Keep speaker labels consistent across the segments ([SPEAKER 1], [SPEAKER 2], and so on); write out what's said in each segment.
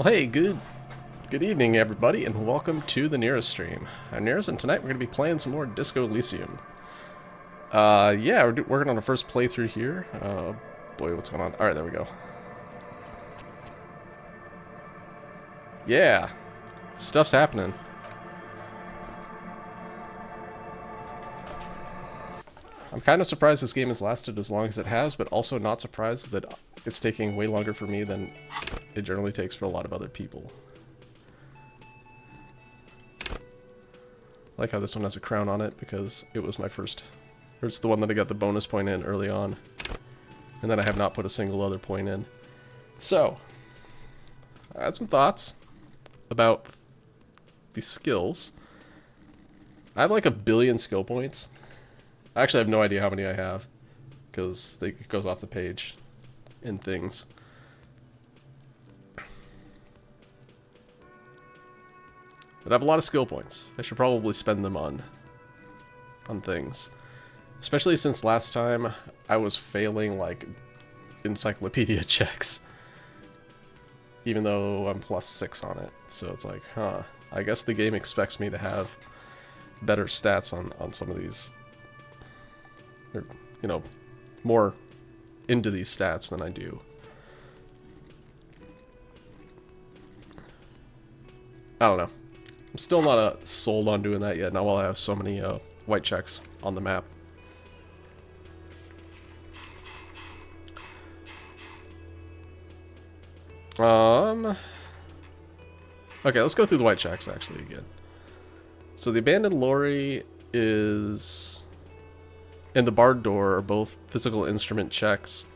[SPEAKER 1] Well, hey, good evening, everybody, and welcome to the Nearest stream. I'm Nearest, and tonight we're going to be playing some more Disco Elysium. Yeah, we're working on the first playthrough here. Boy, what's going on? Alright, there we go. Yeah, stuff's happening. I'm kind of surprised this game has lasted as long as it has, but also not surprised that it's taking way longer for me than it generally takes for a lot of other people. I like how this one has a crown on it because it was my first. It's the one that I got the bonus point in early on. And then I have not put a single other point in. So, I had some thoughts about the skills. I have like 1 billion skill points. I actually have no idea how many I have because it goes off the page in things. But I have a lot of skill points. I should probably spend them on things. Especially since last time I was failing like encyclopedia checks. Even though I'm +6 on it. So it's like, huh. I guess the game expects me to have better stats on some of these. Or, you know, more into these stats than I do. I don't know. I'm still not sold on doing that yet, not while I have so many white checks on the map. Okay, let's go through the white checks actually again. So the abandoned lorry is... and the barred door are both physical instrument checks.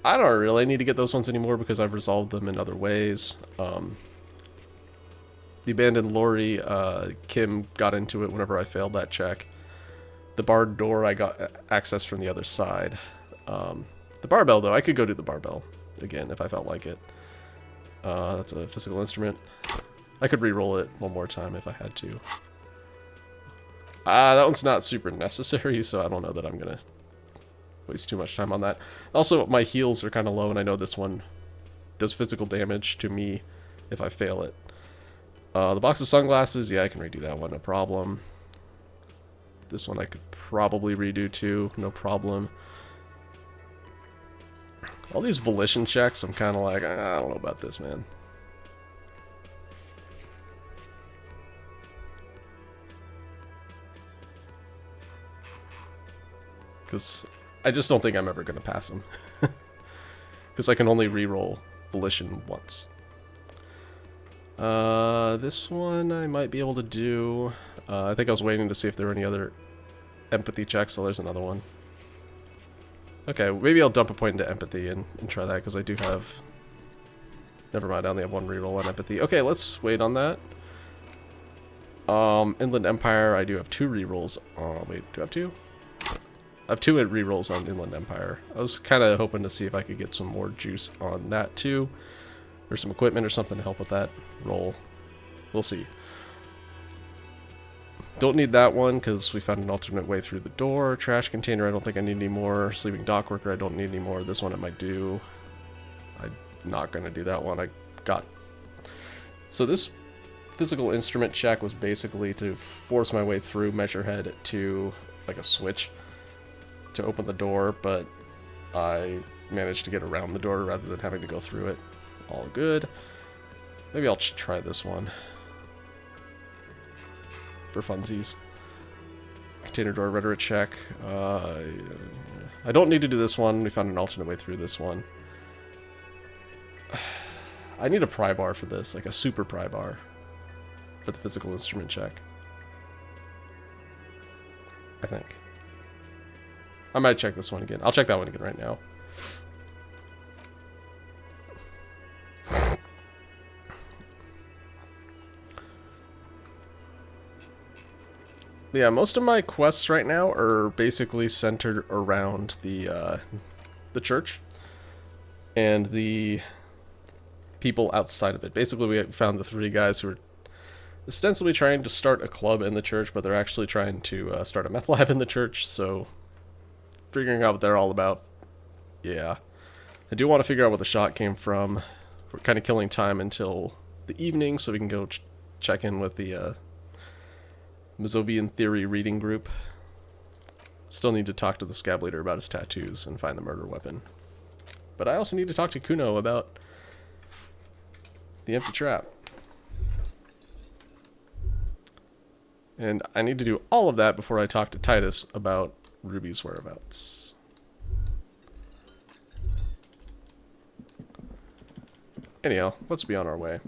[SPEAKER 1] I don't really need to get those ones anymore because I've resolved them in other ways. The abandoned lorry, Kim got into it whenever I failed that check. The barred door, I got access from the other side. The barbell, though, I could go do the barbell again if I felt like it. That's a physical instrument. I could re-roll it one more time if I had to. That one's not super necessary, so I don't know that I'm gonna waste too much time on that. Also, my heals are kind of low, and I know this one does physical damage to me if I fail it. The box of sunglasses, yeah, I can redo that one, no problem. This one I could probably redo too, no problem. All these volition checks, I'm kind of like, I don't know about this, man. Because I just don't think I'm ever going to pass them. Because I can only reroll volition once. This one I might be able to do. I think I was waiting to see if there were any other empathy checks, so there's another one. Okay, maybe I'll dump a point into empathy and try that, because I do have... Never mind, I only have one reroll on empathy. Okay, let's wait on that. Inland Empire, I do have 2 rerolls. Oh, wait, do I have 2? I have 2 rerolls on Inland Empire. I was kind of hoping to see if I could get some more juice on that too. Or some equipment or something to help with that roll. We'll see. Don't need that one because we found an alternate way through the door. Trash container, I don't think I need any more. Sleeping dock worker, I don't need any more. This one I might do. I'm not going to do that one. I got... So this physical instrument check was basically to force my way through Measurehead to like a switch to open the door, but I managed to get around the door rather than having to go through it. All good. Maybe I'll try this one for funsies. Container door rhetoric check. I don't need to do this one. We found an alternate way through this one. I need a pry bar for this, like a super pry bar for the physical instrument check. I think. I might check this one again. I'll check that one again right now. Yeah, most of my quests right now are basically centered around the church and the people outside of it. Basically, we found the 3 guys who are ostensibly trying to start a club in the church, but they're actually trying to start a meth lab in the church, so figuring out what they're all about. Yeah. I do want to figure out where the shot came from we're kind of killing time until the evening so we can go check in with the Mazovian Theory reading group. Still need to talk to the scab leader about his tattoos and find the murder weapon. But I also need to talk to Kuno about the empty trap. And I need to do all of that before I talk to Titus about Ruby's whereabouts. Anyhow, let's be on our way.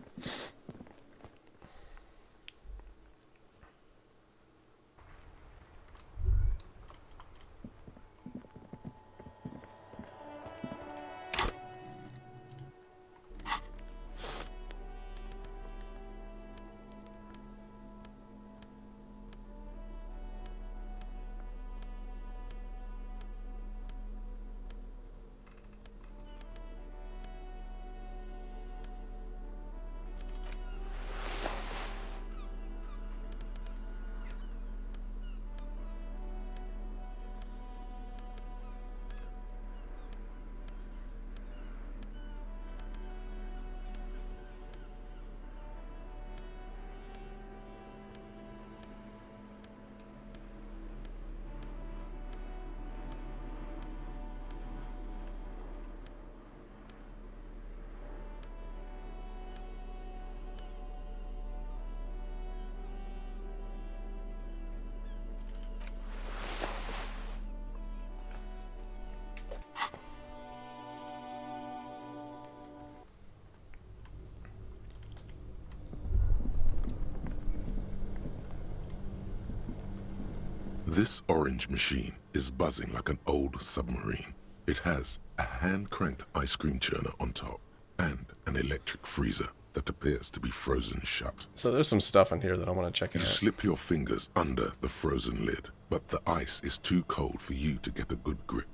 [SPEAKER 2] This orange machine is buzzing like an old submarine. It has a hand-cranked ice cream churner on top and an electric freezer that appears to be frozen shut.
[SPEAKER 1] So there's some stuff in here that I want to check out.
[SPEAKER 2] You slip your fingers under the frozen lid, but the ice is too cold for you to get a good grip.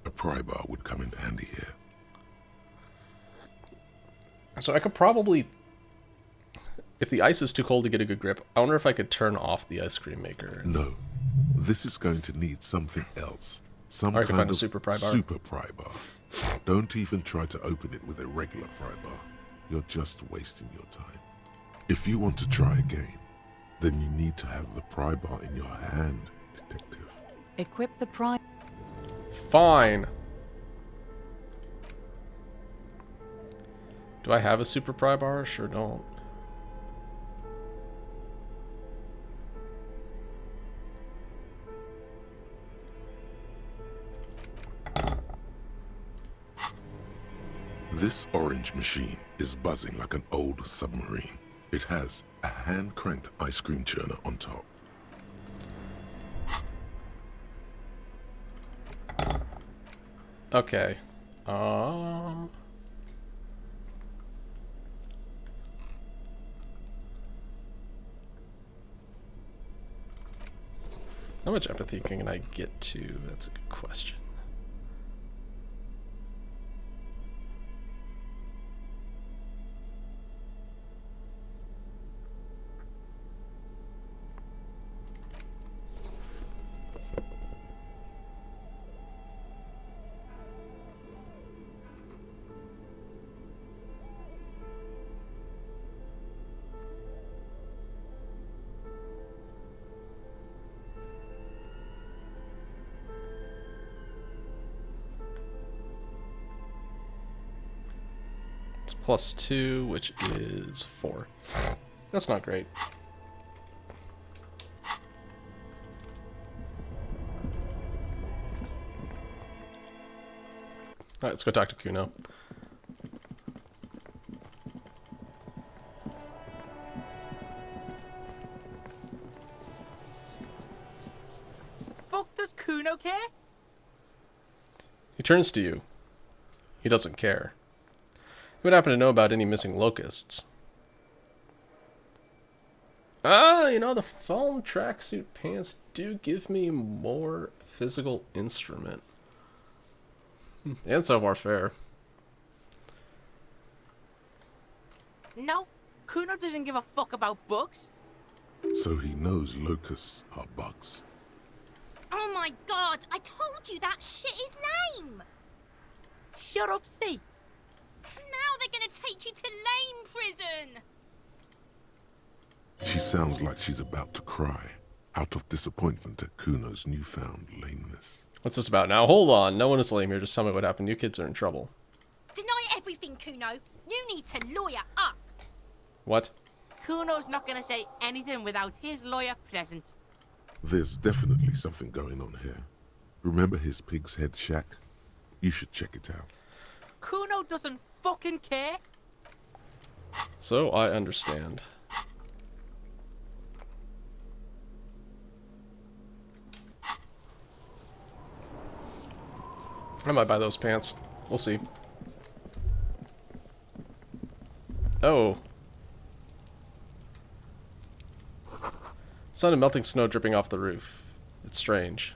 [SPEAKER 2] A pry bar would come in handy here.
[SPEAKER 1] So I could probably, if the ice is too cold to get a good grip, I wonder if I could turn off the ice cream maker.
[SPEAKER 2] No. This is going to need something else. Some
[SPEAKER 1] Or I can
[SPEAKER 2] kind
[SPEAKER 1] find a
[SPEAKER 2] of
[SPEAKER 1] super pry bar.
[SPEAKER 2] super pry bar. Don't even try to open it with a regular pry bar. You're just wasting your time. If you want to try again, then you need to have the pry bar in your hand, detective.
[SPEAKER 3] Equip the pry.
[SPEAKER 1] Fine. Do I have a super pry bar? Sure don't.
[SPEAKER 2] This orange machine is buzzing like an old submarine. It has a hand-cranked ice cream churner on top.
[SPEAKER 1] Okay. How much empathy can I get to? That's a good question. +2, which is 4. That's not great. Alright, let's go talk to Kuno.
[SPEAKER 4] Fuck does Kuno care?
[SPEAKER 1] He turns to you. He doesn't care. He would happen to know about any missing locusts. You know, the foam tracksuit pants do give me more physical instrument. And so far fair.
[SPEAKER 4] No, Kuno doesn't give a fuck about books.
[SPEAKER 2] So he knows locusts are bugs.
[SPEAKER 5] Oh my god, I told you that shit is lame!
[SPEAKER 4] Shut up, see.
[SPEAKER 5] Now They're gonna take you to lane prison.
[SPEAKER 2] She sounds like she's about to cry, out of disappointment at Kuno's newfound lameness.
[SPEAKER 1] What's this about now? Hold on. No one is lame here. Just tell me what happened. You kids are in trouble.
[SPEAKER 5] Deny everything, Kuno. You need to lawyer up.
[SPEAKER 1] What?
[SPEAKER 4] Kuno's not gonna say anything without his lawyer present.
[SPEAKER 2] There's definitely something going on here. Remember his pig's head shack? You should check it out.
[SPEAKER 4] Kuno doesn't fucking care.
[SPEAKER 1] So I understand. I might buy those pants. We'll see. Oh. Sound of melting snow dripping off the roof. It's strange.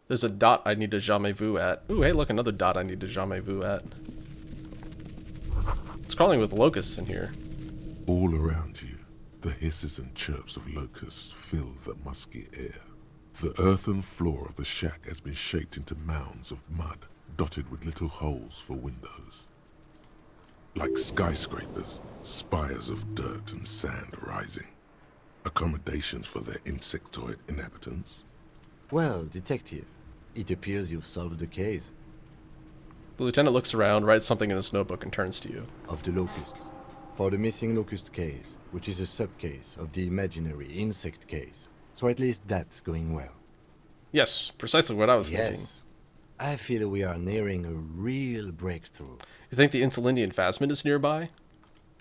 [SPEAKER 1] There's a dot I need to jamais vu at. Ooh, hey, look, another dot I need to jamais vu at. It's crawling with locusts in here.
[SPEAKER 2] All around you, the hisses and chirps of locusts fill the musky air. The earthen floor of the shack has been shaped into mounds of mud, dotted with little holes for windows. Like skyscrapers, spires of dirt and sand rising. Accommodations for their insectoid inhabitants.
[SPEAKER 3] Well, detective, it appears you've solved the case
[SPEAKER 1] The lieutenant looks around, writes something in his notebook, and turns to you.
[SPEAKER 3] of the locusts. For the missing locust case, which is a sub-case of the imaginary insect case. So at least that's going well.
[SPEAKER 1] Yes, precisely what I was thinking.
[SPEAKER 3] Yes. I feel we are nearing a real breakthrough.
[SPEAKER 1] You think the Insulindian phasmid is nearby?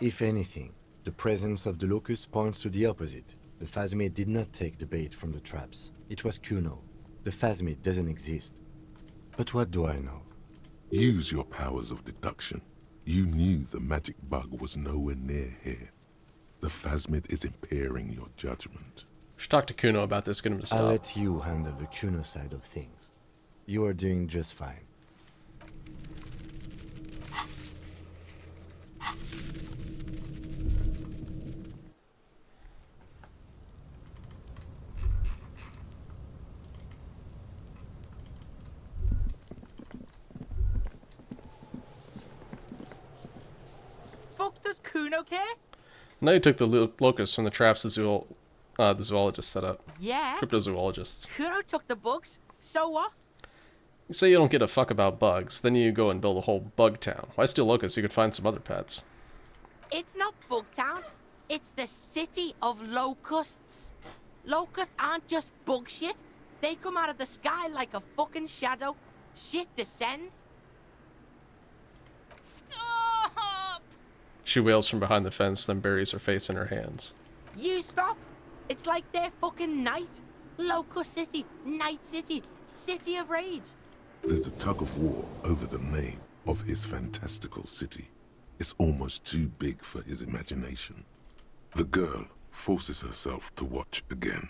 [SPEAKER 3] If anything, the presence of the locust points to the opposite. The phasmid did not take the bait from the traps. It was Kuno. The phasmid doesn't exist. But what do I know?
[SPEAKER 2] Use your powers of deduction. You knew the magic bug was nowhere near here. The phasmid is impairing your judgment.
[SPEAKER 1] Should talk to Kuno about this, get him to stop.
[SPEAKER 3] I'll let you handle the Kuno side of things. You are doing just fine.
[SPEAKER 4] Fuck does Kuno care?
[SPEAKER 1] Now you took the locusts from the traps the zoologist set up.
[SPEAKER 4] Yeah.
[SPEAKER 1] Cryptozoologists.
[SPEAKER 4] Kuno took the bugs. So what?
[SPEAKER 1] You say you don't give a fuck about bugs, then you go and build a whole bug town. Why steal locusts? You could find some other pets.
[SPEAKER 4] It's not Bugtown. It's the city of locusts. Locusts aren't just bug shit. They come out of the sky like a fucking shadow. Shit descends.
[SPEAKER 5] Stop!
[SPEAKER 1] She wails from behind the fence, then buries her face in her hands.
[SPEAKER 4] You stop. It's like their fucking night. Locust City, Night City, City of Rage.
[SPEAKER 2] There's a tug of war over the name of his fantastical city. It's almost too big for his imagination. The girl forces herself to watch again,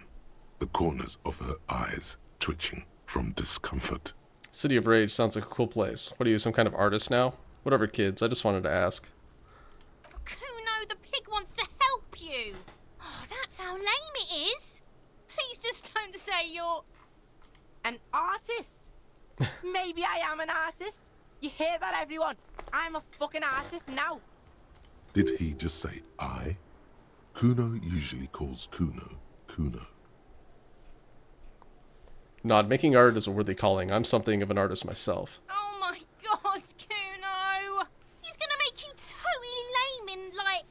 [SPEAKER 2] the corners of her eyes twitching from discomfort.
[SPEAKER 1] City of Rage sounds like a cool place. What are you, some kind of artist now? Whatever, kids, I just wanted to ask.
[SPEAKER 5] Kuno, the pig wants to help you. Oh, that's how lame it is. Please just don't say you're...
[SPEAKER 4] An artist? Maybe I am an artist. You hear that, everyone? I'm a fucking artist now.
[SPEAKER 2] Did he just say I? Kuno usually calls Kuno, Kuno.
[SPEAKER 5] Oh
[SPEAKER 1] Nod, making art is a worthy calling. I'm something of an artist myself.
[SPEAKER 5] Oh my god, Kuno! He's gonna make you totally lame in, like,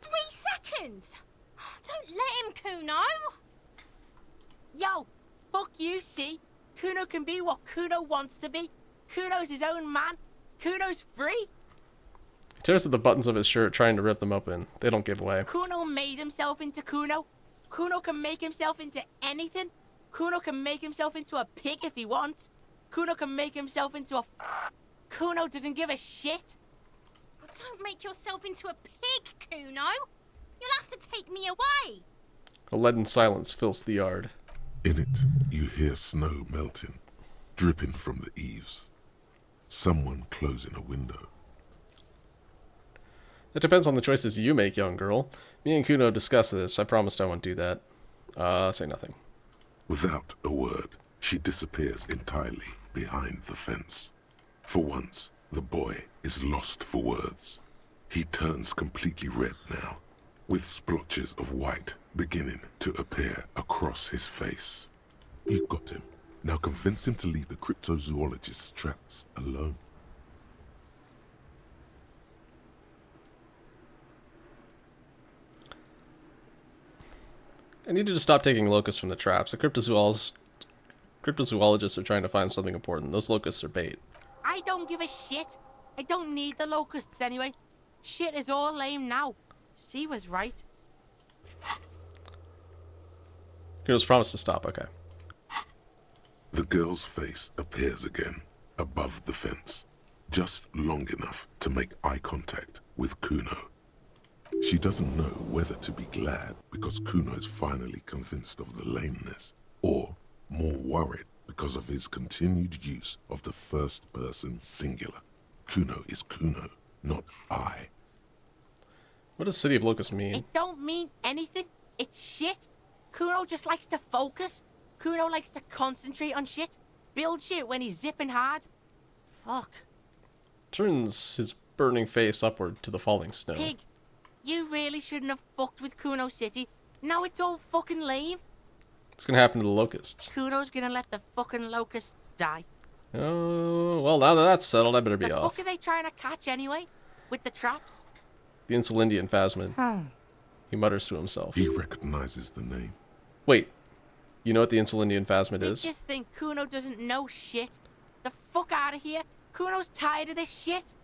[SPEAKER 5] 3 seconds. Don't let him, Kuno.
[SPEAKER 4] Yo, fuck you, see? Kuno can be what Kuno wants to be. Kuno's his own man. Kuno's free.
[SPEAKER 1] He tears at the buttons of his shirt, trying to rip them open. They don't give way.
[SPEAKER 4] Kuno made himself into Kuno. Kuno can make himself into anything. Kuno can make himself into a pig if he wants. Kuno can make himself into a... Kuno doesn't give a shit.
[SPEAKER 5] Don't make yourself into a pig, Kuno. You'll have to take me away.
[SPEAKER 1] A leaden silence fills the yard.
[SPEAKER 2] In it, you hear snow melting, dripping from the eaves. Someone closing a window.
[SPEAKER 1] It depends on the choices you make, young girl. Me and Kuno discussed this. I promised I won't do that. Say nothing.
[SPEAKER 2] Without a word, she disappears entirely behind the fence. For once, The boy is lost for words. He turns completely red now, with splotches of white beginning to appear across his face. You've got him. Now convince him to leave the cryptozoologist's traps alone.
[SPEAKER 1] I need you to stop taking locusts from the traps. The cryptozoologists are trying to find something important. Those locusts are bait.
[SPEAKER 4] I don't give a shit. I don't need the locusts anyway. Shit is all lame now. C was right.
[SPEAKER 1] Kuno's promised to stop, okay.
[SPEAKER 2] The girl's face appears again, above the fence, just long enough to make eye contact with Kuno. She doesn't know whether to be glad because Kuno's finally convinced of the lameness, or more worried because of his continued use of the first person singular. Kuno is Kuno, not I.
[SPEAKER 1] What does City of Locusts mean?
[SPEAKER 4] It don't mean anything. It's shit. Kuno just likes to focus. Kuno likes to concentrate on shit. Build shit when he's zipping hard. Fuck.
[SPEAKER 1] Turns his burning face upward to the falling snow.
[SPEAKER 4] Pig, you really shouldn't have fucked with Kuno City. Now it's all fucking lame.
[SPEAKER 1] What's gonna happen to the locusts?
[SPEAKER 4] Kuno's gonna let the fucking locusts die.
[SPEAKER 1] Oh, well, now that that's settled, I better be
[SPEAKER 4] The
[SPEAKER 1] off.
[SPEAKER 4] fuck are they trying to catch anyway? With the traps?
[SPEAKER 1] The Insulindian phasmid. He mutters to himself.
[SPEAKER 2] He recognizes the name.
[SPEAKER 1] Wait, you know what the Insulindian phasmid
[SPEAKER 4] They
[SPEAKER 1] is?
[SPEAKER 4] just think Kuno doesn't know shit. The fuck out of here. Kuno's tired of this shit.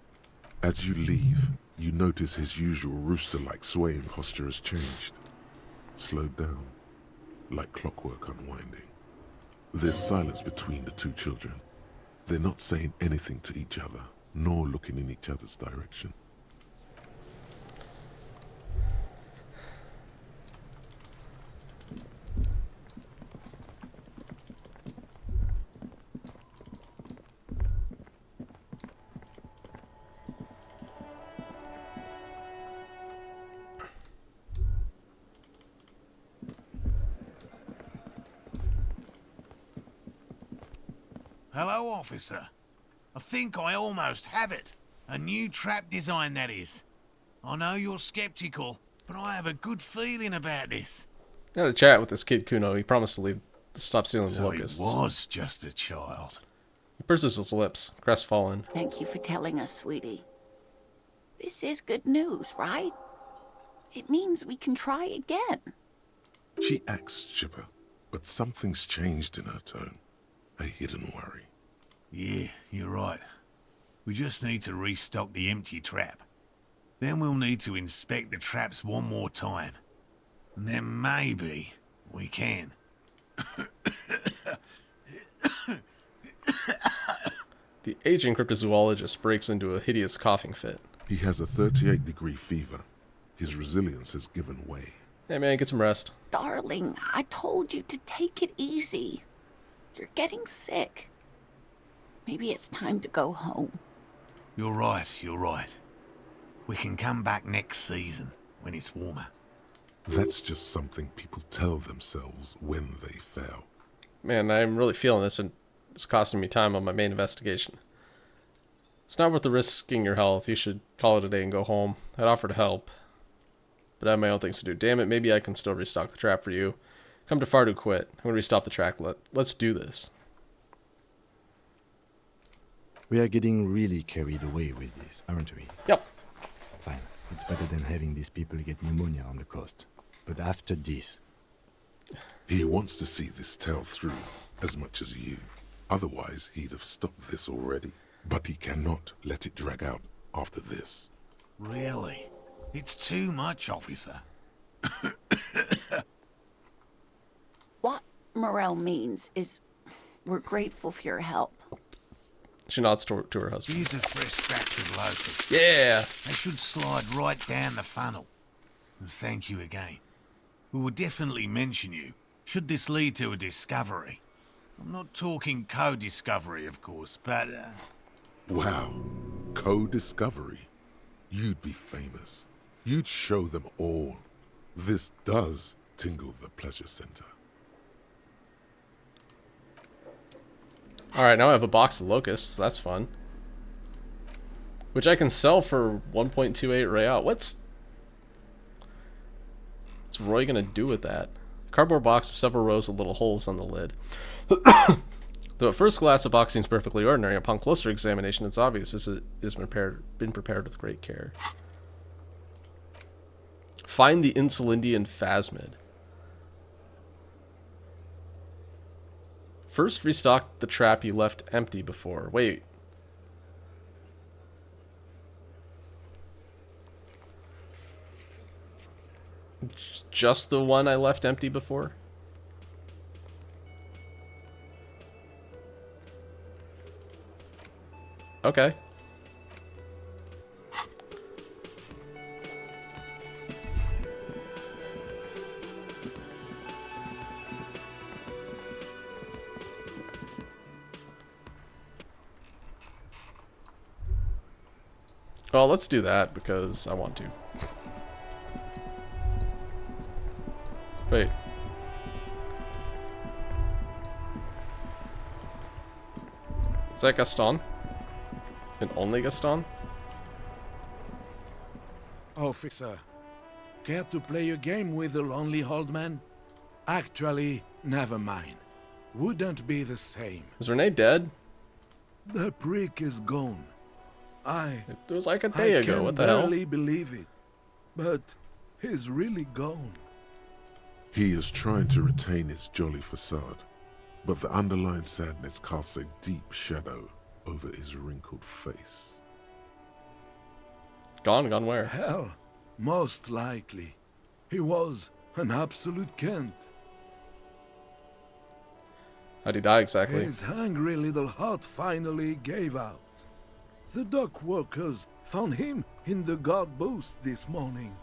[SPEAKER 2] As you leave, you notice his usual rooster-like swaying posture has changed. Slowed down, like clockwork unwinding. There's silence between the two children. They're not saying anything to each other, nor looking in each other's direction.
[SPEAKER 6] Hello, officer. I think I almost have it. A new trap design, that is. I know you're skeptical, but I have a good feeling about this.
[SPEAKER 1] I had a chat with this kid Kuno. He promised to stop stealing the
[SPEAKER 6] So
[SPEAKER 1] locusts.
[SPEAKER 6] he was just a child.
[SPEAKER 1] He purses his lips, crestfallen.
[SPEAKER 7] Thank you for telling us, sweetie. This is good news, right? It means we can try again.
[SPEAKER 2] She acts chipper, but something's changed in her tone. A hidden worry.
[SPEAKER 6] Yeah, you're right. We just need to restock the empty trap. Then we'll need to inspect the traps one more time. And then maybe we can.
[SPEAKER 1] The aging cryptozoologist breaks into a hideous coughing fit.
[SPEAKER 2] He has a 38-degree fever. His resilience has given way.
[SPEAKER 1] Hey man, get some rest.
[SPEAKER 7] Darling, I told you to take it easy. You're getting sick. Maybe it's time to go home.
[SPEAKER 6] You're right, you're right. We can come back next season, when it's warmer.
[SPEAKER 2] That's just something people tell themselves when they fail.
[SPEAKER 1] Man, I'm really feeling this, and it's costing me time on my main investigation. It's not worth the risking your health. You should call it a day and go home. I'd offer to help, but I have my own things to do. Damn it, maybe I can still restock the trap for you. Come too far to quit. I'm gonna restop the track. Let's do this.
[SPEAKER 3] We are getting really carried away with this, aren't we?
[SPEAKER 1] Yep.
[SPEAKER 3] Fine. It's better than having these people get pneumonia on the coast. But after this...
[SPEAKER 2] He wants to see this tale through as much as you. Otherwise, he'd have stopped this already. But he cannot let it drag out after this.
[SPEAKER 6] Really? It's too much, officer.
[SPEAKER 7] What Morel means is we're grateful for your help.
[SPEAKER 1] She nods to her husband.
[SPEAKER 6] Here's a fresh batch of locusts.
[SPEAKER 1] Yeah!
[SPEAKER 6] They should slide right down the funnel. And thank you again. We will definitely mention you, should this lead to a discovery. I'm not talking co-discovery, of course, but...
[SPEAKER 2] Wow. Co-discovery. You'd be famous. You'd show them all. This does tingle the pleasure center.
[SPEAKER 1] Alright, now I have a box of locusts. That's fun. Which I can sell for 1.28 real. What's Roy gonna do with that? Cardboard box with several rows of little holes on the lid. Though at first glance the box seems perfectly ordinary, upon closer examination it's obvious this has been prepared with great care. Find the Insulindian phasmid. First restock the trap you left empty before. Wait. Just the one I left empty before? Okay. Well, let's do that because I want to. Wait. Is that Gaston? And only Gaston?
[SPEAKER 8] Officer, care to play a game with the lonely old man? Actually, never mind. Wouldn't be the same.
[SPEAKER 1] Is Renee dead?
[SPEAKER 8] The prick is gone.
[SPEAKER 1] It was like a day ago. What the hell?
[SPEAKER 8] I can barely believe it, but he's really gone.
[SPEAKER 2] He is trying to retain his jolly facade, but the underlying sadness casts a deep shadow over his wrinkled face.
[SPEAKER 1] Gone? Gone where?
[SPEAKER 8] Hell, most likely. He was an absolute Kent.
[SPEAKER 1] How'd he die exactly?
[SPEAKER 8] His hungry little heart finally gave out. The dock workers found him in the guard booth this morning.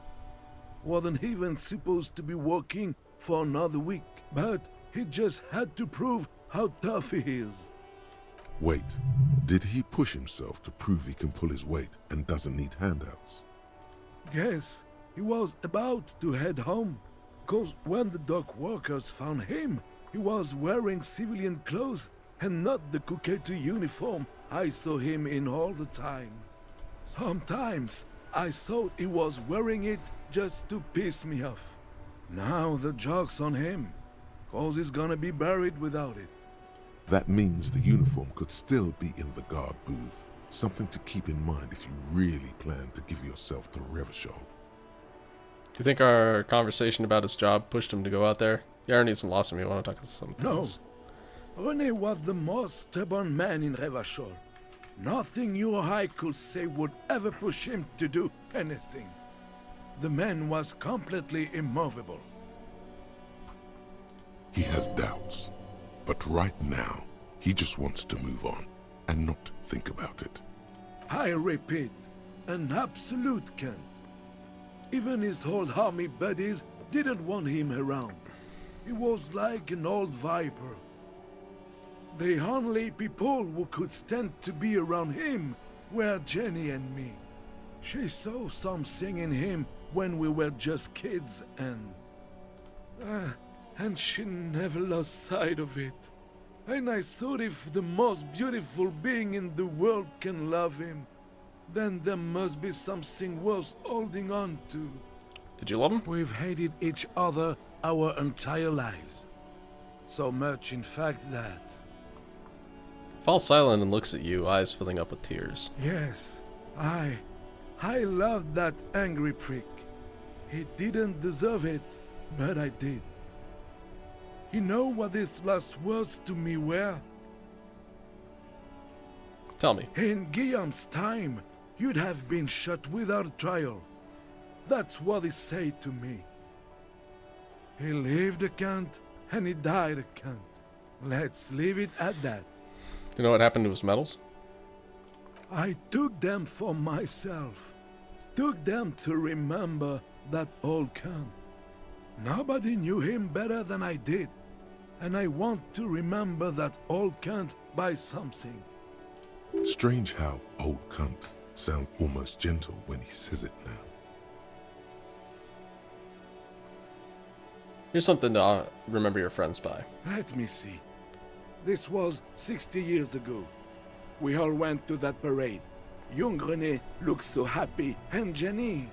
[SPEAKER 8] Wasn't even supposed to be working for another week, but he just had to prove how tough he is.
[SPEAKER 2] Wait, did he push himself to prove he can pull his weight and doesn't need handouts?
[SPEAKER 8] Guess he was about to head home, cause when the dock workers found him, he was wearing civilian clothes and not the Coquette uniform I saw him in all the time. Sometimes I thought he was wearing it just to piss me off. Now the joke's on him, cause he's gonna be buried without it.
[SPEAKER 2] That means the uniform could still be in the guard booth. Something to keep in mind if you really plan to give yourself to Revachol.
[SPEAKER 1] Do you think our conversation about his job pushed him to go out there? The irony's lost on me. I want to talk about something
[SPEAKER 8] No.
[SPEAKER 1] else.
[SPEAKER 8] René was the most stubborn man in Revachol. Nothing you or I could say would ever push him to do anything. The man was completely immovable.
[SPEAKER 2] He has doubts, but right now, he just wants to move on and not think about it.
[SPEAKER 8] I repeat, an absolute Kent. Even his old army buddies didn't want him around. He was like an old viper. The only people who could stand to be around him were Jenny and me. She saw something in him when we were just kids and she never lost sight of it. And I thought if the most beautiful being in the world can love him, then there must be something worth holding on to.
[SPEAKER 1] Did you love him?
[SPEAKER 8] We've hated each other our entire lives. So much, in fact, that...
[SPEAKER 1] Falls silent and looks at you, eyes filling up with tears.
[SPEAKER 8] Yes, I loved that angry prick. He didn't deserve it, but I did. You know what his last words to me were?
[SPEAKER 1] Tell me.
[SPEAKER 8] In Guillaume's time, you'd have been shot without trial. That's what he said to me. He lived a cunt, and he died a cunt. Let's leave it at that.
[SPEAKER 1] You know what happened to his medals?
[SPEAKER 8] I took them for myself. Took them to remember that old cunt. Nobody knew him better than I did. And I want to remember that old cunt by something.
[SPEAKER 2] Strange how old cunt sound almost gentle when he says it now.
[SPEAKER 1] Here's something to remember your friends by.
[SPEAKER 8] Let me see. This was 60 years ago. We all went to that parade. Young René looks so happy, and Jenny.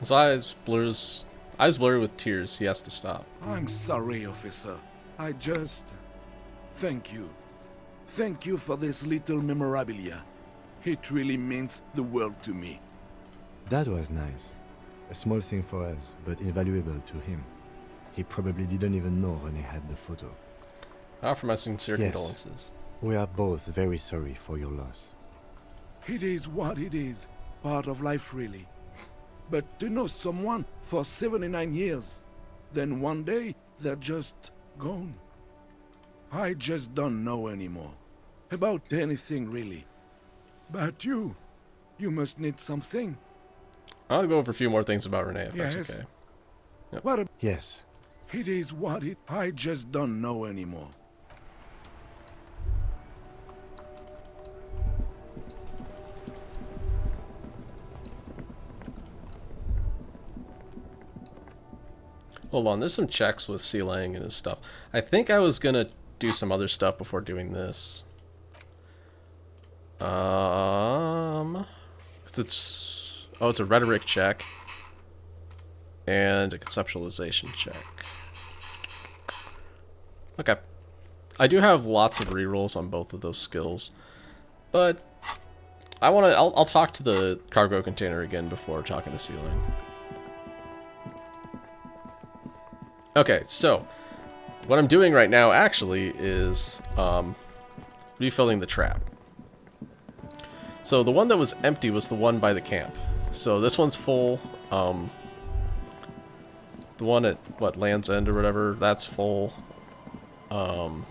[SPEAKER 1] His eyes blurry with tears. He has to stop.
[SPEAKER 8] I'm sorry, officer. I just... Thank you. Thank you for this little memorabilia. It really means the world to me.
[SPEAKER 3] That was nice. A small thing for us, but invaluable to him. He probably didn't even know René had the photo.
[SPEAKER 1] I offer my sincere
[SPEAKER 3] Yes.
[SPEAKER 1] condolences.
[SPEAKER 3] We are both very sorry for your loss.
[SPEAKER 8] It is what it is. Part of life, really. But to know someone for 79 years, then one day they're just gone. I just don't know anymore. About anything, really. But you must need something.
[SPEAKER 1] I'll go over a few more things about René, if
[SPEAKER 8] Yes.
[SPEAKER 1] that's okay. Yep.
[SPEAKER 8] What a...
[SPEAKER 3] Yes.
[SPEAKER 8] It is what it... I just don't know anymore.
[SPEAKER 1] Hold on, there's some checks with Sealang and his stuff. I think I was gonna do some other stuff before doing this. 'Cause it's a rhetoric check and a conceptualization check. Okay. I do have lots of rerolls on both of those skills, but I'll talk to the cargo container again before talking to Sealang. Okay, so what I'm doing right now actually is refilling the trap. So the one that was empty was the one by the camp. So this one's full. The one at Land's End or whatever, that's full. The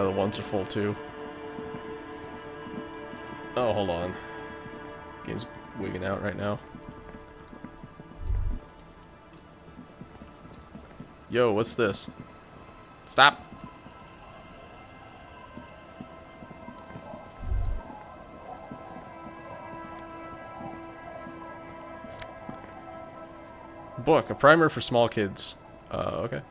[SPEAKER 1] other ones are full too. Oh, hold on. Game's wigging out right now. Yo, what's this? Stop! Book, a primer for small kids. Okay.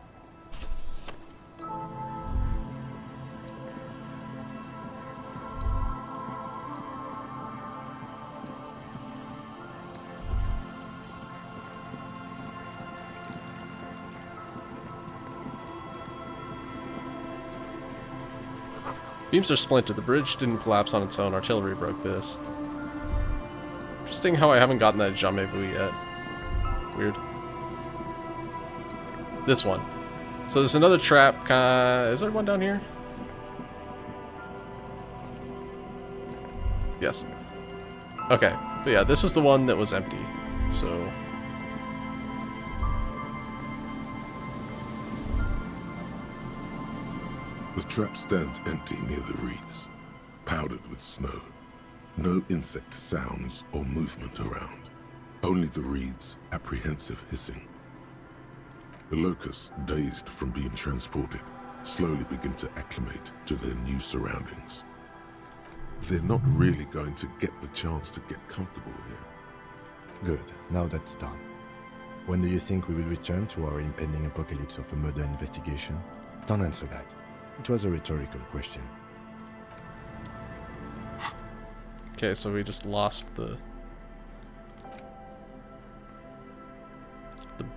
[SPEAKER 1] Beams are splintered. The bridge didn't collapse on its own. Artillery broke this. Interesting how I haven't gotten that jamais vu yet. Weird. This one. So there's another trap. Is there one down here? Yes. Okay. But yeah, this is the one that was empty. So...
[SPEAKER 2] The trap stands empty near the reeds, powdered with snow. No insect sounds or movement around. Only the reeds' apprehensive hissing. The locusts, dazed from being transported, slowly begin to acclimate to their new surroundings. They're not really going to get the chance to get comfortable here.
[SPEAKER 3] Good. Now that's done. When do you think we will return to our impending apocalypse of a murder investigation? Don't answer that. It was a rhetorical question.
[SPEAKER 1] Okay, so we just lost the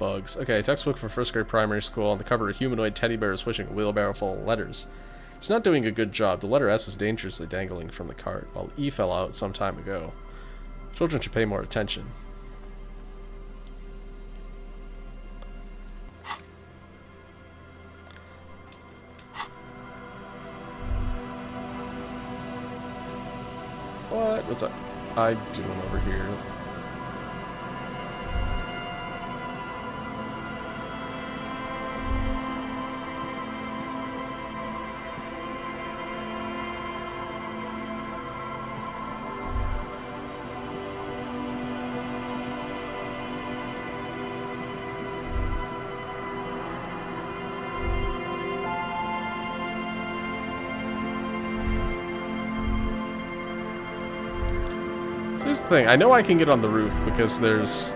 [SPEAKER 1] bugs. Okay, textbook for first grade primary school. On the cover, a humanoid teddy bear is pushing a wheelbarrow full of letters. He's not doing a good job. The letter S is dangerously dangling from the cart, while E fell out some time ago. Children should pay more attention. What's that I doing over here? So here's the thing. I know I can get on the roof because there's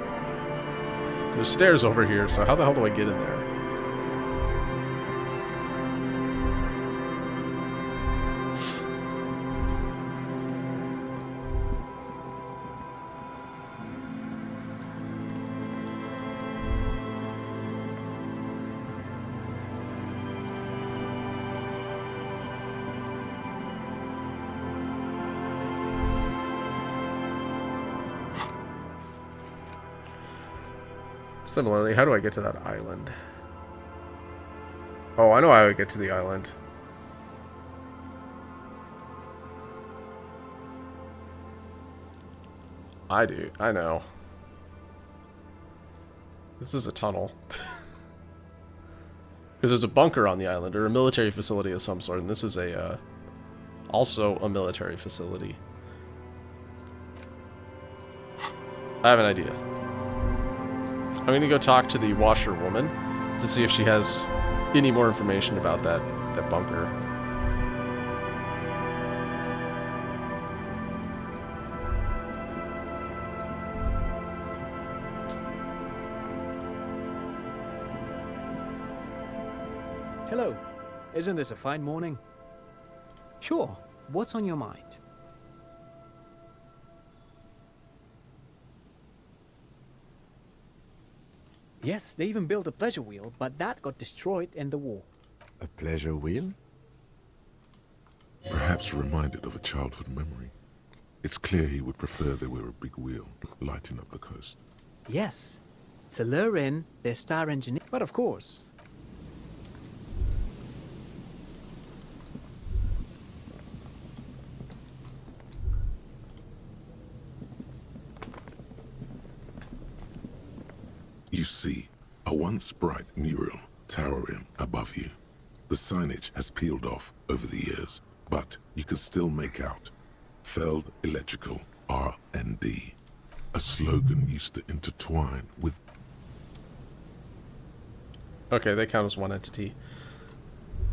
[SPEAKER 1] There's stairs over here, so how the hell do I get in there? Similarly, how do I get to that island? Oh, I know how I get to the island. I do. I know. This is a tunnel. Because there's a bunker on the island, or a military facility of some sort, and this is a, also a military facility. I have an idea. I'm gonna go talk to the washerwoman to see if she has any more information about that bunker.
[SPEAKER 9] Hello. Isn't this a fine morning? Sure. What's on your mind? Yes, they even built a pleasure wheel, but that got destroyed in the war.
[SPEAKER 3] A pleasure wheel?
[SPEAKER 2] Perhaps reminded of a childhood memory. It's clear he would prefer there were a big wheel lighting up the coast.
[SPEAKER 9] Yes. It's a lure in their star engineer. But of course.
[SPEAKER 2] You see, a once bright mural towering above you. The signage has peeled off over the years, but you can still make out Feld Electrical R&D. A slogan used to intertwine with...
[SPEAKER 1] Okay, they count as one entity.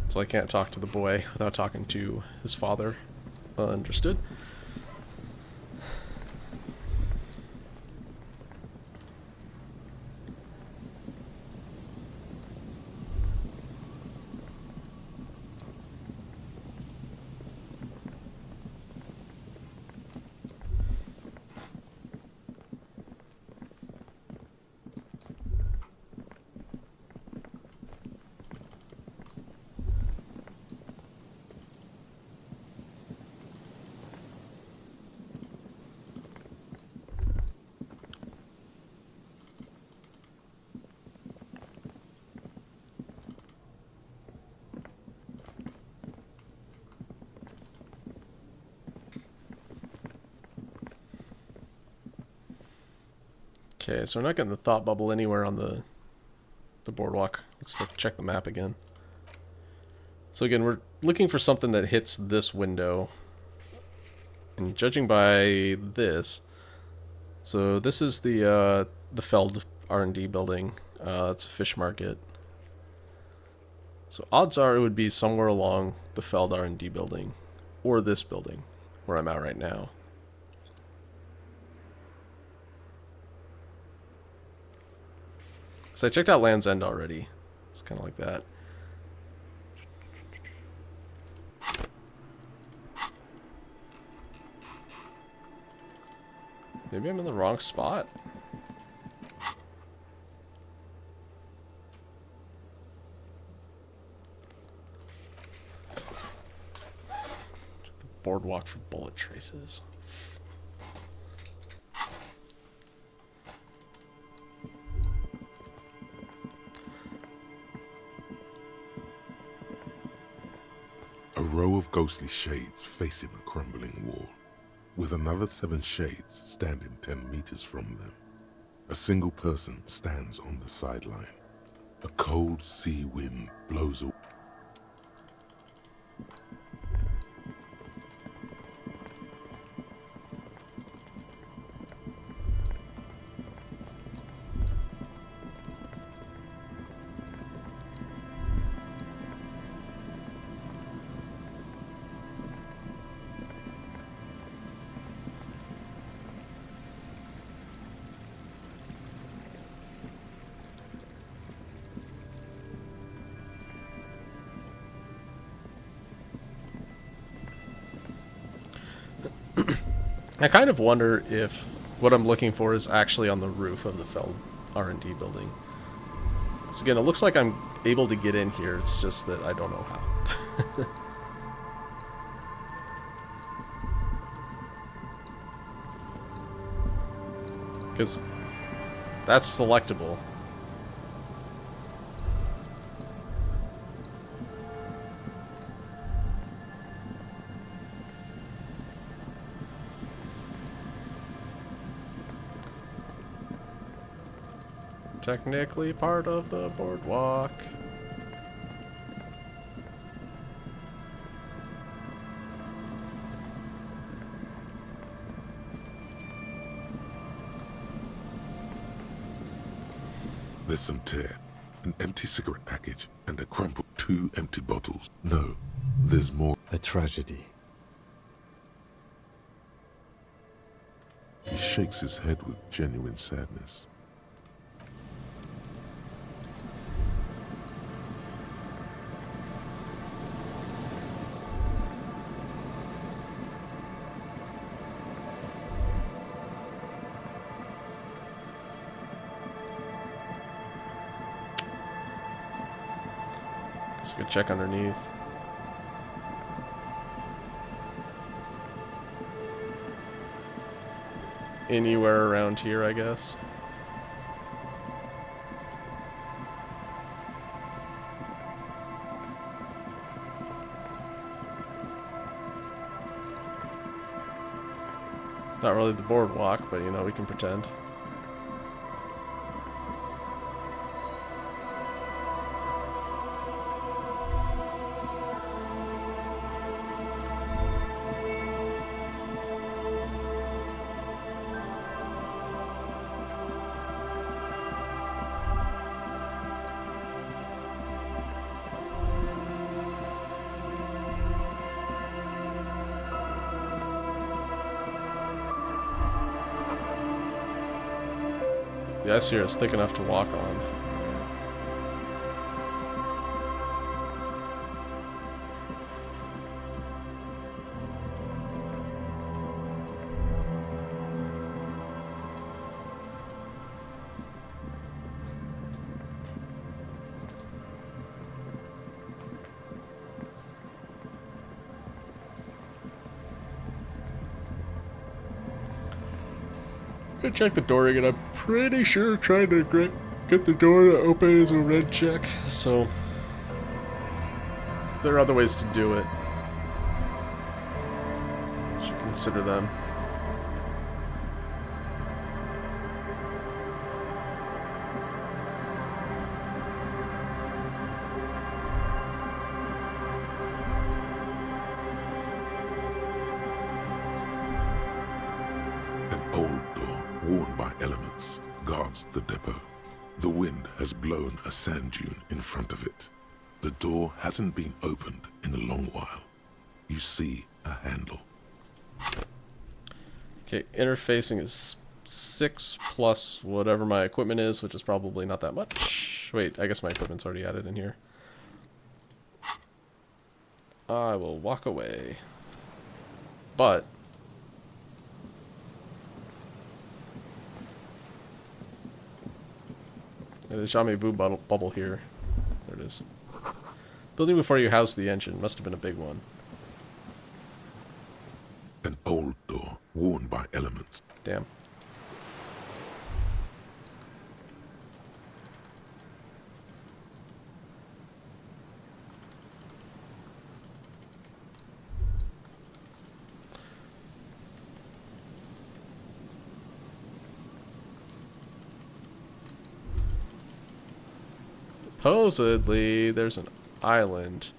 [SPEAKER 1] So I can't talk to the boy without talking to his father. Understood. Okay, so we're not getting the thought bubble anywhere on the boardwalk. Let's check the map again. So again, we're looking for something that hits this window. And judging by this, so this is the Feld R&D building. It's a fish market. So odds are it would be somewhere along the Feld R&D building, or this building, where I'm at right now. So I checked out Land's End already. It's kind of like that. Maybe I'm in the wrong spot. The boardwalk for bullet traces.
[SPEAKER 2] A row of ghostly shades facing a crumbling wall, with another 7 shades standing 10 meters from them. A single person stands on the sideline. A cold sea wind blows away.
[SPEAKER 1] I kind of wonder if what I'm looking for is actually on the roof of the Feld R&D building. So again, it looks like I'm able to get in here, it's just that I don't know how. Because that's selectable. Technically part of the boardwalk.
[SPEAKER 2] There's some tear, an empty cigarette package, and a crumpled 2 empty bottles. No, there's more.
[SPEAKER 3] A tragedy.
[SPEAKER 2] He shakes his head with genuine sadness.
[SPEAKER 1] Guess we could check underneath. Anywhere around here, I guess. Not really the boardwalk, but you know, we can pretend. The ice here is thick enough to walk on. I'm gonna check the door again. I'm pretty sure trying to get the door to open is a red check, so if there are other ways to do it, should consider them.
[SPEAKER 2] An old door, worn by elements, guards the depot. The wind has blown a sand dune in front of it. The door hasn't been opened in a long while. You see a handle.
[SPEAKER 1] Okay, interfacing is 6 plus whatever my equipment is, which is probably not that much. Wait, I guess my equipment's already added in here. I will walk away. But there's a Vu bubble here. There it is. Building before you house the engine. Must have been a big one.
[SPEAKER 2] An old door, worn by elements.
[SPEAKER 1] Damn. Supposedly, there's an island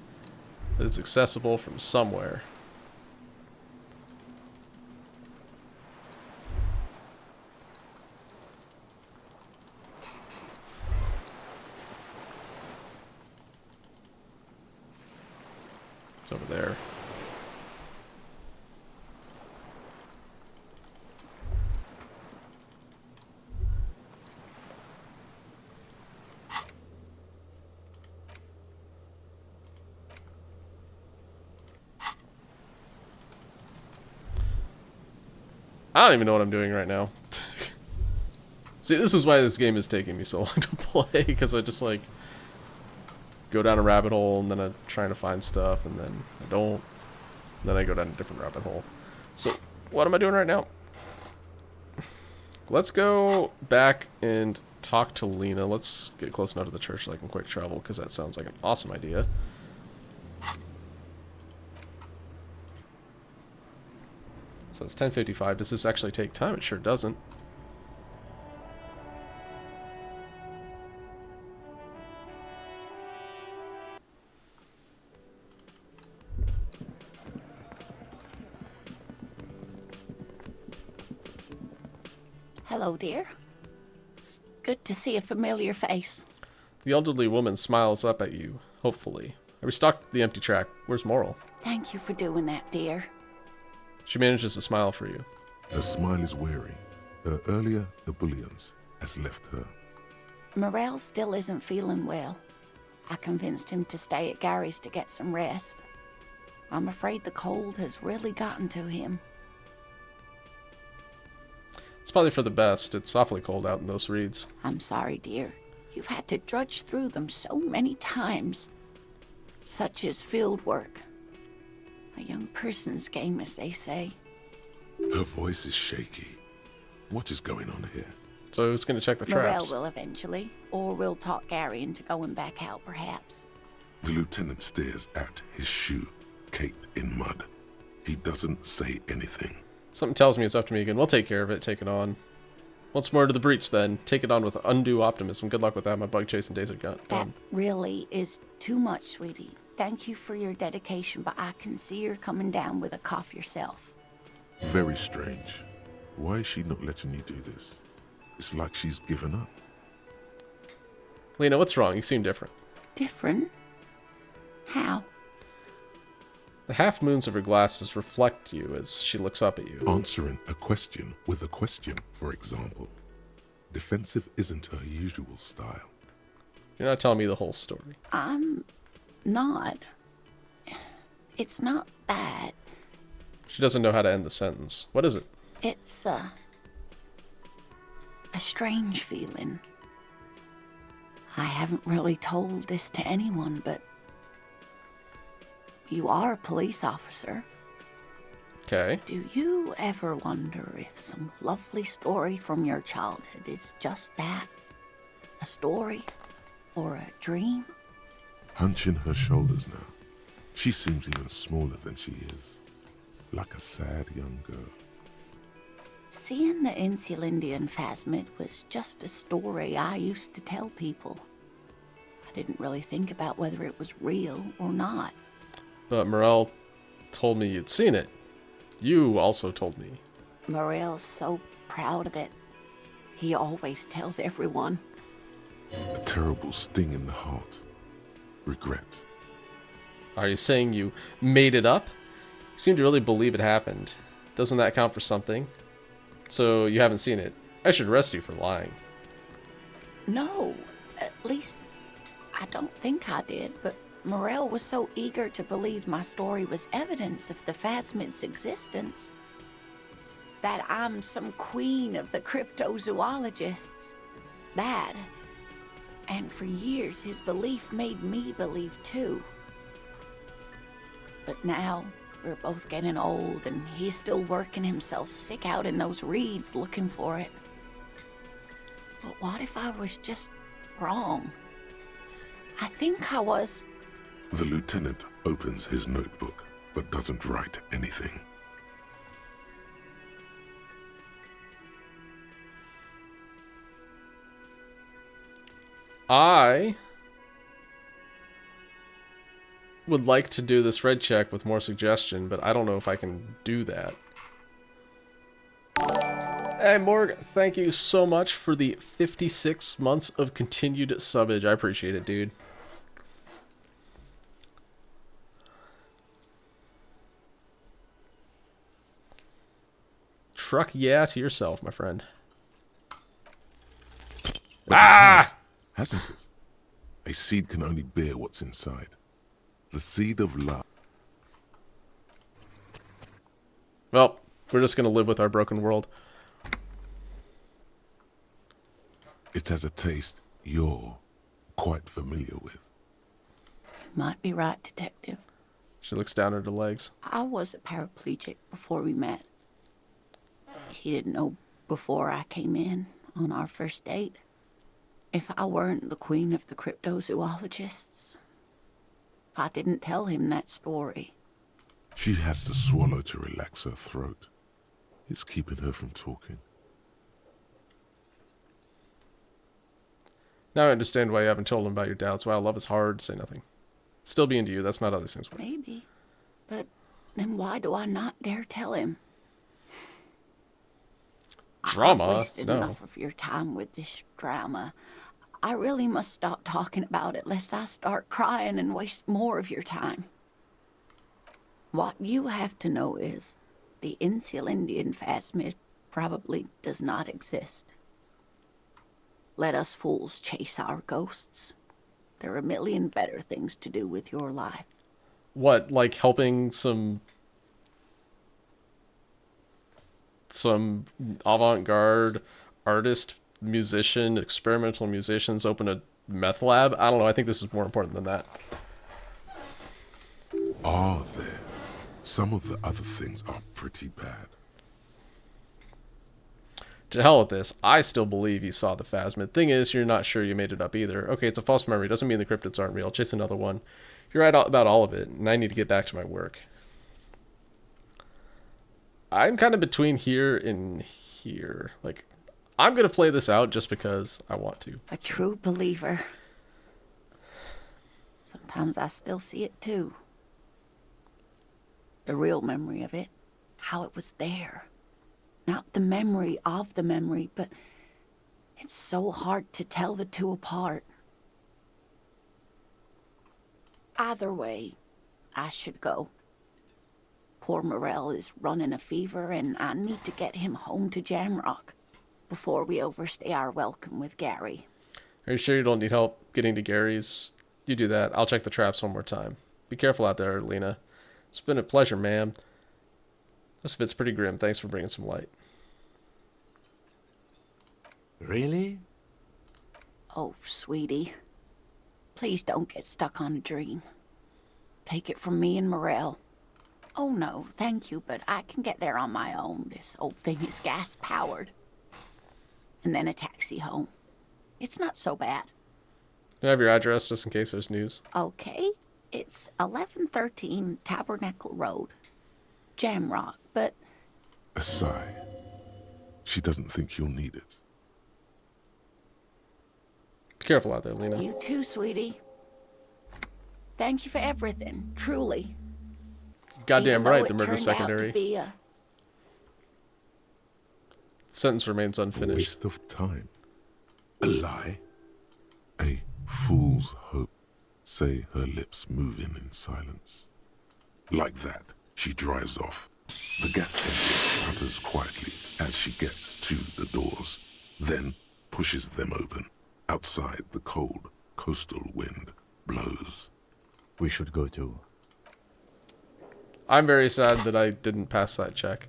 [SPEAKER 1] that is accessible from somewhere. It's over there. I don't even know what I'm doing right now. See, this is why this game is taking me so long to play, because I just, like, go down a rabbit hole, and then I'm trying to find stuff, and then I don't. And then I go down a different rabbit hole. So, what am I doing right now? Let's go back and talk to Lena. Let's get close enough to the church so I can quick travel, because that sounds like an awesome idea. So it's 10:55. Does this actually take time? It sure doesn't.
[SPEAKER 7] Hello, dear. It's good to see a familiar face.
[SPEAKER 1] The elderly woman smiles up at you, hopefully. I restocked the empty track. Where's Moral?
[SPEAKER 7] Thank you for doing that, dear.
[SPEAKER 1] She manages to smile for you.
[SPEAKER 2] Her smile is weary. Her earlier ebullience has left her.
[SPEAKER 7] Morel still isn't feeling well. I convinced him to stay at Gary's to get some rest. I'm afraid the cold has really gotten to him.
[SPEAKER 1] It's probably for the best. It's awfully cold out in those reeds.
[SPEAKER 7] I'm sorry, dear. You've had to drudge through them so many times. Such is field work. A young person's game, as they say.
[SPEAKER 2] Her voice is shaky. What is going on here?
[SPEAKER 1] So who's going to check the
[SPEAKER 7] Morel
[SPEAKER 1] traps?
[SPEAKER 7] will eventually, or we'll talk Gary into going back out, perhaps.
[SPEAKER 2] The lieutenant stares at his shoe, caked in mud. He doesn't say anything.
[SPEAKER 1] Something tells me it's up to me again. We'll take care of it. Take it on. What's more to the breach, then? Take it on with undue optimism. Good luck with that. My bug chasing days are
[SPEAKER 7] That
[SPEAKER 1] done.
[SPEAKER 7] really is too much, sweetie. Thank you for your dedication, but I can see you're coming down with a cough yourself.
[SPEAKER 2] Very strange. Why is she not letting you do this? It's like she's given up.
[SPEAKER 1] Lena, what's wrong? You seem different.
[SPEAKER 7] Different? How?
[SPEAKER 1] The half moons of her glasses reflect you as she looks up at you.
[SPEAKER 2] Answering a question with a question, for example. Defensive isn't her usual style.
[SPEAKER 1] You're not telling me the whole story.
[SPEAKER 7] I'm not. It's not that.
[SPEAKER 1] She doesn't know how to end the sentence. What is it?
[SPEAKER 7] It's a strange feeling. I haven't really told this to anyone, but you are a police officer.
[SPEAKER 1] Okay.
[SPEAKER 7] Do you ever wonder if some lovely story from your childhood is just that? A story? Or a dream?
[SPEAKER 2] Hunching her shoulders now. She seems even smaller than she is. Like a sad young girl.
[SPEAKER 7] Seeing the Insulindian phasmid was just a story I used to tell people. I didn't really think about whether it was real or not.
[SPEAKER 1] But Morel told me you'd seen it. You also told me.
[SPEAKER 7] Morel's so proud of it. He always tells everyone.
[SPEAKER 2] A terrible sting in the heart. Regret.
[SPEAKER 1] Are you saying you made it up? You seem to really believe it happened. Doesn't that count for something? So you haven't seen it. I should arrest you for lying.
[SPEAKER 7] No, at least I don't think I did, but Morel was so eager to believe my story was evidence of the phasmid's existence. That I'm some queen of the cryptozoologists. That. And for years, his belief made me believe too. But now, we're both getting old, and he's still working himself sick out in those reeds looking for it. But what if I was just wrong? I think I was.
[SPEAKER 2] The lieutenant opens his notebook, but doesn't write anything.
[SPEAKER 1] I would like to do this red check with more suggestion, but I don't know if I can do that. Hey, Morg, thank you so much for the 56 months of continued subbage. I appreciate it, dude. Truck yeah to yourself, my friend.
[SPEAKER 2] But it hasn't it? A seed can only bear what's inside. The seed of love.
[SPEAKER 1] Well, We're just gonna live with our broken world.
[SPEAKER 2] It has a taste you're quite familiar with.
[SPEAKER 7] Might be right, Detective.
[SPEAKER 1] She looks down at her legs.
[SPEAKER 7] I was a paraplegic before we met. He didn't know before I came in on our first date. If I weren't the queen of the cryptozoologists, if I didn't tell him that story.
[SPEAKER 2] She has to swallow to relax her throat. It's keeping her from talking.
[SPEAKER 1] Now I understand why you haven't told him about your doubts. Wow, love is hard. Say nothing. Still be into you. That's not how these things work.
[SPEAKER 7] Maybe. But then why do I not dare tell him?
[SPEAKER 1] Drama?
[SPEAKER 7] I've wasted
[SPEAKER 1] No.
[SPEAKER 7] enough of your time with this drama. I really must stop talking about it lest I start crying and waste more of your time. What you have to know is the Insulindian phasmid probably does not exist. Let us fools chase our ghosts. There are a million better things to do with your life.
[SPEAKER 1] What, like helping some avant-garde artist, musician, experimental musicians open a meth lab? I don't know. I think this is more important than that.
[SPEAKER 2] Are there? Some of the other things are pretty bad.
[SPEAKER 1] To hell with this. I still believe you saw the phasmid. Thing is, you're not sure you made it up either. Okay, it's a false memory. Doesn't mean the cryptids aren't real. Chase another one. You're right about all of it, and I need to get back to my work. I'm kind of between here and here. Like, I'm going to play this out just because I want to.
[SPEAKER 7] A true believer. Sometimes I still see it too. The real memory of it. How it was there. Not the memory of the memory, but it's so hard to tell the two apart. Either way, I should go. Poor Morel is running a fever, and I need to get him home to Jamrock before we overstay our welcome with Gary.
[SPEAKER 1] Are you sure you don't need help getting to Gary's? You do that. I'll check the traps one more time. Be careful out there, Lena. It's been a pleasure, ma'am. This fit's pretty grim. Thanks for bringing some light.
[SPEAKER 3] Really?
[SPEAKER 7] Oh, sweetie. Please don't get stuck on a dream. Take it from me and Morel. Oh no, thank you, but I can get there on my own. This old thing is gas-powered. And then a taxi home. It's not so bad.
[SPEAKER 1] Do I have your address just in case there's news?
[SPEAKER 7] Okay, it's 1113 Tabernacle Road. Jamrock, but...
[SPEAKER 2] A sigh. She doesn't think you'll need it.
[SPEAKER 1] Be careful out there, Lena.
[SPEAKER 7] You too, sweetie. Thank you for everything, truly.
[SPEAKER 1] Goddamn
[SPEAKER 7] Even though
[SPEAKER 1] right,
[SPEAKER 7] it
[SPEAKER 1] the murder's
[SPEAKER 7] turned out to
[SPEAKER 1] secondary.
[SPEAKER 7] be a
[SPEAKER 1] Sentence remains
[SPEAKER 2] A
[SPEAKER 1] unfinished.
[SPEAKER 2] waste of time. A lie. A fool's hope. Say her lips moving in silence. Like that, she drives off. The gas engine putters quietly as she gets to the doors, then pushes them open. Outside, the cold coastal wind blows.
[SPEAKER 3] We should go too.
[SPEAKER 1] I'm very sad that I didn't pass that check.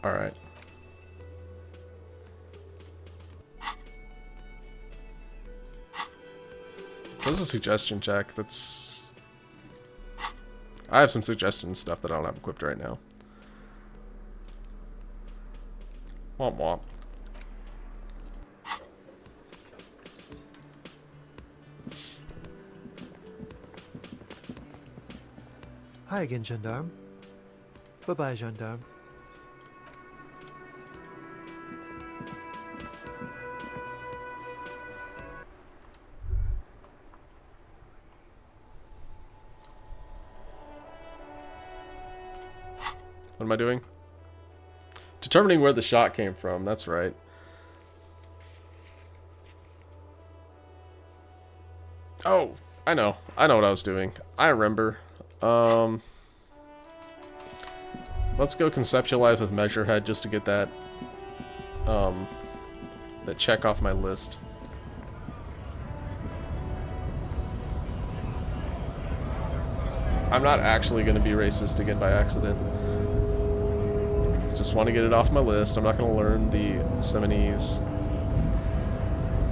[SPEAKER 1] Alright. So this is a suggestion check. That's... I have some suggestion stuff that I don't have equipped right now. Womp womp.
[SPEAKER 10] Hi again, Gendarme. Bye-bye, Gendarme.
[SPEAKER 1] What am I doing? Determining where the shot came from, that's right. Oh, I know. I know what I was doing. I remember. Let's go conceptualize with Measurehead just to get that, that check off my list. I'm not actually going to be racist again by accident. Just want to get it off my list. I'm not going to learn the Seminoles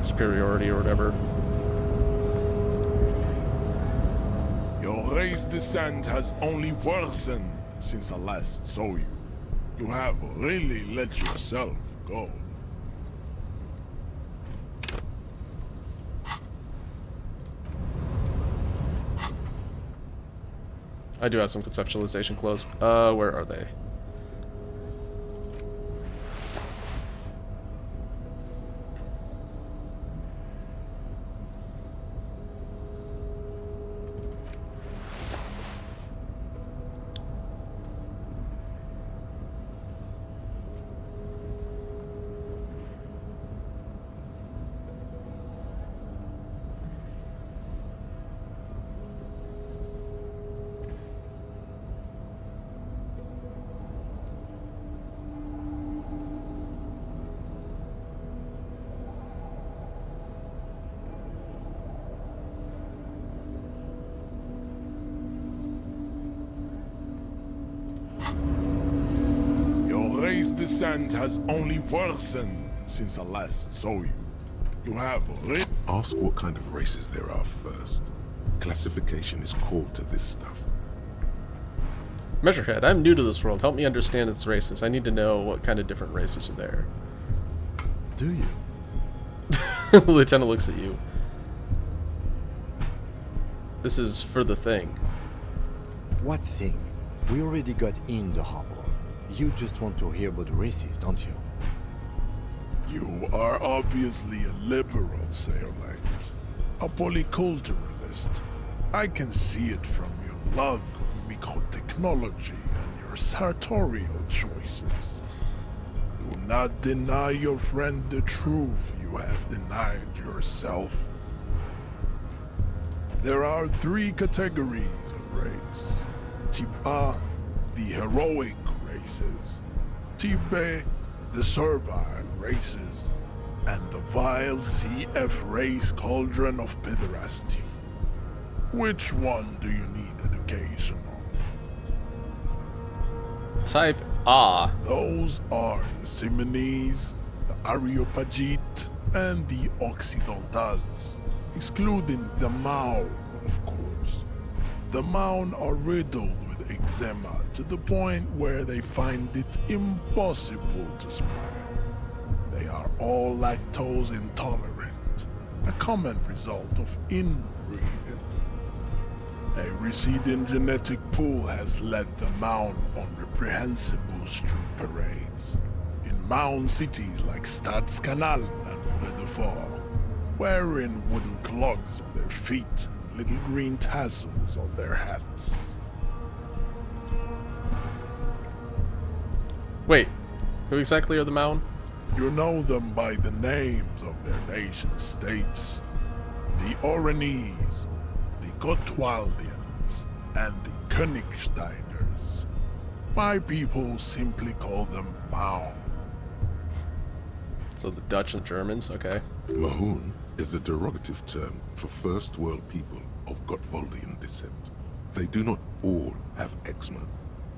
[SPEAKER 1] superiority or whatever.
[SPEAKER 8] Your race descent has only worsened since I last saw you. You have really let yourself go.
[SPEAKER 1] I do have some conceptualization clothes. Where are they?
[SPEAKER 8] Your race descent has only worsened since I last saw you. You have
[SPEAKER 2] Ask what kind of races there are first. Classification is core to this stuff.
[SPEAKER 1] Measurehead, I'm new to this world. Help me understand its races. I need to know what kind of different races are there.
[SPEAKER 3] Do you?
[SPEAKER 1] The lieutenant looks at you. This is for the thing.
[SPEAKER 3] What thing? We already got in the harbor. You just want to hear about races, don't you?
[SPEAKER 8] You are obviously a liberal, Sailite. A polyculturalist. I can see it from your love of microtechnology and your sartorial choices. Do not deny your friend the truth you have denied yourself. There are 3 categories of race. Type A, the heroic races. Type B, the servile races. And the vile CF race cauldron of pederasty. Which one do you need education on?
[SPEAKER 1] Type A.
[SPEAKER 8] Those are the Seminoles, the Areopagite, and the Occidentals, excluding the Maun, of course. The Maun are riddled with eczema to the point where they find it impossible to smile. They are all lactose intolerant, a common result of inbreeding. A receding genetic pool has led the Maun on reprehensible street parades. In Maun cities like Stadskanal and Vredefort, wearing wooden clogs on their feet and little green tassels on their hats.
[SPEAKER 1] Wait, who exactly are the Maun?
[SPEAKER 8] You know them by the names of their nation states. The Oranese, the Gotwaldians, and the Königsteiners. My people simply call them Maun.
[SPEAKER 1] So the Dutch and Germans, okay.
[SPEAKER 2] Mahoon is a derogative term for first world people of Gotwaldian descent. They do not all have eczema.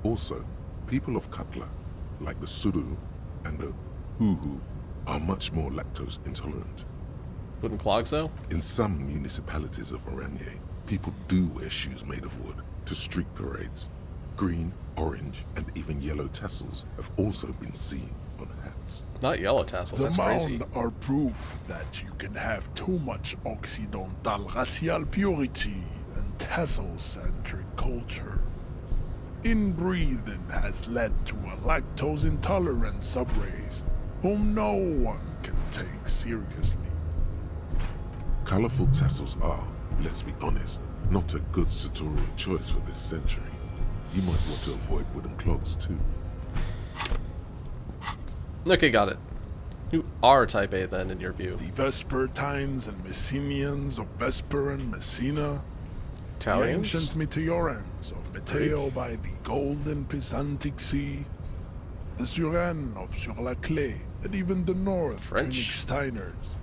[SPEAKER 2] Also, people of Katla, like the Suru and the Huhu, are much more lactose intolerant.
[SPEAKER 1] Wooden clogs, though?
[SPEAKER 2] In some municipalities of Oranje, people do wear shoes made of wood to street parades. Green, orange, and even yellow tassels have also been seen on hats.
[SPEAKER 1] Not yellow tassels,
[SPEAKER 8] The
[SPEAKER 1] that's crazy.
[SPEAKER 8] Maun are proof that you can have too much Occidental racial purity and tassel-centric culture. Inbreeding has led to a lactose-intolerant subrace whom no one can take seriously.
[SPEAKER 2] Colorful tassels are, let's be honest, not a good sartorial choice for this century. You might want to avoid wooden clogs too.
[SPEAKER 1] Okay, got it. Who are Type A then, in your view?
[SPEAKER 8] The Vespertines and Messenians of Vesper and Messina.
[SPEAKER 1] Italians?
[SPEAKER 8] The ancient Meteorans of Meteo by the golden Pisantic Sea. The Suren of Sur-la-Clé, and even the North
[SPEAKER 1] French?
[SPEAKER 8] Königsteiners.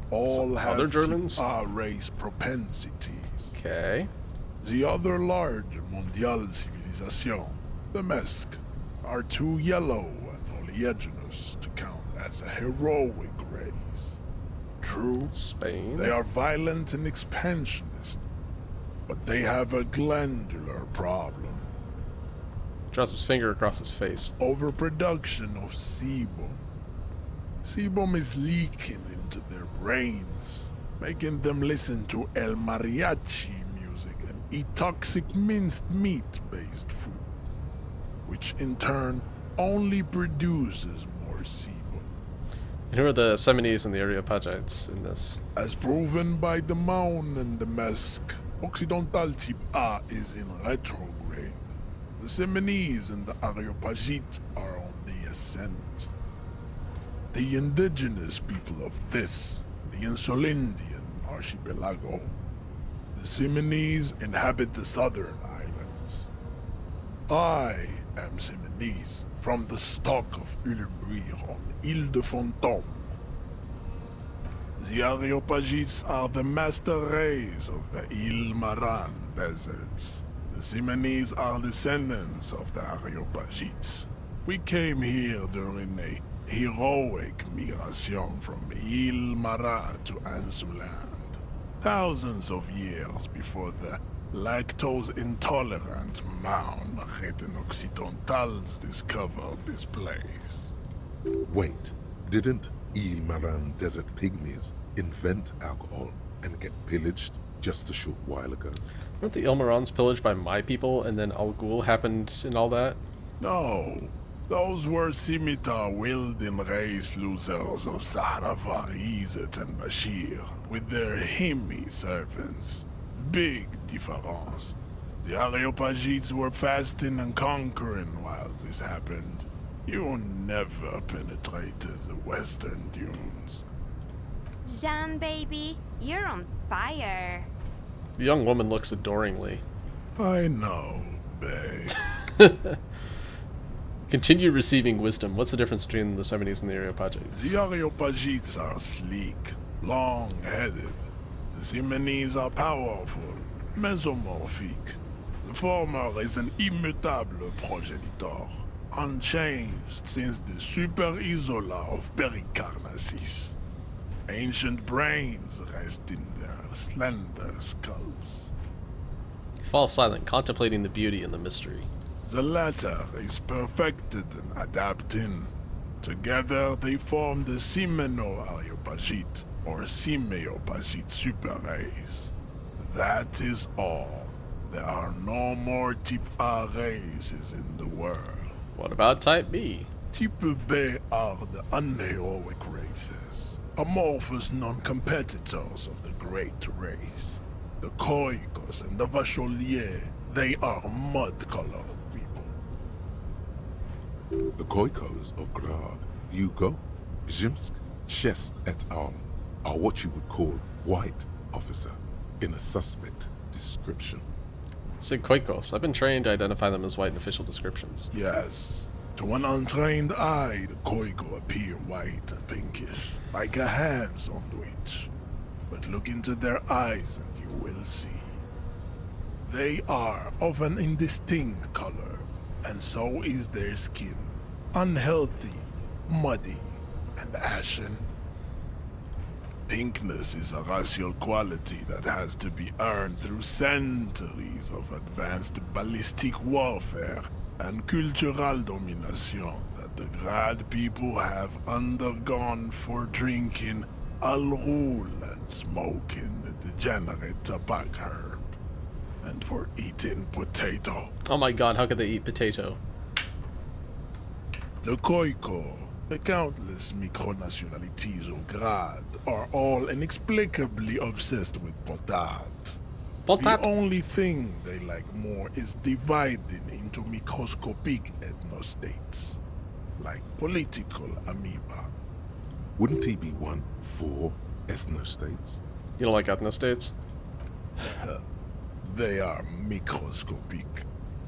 [SPEAKER 8] All
[SPEAKER 1] Some
[SPEAKER 8] have
[SPEAKER 1] other Germans?
[SPEAKER 8] Type A race propensities.
[SPEAKER 1] Okay.
[SPEAKER 2] The other large mondial civilization, the Mesk, are too yellow and oleaginous to count as a heroic race. True,
[SPEAKER 1] Spain.
[SPEAKER 2] they are violent and expansionist, but they have a glandular problem.
[SPEAKER 1] Draws his finger across his face.
[SPEAKER 2] Overproduction of sebum. Sebum is leaking into their brains, making them listen to El Mariachi music and eat toxic minced meat-based food, which in turn only produces more sebum.
[SPEAKER 1] And who are the Seminoles and the Areopagites in this?
[SPEAKER 2] As proven by the Maun and the Mesk, Occidental Type A is in retrograde. The Seminoles and the Areopagites are on the ascent. The indigenous people of this, the Insulindian archipelago. The Seminoles inhabit the southern islands. I am Seminese, from the stock of Ulumbuir on Ile de Fantôme. The Areopagites are the master race of the Ile Maran deserts. The Seminoles are descendants of the Areopagites. We came here during a heroic migration from Ile Marat to Ansuland, thousands of years before the lactose-intolerant Maun Reten Occidentals discovered this place.
[SPEAKER 11] Wait, didn't Ile Maran desert pygmies invent alcohol and get pillaged just a short while ago?
[SPEAKER 1] Weren't the Ilmarans pillaged by my people and then Al Ghul happened and all that?
[SPEAKER 2] No, those were scimitar-wielding race losers of Zahravar, Izzet, and Bashir, with their Himmi servants. Big difference. The Areopagites were fasting and conquering while this happened. You never penetrated the western dunes.
[SPEAKER 12] Jean, baby, you're on fire.
[SPEAKER 1] The young woman looks adoringly.
[SPEAKER 2] I know, babe.
[SPEAKER 1] Continue receiving wisdom. What's the difference between the Seminoles and the Areopagites?
[SPEAKER 2] The Areopagites are sleek, long-headed. The Seminoles are powerful, mesomorphic. The former is an immutable progenitor, unchanged since the Super Isola of Pericarnassus. Ancient brains rest in their slender skulls.
[SPEAKER 1] He falls silent, contemplating the beauty and the mystery.
[SPEAKER 2] The latter is perfected and adapting. Together they form the Semino-Areopagite, or Simeopagite super race. That is all. There are no more Type A races in the world.
[SPEAKER 1] What about Type B?
[SPEAKER 2] Type B are the unheroic races, amorphous non-competitors of the great race. The Khoikos and the Vacholier, they are mud-colored people.
[SPEAKER 11] The Khoikos of Grad, Yugo, Zhimsk, Shest et al. Are what you would call white, officer, in a suspect description.
[SPEAKER 1] Sig Khoikos. I've been trained to identify them as white in official descriptions.
[SPEAKER 2] Yes. To an untrained eye, the Khoiko appear white and pinkish, like a ham sandwich. But look into their eyes and you will see. They are of an indistinct color, and so is their skin. Unhealthy, muddy, and ashen. Pinkness is a racial quality that has to be earned through centuries of advanced ballistic warfare and cultural domination that the Grad people have undergone for drinking Al Ghul and smoking the degenerate tobacco herb, and for eating potato.
[SPEAKER 1] Oh my god, how could they eat potato?
[SPEAKER 2] The Khoiko, the countless micronationalities of Grad, are all inexplicably obsessed with potat.
[SPEAKER 1] Potat?
[SPEAKER 2] The only thing they like more is dividing into microscopic ethnostates, like political amoeba.
[SPEAKER 11] Wouldn't he be one for ethnostates?
[SPEAKER 1] You don't like ethnostates?
[SPEAKER 2] They are microscopic.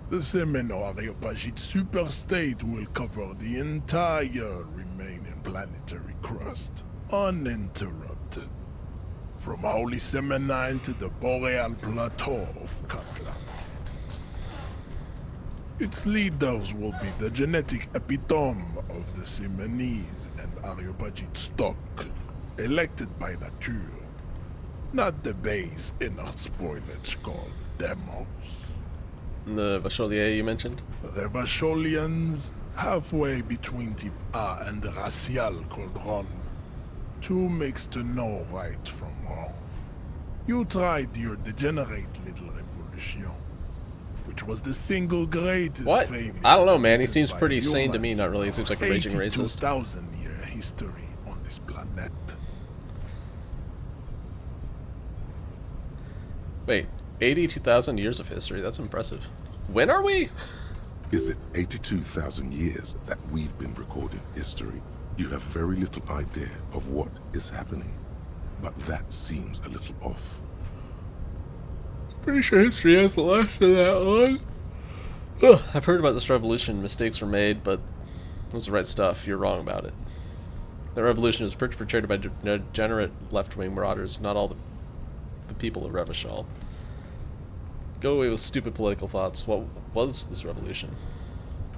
[SPEAKER 2] The Semino-Areopagite superstate will cover the entire remaining planetary crust, uninterrupted.
[SPEAKER 13] from Holy Semenine to the Boreal Plateau of Katla. Its leaders will be the genetic epitome of the Simonese and Areopagite stock, elected by nature, not the base inner spoilage called demos.
[SPEAKER 1] The Vacholier you mentioned?
[SPEAKER 13] The Vacholians, halfway between Type A and the Racial Cauldron. Two makes to know right from wrong. You tried your degenerate little revolution, which was the single greatest
[SPEAKER 1] What?
[SPEAKER 13] failure.
[SPEAKER 1] I don't know, man. He seems pretty sane to me. Not really. He seems like a raging racist.
[SPEAKER 13] 82,000-year history on this planet.
[SPEAKER 1] Wait, 82,000 years of history? That's impressive. When are we?
[SPEAKER 11] Is it 82,000 years that we've been recording history? You have very little idea of what is happening, but that seems a little off.
[SPEAKER 1] Pretty sure history hasn't lasted that long. Ugh, I've heard about this revolution. Mistakes were made, but it was the right stuff. You're wrong about it. The revolution was perpetrated by degenerate left-wing marauders, not all the people of Revachol. Go away with stupid political thoughts. What was this revolution?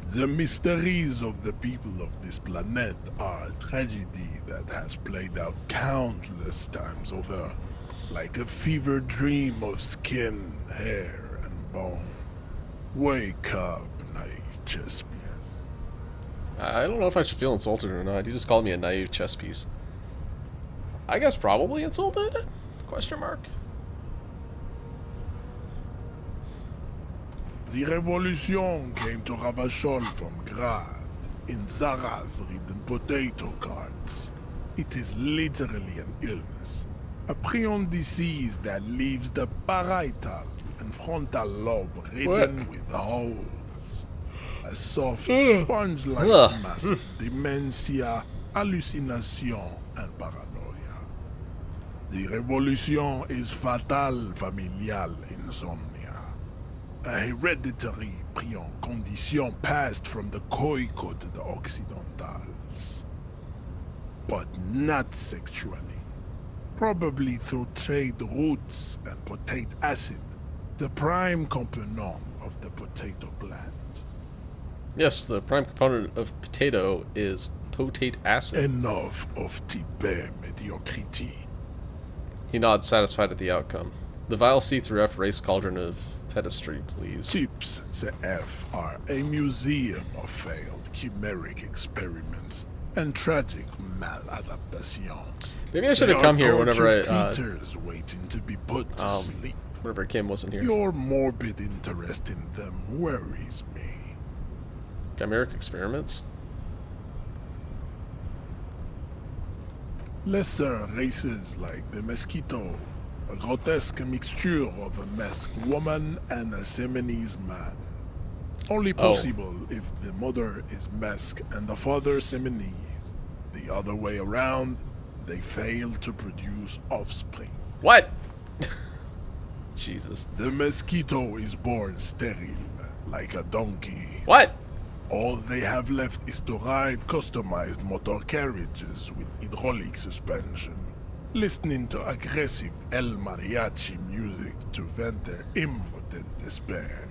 [SPEAKER 13] The mysteries of the people of this planet are a tragedy that has played out countless times over, like a fever dream of skin, hair, and bone. Wake up, naive chess piece.
[SPEAKER 1] I don't know if I should feel insulted or not. You just called me a naive chess piece. I guess probably insulted? Question mark.
[SPEAKER 13] The revolution came to Ravachol from Grad in Zaraz-ridden potato carts. It is literally an illness, a prion disease that leaves the parietal and frontal lobe ridden with holes. A soft, sponge-like mass of dementia, hallucination, and paranoia. The revolution is fatal familial insomnia. A hereditary prion condition passed from the Khoico to the Occidentals. But not sexually. Probably through trade routes and potate acid, the prime component of the potato plant.
[SPEAKER 1] Yes, the prime component of potato is potate acid.
[SPEAKER 13] Enough of type mediocrity.
[SPEAKER 1] He nods, satisfied at the outcome. The vile C-F race cauldron of pedestry, please.
[SPEAKER 13] Tips CF are a museum of failed chimeric experiments and tragic maladaptations.
[SPEAKER 1] Maybe I should have come here whenever
[SPEAKER 13] creatures waiting to be put to sleep.
[SPEAKER 1] Whenever Kim wasn't here.
[SPEAKER 13] Your morbid interest in them worries me.
[SPEAKER 1] Chimeric experiments?
[SPEAKER 13] Lesser races like the mosquito, a grotesque mixture of a masked woman and a Semenese man. Only possible if the mother is masked and the father Semenese. The other way around, they fail to produce offspring.
[SPEAKER 1] What? Jesus.
[SPEAKER 13] The mosquito is born sterile, like a donkey.
[SPEAKER 1] What?
[SPEAKER 13] All they have left is to ride customized motor carriages with hydraulic suspension, listening to aggressive El Mariachi music to vent their impotent despair.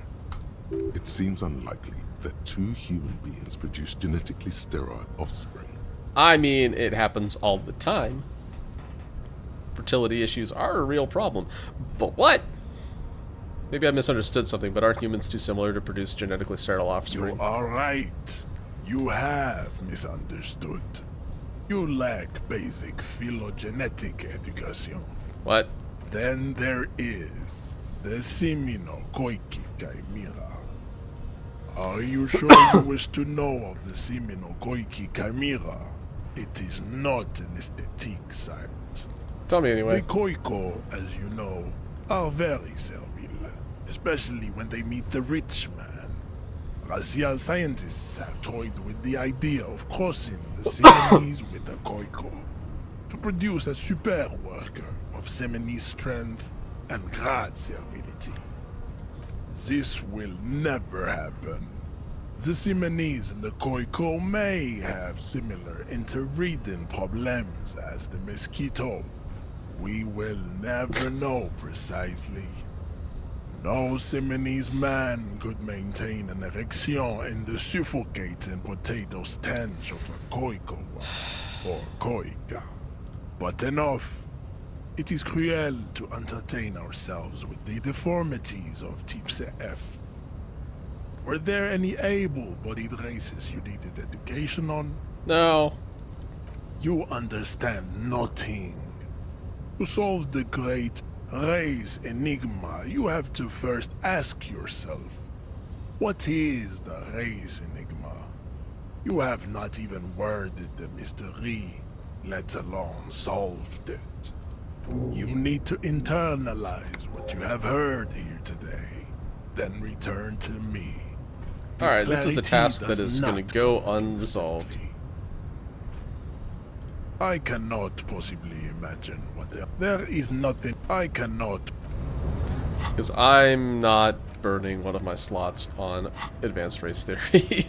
[SPEAKER 11] It seems unlikely that two human beings produce genetically sterile offspring.
[SPEAKER 1] I mean, it happens all the time. Fertility issues are a real problem. But what? Maybe I misunderstood something, but aren't humans too similar to produce genetically sterile offspring?
[SPEAKER 13] You are right. You have misunderstood. You lack basic phylogenetic education.
[SPEAKER 1] What?
[SPEAKER 13] Then there is the Semino-Koiki Chimera. Are you sure you wish to know of the Semino-Koiki Chimera? It is not an aesthetic site.
[SPEAKER 1] Tell me anyway.
[SPEAKER 13] The Khoico, as you know, are very servile, especially when they meet the rich man. Racial scientists have toyed with the idea of crossing the Semenese with the Khoico to produce a super worker of Semenese strength and Grad servility. This will never happen. The Semenese and the Khoico may have similar interbreeding problems as the mosquito. We will never know precisely. No Simonese man could maintain an erection in the suffocating potato stench of a koikowa or koika. But enough. It is cruel to entertain ourselves with the deformities of Type F. Were there any able-bodied races you needed education on?
[SPEAKER 1] No.
[SPEAKER 13] You understand nothing. To solve the great race enigma, you have to first ask yourself, what is the race enigma? You have not even worded the mystery, let alone solved it. You need to internalize what you have heard here today, then return to me.
[SPEAKER 1] Alright, this is a task that is going to go unresolved.
[SPEAKER 13] I cannot possibly imagine what there is nothing I cannot.
[SPEAKER 1] Because I'm not burning one of my slots on advanced race theory.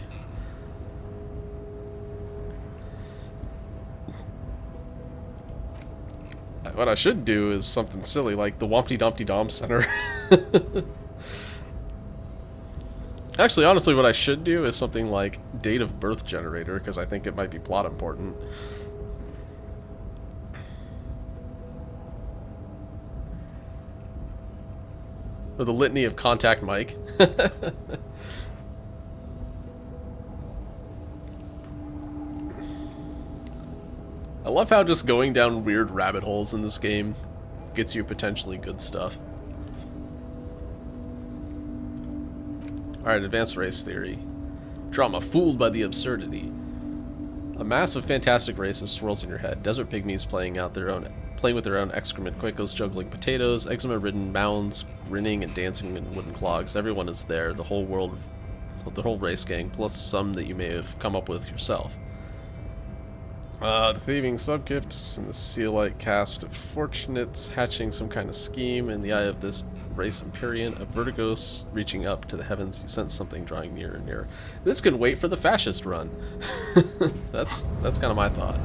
[SPEAKER 1] What I should do is something silly like the Wompty Dumpty Dom Center. Actually, honestly, what I should do is something like date of birth generator, because I think it might be plot important. Or the litany of contact Mike. I love how just going down weird rabbit holes in this game gets you potentially good stuff. Alright, advanced race theory. Drama, fooled by the absurdity. A mass of fantastic races swirls in your head. Desert pygmies playing with their own excrement, Quakos juggling potatoes, eczema-ridden mounds, grinning and dancing in wooden clogs. Everyone is there, the whole world, the whole race gang, plus some that you may have come up with yourself. The thieving subgifts and the seal-like cast of fortunates hatching some kind of scheme in the eye of this race Empyrean, a vertigo reaching up to the heavens. You sense something drawing nearer and nearer. This can wait for the fascist run. That's kind of my thought.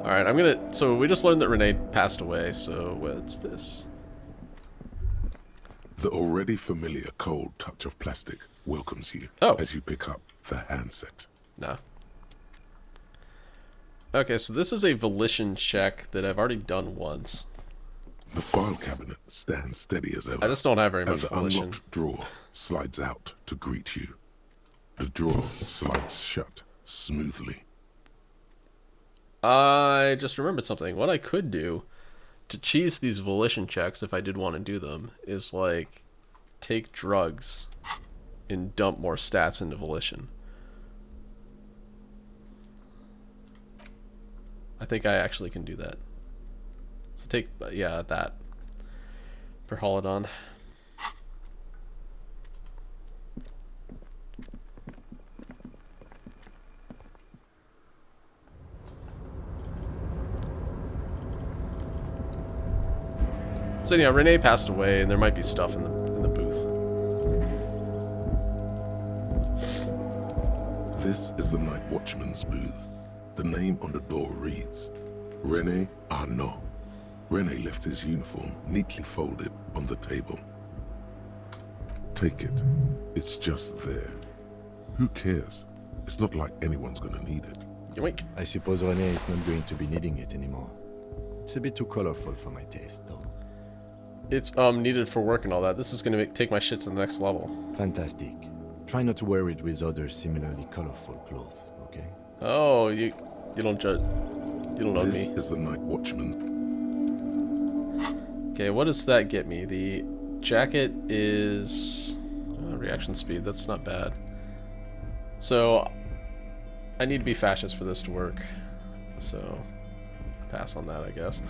[SPEAKER 1] Alright, so we just learned that Renee passed away, so what's this?
[SPEAKER 11] The already familiar cold touch of plastic welcomes you as you pick up the handset.
[SPEAKER 1] No. Okay, so this is a volition check that I've already done once.
[SPEAKER 11] The file cabinet stands steady as ever.
[SPEAKER 1] I just don't have very much
[SPEAKER 11] and the
[SPEAKER 1] volition.
[SPEAKER 11] unlocked drawer slides out to greet you. The drawer slides shut smoothly.
[SPEAKER 1] I just remembered something. What I could do to cheese these volition checks, if I did want to do them, is like take drugs and dump more stats into volition. I think I actually can do that. So take, yeah, that for Holodon. So yeah, Renee passed away, and there might be stuff in the booth.
[SPEAKER 11] This is the Night Watchman's booth. The name on the door reads, Rene Arnaud. Rene left his uniform neatly folded on the table. Take it. It's just there. Who cares? It's not like anyone's gonna need it.
[SPEAKER 1] Yoink.
[SPEAKER 3] I suppose Rene is not going to be needing it anymore. It's a bit too colorful for my taste, though.
[SPEAKER 1] It's needed for work and all that. This is gonna take my shit to the next level.
[SPEAKER 3] Fantastic. Try not to wear it with other similarly colorful clothes, okay?
[SPEAKER 1] Oh, you don't judge. You don't know me.
[SPEAKER 11] This is the Night Watchman.
[SPEAKER 1] Okay, what does that get me? The jacket is reaction speed. That's not bad. So I need to be fascist for this to work. So pass on that, I guess.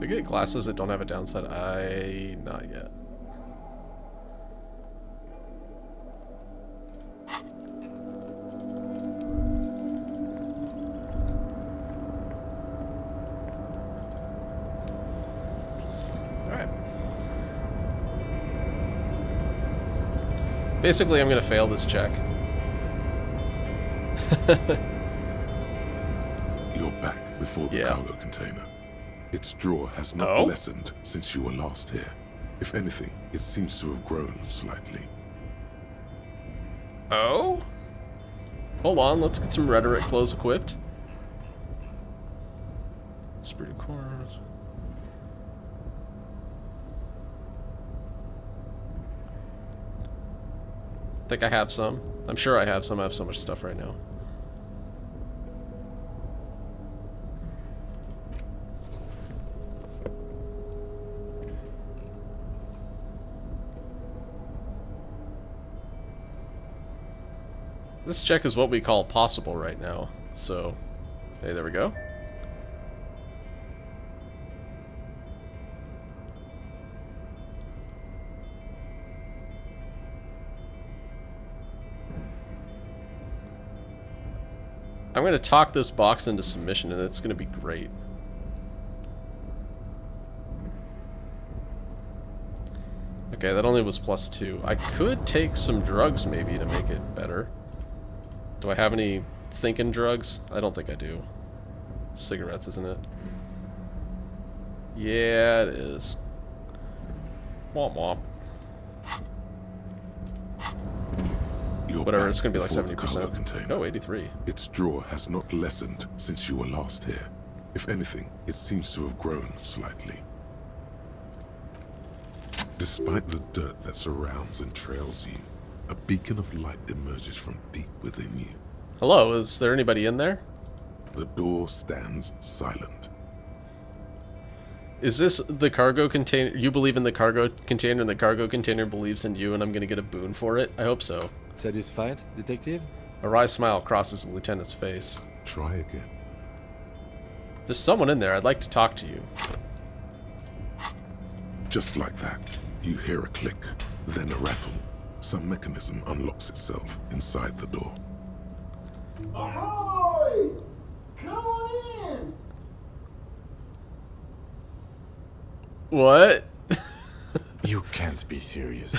[SPEAKER 1] I get glasses that don't have a downside. Not yet. Alright. Basically, I'm gonna fail this check.
[SPEAKER 11] You're back before the cargo container. Its drawer has not lessened since you were last here. If anything, it seems to have grown slightly.
[SPEAKER 1] Oh? Hold on, let's get some rhetoric clothes equipped. Spirit cores. I think I have some. I'm sure I have some. I have so much stuff right now. This check is what we call possible right now, so, hey, there we go. I'm going to talk this box into submission, and it's going to be great. Okay, that only was +2. I could take some drugs, maybe, to make it better. Do I have any thinking drugs? I don't think I do. Cigarettes, isn't it? Yeah, it is. Womp womp. Whatever, it's gonna be like 70%. Oh, 83.
[SPEAKER 11] Its drawer has not lessened since you were last here. If anything, it seems to have grown slightly. Despite the dirt that surrounds and trails you, a beacon of light emerges from deep within you.
[SPEAKER 1] Hello, is there anybody in there?
[SPEAKER 11] The door stands silent.
[SPEAKER 1] Is this the cargo container? You believe in the cargo container and the cargo container believes in you and I'm gonna get a boon for it? I hope so.
[SPEAKER 3] Satisfied, detective?
[SPEAKER 1] A wry smile crosses the lieutenant's face.
[SPEAKER 11] Try again.
[SPEAKER 1] There's someone in there. I'd like to talk to you.
[SPEAKER 11] Just like that, you hear a click, then a rattle. Some mechanism unlocks itself inside the door.
[SPEAKER 14] Ahoy! Come on in!
[SPEAKER 1] What?
[SPEAKER 3] You can't be serious.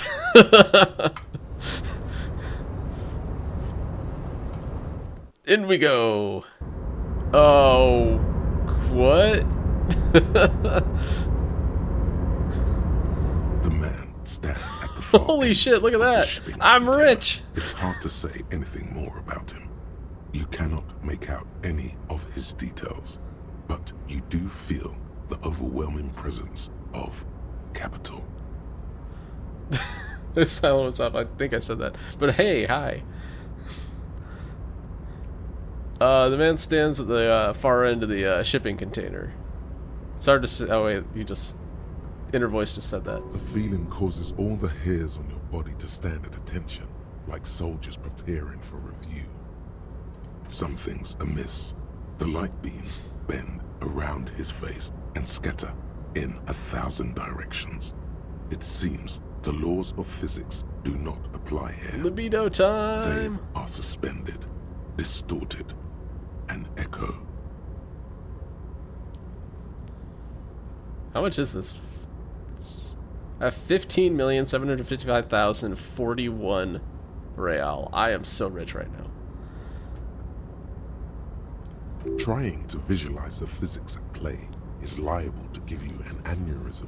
[SPEAKER 1] In we go. Oh, what?
[SPEAKER 11] The man stands at the far
[SPEAKER 1] Holy shit, look at that. I'm rich.
[SPEAKER 11] It's hard to say anything more about him. You cannot make out any of his details, but you do feel the overwhelming presence of capital.
[SPEAKER 1] This silent was off. I think I said that. But hey, hi. The man stands at the far end of the shipping container. It's hard to say. Oh wait, you just... Inner voice just said that.
[SPEAKER 11] The feeling causes all the hairs on your body to stand at attention, like soldiers preparing for review. Something's amiss. The light beams bend around his face and scatter in 1,000 directions. It seems the laws of physics do not apply here.
[SPEAKER 1] Libido time!
[SPEAKER 11] They are suspended, distorted, and echo.
[SPEAKER 1] How much is this? I have 15,755,041 real. I am so rich right now.
[SPEAKER 11] Trying to visualize the physics at play is liable to give you an aneurysm.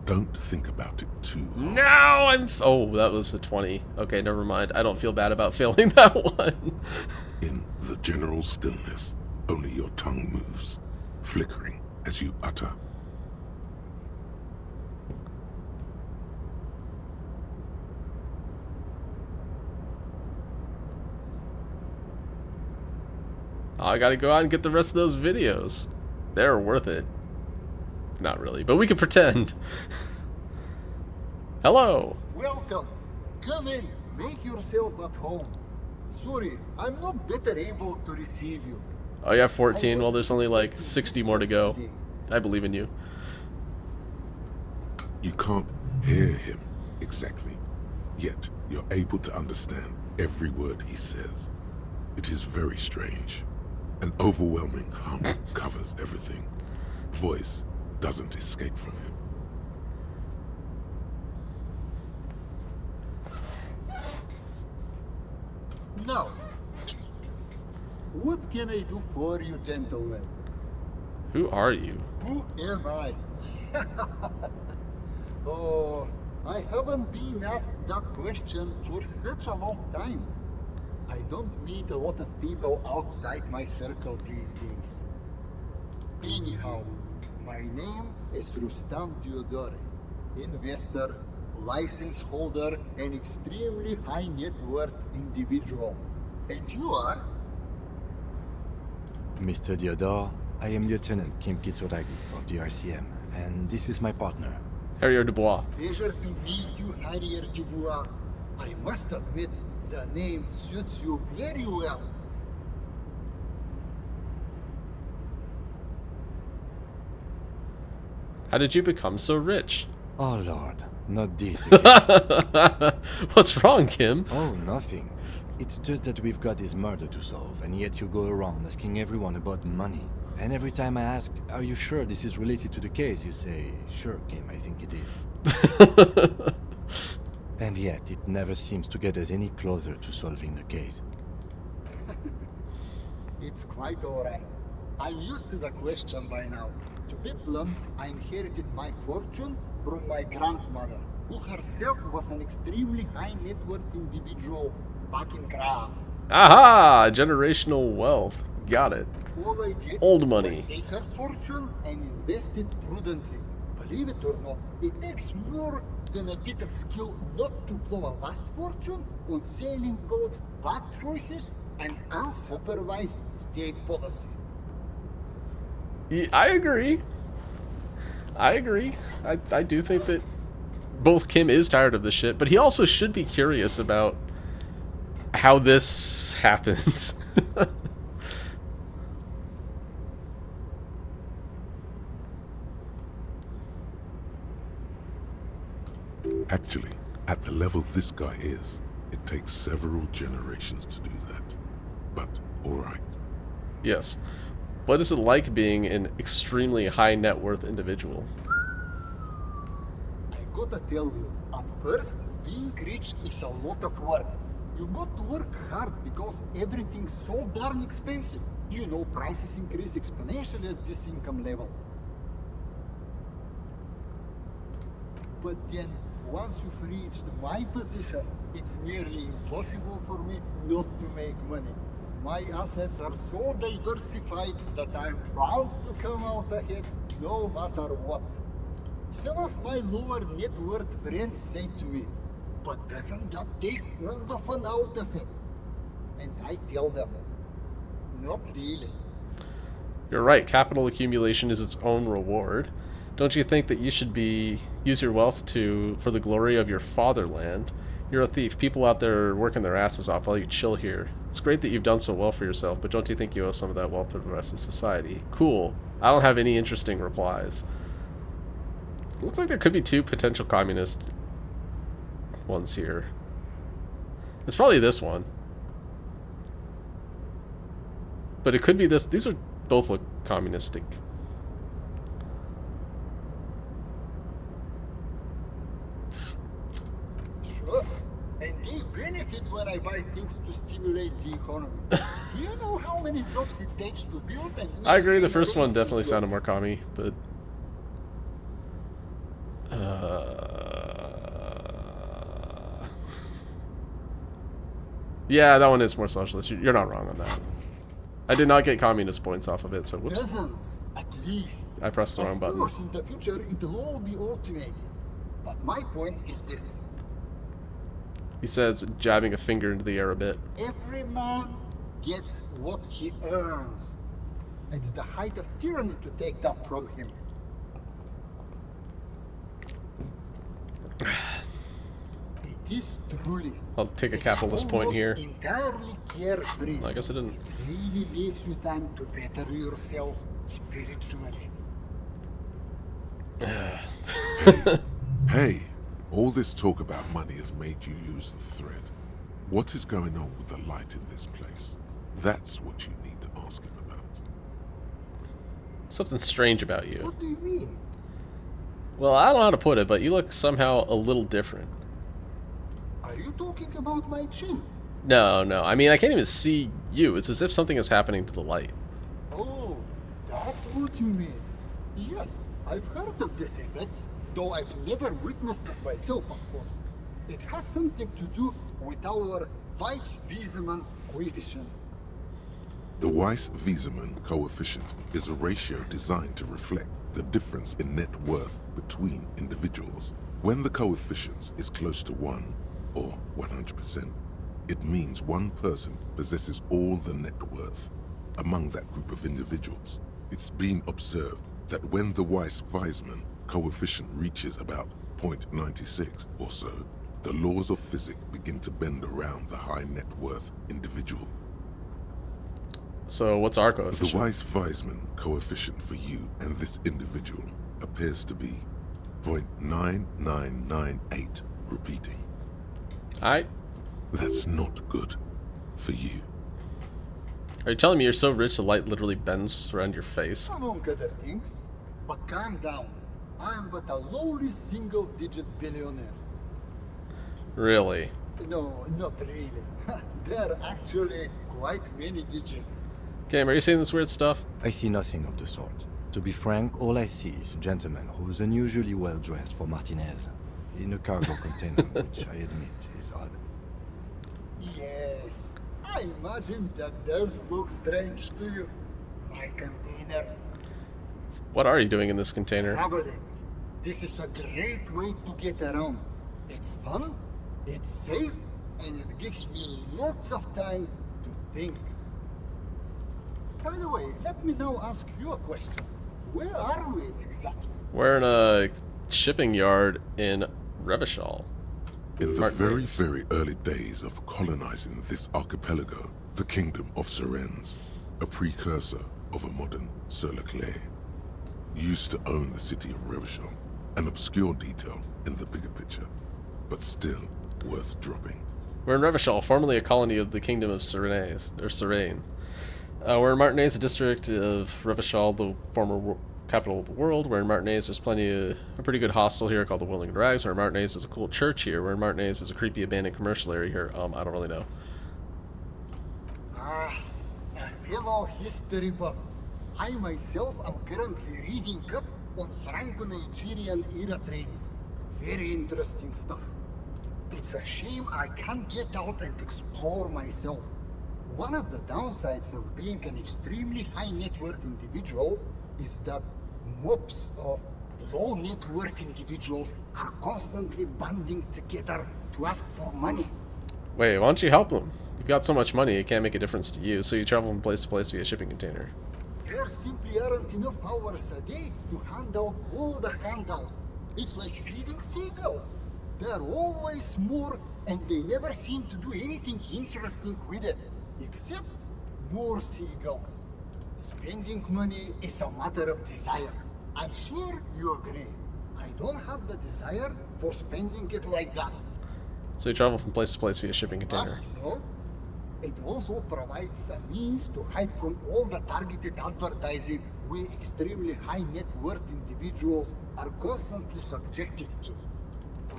[SPEAKER 11] Don't think about it too hard.
[SPEAKER 1] No, oh, that was a 20. Okay, never mind. I don't feel bad about failing that one.
[SPEAKER 11] In the general stillness, only your tongue moves, flickering as you utter.
[SPEAKER 1] I gotta go out and get the rest of those videos. They're worth it. Not really, but we can pretend. Hello.
[SPEAKER 14] Welcome. Come in. Make yourself at home. Sorry, I'm not better able to receive you.
[SPEAKER 1] Oh, you have 14? Well, there's only like 60 more to go. I believe in you.
[SPEAKER 2] You can't hear him exactly, yet you're able to understand every word he says. It is very strange. An overwhelming hum covers everything. Voice doesn't escape from him.
[SPEAKER 14] Now, what can I do for you, gentlemen?
[SPEAKER 1] Who are you?
[SPEAKER 14] Who am I? Oh, I haven't been asked that question for such a long time. I don't meet a lot of people outside my circle these days. Anyhow, my name is Rustam Diodore, investor, license holder, and extremely high net worth individual. And you are?
[SPEAKER 3] Mr. Diodore, I am Lieutenant Kim Kitsuragi of the RCM, and this is my partner.
[SPEAKER 1] Harrier Dubois.
[SPEAKER 14] Pleasure to meet you, Harrier Dubois. I must admit, the name suits you very well.
[SPEAKER 1] How did you become so rich?
[SPEAKER 3] Oh Lord, not this again.
[SPEAKER 1] What's wrong, Kim?
[SPEAKER 3] Oh, nothing. It's just that we've got this murder to solve, and yet you go around asking everyone about money. And every time I ask, are you sure this is related to the case, you say, sure, Kim, I think it is. And yet, it never seems to get us any closer to solving the case.
[SPEAKER 14] It's quite alright. I'm used to the question by now. To be blunt, I inherited my fortune from my grandmother, who herself was an extremely high net worth individual back in Grad.
[SPEAKER 1] Aha! Generational wealth. Got it.
[SPEAKER 14] All I did
[SPEAKER 1] Old money.
[SPEAKER 14] was take her fortune and invest it prudently. Believe it or not, it takes more than a bit of skill not to blow a vast fortune on sailing boats, bad choices, and unsupervised state policy.
[SPEAKER 1] Yeah, I agree. I do think that both Kim is tired of this shit, but he also should be curious about how this happens.
[SPEAKER 2] Actually, at the level this guy is, it takes several generations to do that. But, alright.
[SPEAKER 1] Yes. What is it like being an extremely high net worth individual?
[SPEAKER 14] I gotta tell you, at first, being rich is a lot of work. You've got to work hard because everything's so darn expensive. You know, prices increase exponentially at this income level. But then, once you've reached my position, it's nearly impossible for me not to make money. My assets are so diversified that I'm bound to come out ahead no matter what. Some of my lower net worth friends say to me, but doesn't that take all the fun out of it? And I tell them, not really.
[SPEAKER 1] You're right, capital accumulation is its own reward. Don't you think that you should use your wealth for the glory of your fatherland? You're a thief. People out there are working their asses off while you chill here. It's great that you've done so well for yourself, but don't you think you owe some of that wealth to the rest of society? Cool. I don't have any interesting replies. Looks like there could be two potential communist ones here. It's probably this one. But it could be this. These are both look communistic.
[SPEAKER 14] Sure. And they benefit when I buy things to stimulate the economy. Do you know how many jobs it takes to build and
[SPEAKER 1] I agree, the first one definitely sounded more commie, but... yeah, that one is more socialist. You're not wrong on that. I did not get communist points off of it, so whoops.
[SPEAKER 14] Dozens, at least.
[SPEAKER 1] I pressed the wrong button.
[SPEAKER 14] Of course, in the future, it'll all be automated. But my point is this.
[SPEAKER 1] He says, jabbing a finger into the air a bit.
[SPEAKER 14] Every man gets what he earns. It's the height of tyranny to take that from him. It is truly.
[SPEAKER 1] I'll take a capitalist point here.
[SPEAKER 14] Entirely carefree.
[SPEAKER 1] I guess I didn't.
[SPEAKER 14] It really leaves you time to better yourself spiritually.
[SPEAKER 2] Hey, all this talk about money has made you lose the thread. What is going on with the light in this place? That's what you need to ask him about.
[SPEAKER 1] Something strange about you.
[SPEAKER 14] What do you mean?
[SPEAKER 1] Well, I don't know how to put it, but you look somehow a little different.
[SPEAKER 14] Are you talking about my chin?
[SPEAKER 1] No, no. I mean, I can't even see you. It's as if something is happening to the light.
[SPEAKER 14] Oh, that's what you mean. Yes, I've heard of this effect, though I've never witnessed it myself, of course. It has something to do with our Weiss-Wiesemann coefficient.
[SPEAKER 2] The Weiss-Wiesemann coefficient is a ratio designed to reflect the difference in net worth between individuals. When the coefficient is close to 1, or 100%, it means one person possesses all the net worth. Among that group of individuals, it's been observed that when the Weiss-Wiesemann coefficient reaches about 0.96 or so, the laws of physics begin to bend around the high net worth individual.
[SPEAKER 1] So what's our
[SPEAKER 2] The
[SPEAKER 1] coefficient?
[SPEAKER 2] Weiss-Wiesemann coefficient for you and this individual appears to be 0.9998, repeating.
[SPEAKER 1] Alright.
[SPEAKER 2] That's not good for you.
[SPEAKER 1] Are you telling me you're so rich the light literally bends around your face?
[SPEAKER 14] Among other things. But calm down. I'm but a lowly single-digit billionaire.
[SPEAKER 1] Really?
[SPEAKER 14] No, not really. There are actually quite many digits.
[SPEAKER 1] Game, are you seeing this weird stuff?
[SPEAKER 3] I see nothing of the sort. To be frank, all I see is a gentleman who's unusually well dressed for Martinez, in a cargo container, which I admit is odd.
[SPEAKER 14] Yes, I imagine that does look strange to you. My container.
[SPEAKER 1] What are you doing in this container?
[SPEAKER 14] Traveling. This is a great way to get around. It's fun, it's safe, and it gives me lots of time to think. By the way, let me now ask you a question. Where are we exactly?
[SPEAKER 1] We're in a shipping yard in Revachol.
[SPEAKER 2] In the very, very early days of colonizing this archipelago, the kingdom of Surens, a precursor of a modern Sur-le-Clay, used to own the city of Revachol, an obscure detail in the bigger picture, but still worth dropping.
[SPEAKER 1] We're in Revachol, formerly a colony of the kingdom of Surenes, or Surain. We're in Martinez, a district of Revachol, the former capital of the world. We're in Martinez. There's a pretty good hostel here called the Whirling Rags. We're in Martinez. There's a cool church here. We're in Martinez. There's a creepy abandoned commercial area here. I don't really know.
[SPEAKER 14] A fellow history buff. I myself am currently reading up on Franco-Nigerian era trains. Very interesting stuff. It's a shame I can't get out and explore myself. One of the downsides of being an extremely high net worth individual is that mobs of low net worth individuals are constantly banding together to ask for money.
[SPEAKER 1] Wait, why don't you help them? You've got so much money, it can't make a difference to you, so you travel from place to place via shipping container.
[SPEAKER 14] There simply aren't enough hours a day to hand out all the handouts. It's like feeding seagulls. There are always more, and they never seem to do anything interesting with it, except more seagulls. Spending money is a matter of desire. I'm sure you agree. I don't have the desire for spending it like that.
[SPEAKER 1] So you travel from place to place via shipping container.
[SPEAKER 14] No? It also provides a means to hide from all the targeted advertising we extremely high net worth individuals are constantly subjected to.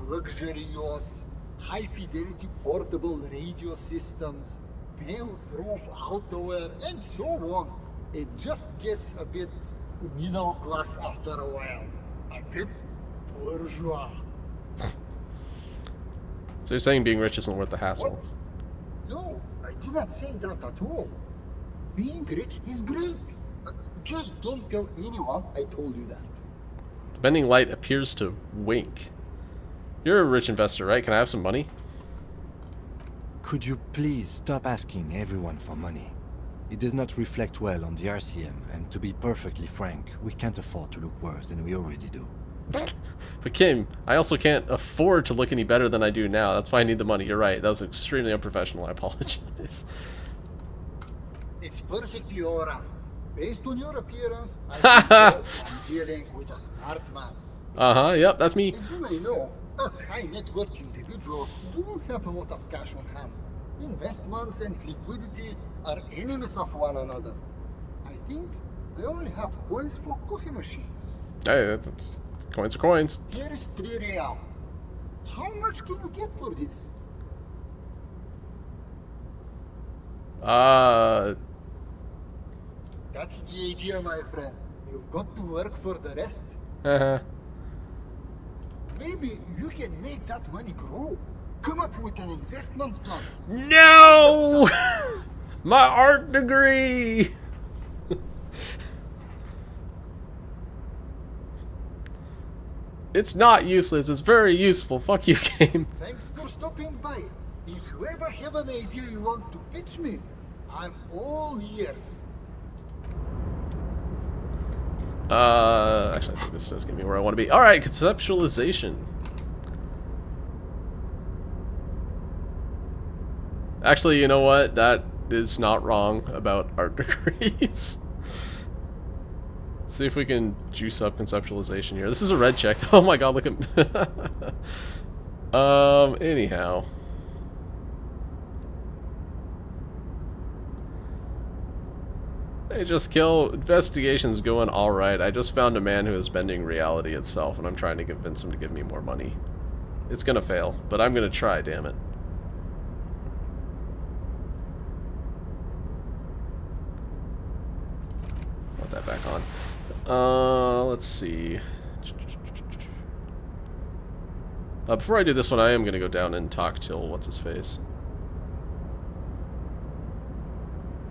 [SPEAKER 14] Luxury yachts, high fidelity portable radio systems, bail-proof outerwear, and so on. It just gets a bit middle class after a while. A bit bourgeois.
[SPEAKER 1] So you're saying being rich isn't worth the hassle?
[SPEAKER 14] What? No, I did not say that at all. Being rich is great. Just don't tell anyone I told you that.
[SPEAKER 1] The bending light appears to wink. You're a rich investor, right? Can I have some money?
[SPEAKER 3] Could you please stop asking everyone for money? It does not reflect well on the RCM, and to be perfectly frank, we can't afford to look worse than we already do.
[SPEAKER 1] But Kim, I also can't afford to look any better than I do now. That's why I need the money. You're right. That was extremely unprofessional. I apologize.
[SPEAKER 14] It's perfectly alright. Based on your appearance, I think I'm dealing with a smart man.
[SPEAKER 1] Yep, that's me.
[SPEAKER 14] As you may know, us high net worth individuals do have a lot of cash on hand. Investments and liquidity are enemies of one another. I think I only have coins for coffee machines.
[SPEAKER 1] Hey, coins are coins.
[SPEAKER 14] Here is 3 real. How much can you get for this? That's the idea, my friend. You've got to work for the rest. Maybe you can make that money grow. Come up with an investment plan.
[SPEAKER 1] No! My art degree! It's not useless, it's very useful. Fuck you, game.
[SPEAKER 14] Thanks for stopping by. If you ever have an idea you want to pitch me, I'm all ears.
[SPEAKER 1] Actually, I think this does get me where I want to be. Alright, conceptualization. Actually, you know what? That is not wrong about art degrees. Let's see if we can juice up conceptualization here. This is a red check. Oh my god, look at... anyhow. Hey, just kill. Investigation's going alright. I just found a man who is bending reality itself, and I'm trying to convince him to give me more money. It's gonna fail, but I'm gonna try, damn it. Put that back on. Let's see. Before I do this one, I am gonna go down and talk till what's his face.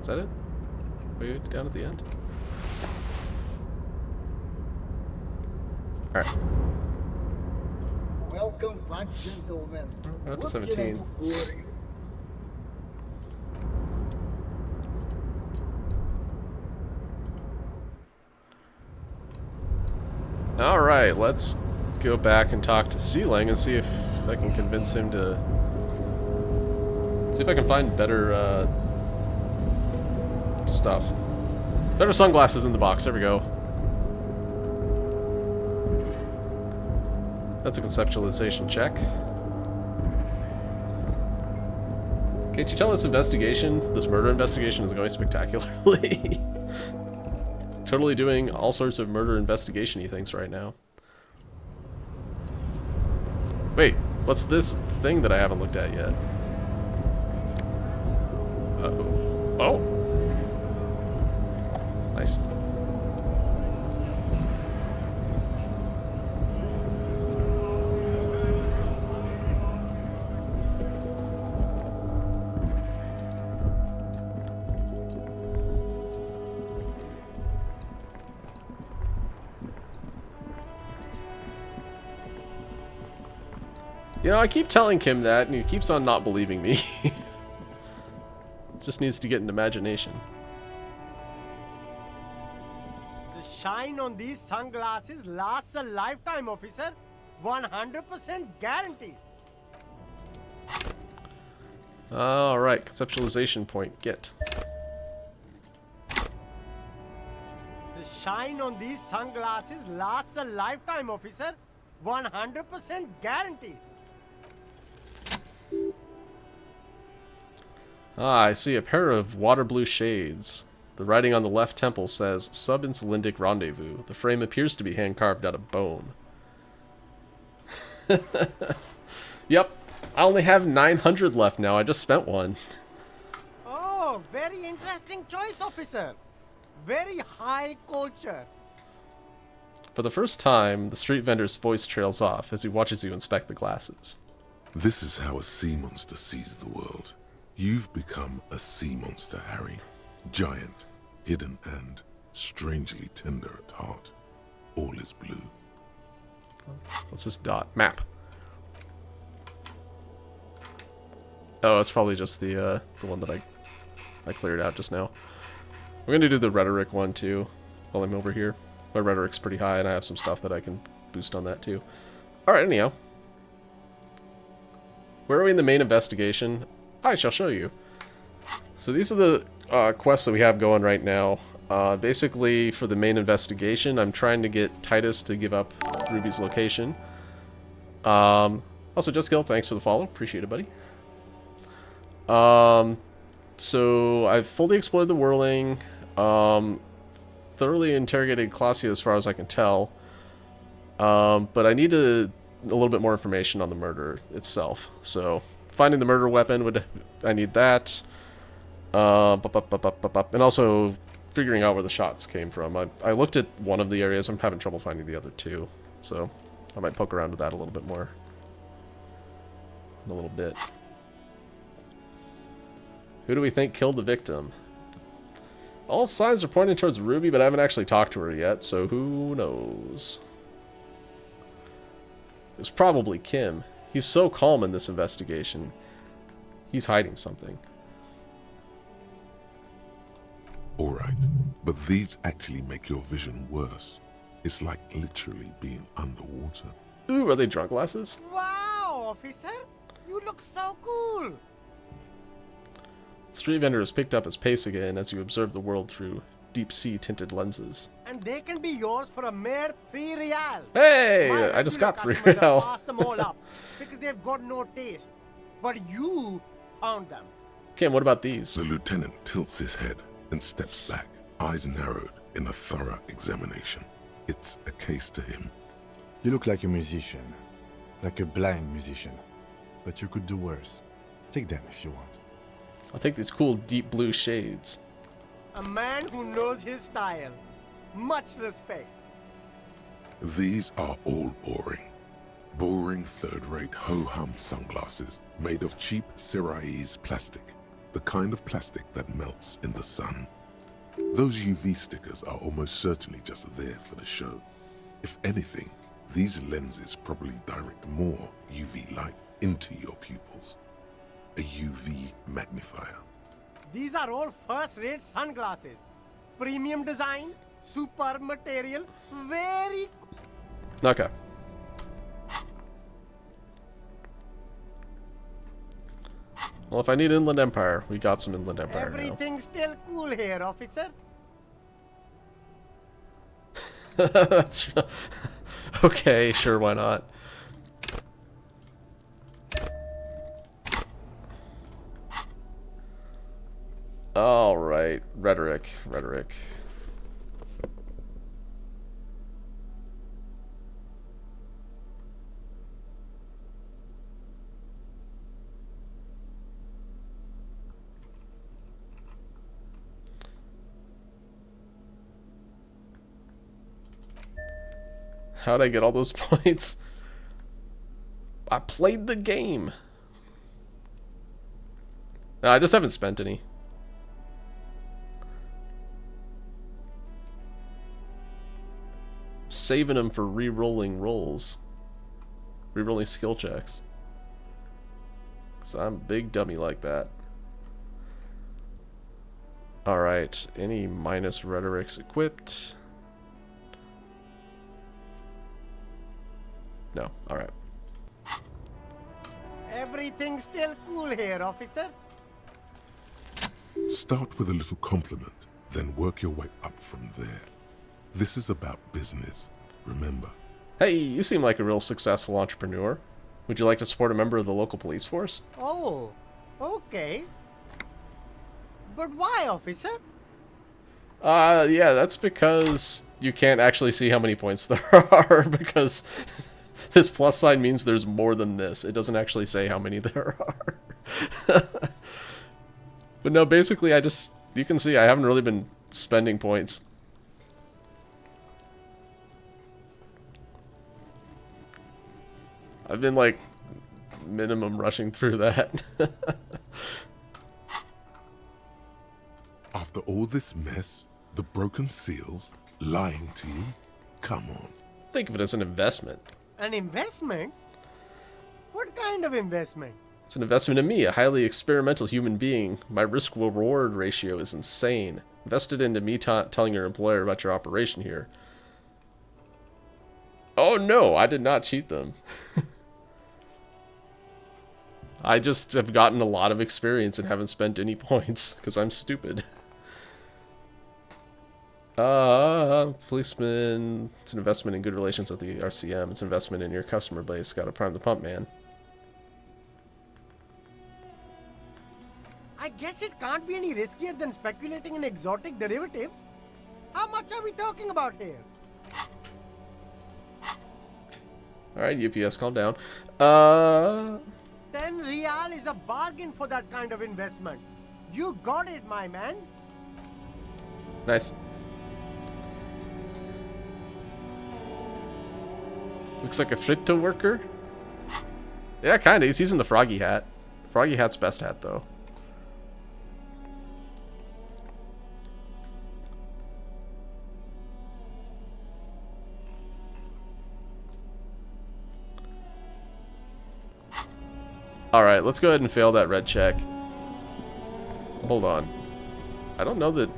[SPEAKER 1] Is that it? Way down at the end. Alright.
[SPEAKER 14] Welcome back, gentlemen.
[SPEAKER 1] Up to 17. Alright, let's go back and talk to Sealing and see if I can convince him to... See if I can find better, stuff. Better sunglasses in the box, there we go. That's a conceptualization check. Can't you tell this investigation, this murder investigation is going spectacularly? Totally doing all sorts of murder investigation-y things right now. Wait, what's this thing that I haven't looked at yet? Uh-oh. Oh! Nice. You know, I keep telling Kim that, and he keeps on not believing me. Just needs to get an imagination.
[SPEAKER 15] The shine on these sunglasses lasts a lifetime, officer. 100% guaranteed.
[SPEAKER 1] Alright, conceptualization point, get.
[SPEAKER 15] The shine on these sunglasses lasts a lifetime, officer. 100% guaranteed.
[SPEAKER 1] Ah, I see a pair of water blue shades. The writing on the left temple says, Sub-Insulindic Rendezvous. The frame appears to be hand-carved out of bone. Yep, I only have 900 left now. I just spent one.
[SPEAKER 15] Oh, very interesting choice, officer. Very high culture.
[SPEAKER 1] For the first time, the street vendor's voice trails off as he watches you inspect the glasses.
[SPEAKER 11] This is how a sea monster sees the world. You've become a sea monster, Harry. Giant, hidden, and strangely tender at heart. All is blue.
[SPEAKER 1] What's this dot? Map. Oh, it's probably just the one that I cleared out just now. We're gonna do the rhetoric one too while I'm over here. My rhetoric's pretty high, and I have some stuff that I can boost on that too. Alright, anyhow. Where are we in the main investigation? I shall show you. So these are the quests that we have going right now. Basically, for the main investigation, I'm trying to get Titus to give up Ruby's location. Also, Just Kill, thanks for the follow. Appreciate it, buddy. So, I've fully explored the whirling. Thoroughly interrogated Clausia as far as I can tell. But I need a little bit more information on the murder itself. So, finding the murder weapon, I need that. And also figuring out where the shots came from. I looked at one of the areas. I'm having trouble finding the other two. So, I might poke around with that a little bit more. In a little bit. Who do we think killed the victim? All signs are pointing towards Ruby, but I haven't actually talked to her yet, so who knows? It's probably Kim. He's so calm in this investigation. He's hiding something.
[SPEAKER 2] Alright, but these actually make your vision worse. It's like literally being underwater.
[SPEAKER 1] Ooh, are they drunk glasses?
[SPEAKER 15] Wow, officer! You look so cool!
[SPEAKER 1] Street vendor has picked up his pace again as you observe the world through deep-sea tinted lenses.
[SPEAKER 15] And they can be yours for a mere 3 real.
[SPEAKER 1] Hey! I just got 3 real.
[SPEAKER 15] Pass them all up because they've got no taste. But you found them.
[SPEAKER 1] Kim, what about these?
[SPEAKER 2] The lieutenant tilts his head and steps back, eyes narrowed in a thorough examination. It's a case to him.
[SPEAKER 3] You look like a musician. Like a blind musician. But you could do worse. Take them if you want.
[SPEAKER 1] I'll take these cool deep blue shades.
[SPEAKER 15] A man who knows his style. Much respect.
[SPEAKER 2] These are all boring. Boring third-rate ho-hum sunglasses made of cheap Syrahese plastic. The kind of plastic that melts in the sun. Those UV stickers are almost certainly just there for the show. If anything, these lenses probably direct more UV light into your pupils. A UV magnifier.
[SPEAKER 15] These are all first-rate sunglasses. Premium design, superb material, very...
[SPEAKER 1] Okay. Well, if I need Inland Empire, we got some Inland Empire
[SPEAKER 15] Everything's still cool here, officer.
[SPEAKER 1] That's okay, sure, why not? All right, rhetoric. How'd I get all those points? I played the game. No, I just haven't spent any. Saving them for re-rolling rolls. Re-rolling skill checks. Cause I'm a big dummy like that. Alright, any minus rhetorics equipped? No, alright.
[SPEAKER 15] Everything's still cool here, officer.
[SPEAKER 2] Start with a little compliment, then work your way up from there. This is about business, remember.
[SPEAKER 1] Hey, you seem like a real successful entrepreneur. Would you like to support a member of the local police force?
[SPEAKER 15] Oh, okay. But why, officer?
[SPEAKER 1] Yeah, that's because you can't actually see how many points there are, because this plus sign means there's more than this. It doesn't actually say how many there are. But no, basically you can see I haven't really been spending points. I've been like minimum rushing through that.
[SPEAKER 2] After all this mess, the broken seals, lying to you, come on.
[SPEAKER 1] Think of it as an investment.
[SPEAKER 15] An investment? What kind of investment?
[SPEAKER 1] It's an investment in me, a highly experimental human being. My risk-reward ratio is insane. Invested into me telling your employer about your operation here. Oh no, I did not cheat them. I just have gotten a lot of experience and haven't spent any points, because I'm stupid. Policeman. It's an investment in good relations with the RCM. It's an investment in your customer base. Got to prime the pump, man.
[SPEAKER 15] I guess it can't be any riskier than speculating in exotic derivatives. How much are we talking about here?
[SPEAKER 1] Alright, UPS, calm down.
[SPEAKER 15] 10 real is a bargain for that kind of investment. You got it, my man.
[SPEAKER 1] Nice. Looks like a Fritto worker. Yeah, kinda. He's using the froggy hat. Froggy hat's best hat, though. Alright, let's go ahead and fail that red check. Hold on. I don't know that...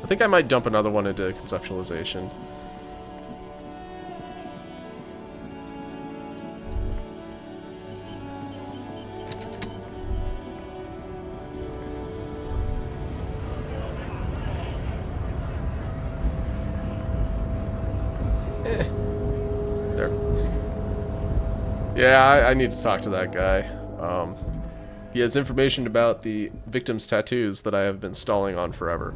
[SPEAKER 1] I think I might dump another one into conceptualization. There. Yeah, I need to talk to that guy. He has information about the victim's tattoos that I have been stalling on forever.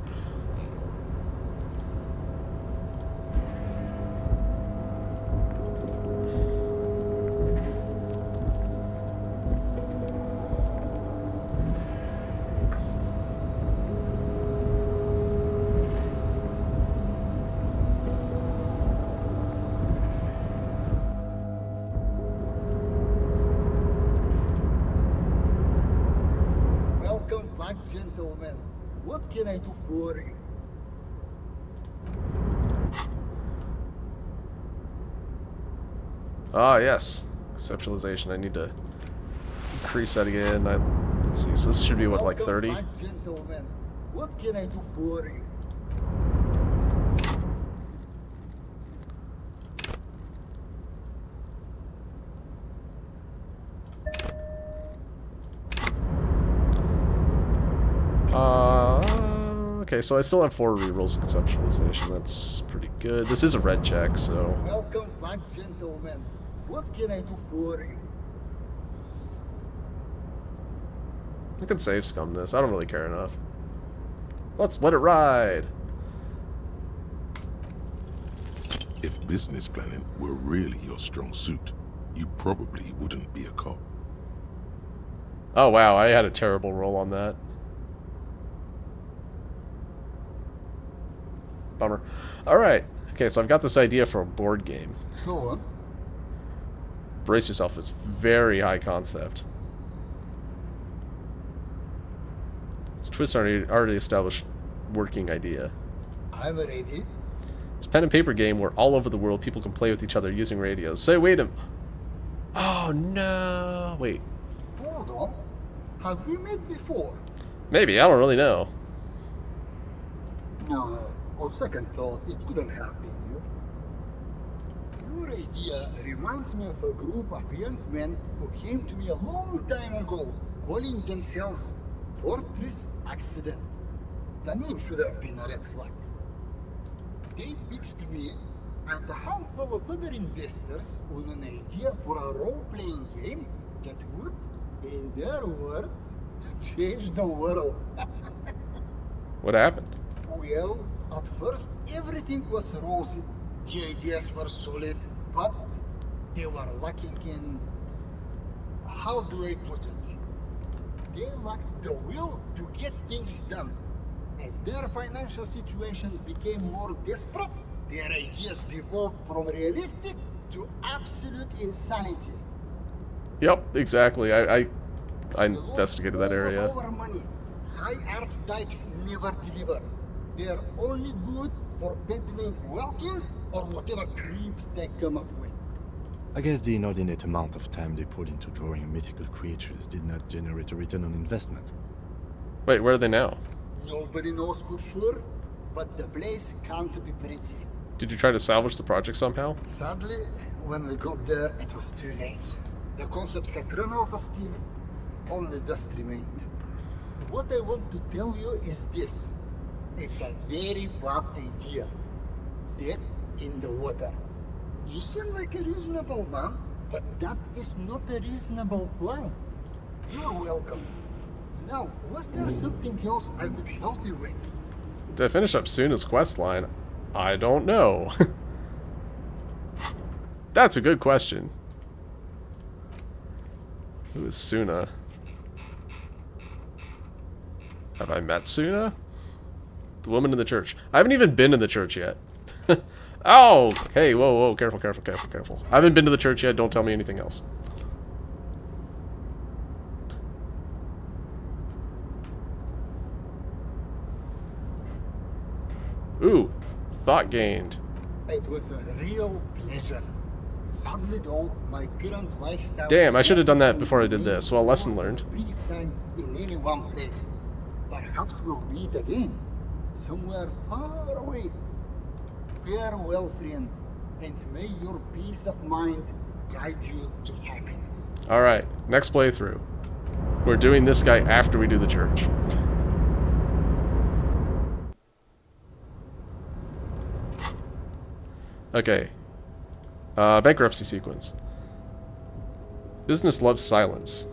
[SPEAKER 14] Gentlemen, what can I do for you?
[SPEAKER 1] Ah, yes. Conceptualization. I need to increase that again. Let's see. So this should be, what, like 30?
[SPEAKER 14] Gentlemen, what can I do for you?
[SPEAKER 1] Okay, so I still have 4 rerolls of conceptualization. That's pretty good. This is a red check, so...
[SPEAKER 14] Welcome back, gentlemen. What can I do for you?
[SPEAKER 1] I can save scum this. I don't really care enough. Let's let it ride!
[SPEAKER 11] If business planning were really your strong suit, you probably wouldn't be a cop.
[SPEAKER 1] Oh wow, I had a terrible roll on that. Bummer. Alright. Okay, so I've got this idea for a board game.
[SPEAKER 14] Go on.
[SPEAKER 1] Brace yourself, it's very high concept. It's a twist already established working idea.
[SPEAKER 14] I'm ready.
[SPEAKER 1] It's a pen and paper game where all over the world people can play with each other using radios. Say, wait a... Oh, no. Wait.
[SPEAKER 14] Hold on. Have we met before?
[SPEAKER 1] Maybe, I don't really know.
[SPEAKER 14] No. On second thought, it couldn't have been you. Your idea reminds me of a group of young men who came to me a long time ago, calling themselves Fortress Accident. The name should have been a red flag. They pitched me and a handful of other investors on an idea for a role-playing game that would, in their words, change the world.
[SPEAKER 1] What happened?
[SPEAKER 14] Well, at first, everything was rosy. The ideas were solid, but they were lacking in... How do I put it? They lacked the will to get things done. As their financial situation became more desperate, their ideas devolved from realistic to absolute insanity.
[SPEAKER 1] Yep, exactly. I investigated that area.
[SPEAKER 14] Our money. High art types never deliver. They're only good for peddling Wilkins or whatever creeps they come up with.
[SPEAKER 3] I guess the inordinate amount of time they put into drawing mythical creatures did not generate a return on investment.
[SPEAKER 1] Wait, where are they now?
[SPEAKER 14] Nobody knows for sure, but the place can't be pretty.
[SPEAKER 1] Did you try to salvage the project somehow?
[SPEAKER 14] Sadly, when we got there, it was too late. The concept had run out of steam. Only dust remained. What I want to tell you is this. It's a very bad idea. Death in the water. You seem like a reasonable man, but that is not a reasonable plan. You're welcome. Now, was there something else I could help you with?
[SPEAKER 1] Did I finish up Suna's quest line? I don't know. That's a good question. Who is Suna? Have I met Suna? The woman in the church. I haven't even been in the church yet. Oh! Hey, whoa, whoa, careful, careful, careful, careful. I haven't been to the church yet, don't tell me anything else. Ooh, thought gained.
[SPEAKER 14] It was a real pleasure. Sadly though, my current lifestyle...
[SPEAKER 1] Damn, I should have done that before I did this. Well, lesson learned.
[SPEAKER 14] Brief time in any one place. Perhaps we'll meet again. Somewhere far away. Farewell, friend. And may your peace of mind guide you to happiness.
[SPEAKER 1] Alright, next playthrough. We're doing this guy after we do the church. Okay. Bankruptcy sequence. Business loves silence.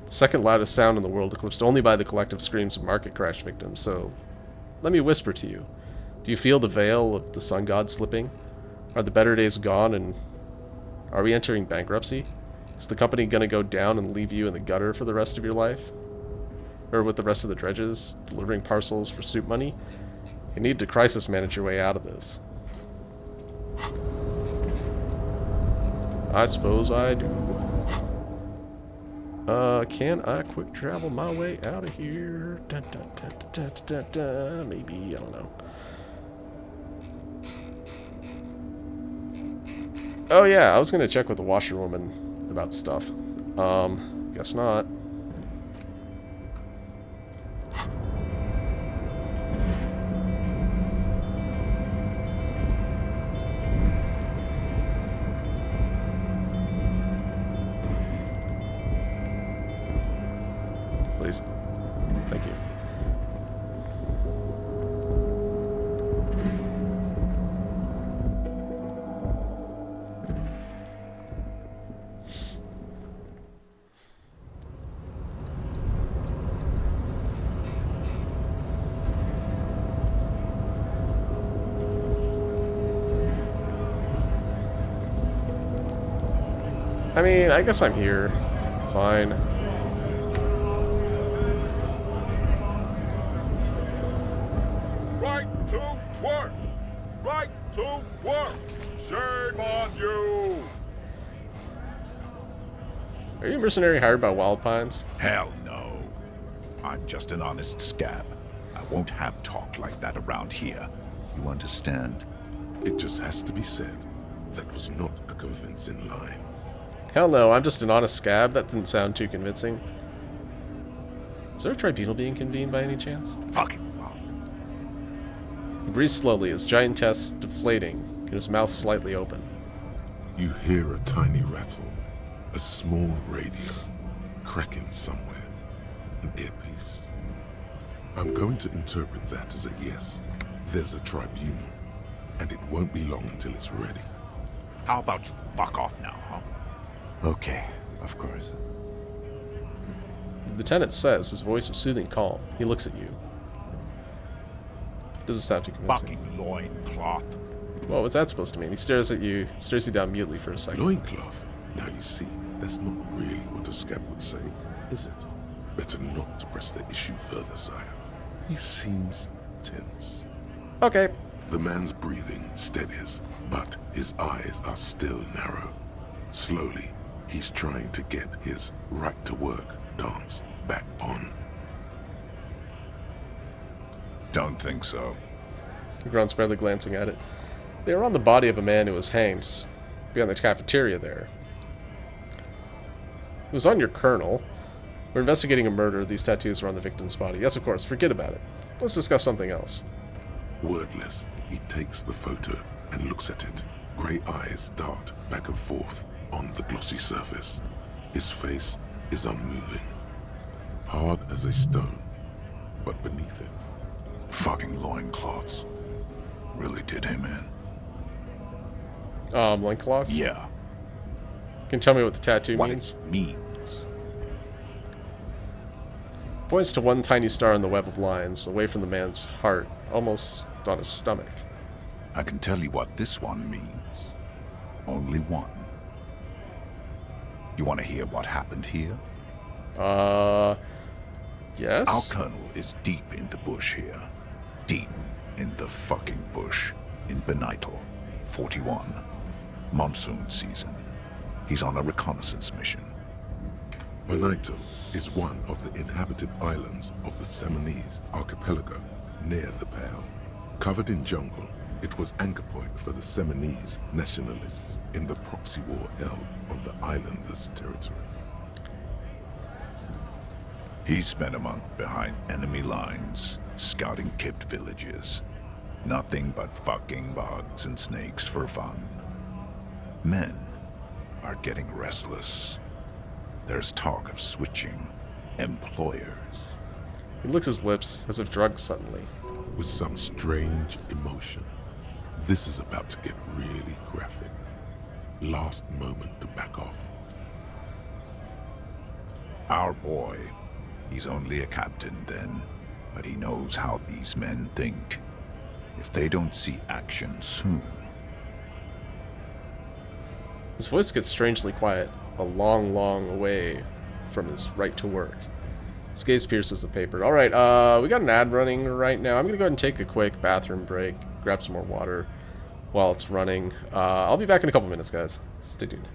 [SPEAKER 1] The second loudest sound in the world, eclipsed only by the collective screams of market crash victims. So, let me whisper to you. Do you feel the veil of the sun god slipping? Are the better days gone and are we entering bankruptcy? Is the company gonna go down and leave you in the gutter for the rest of your life? Or with the rest of the dredges, delivering parcels for soup money? You need to crisis manage your way out of this. I suppose I do. Can I quick travel my way out of here? Dun, dun, dun, dun, dun, dun, maybe, I don't know. Oh yeah, I was gonna check with the washerwoman about stuff. Guess not. Please. Thank you. I mean, I guess I'm here. Fine.
[SPEAKER 11] Right to work! Right to work! Shame on you!
[SPEAKER 1] Are you a mercenary hired by Wild Pines?
[SPEAKER 16] Hell no. I'm just an honest scab. I won't have talk like that around here. You understand?
[SPEAKER 2] It just has to be said. That was not a convincing line.
[SPEAKER 1] Hell no, I'm just an honest scab. That didn't sound too convincing. Is there a tribunal being convened by any chance?
[SPEAKER 16] Fucking
[SPEAKER 1] He breathes slowly, his giant chest deflating, and his mouth slightly open.
[SPEAKER 2] You hear a tiny rattle, a small radio, cracking somewhere, an earpiece. I'm going to interpret that as a yes. There's a tribunal, and it won't be long until it's ready.
[SPEAKER 16] How about you fuck off now, huh?
[SPEAKER 3] Okay, of course.
[SPEAKER 1] The lieutenant says, his voice is soothing calm. He looks at you. Doesn't sound too convincing.
[SPEAKER 16] Fucking loincloth.
[SPEAKER 1] Well, what's that supposed to mean? He stares at you, stares you down mutely for a second.
[SPEAKER 2] Loincloth? Now you see, that's not really what a scab would say, is it? Better not to press the issue further, sire. He seems tense.
[SPEAKER 1] Okay.
[SPEAKER 2] The man's breathing steadies, but his eyes are still narrow. Slowly, he's trying to get his right-to-work dance back on.
[SPEAKER 16] Don't think so.
[SPEAKER 1] He grunts, barely glancing at it. They were on the body of a man who was hanged beyond the cafeteria there. It was on your colonel. We're investigating a murder. These tattoos are on the victim's body. Yes, of course. Forget about it. Let's discuss something else.
[SPEAKER 2] Wordless, he takes the photo and looks at it. Grey eyes dart back and forth on the glossy surface. His face is unmoving. Hard as a stone, but beneath it,
[SPEAKER 16] Fucking loincloths. Really did him in.
[SPEAKER 1] Loincloths?
[SPEAKER 16] Yeah.
[SPEAKER 1] Can you tell me what the tattoo
[SPEAKER 16] What
[SPEAKER 1] means?
[SPEAKER 16] it means.
[SPEAKER 1] Points to one tiny star in the web of lines, away from the man's heart, almost on his stomach.
[SPEAKER 16] I can tell you what this one means. Only one. You want to hear what happened here?
[SPEAKER 1] Yes?
[SPEAKER 16] Our colonel is deep in the bush here. Deep in the fucking bush. In Benital. 41. Monsoon season. He's on a reconnaissance mission.
[SPEAKER 2] Bonito is one of the inhabited islands of the Seminese archipelago near the Pale. Covered in jungle, it was anchor point for the Seminese nationalists in the proxy war held on the islanders' territory.
[SPEAKER 16] He spent a month behind enemy lines, scouting kept villages. Nothing but fucking bugs and snakes for fun. Men are getting restless. There's talk of switching employers.
[SPEAKER 1] He licks his lips as if drugged suddenly.
[SPEAKER 2] With some strange emotion. This is about to get really graphic. Last moment to back off.
[SPEAKER 16] Our boy, he's only a captain then, but he knows how these men think. If they don't see action soon.
[SPEAKER 1] His voice gets strangely quiet, a long, long way from his right to work. His gaze pierces the paper. Alright, we got an ad running right now. I'm gonna go ahead and take a quick bathroom break, grab some more water while it's running. I'll be back in a couple minutes, guys. Stay tuned.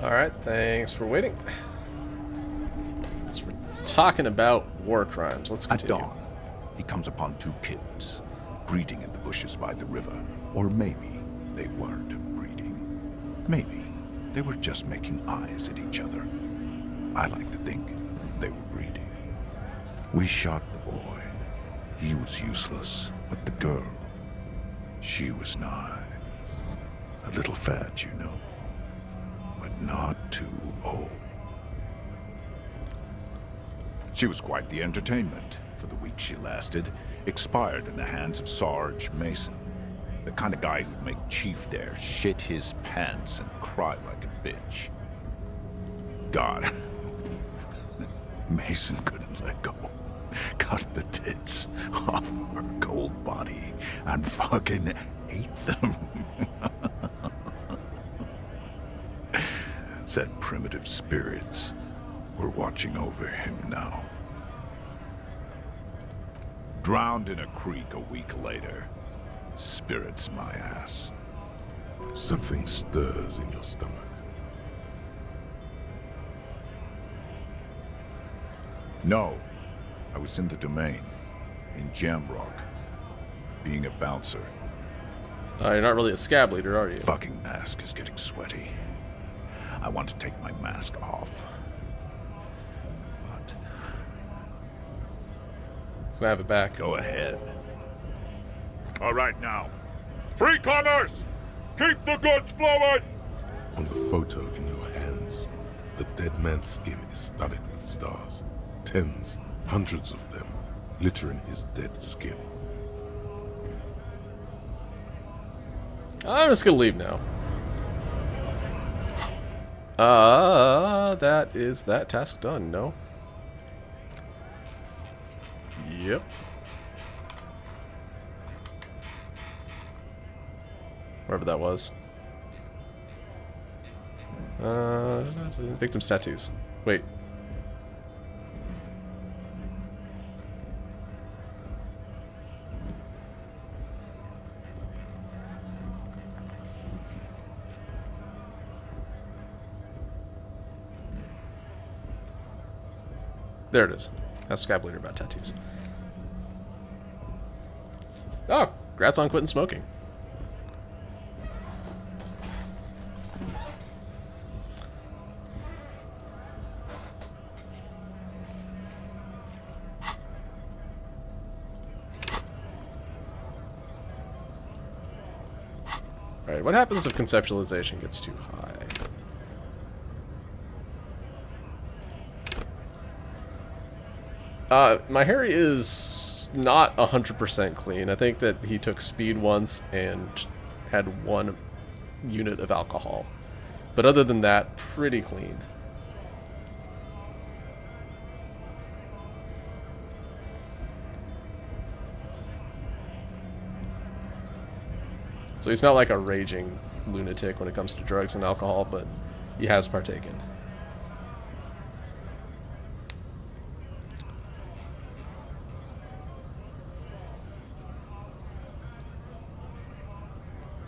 [SPEAKER 1] Alright, thanks for waiting. So we're talking about war crimes. Let's continue.
[SPEAKER 16] At dawn, he comes upon two kids, breeding in the bushes by the river. Or maybe they weren't breeding. Maybe they were just making eyes at each other. I like to think they were breeding. We shot the boy. He was useless, but the girl, she was nice. A little fat, you know, but not too old. She was quite the entertainment for the week she lasted. Expired in the hands of Sarge Mason. The kind of guy who'd make Chief there shit his pants and cry like a bitch. God. Mason couldn't let go. Cut the tits off her cold body and fucking ate them. Said primitive spirits were watching over him now. Drowned in a creek a week later. Spirits my ass.
[SPEAKER 11] Something stirs in your stomach.
[SPEAKER 16] No. I was in the domain. In Jamrock. Being a bouncer.
[SPEAKER 1] You're not really a scab leader, are you?
[SPEAKER 16] Fucking mask is getting sweaty. I want to take my mask off. But...
[SPEAKER 1] Can I have it back?
[SPEAKER 16] Go ahead. All right now. Free commerce! Keep the goods flowing!
[SPEAKER 11] On the photo in your hands, the dead man's skin is studded with stars. Tens, hundreds of them, littering his dead skin.
[SPEAKER 1] I'm just gonna leave now. That is that task done, no? Yep. Wherever that was. Victim's tattoos. Wait. There it is. That's Scab Leader about tattoos. Oh, congrats on quitting smoking. Alright, what happens if conceptualization gets too high? My Harry is not 100% clean. I think that he took speed once and had 1 unit of alcohol. But other than that, pretty clean. So he's not like a raging lunatic when it comes to drugs and alcohol, but he has partaken.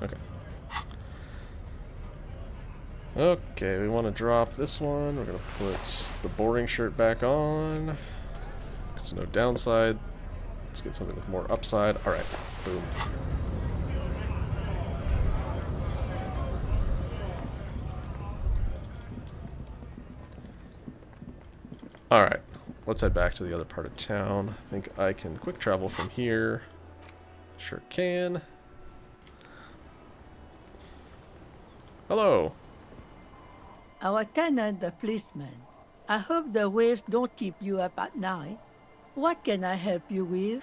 [SPEAKER 1] Okay. Okay, we want to drop this one. We're going to put the boring shirt back on. There's no downside. Let's get something with more upside. Alright, boom. Alright, let's head back to the other part of town. I think I can quick travel from here. Sure can. Hello.
[SPEAKER 17] Our tenant, the policeman. I hope the waves don't keep you up at night. What can I help you with?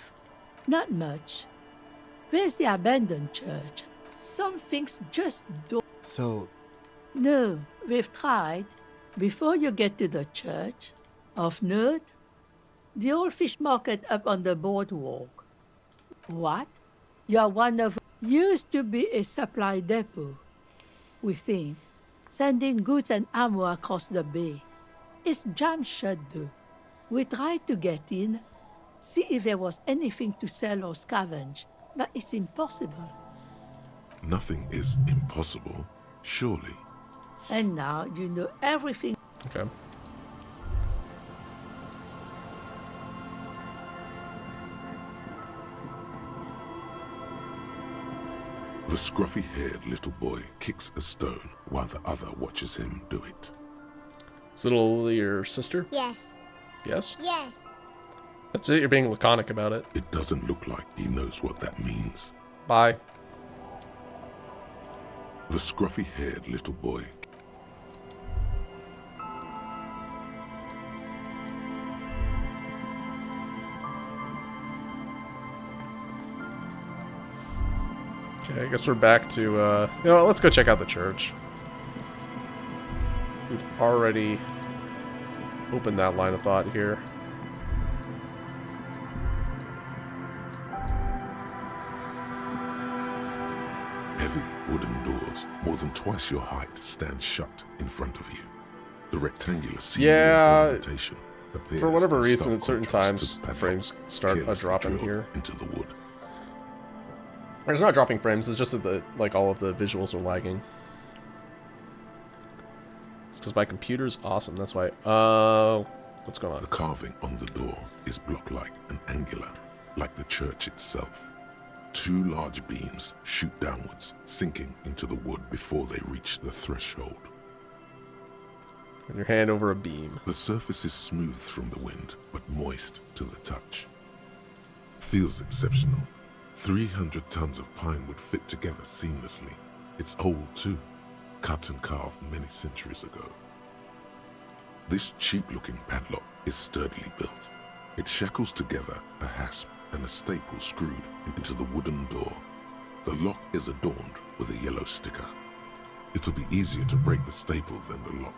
[SPEAKER 17] Not much. Where's the abandoned church? Some things just don't...
[SPEAKER 3] So...
[SPEAKER 17] No, we've tried. Before you get to the church, of note, the old fish market up on the boardwalk. What? You're one of... Used to be a supply depot, we think. Sending goods and ammo across the bay. It's jammed shut though. We tried to get in, see if there was anything to sell or scavenge, but it's impossible.
[SPEAKER 11] Nothing is impossible, surely.
[SPEAKER 17] And now you know everything.
[SPEAKER 1] Okay.
[SPEAKER 11] The scruffy-haired little boy kicks a stone while the other watches him do it.
[SPEAKER 1] Is it your sister?
[SPEAKER 18] Yes.
[SPEAKER 1] Yes?
[SPEAKER 18] Yes.
[SPEAKER 1] That's it, you're being laconic about it.
[SPEAKER 11] It doesn't look like he knows what that means.
[SPEAKER 1] Bye.
[SPEAKER 11] The scruffy-haired little boy.
[SPEAKER 1] Okay, I guess we're back to, you know what, let's go check out the church. We've already opened that line of thought here.
[SPEAKER 11] Heavy wooden doors, more than twice your height, stand shut in front of you. The rectangular ceiling ornamentation appears
[SPEAKER 1] for whatever
[SPEAKER 11] in
[SPEAKER 1] reason,
[SPEAKER 11] stark
[SPEAKER 1] at certain
[SPEAKER 11] contrast
[SPEAKER 1] times,
[SPEAKER 11] to the
[SPEAKER 1] frames start
[SPEAKER 11] carelessly
[SPEAKER 1] dropping
[SPEAKER 11] drilled
[SPEAKER 1] here.
[SPEAKER 11] into the wood.
[SPEAKER 1] It's not dropping frames, it's just that the, like, all of the visuals are lagging. It's because my computer's awesome, that's why. What's going on?
[SPEAKER 11] The carving on the door is block-like and angular, like the church itself. Two large beams shoot downwards, sinking into the wood before they reach the threshold.
[SPEAKER 1] Put your hand over a beam.
[SPEAKER 11] The surface is smooth from the wind, but moist to the touch. Feels exceptional. 300 tons of pine would fit together seamlessly. It's old too, cut and carved many centuries ago. This cheap-looking padlock is sturdily built. It shackles together a hasp and a staple screwed into the wooden door. The lock is adorned with a yellow sticker. It'll be easier to break the staple than the lock.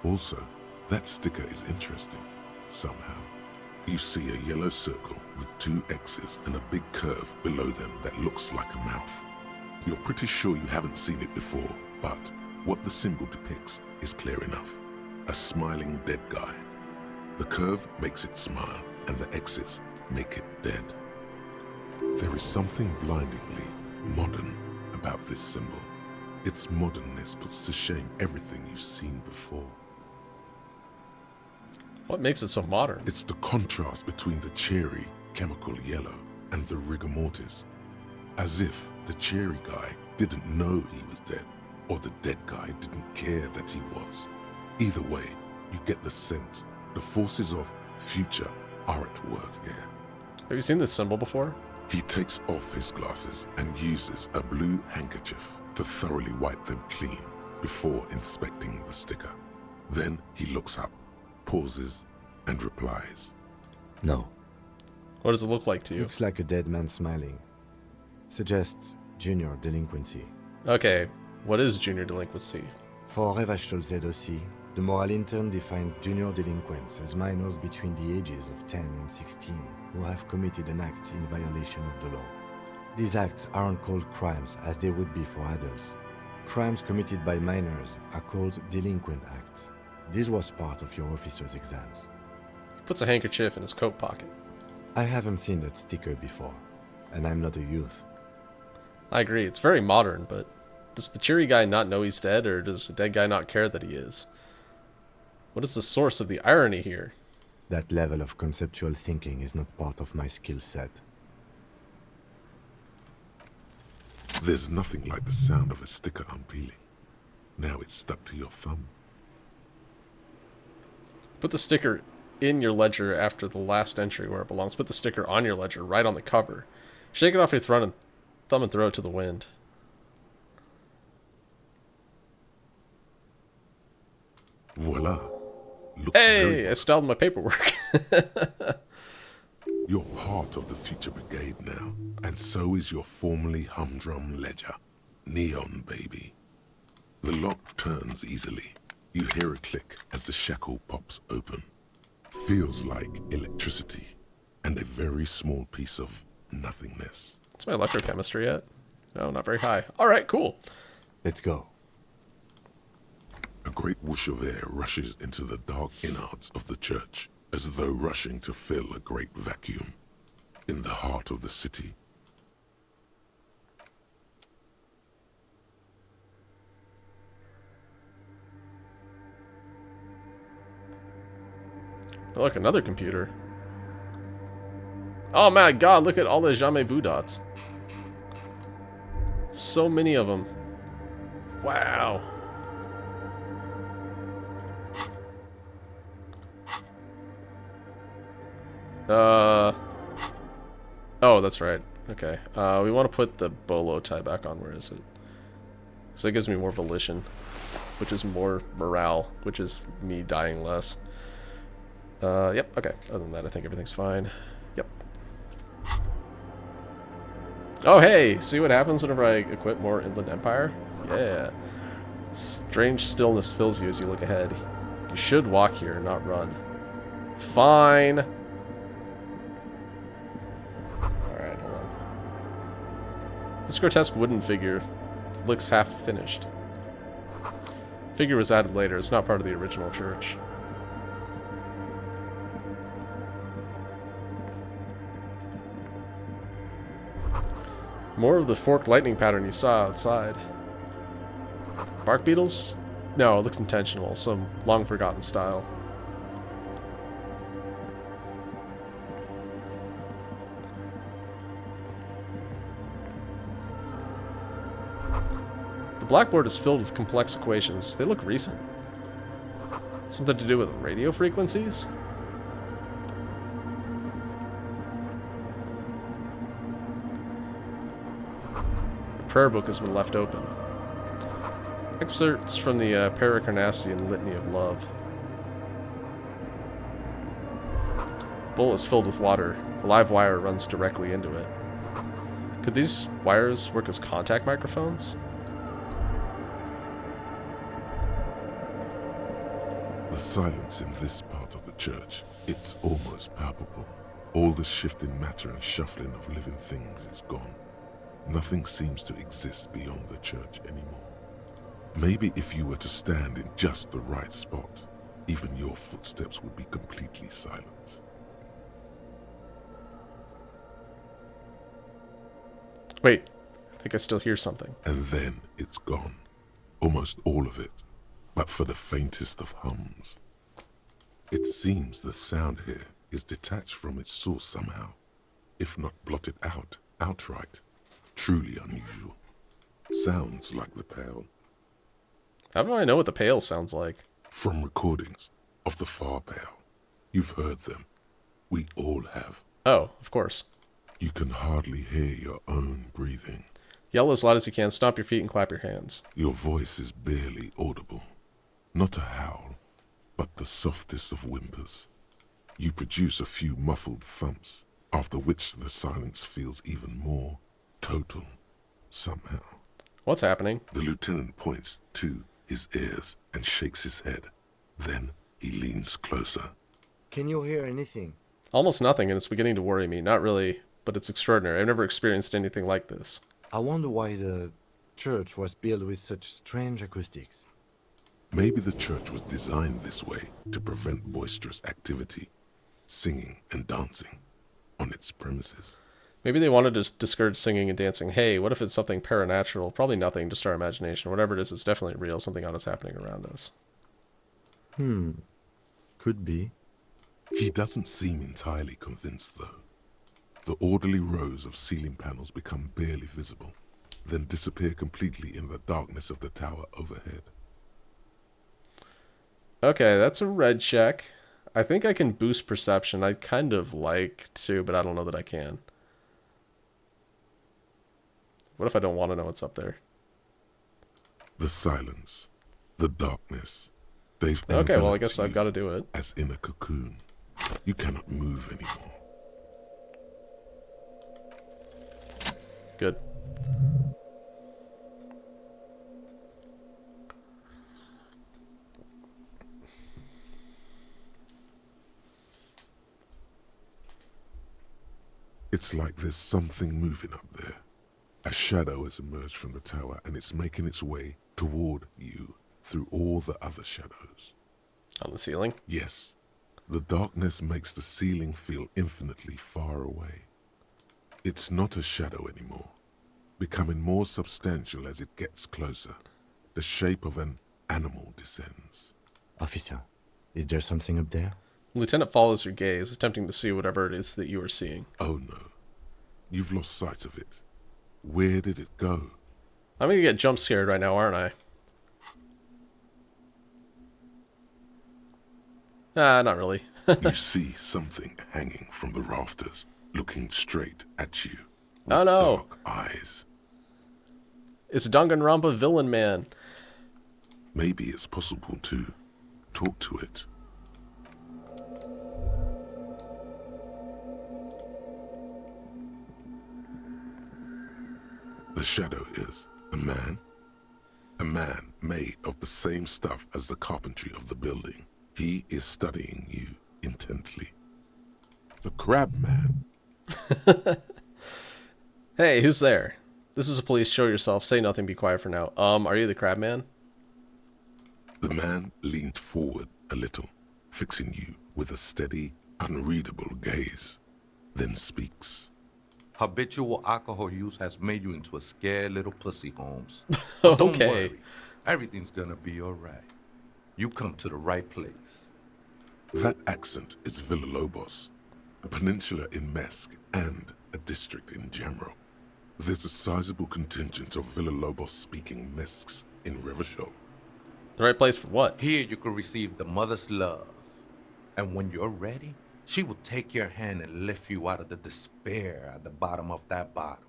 [SPEAKER 11] Also, that sticker is interesting, somehow. You see a yellow circle with two X's and a big curve below them that looks like a mouth. You're pretty sure you haven't seen it before, but what the symbol depicts is clear enough. A smiling dead guy. The curve makes it smile, and the X's make it dead. There is something blindingly modern about this symbol. Its modernness puts to shame everything you've seen before.
[SPEAKER 1] What makes it so modern?
[SPEAKER 11] It's the contrast between the cheery, chemical yellow and the rigor mortis. As if the cheery guy didn't know he was dead, or the dead guy didn't care that he was. Either way, you get the sense the forces of future are at work here.
[SPEAKER 1] Have you seen this symbol before?
[SPEAKER 11] He takes off his glasses and uses a blue handkerchief to thoroughly wipe them clean before inspecting the sticker. Then he looks up, pauses, and replies.
[SPEAKER 3] No.
[SPEAKER 1] What does it look like to you?
[SPEAKER 3] Looks like a dead man smiling. Suggests junior delinquency.
[SPEAKER 1] Okay, what is junior delinquency?
[SPEAKER 3] For Revachol aussi, the moral intern defined junior delinquents as minors between the ages of 10 and 16 who have committed an act in violation of the law. These acts aren't called crimes as they would be for adults. Crimes committed by minors are called delinquent acts. This was part of your officer's exams.
[SPEAKER 1] He puts a handkerchief in his coat pocket.
[SPEAKER 3] I haven't seen that sticker before, and I'm not a youth.
[SPEAKER 1] I agree, it's very modern, but does the cheery guy not know he's dead, or does the dead guy not care that he is? What is the source of the irony here?
[SPEAKER 3] That level of conceptual thinking is not part of my skill set.
[SPEAKER 11] There's nothing like the sound of a sticker unpeeling. Now it's stuck to your thumb.
[SPEAKER 1] Put the sticker in your ledger after the last entry where it belongs. Put the sticker on your ledger, right on the cover. Shake it off your thumb and throw it to the wind.
[SPEAKER 11] Voila.
[SPEAKER 1] Hey, I styled my paperwork.
[SPEAKER 11] You're part of the future brigade now, and so is your formerly humdrum ledger. Neon, baby. The lock turns easily. You hear a click as the shackle pops open. Feels like electricity, and a very small piece of nothingness.
[SPEAKER 1] What's my electrochemistry at? No, not very high. Alright, cool.
[SPEAKER 3] Let's go.
[SPEAKER 11] A great whoosh of air rushes into the dark innards of the church, as though rushing to fill a great vacuum. In the heart of the city.
[SPEAKER 1] Oh, look, another computer. Oh my god, look at all the jamais vu dots. So many of them. Wow. Oh, that's right. Okay. We want to put the bolo tie back on. Where is it? So it gives me more volition, which is more morale, which is me dying less. Yep, okay. Other than that, I think everything's fine. Yep. Oh, hey! See what happens whenever I equip more Inland Empire? Yeah. Strange stillness fills you as you look ahead. You should walk here, not run. Fine. Alright, hold on. This grotesque wooden figure looks half finished. Figure was added later. It's not part of the original church. More of the forked lightning pattern you saw outside. Bark beetles? No, it looks intentional. Some long-forgotten style. The blackboard is filled with complex equations. They look recent. Something to do with radio frequencies? The prayer book has been left open. Excerpts from the Pericarnassian Litany of Love. Bowl is filled with water. A live wire runs directly into it. Could these wires work as contact microphones?
[SPEAKER 2] The silence in this part of the church, it's almost palpable. All the shifting matter and shuffling of living things is gone. Nothing seems to exist beyond the church anymore. Maybe if you were to stand in just the right spot, even your footsteps would be completely silent.
[SPEAKER 1] Wait, I think I still hear something.
[SPEAKER 2] And then it's gone. Almost all of it, but for the faintest of hums. It seems the sound here is detached from its source somehow, if not blotted out outright. Truly unusual. Sounds like the Pale.
[SPEAKER 1] How do I know what the Pale sounds like?
[SPEAKER 2] From recordings of the Far Pale. You've heard them. We all have.
[SPEAKER 1] Oh, of course.
[SPEAKER 2] You can hardly hear your own breathing.
[SPEAKER 1] Yell as loud as you can, stomp your feet, and clap your hands.
[SPEAKER 2] Your voice is barely audible. Not a howl, but the softest of whimpers. You produce a few muffled thumps, after which the silence feels even more total, somehow.
[SPEAKER 1] What's happening?
[SPEAKER 2] The lieutenant points to his ears and shakes his head. Then he leans closer.
[SPEAKER 3] Can you hear anything?
[SPEAKER 1] Almost nothing, and it's beginning to worry me. Not really, but it's extraordinary. I've never experienced anything like this.
[SPEAKER 3] I wonder why the church was built with such strange acoustics.
[SPEAKER 2] Maybe the church was designed this way to prevent boisterous activity, singing and dancing, on its premises.
[SPEAKER 1] Maybe they wanted to discourage singing and dancing. Hey, what if it's something paranatural? Probably nothing, just our imagination. Whatever it is, it's definitely real. Something odd is happening around us.
[SPEAKER 3] Could be.
[SPEAKER 2] He doesn't seem entirely convinced, though. The orderly rows of ceiling panels become barely visible, then disappear completely in the darkness of the tower overhead.
[SPEAKER 1] Okay, that's a red check. I think I can boost perception. I'd kind of like to, but I don't know that I can. What if I don't want to know what's up there?
[SPEAKER 2] The silence, the darkness, they've
[SPEAKER 1] okay, well, I guess
[SPEAKER 2] enveloped
[SPEAKER 1] I've got to do it.
[SPEAKER 2] As in a cocoon. You cannot move anymore.
[SPEAKER 1] Good.
[SPEAKER 2] It's like there's something moving up there. A shadow has emerged from the tower and it's making its way toward you through all the other shadows.
[SPEAKER 1] On the ceiling?
[SPEAKER 2] Yes. The darkness makes the ceiling feel infinitely far away. It's not a shadow anymore, becoming more substantial as it gets closer. The shape of an animal descends.
[SPEAKER 3] Officer, is there something up there?
[SPEAKER 1] Lieutenant follows your gaze, attempting to see whatever it is that you are seeing.
[SPEAKER 2] Oh no. You've lost sight of it. Where did it go?
[SPEAKER 1] I'm gonna get jump scared right now, aren't I? Not really.
[SPEAKER 2] You see something hanging from the rafters, looking straight at you.
[SPEAKER 1] Oh no.
[SPEAKER 2] Dark eyes.
[SPEAKER 1] It's Danganronpa Villain Man.
[SPEAKER 2] Maybe it's possible to talk to it.
[SPEAKER 11] The shadow is a man made of the same stuff as the carpentry of the building. He is studying you intently. The crab man.
[SPEAKER 1] Hey, who's there? This is the police. Show yourself. Say nothing. Be quiet for now. Are you the crab man?
[SPEAKER 11] The man leaned forward a little, fixing you with a steady, unreadable gaze, then speaks.
[SPEAKER 18] Habitual alcohol use has made you into a scared little pussy, Holmes.
[SPEAKER 1] Okay.
[SPEAKER 18] Don't worry. Everything's gonna be alright. You come to the right place.
[SPEAKER 11] That accent is Villalobos, a peninsula in Mesk and a district in Jamro. There's a sizable contingent of Villalobos-speaking Mesks in Revachol.
[SPEAKER 1] The right place for what?
[SPEAKER 18] Here you can receive the mother's love. And when you're ready, she will take your hand and lift you out of the despair at the bottom of that bottle.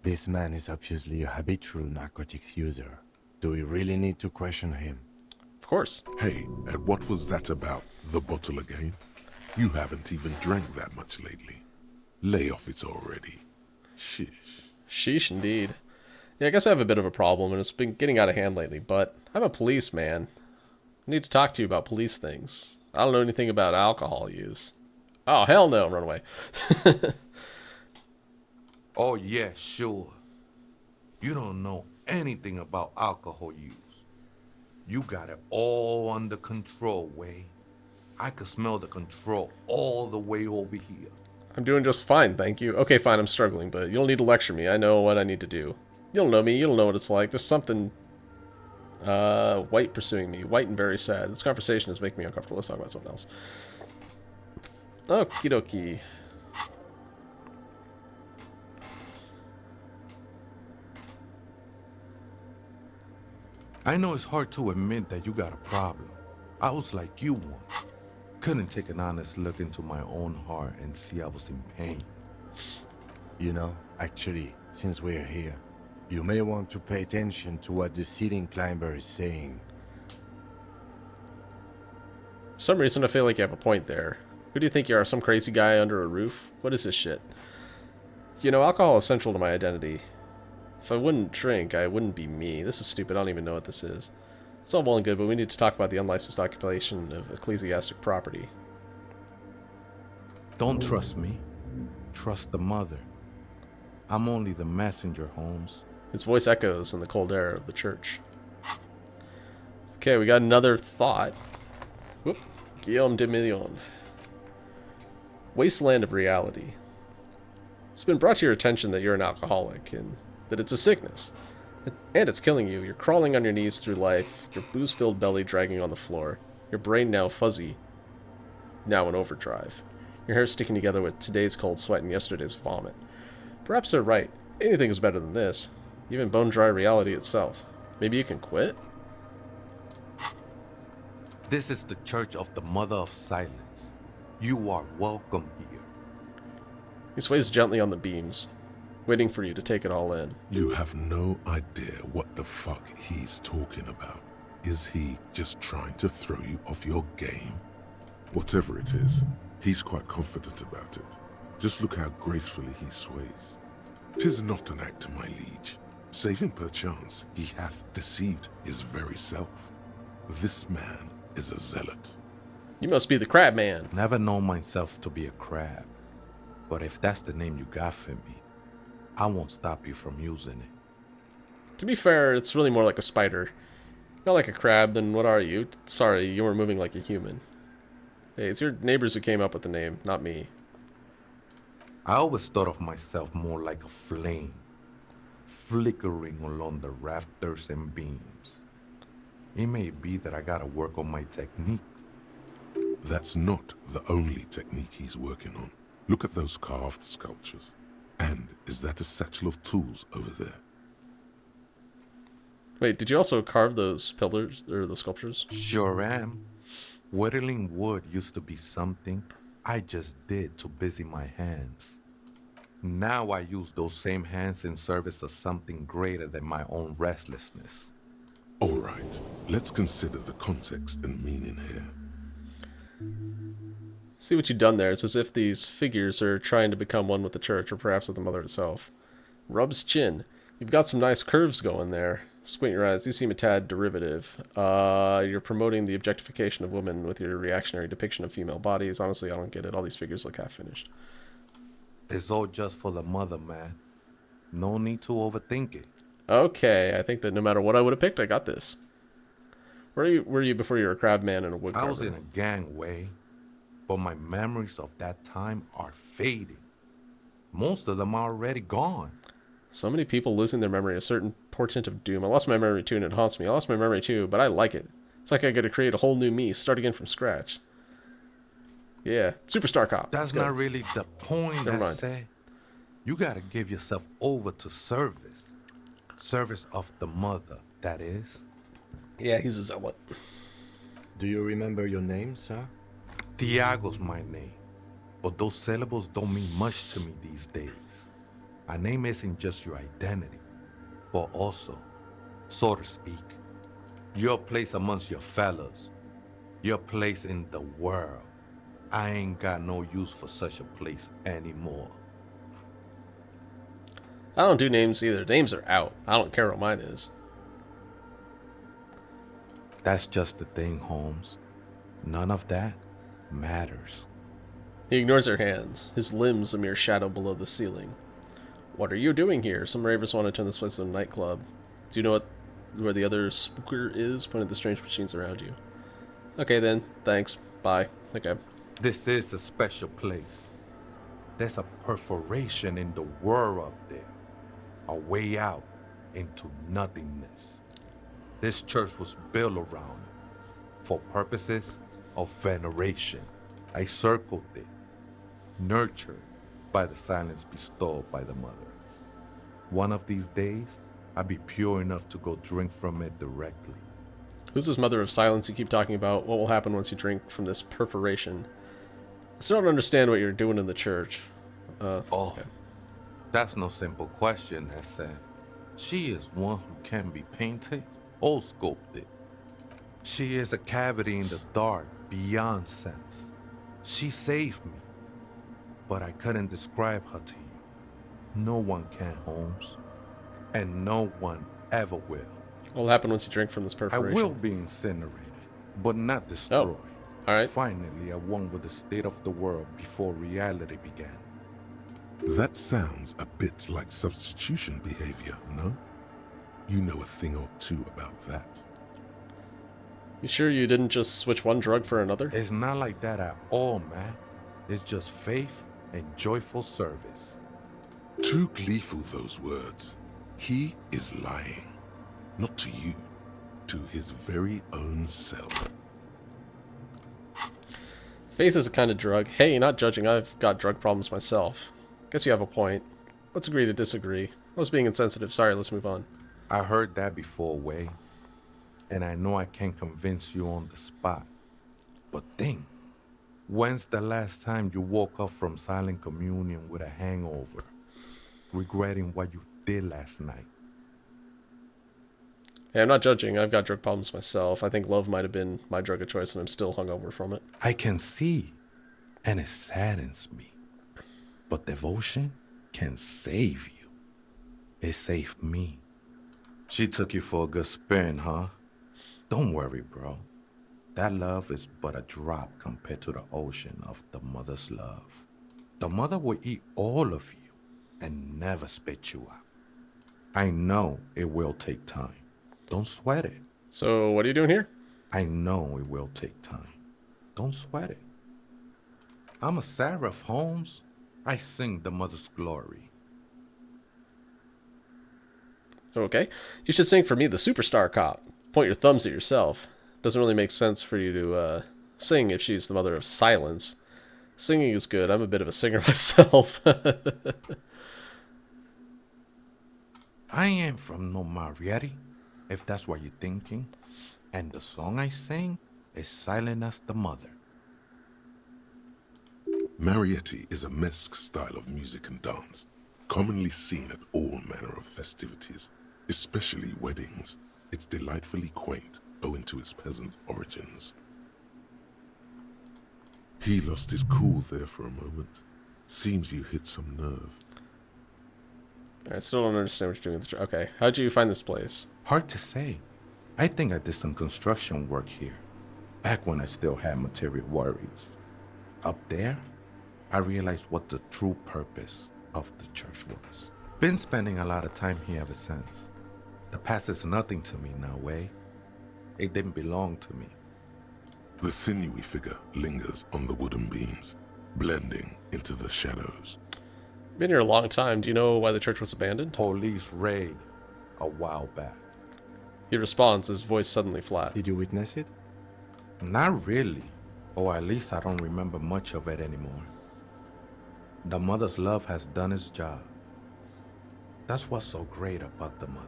[SPEAKER 3] This man is obviously a habitual narcotics user. Do we really need to question him?
[SPEAKER 1] Of course.
[SPEAKER 11] Hey, and what was that about, the bottle again? You haven't even drank that much lately. Lay off it already. Sheesh.
[SPEAKER 1] Sheesh, indeed. Yeah, I guess I have a bit of a problem, and it's been getting out of hand lately, but I'm a policeman. I need to talk to you about police things. I don't know anything about alcohol use. Oh, hell no, run away.
[SPEAKER 18] Oh, yeah, sure. You don't know anything about alcohol use. You got it all under control, Way. I could smell the control all the way over here.
[SPEAKER 1] I'm doing just fine, thank you. Okay, fine, I'm struggling, but you don't need to lecture me. I know what I need to do. You don't know me, you don't know what it's like. There's something white pursuing me. White and very sad. This conversation is making me uncomfortable. Let's talk about something else. Okie dokie.
[SPEAKER 18] I know it's hard to admit that you got a problem. I was like you once. Couldn't take an honest look into my own heart and see I was in pain.
[SPEAKER 3] You know, actually, since we're here, you may want to pay attention to what the ceiling climber is saying.
[SPEAKER 1] For some reason, I feel like you have a point there. Who do you think you are, some crazy guy under a roof? What is this shit? You know, alcohol is central to my identity. If I wouldn't drink, I wouldn't be me. This is stupid, I don't even know what this is. It's all well and good, but we need to talk about the unlicensed occupation of ecclesiastic property.
[SPEAKER 18] Don't trust me. Trust the mother. I'm only the messenger, Holmes.
[SPEAKER 1] His voice echoes in the cold air of the church. Okay, we got another thought. Whoop. Guillaume de Million. Wasteland of reality. It's been brought to your attention that you're an alcoholic and that it's a sickness. And it's killing you. You're crawling on your knees through life, your booze-filled belly dragging on the floor, your brain now fuzzy, now in overdrive. Your hair sticking together with today's cold sweat and yesterday's vomit. Perhaps they're right. Anything is better than this. Even bone-dry reality itself. Maybe you can quit?
[SPEAKER 18] This is the Church of the Mother of Silence. You are welcome here.
[SPEAKER 1] He sways gently on the beams, waiting for you to take it all in.
[SPEAKER 11] You have no idea what the fuck he's talking about. Is he just trying to throw you off your game? Whatever it is, he's quite confident about it. Just look how gracefully he sways. 'Tis not an act, my liege. Save him perchance he hath deceived his very self. This man is a zealot.
[SPEAKER 1] You must be the crab man.
[SPEAKER 18] Never known myself to be a crab. But if that's the name you got for me, I won't stop you from using it.
[SPEAKER 1] To be fair, it's really more like a spider. Not like a crab, then what are you? Sorry, you were moving like a human. Hey, it's your neighbors who came up with the name, not me.
[SPEAKER 18] I always thought of myself more like a flame, flickering along the rafters and beams. It may be that I gotta work on my technique.
[SPEAKER 11] That's not the only technique he's working on. Look at those carved sculptures. And is that a satchel of tools over there?
[SPEAKER 1] Wait, did you also carve those pillars, or the sculptures?
[SPEAKER 18] Sure am. Whittling wood used to be something I just did to busy my hands. Now I use those same hands in service of something greater than my own restlessness.
[SPEAKER 11] All right, let's consider the context and meaning here.
[SPEAKER 1] See what you've done there. It's as if these figures are trying to become one with the church, or perhaps with the mother itself. Rubs chin. You've got some nice curves going there. Squint your eyes. These seem a tad derivative. You're promoting the objectification of women with your reactionary depiction of female bodies. Honestly, I don't get it. All these figures look half finished.
[SPEAKER 18] It's all just for the mother, man. No need to overthink it.
[SPEAKER 1] Okay, I think that no matter what I would have picked, I got this. Where were you before you were a crab man and a wood
[SPEAKER 18] I
[SPEAKER 1] carver?
[SPEAKER 18] was in a gangway, but my memories of that time are fading. Most of them are already gone.
[SPEAKER 1] So many people losing their memory, a certain portent of doom. I lost my memory too, and it haunts me. I lost my memory too, but I like it. It's like I get to create a whole new me, start again from scratch. Yeah, Superstar Cop.
[SPEAKER 18] That's not really the point.
[SPEAKER 1] Never
[SPEAKER 18] I
[SPEAKER 1] mind.
[SPEAKER 18] say. You gotta give yourself over to service. Service of the mother, that is.
[SPEAKER 1] Yeah, he's a zealot.
[SPEAKER 3] Do you remember your name, sir?
[SPEAKER 18] Tiago's my name. But those syllables don't mean much to me these days. A name isn't just your identity, but also, so to speak, your place amongst your fellows, your place in the world. I ain't got no use for such a place anymore.
[SPEAKER 1] I don't do names either. Names are out. I don't care what mine is.
[SPEAKER 18] That's just the thing, Holmes. None of that matters.
[SPEAKER 1] He ignores her hands. His limbs a mere shadow below the ceiling. What are you doing here? Some ravers want to turn this place into a nightclub. Do you know where the other spooker is? Point at the strange machines around you. Okay then. Thanks. Bye. Okay.
[SPEAKER 18] This is a special place. There's a perforation in the world up there. A way out into nothingness. This church was built around it for purposes of veneration. I circled it, nurtured by the silence bestowed by the mother. One of these days, I'll be pure enough to go drink from it directly.
[SPEAKER 1] Who's this mother of silence you keep talking about? What will happen once you drink from this perforation? I still don't understand what you're doing in the church. Okay.
[SPEAKER 18] That's no simple question, S.F. She is one who can be painted or sculpted. She is a cavity in the dark beyond sense. She saved me, but I couldn't describe her to you. No one can, Holmes, and no one ever will.
[SPEAKER 1] What will happen once you drink from this
[SPEAKER 18] I
[SPEAKER 1] perforation?
[SPEAKER 18] will be incinerated, but not destroyed.
[SPEAKER 1] All right.
[SPEAKER 18] Finally, at one with the state of the world before reality began.
[SPEAKER 2] That sounds a bit like substitution behavior, no? You know a thing or two about that.
[SPEAKER 1] You sure you didn't just switch one drug for another?
[SPEAKER 18] It's not like that at all, man. It's just faith and joyful service.
[SPEAKER 2] Too gleeful, those words. He is lying. Not to you, to his very own self.
[SPEAKER 1] Faith is a kind of drug. Hey, not judging. I've got drug problems myself. Guess you have a point. Let's agree to disagree. I was being insensitive. Sorry, let's move on.
[SPEAKER 18] I heard that before, Way. And I know I can't convince you on the spot. But think, when's the last time you woke up from silent communion with a hangover, regretting what you did last night?
[SPEAKER 1] Hey, I'm not judging. I've got drug problems myself. I think love might have been my drug of choice, and I'm still hungover from it.
[SPEAKER 18] I can see, and it saddens me. But devotion can save you. It saved me. She took you for a good spin, huh? Don't worry, bro. That love is but a drop compared to the ocean of the mother's love. The mother will eat all of you and never spit you out. I know it will take time. Don't sweat it.
[SPEAKER 1] So, what are you doing here?
[SPEAKER 18] I know it will take time. Don't sweat it. I'm a seraph, Holmes. I sing the mother's glory.
[SPEAKER 1] Okay. You should sing for me, the Superstar Cop. Point your thumbs at yourself. Doesn't really make sense for you to sing if she's the mother of silence. Singing is good. I'm a bit of a singer myself.
[SPEAKER 18] I ain't from no Marietti, if that's what you're thinking. And the song I sing is silent as the mother.
[SPEAKER 2] Marietti is a mesque style of music and dance, commonly seen at all manner of festivities, especially weddings. It's delightfully quaint, owing to its peasant origins. He lost his cool there for a moment. Seems you hit some nerve.
[SPEAKER 1] I still don't understand what you're doing with the church. Okay, how'd you find this place?
[SPEAKER 18] Hard to say. I think I did some construction work here, back when I still had material worries. Up there, I realized what the true purpose of the church was. Been spending a lot of time here ever since. The past is nothing to me now, Way. It didn't belong to me.
[SPEAKER 11] The sinewy figure lingers on the wooden beams, blending into the shadows.
[SPEAKER 1] Been here a long time. Do you know why the church was abandoned?
[SPEAKER 18] Police raid a while back.
[SPEAKER 1] He responds, his voice suddenly flat.
[SPEAKER 3] Did you witness it?
[SPEAKER 18] Not really. Or at least I don't remember much of it anymore. The mother's love has done its job. That's what's so great about the mother.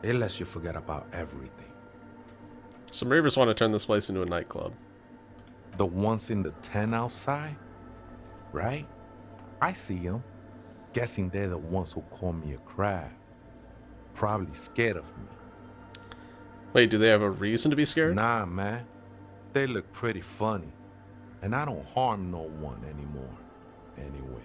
[SPEAKER 18] It lets you forget about everything.
[SPEAKER 1] Some ravers want to turn this place into a nightclub.
[SPEAKER 18] The ones in the tent outside? Right? I see them. Guessing they're the ones who call me a crab. Probably scared of me.
[SPEAKER 1] Wait, do they have a reason to be scared?
[SPEAKER 18] Nah, man. They look pretty funny. And I don't harm no one anymore. Anyway.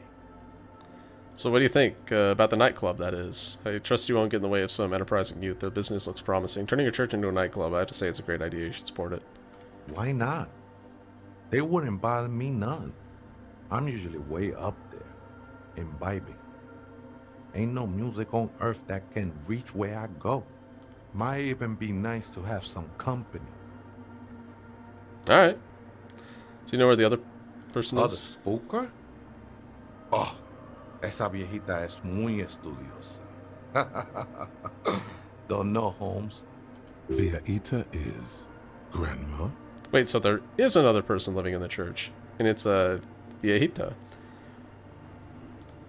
[SPEAKER 1] So what do you think about the nightclub, that is? I trust you won't get in the way of some enterprising youth. Their business looks promising. Turning your church into a nightclub, I have to say it's a great idea. You should support it.
[SPEAKER 18] Why not? They wouldn't bother me none. I'm usually way up there, imbibing. Ain't no music on earth that can reach where I go. Might even be nice to have some company.
[SPEAKER 1] Alright. Do you know where the other person
[SPEAKER 18] Other
[SPEAKER 1] is?
[SPEAKER 18] spooker? Oh, esa viejita es muy estudiosa. Don't know, Holmes.
[SPEAKER 11] Viejita is grandma?
[SPEAKER 1] Wait, so there is another person living in the church, and it's a viejita.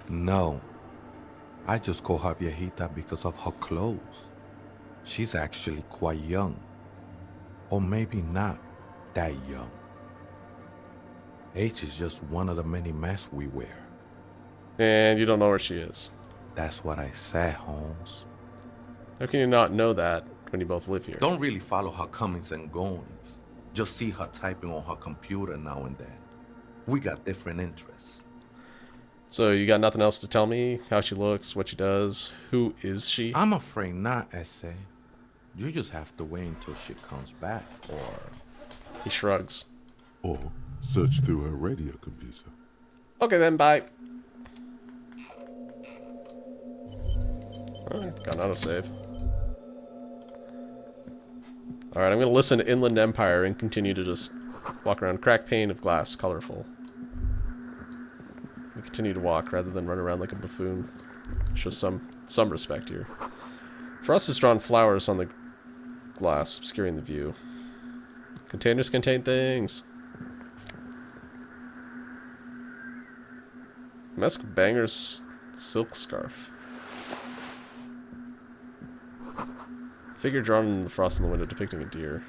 [SPEAKER 18] No. I just call her viejita because of her clothes. She's actually quite young. Or maybe not that young. Age is just one of the many masks we wear.
[SPEAKER 1] And you don't know where she is.
[SPEAKER 18] That's what I said, Holmes.
[SPEAKER 1] How can you not know that when you both live here?
[SPEAKER 18] Don't really follow her comings and goings. Just see her typing on her computer now and then. We got different interests.
[SPEAKER 1] So you got nothing else to tell me? How she looks, what she does, who is she?
[SPEAKER 18] I'm afraid not, Essay. You just have to wait until she comes back, or...
[SPEAKER 1] He shrugs.
[SPEAKER 11] Or search through her radio computer.
[SPEAKER 1] Okay then, bye. Alright, got an autosave. Alright, I'm gonna listen to Inland Empire and continue to just walk around. Crack pane of glass, colorful. We continue to walk rather than run around like a buffoon. Show some respect here. Frost has drawn flowers on the glass, obscuring the view. Containers contain things. Mesk Banger's silk scarf. Figure drawn in the frost in the window depicting a deer.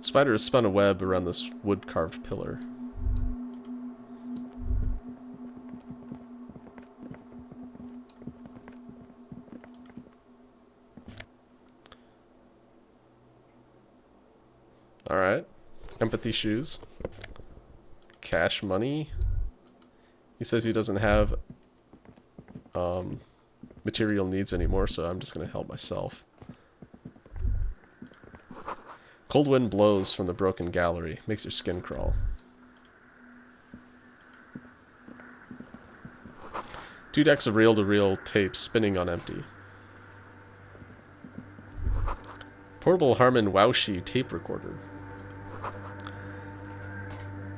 [SPEAKER 1] Spider has spun a web around this wood-carved pillar. Alright. Empathy shoes. Cash money. He says he doesn't have material needs anymore, so I'm just going to help myself. Cold wind blows from the broken gallery. Makes your skin crawl. Two decks of reel-to-reel tape spinning on empty. Portable Harman Wowshi tape recorder.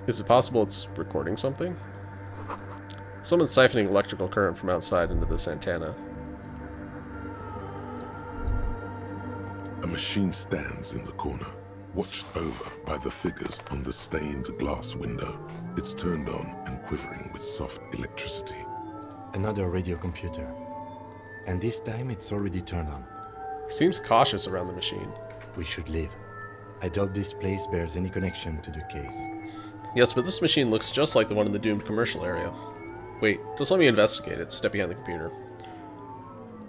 [SPEAKER 1] Is it possible it's recording something? Someone's siphoning electrical current from outside into this antenna.
[SPEAKER 11] A machine stands in the corner, watched over by the figures on the stained glass window. It's turned on and quivering with soft electricity.
[SPEAKER 3] Another radio computer. And this time it's already turned on.
[SPEAKER 1] He seems cautious around the machine.
[SPEAKER 3] We should leave. I doubt this place bears any connection to the case.
[SPEAKER 1] Yes, but this machine looks just like the one in the doomed commercial area. Wait, just let me investigate it. Step behind the computer.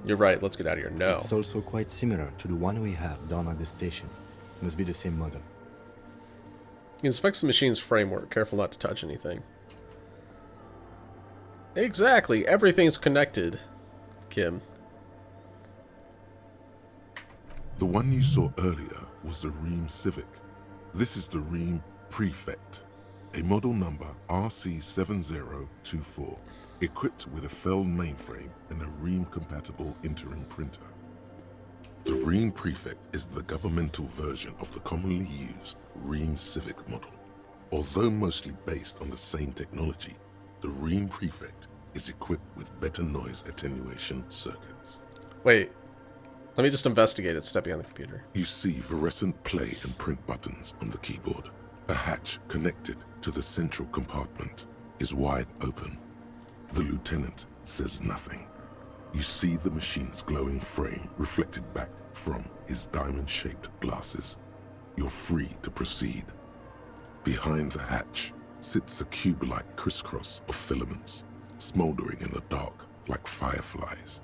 [SPEAKER 1] You're right, let's get out of here. No.
[SPEAKER 3] It's also quite similar to the one we have down at the station. Must be the same model.
[SPEAKER 1] Inspects the machine's framework. Careful not to touch anything. Exactly. Everything's connected, Kim.
[SPEAKER 2] The one you saw earlier was the Ream Civic. This is the Ream Prefect, a model number RC7024, equipped with a Feld mainframe and a Ream-compatible interim printer. The Ream Prefect is the governmental version of the commonly used Ream Civic model. Although mostly based on the same technology, the Ream Prefect is equipped with better noise attenuation circuits.
[SPEAKER 1] Wait, let me just investigate it stepping on the computer.
[SPEAKER 2] You see fluorescent play and print buttons on the keyboard. A hatch connected to the central compartment is wide open. The lieutenant says nothing. You see the machine's glowing frame reflected back from his diamond-shaped glasses. You're free to proceed. Behind the hatch sits a cube-like crisscross of filaments, smoldering in the dark like fireflies.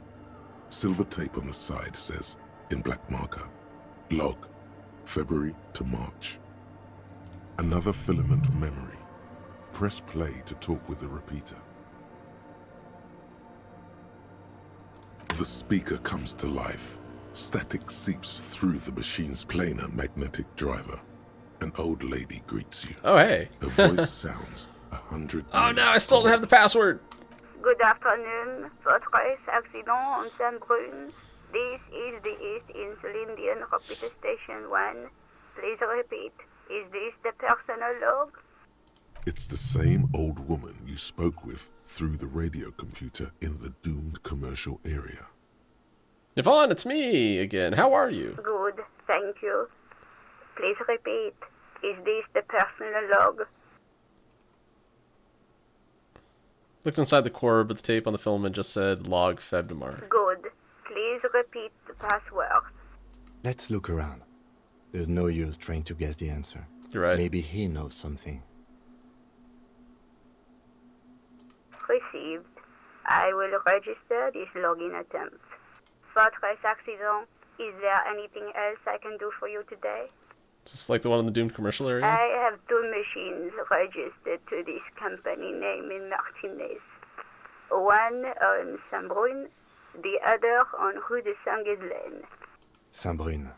[SPEAKER 2] Silver tape on the side says, in black marker, log, February to March. Another filament memory. Press play to talk with the repeater. The speaker comes to life. Static seeps through the machine's planar magnetic driver. An old lady greets you.
[SPEAKER 1] Oh, hey.
[SPEAKER 2] Her voice sounds 100
[SPEAKER 1] Oh, no, I still don't have the password.
[SPEAKER 19] Good afternoon. Fortress accident on Saint-Brune. This is the East Insulindian Repeater Station 1. Please repeat. Is this the personal log?
[SPEAKER 2] It's the same old woman you spoke with through the radio computer in the doomed commercial area.
[SPEAKER 1] Yvonne, it's me again. How are you?
[SPEAKER 19] Good, thank you. Please repeat. Is this the personal log?
[SPEAKER 1] Looked inside the core, but the tape on the filament just said log Feb to March.
[SPEAKER 19] Good. Please repeat the password.
[SPEAKER 3] Let's look around. There's no use trying to guess the answer.
[SPEAKER 1] You're right.
[SPEAKER 3] Maybe he knows something.
[SPEAKER 19] Received. I will register this login attempt. Fortress accident. Is there anything else I can do for you today?
[SPEAKER 1] Is this like the one in the doomed commercial area?
[SPEAKER 19] I have 2 machines registered to this company name in Martinez. One on Saint-Brune, the other on Rue de Saint-Ghislaine.
[SPEAKER 3] Saint-Brune.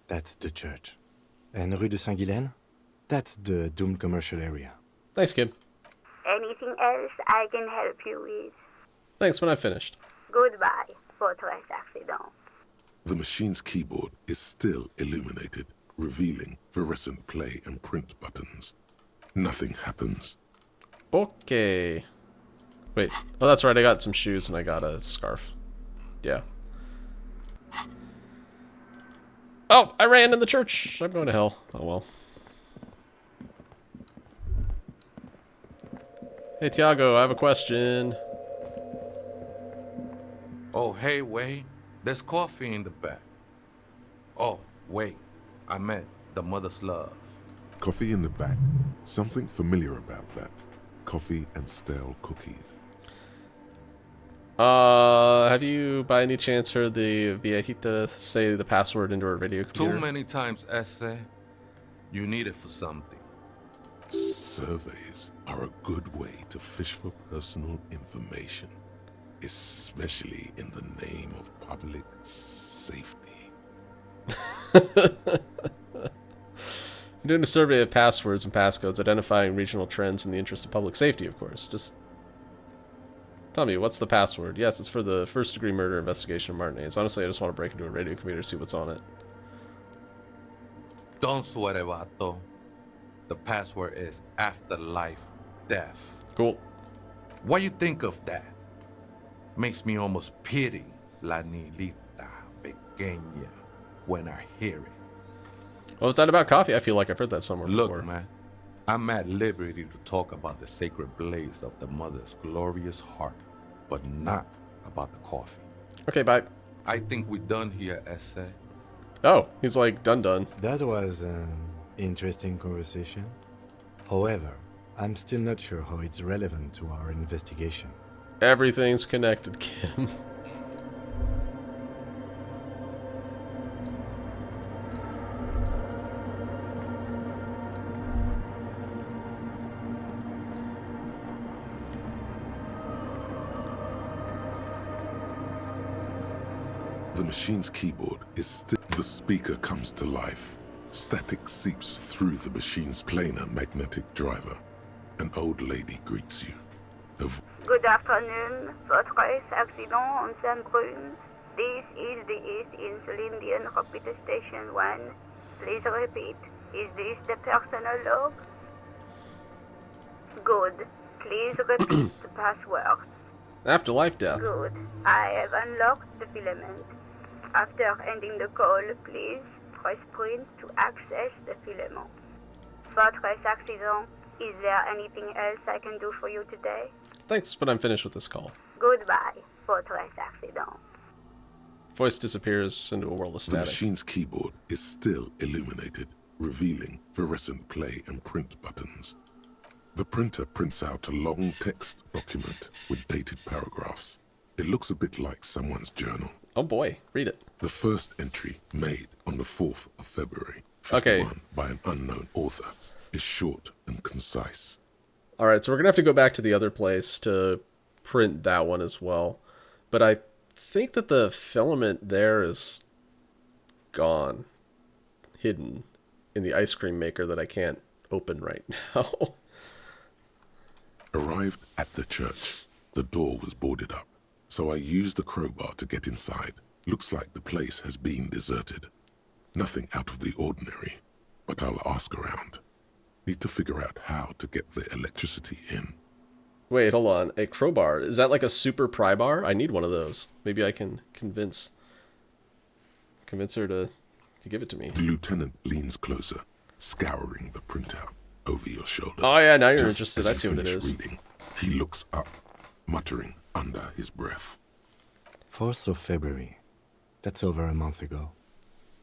[SPEAKER 3] That's the church. And Rue de Saint-Ghislaine? That's the doomed commercial area.
[SPEAKER 1] Thanks, kid.
[SPEAKER 19] Anything else I can help you with?
[SPEAKER 1] Thanks, when I've finished.
[SPEAKER 19] Goodbye, Fortress accident.
[SPEAKER 2] The machine's keyboard is still illuminated, revealing fluorescent play and print buttons. Nothing happens.
[SPEAKER 1] Okay. Wait. Oh, that's right. I got some shoes and I got a scarf. Yeah. Oh, I ran in the church. I'm going to hell. Oh, well. Hey, Tiago, I have a question.
[SPEAKER 18] Oh, hey, wait. There's coffee in the back. Oh, wait. I meant the mother's love.
[SPEAKER 2] Coffee in the back. Something familiar about that. Coffee and stale cookies.
[SPEAKER 1] Have you by any chance heard the viejita say the password into her radio computer?
[SPEAKER 18] Too many times, Esse. You need it for something.
[SPEAKER 2] Surveys are a good way to fish for personal information, especially in the name of public safety.
[SPEAKER 1] I'm doing a survey of passwords and passcodes, identifying regional trends in the interest of public safety, of course. Just tell me, what's the password? Yes, it's for the first-degree murder investigation of Martinez. Honestly, I just want to break into a radio computer, see what's on it.
[SPEAKER 18] Don't sweat it, vato. The password is afterlife death.
[SPEAKER 1] Cool.
[SPEAKER 18] What you think of that? Makes me almost pity La Nilita Pequeña when I hear it.
[SPEAKER 1] What was that about coffee? I feel like I've heard that somewhere before.
[SPEAKER 18] Look, man, I'm at liberty to talk about the sacred blaze of the mother's glorious heart, but not about the coffee.
[SPEAKER 1] Okay, bye.
[SPEAKER 18] I think we're done here, Esse.
[SPEAKER 1] Oh, he's like done.
[SPEAKER 3] That was an interesting conversation. However, I'm still not sure how it's relevant to our investigation.
[SPEAKER 1] Everything's connected, Kim.
[SPEAKER 11] The machine's keyboard is still... The speaker comes to life. Static seeps through the machine's planar magnetic driver. An old lady greets you.
[SPEAKER 19] Good afternoon. Votre accident on Saint-Brun. This is the East Insulindian Repeater Station 1. Please repeat. Is this the personal log? Good. Please repeat the password.
[SPEAKER 1] Afterlife death.
[SPEAKER 19] Good. I have unlocked the filament. After ending the call, please press print to access the filament. Votre accident. Is there anything else I can do for you today?
[SPEAKER 1] Thanks, but I'm finished with this call.
[SPEAKER 19] Goodbye, votre accident.
[SPEAKER 1] Voice disappears into a world of
[SPEAKER 11] The
[SPEAKER 1] static.
[SPEAKER 11] machine's keyboard is still illuminated, revealing fluorescent play and print buttons. The printer prints out a long text document with dated paragraphs. It looks a bit like someone's journal.
[SPEAKER 1] Oh boy, read it.
[SPEAKER 11] The first entry, made on the 4th of February, 51, by an unknown author, is short and concise.
[SPEAKER 1] Alright, so we're going to have to go back to the other place to print that one as well. But I think that the filament there is gone. Hidden in the ice cream maker that I can't open right now.
[SPEAKER 11] Arrived at the church. The door was boarded up, so I used the crowbar to get inside. Looks like the place has been deserted. Nothing out of the ordinary, but I'll ask around. Need to figure out how to get the electricity in.
[SPEAKER 1] Wait, hold on. A crowbar. Is that like a super pry bar? I need one of those. Maybe I can convince her to give it to me.
[SPEAKER 11] The lieutenant leans closer, scouring the printout over your shoulder.
[SPEAKER 1] Oh yeah, now you're
[SPEAKER 11] Just
[SPEAKER 1] interested.
[SPEAKER 11] as
[SPEAKER 1] I
[SPEAKER 11] you
[SPEAKER 1] see what it
[SPEAKER 11] finish
[SPEAKER 1] is.
[SPEAKER 11] reading, he looks up, muttering under his breath.
[SPEAKER 3] 4th of February. That's over a month ago.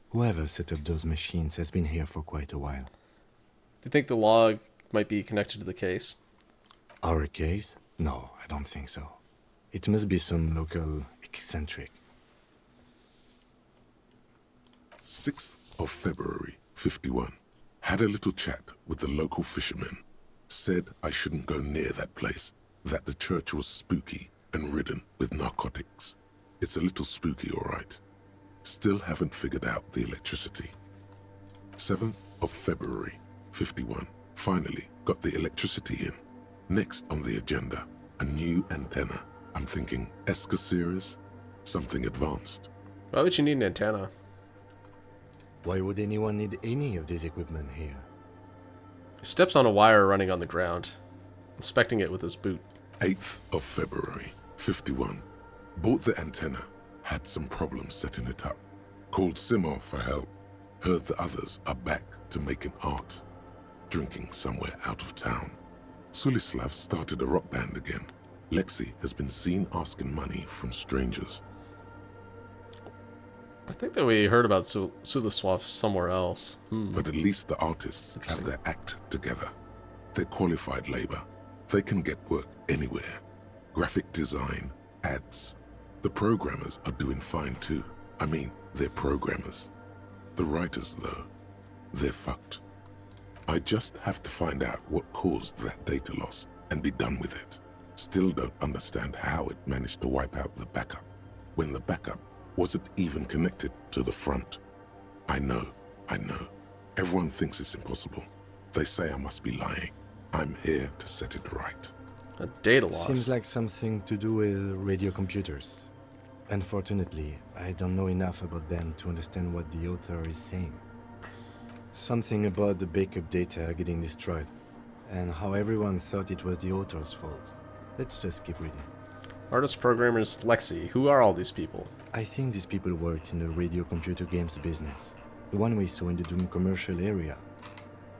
[SPEAKER 3] Whoever set up those machines has been here for quite a while.
[SPEAKER 1] Do you think the log might be connected to the case?
[SPEAKER 3] Our case? No, I don't think so. It must be some local eccentric.
[SPEAKER 11] 6th of February, 51. Had a little chat with the local fishermen. Said I shouldn't go near that place, that the church was spooky and ridden with narcotics. It's a little spooky, all right. Still haven't figured out the electricity. 7th of February, 51. Finally got the electricity in. Next on the agenda, a new antenna. I'm thinking Esca series, something advanced.
[SPEAKER 1] Why would you need an antenna?
[SPEAKER 3] Why would anyone need any of this equipment here?
[SPEAKER 1] He steps on a wire running on the ground, inspecting it with his boot.
[SPEAKER 11] 8th of February, 51. Bought the antenna, had some problems setting it up. Called Simor for help. Heard the others are back to making art. Drinking somewhere out of town. Sulislav started a rock band again. Lexi has been seen asking money from strangers.
[SPEAKER 1] I think that we heard about Sulislav somewhere else.
[SPEAKER 11] But at least the artists have their act together. They're qualified labor. They can get work anywhere. Graphic design, ads. The programmers are doing fine too. I mean, they're programmers. The writers, though, they're fucked. I just have to find out what caused that data loss and be done with it. Still don't understand how it managed to wipe out the backup, when the backup wasn't even connected to the front. I know. Everyone thinks it's impossible. They say I must be lying. I'm here to set it right.
[SPEAKER 1] A data loss.
[SPEAKER 3] Seems like something to do with radio computers. Unfortunately, I don't know enough about them to understand what the author is saying. Something about the backup data getting destroyed, and how everyone thought it was the author's fault. Let's just keep reading.
[SPEAKER 1] Artist programmers Lexi. Who are all these people?
[SPEAKER 3] I think these people worked in the radio computer games business. The one we saw in the Doom commercial area.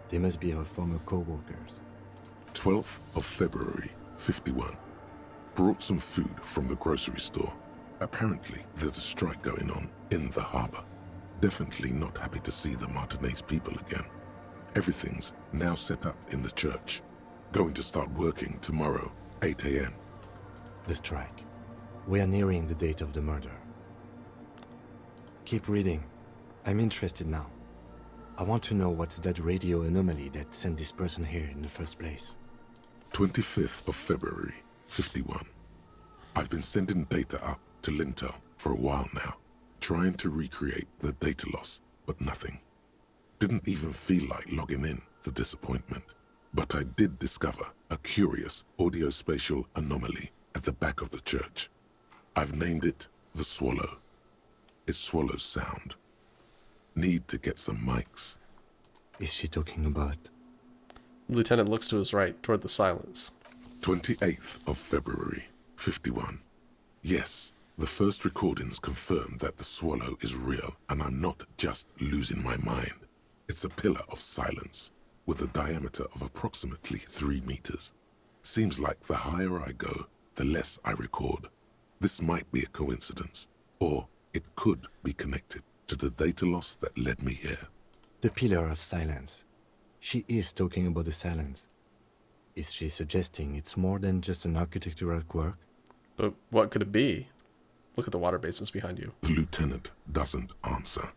[SPEAKER 3] They must be our former co-workers.
[SPEAKER 11] 12th of February, 51. Brought some food from the grocery store. Apparently, there's a strike going on in the harbor. Definitely not happy to see the Martinez people again. Everything's now set up in the church. Going to start working tomorrow, 8 a.m.
[SPEAKER 3] The strike. We are nearing the date of the murder. Keep reading. I'm interested now. I want to know what's that radio anomaly that sent this person here in the first place.
[SPEAKER 11] 25th of February, 51. I've been sending data up to Lintel for a while now. trying to recreate the data loss, but nothing. Didn't even feel like logging in, the disappointment. But I did discover a curious audio-spatial anomaly at the back of the church. I've named it the Swallow. It swallows sound. Need to get some mics.
[SPEAKER 3] Is she talking about?
[SPEAKER 1] The lieutenant looks to his right, toward the silence.
[SPEAKER 11] 28th of February, 51. Yes, the first recordings confirm that the Swallow is real, and I'm not just losing my mind. It's a pillar of silence, with a diameter of approximately 3 meters. Seems like the higher I go, the less I record. This might be a coincidence, or it could be connected to the data loss that led me here.
[SPEAKER 3] The pillar of silence. She is talking about the silence. Is she suggesting it's more than just an architectural quirk?
[SPEAKER 1] But what could it be? Look at the water basins behind you.
[SPEAKER 11] The lieutenant doesn't answer.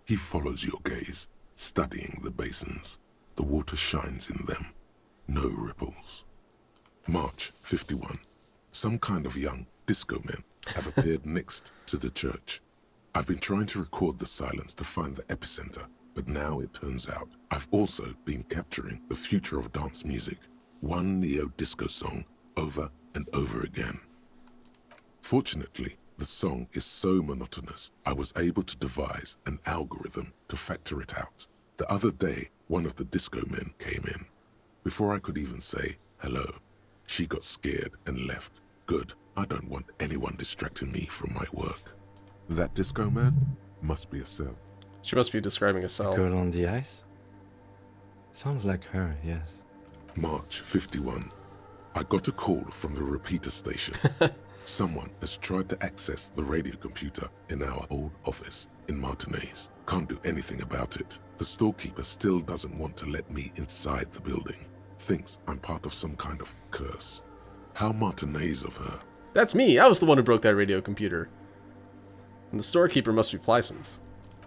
[SPEAKER 11] He follows your gaze, studying the basins. The water shines in them. No ripples. March 51. Some kind of young disco men have appeared next to the church. I've been trying to record the silence to find the epicenter, but now it turns out I've also been capturing the future of dance music, one neo-disco song over and over again. Fortunately, the song is so monotonous, I was able to devise an algorithm to factor it out. The other day, one of the disco men came in. Before I could even say hello, she got scared and left. Good, I don't want anyone distracting me from my work. That disco man must be a cell.
[SPEAKER 1] She must be describing a cell.
[SPEAKER 3] Girl on the ice? Sounds like her, yes.
[SPEAKER 11] March 51. I got a call from the repeater station. Someone has tried to access the radio computer in our old office in Martinez. Can't do anything about it. The storekeeper still doesn't want to let me inside the building. Thinks I'm part of some kind of curse. How Martinez of her.
[SPEAKER 1] That's me! I was the one who broke that radio computer. And the storekeeper must be Plicens.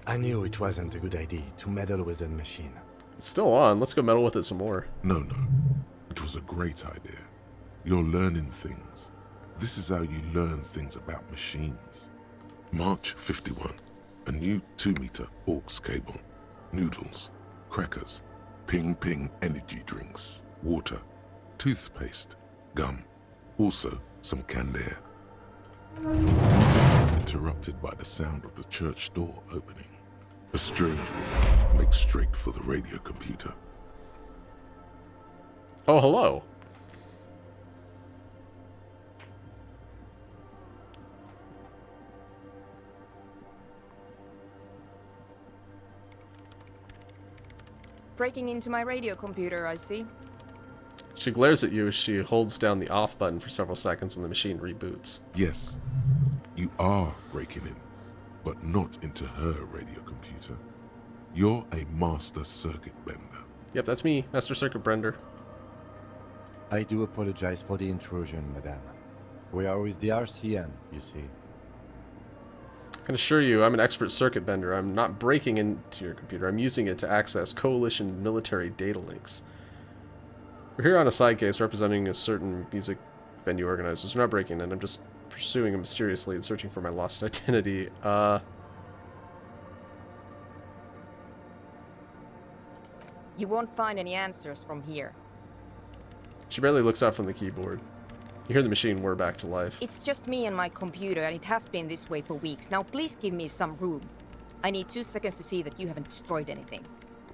[SPEAKER 3] I knew it wasn't a good idea to meddle with the machine.
[SPEAKER 1] It's still on. Let's go meddle with it some more.
[SPEAKER 11] No. It was a great idea. You're learning things. This is how you learn things about machines. March 51. A new 2-meter aux cable. Noodles. Crackers. Ping energy drinks. Water. Toothpaste. Gum. Also some canned air. It's interrupted by the sound of the church door opening. A strange woman makes straight for the radio computer.
[SPEAKER 1] Oh, hello.
[SPEAKER 20] Breaking into my radio computer, I see.
[SPEAKER 1] She glares at you as she holds down the off button for several seconds and the machine reboots.
[SPEAKER 11] Yes, you are breaking in, but not into her radio computer. You're a master circuit bender.
[SPEAKER 1] Yep, that's me, Master Circuit Bender.
[SPEAKER 3] I do apologize for the intrusion, madame. We are with the RCM, you see.
[SPEAKER 1] I can assure you, I'm an expert circuit bender. I'm not breaking into your computer. I'm using it to access coalition military data links. We're here on a side case representing a certain music venue organizers. We're not breaking in. I'm just pursuing them mysteriously and searching for my lost identity.
[SPEAKER 20] You won't find any answers from here.
[SPEAKER 1] She barely looks out from the keyboard. You hear the machine whir back to life.
[SPEAKER 20] It's just me and my computer, and it has been this way for weeks. Now please give me some room. I need 2 seconds to see that you haven't destroyed anything.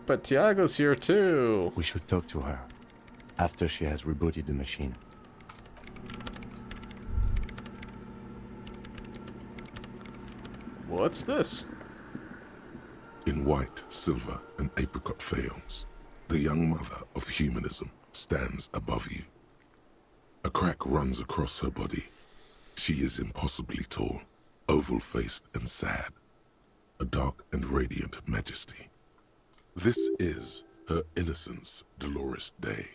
[SPEAKER 1] But Tiago's here too.
[SPEAKER 3] We should talk to her after she has rebooted the machine.
[SPEAKER 1] What's this?
[SPEAKER 11] In white, silver, and apricot faience, the young mother of humanism stands above you. A crack runs across her body. She is impossibly tall, oval-faced and sad, a dark and radiant majesty. This is her innocence, Dolores Day.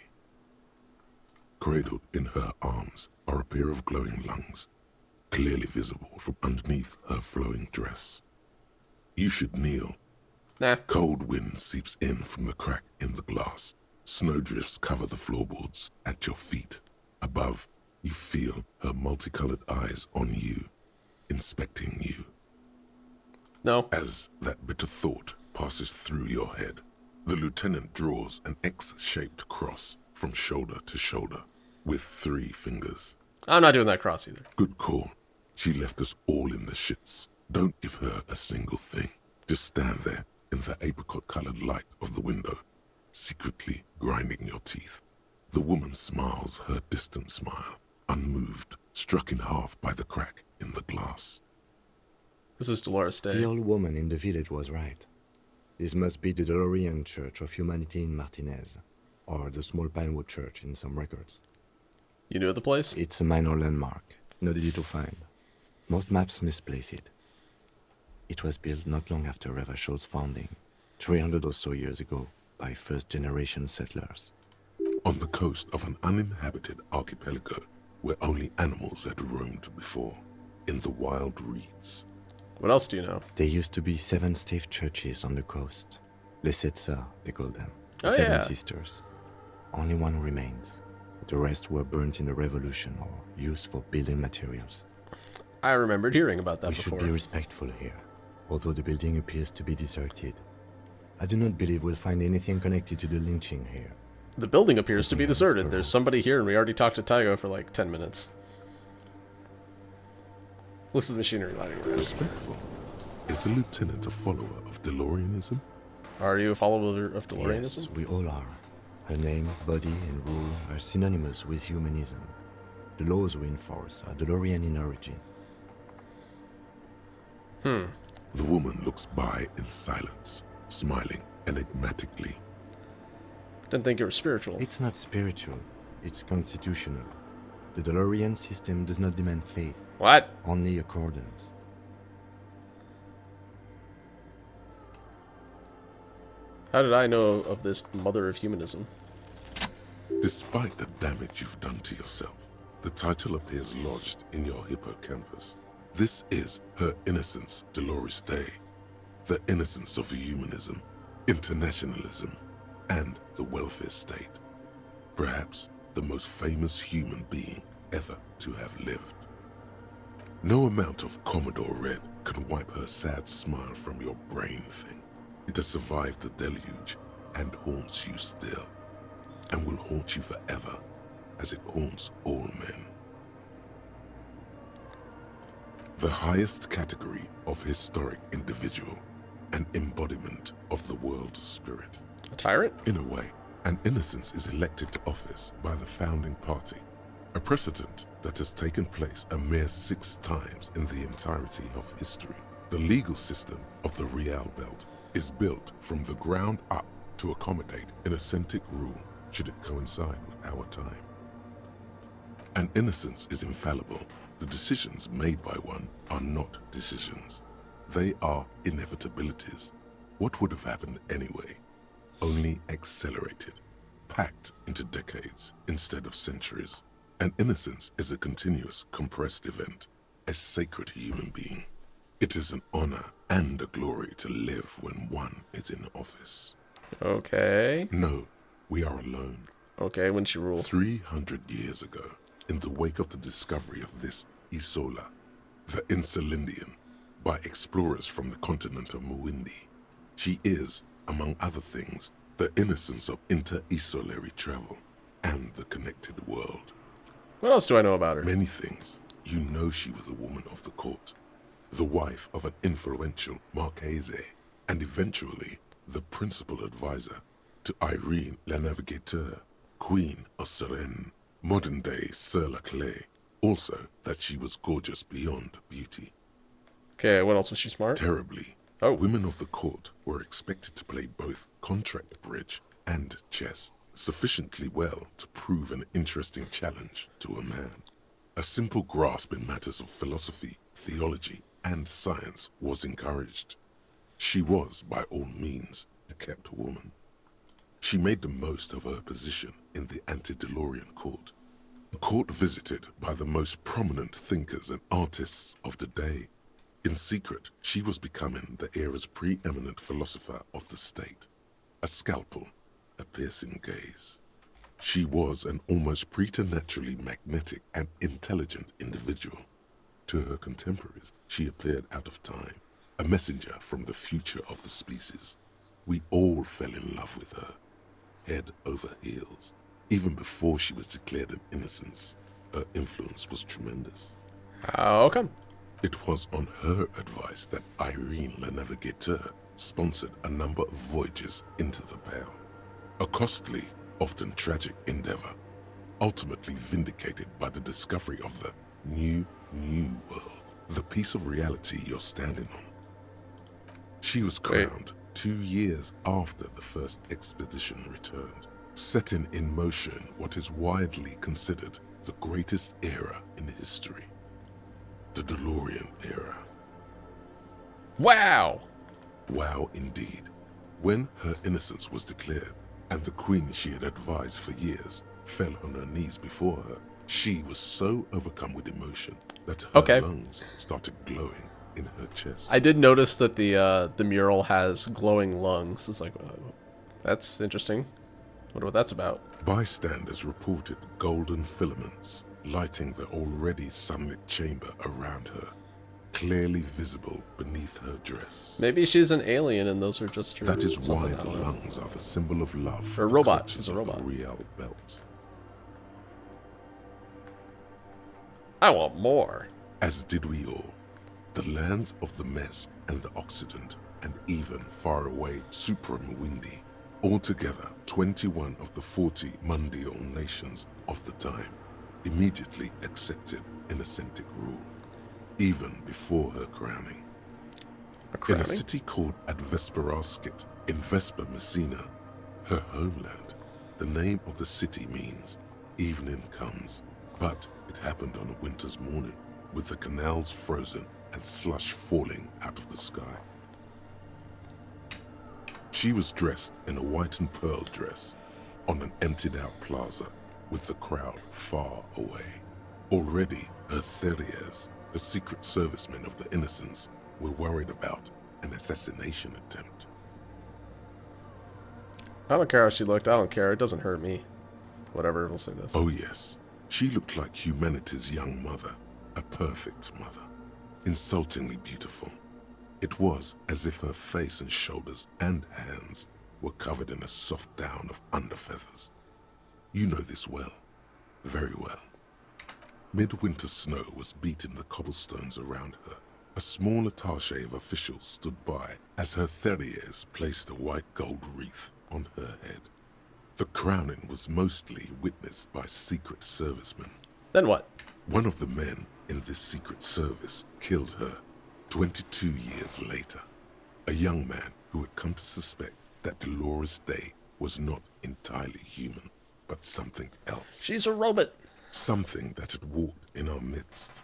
[SPEAKER 11] Cradled in her arms are a pair of glowing lungs, clearly visible from underneath her flowing dress. You should kneel.
[SPEAKER 1] Nah.
[SPEAKER 11] Cold wind seeps in from the crack in the glass. Snowdrifts cover the floorboards at your feet. Above, you feel her multicolored eyes on you, inspecting you.
[SPEAKER 1] No.
[SPEAKER 11] As that bitter thought passes through your head, the lieutenant draws an X-shaped cross from shoulder to shoulder with 3 fingers.
[SPEAKER 1] I'm not doing that cross either.
[SPEAKER 11] Good call. She left us all in the shits. Don't give her a single thing. Just stand there in the apricot-colored light of the window, secretly grinding your teeth. The woman smiles her distant smile, unmoved, struck in half by the crack in the glass.
[SPEAKER 1] This is Dolores Day.
[SPEAKER 3] The old woman in the village was right. This must be the Delorean Church of Humanity in Martinez, or the small Pinewood Church in some records.
[SPEAKER 1] You knew the place?
[SPEAKER 3] It's a minor landmark, not easy to find. Most maps misplace it. It was built not long after Ravachol's founding, 300 or so years ago, by first-generation settlers.
[SPEAKER 11] On the coast of an uninhabited archipelago where only animals had roamed before, in the wild reeds.
[SPEAKER 1] What else do you know?
[SPEAKER 3] There used to be 7 stave churches on the coast. Lesetsa, they call them. The
[SPEAKER 1] Oh,
[SPEAKER 3] 7
[SPEAKER 1] yeah.
[SPEAKER 3] sisters. Only one remains. The rest were burnt in the revolution or used for building materials.
[SPEAKER 1] I remembered hearing about that
[SPEAKER 3] We
[SPEAKER 1] before.
[SPEAKER 3] should be respectful here, although the building appears to be deserted. I do not believe we'll find anything connected to the lynching here.
[SPEAKER 1] The building appears to be deserted. There's somebody here, and we already talked to Taigo for like 10 minutes. Looks at the machinery lighting around.
[SPEAKER 11] Respectful. Is the lieutenant a follower of DeLoreanism?
[SPEAKER 1] Are you a follower of DeLoreanism?
[SPEAKER 3] Yes, we all are. Her name, body, and rule are synonymous with humanism. The laws we enforce are DeLorean in origin.
[SPEAKER 11] The woman looks by in silence, smiling enigmatically.
[SPEAKER 1] Didn't think you were spiritual.
[SPEAKER 3] It's not spiritual, it's constitutional. The DeLorean system does not demand faith.
[SPEAKER 1] What?
[SPEAKER 3] Only accordance.
[SPEAKER 1] How did I know of this mother of humanism?
[SPEAKER 11] Despite the damage you've done to yourself, the title appears lodged in your hippocampus. This is her innocence, Dolores Day. The innocence of humanism, internationalism, and the welfare state. Perhaps the most famous human being ever to have lived. No amount of Commodore Red can wipe her sad smile from your brain thing. It has survived the deluge and haunts you still, and will haunt you forever, as it haunts all men. The highest category of historic individual, an embodiment of the world spirit.
[SPEAKER 1] A tyrant?
[SPEAKER 11] In a way, an innocence is elected to office by the founding party, a precedent that has taken place a mere 6 times in the entirety of history. The legal system of the Real Belt is built from the ground up to accommodate an authentic rule should it coincide with our time. An innocence is infallible. The decisions made by one are not decisions. They are inevitabilities. What would have happened anyway? Only accelerated, packed into decades instead of centuries. An innocence is a continuous, compressed event, a sacred human being. It is an honor and a glory to live when one is in office.
[SPEAKER 1] Okay.
[SPEAKER 11] No, we are alone.
[SPEAKER 1] Okay, when she ruled.
[SPEAKER 11] 300 years ago, in the wake of the discovery of this Isola, the Insulindian, by explorers from the continent of Muindi, she is, among other things, the innocence of inter-isolary travel and the connected world.
[SPEAKER 1] What else do I know about her?
[SPEAKER 11] Many things. You know she was a woman of the court, the wife of an influential Marchese, and eventually the principal advisor to Irene La Navigateur, Queen of Suresnes, modern-day Sir La Clé. Also, that she was gorgeous beyond beauty.
[SPEAKER 1] Okay, what else was she smart?
[SPEAKER 11] Terribly.
[SPEAKER 1] Oh.
[SPEAKER 11] Women of the court were expected to play both contract bridge and chess sufficiently well to prove an interesting challenge to a man. A simple grasp in matters of philosophy, theology, and science was encouraged. She was, by all means, a kept woman. She made the most of her position in the ante-DeLorean court, a court visited by the most prominent thinkers and artists of the day. In secret, she was becoming the era's preeminent philosopher of the state. A scalpel, a piercing gaze. She was an almost preternaturally magnetic and intelligent individual. To her contemporaries, she appeared out of time, a messenger from the future of the species. We all fell in love with her, head over heels. Even before she was declared an innocence, her influence was tremendous.
[SPEAKER 1] How come?
[SPEAKER 11] It was on her advice that Irene Le Navigateur sponsored a number of voyages into the Pale. A costly, often tragic endeavor, ultimately vindicated by the discovery of the new world, the piece of reality you're standing on. She was crowned 2 years after the first expedition returned, setting in motion what is widely considered the greatest era in history. The DeLorean era.
[SPEAKER 1] Wow!
[SPEAKER 11] Wow indeed. When her innocence was declared, and the queen she had advised for years fell on her knees before her, she was so overcome with emotion that her lungs started glowing in her chest.
[SPEAKER 1] I did notice that the mural has glowing lungs. It's like, that's interesting. Wonder what that's about.
[SPEAKER 11] Bystanders reported golden filaments lighting the already sunlit chamber around her, clearly visible beneath her dress.
[SPEAKER 1] Maybe she's an alien and those are just her.
[SPEAKER 11] That is why the lungs are the symbol of love.
[SPEAKER 1] For a robot. She's a robot.
[SPEAKER 11] The real belt.
[SPEAKER 1] I want more.
[SPEAKER 11] As did we all. The lands of the Mess and the Occident, and even far away Supramwindi. Altogether, 21 of the 40 Mundial nations of the time immediately accepted Innocentic rule, even before her crowning. In a city called Advesperaskit in Vesper Messina, her homeland, the name of the city means evening comes, but it happened on a winter's morning, with the canals frozen and slush falling out of the sky. She was dressed in a white and pearl dress on an emptied-out plaza with the crowd far away. Already, her Theriers, the secret servicemen of the Innocents, were worried about an assassination attempt.
[SPEAKER 1] I don't care how she looked. I don't care. It doesn't hurt me. Whatever, we'll say this.
[SPEAKER 11] Oh yes, she looked like humanity's young mother, a perfect mother, insultingly beautiful. It was as if her face and shoulders and hands were covered in a soft down of underfeathers. You know this well, very well. Midwinter snow was beating the cobblestones around her. A small attaché of officials stood by as her Theriers placed a white gold wreath on her head. The crowning was mostly witnessed by secret servicemen.
[SPEAKER 1] Then what?
[SPEAKER 11] One of the men in this secret service killed her 22 years later. A young man who had come to suspect that Dolores Day was not entirely human, but something else.
[SPEAKER 1] She's a robot.
[SPEAKER 11] Something that had walked in our midst,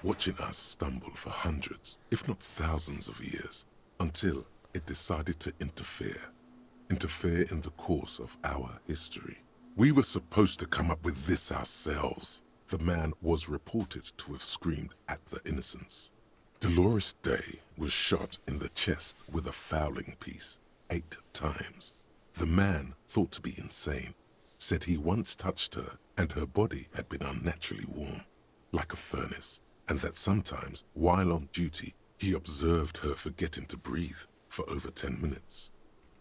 [SPEAKER 11] watching us stumble for hundreds, if not thousands of years, until it decided to interfere in the course of our history. We were supposed to come up with this ourselves. The man was reported to have screamed at the Innocents. Dolores Day was shot in the chest with a fowling piece 8 times. The man, thought to be insane, said he once touched her and her body had been unnaturally warm, like a furnace, and that sometimes, while on duty, he observed her forgetting to breathe for over 10 minutes.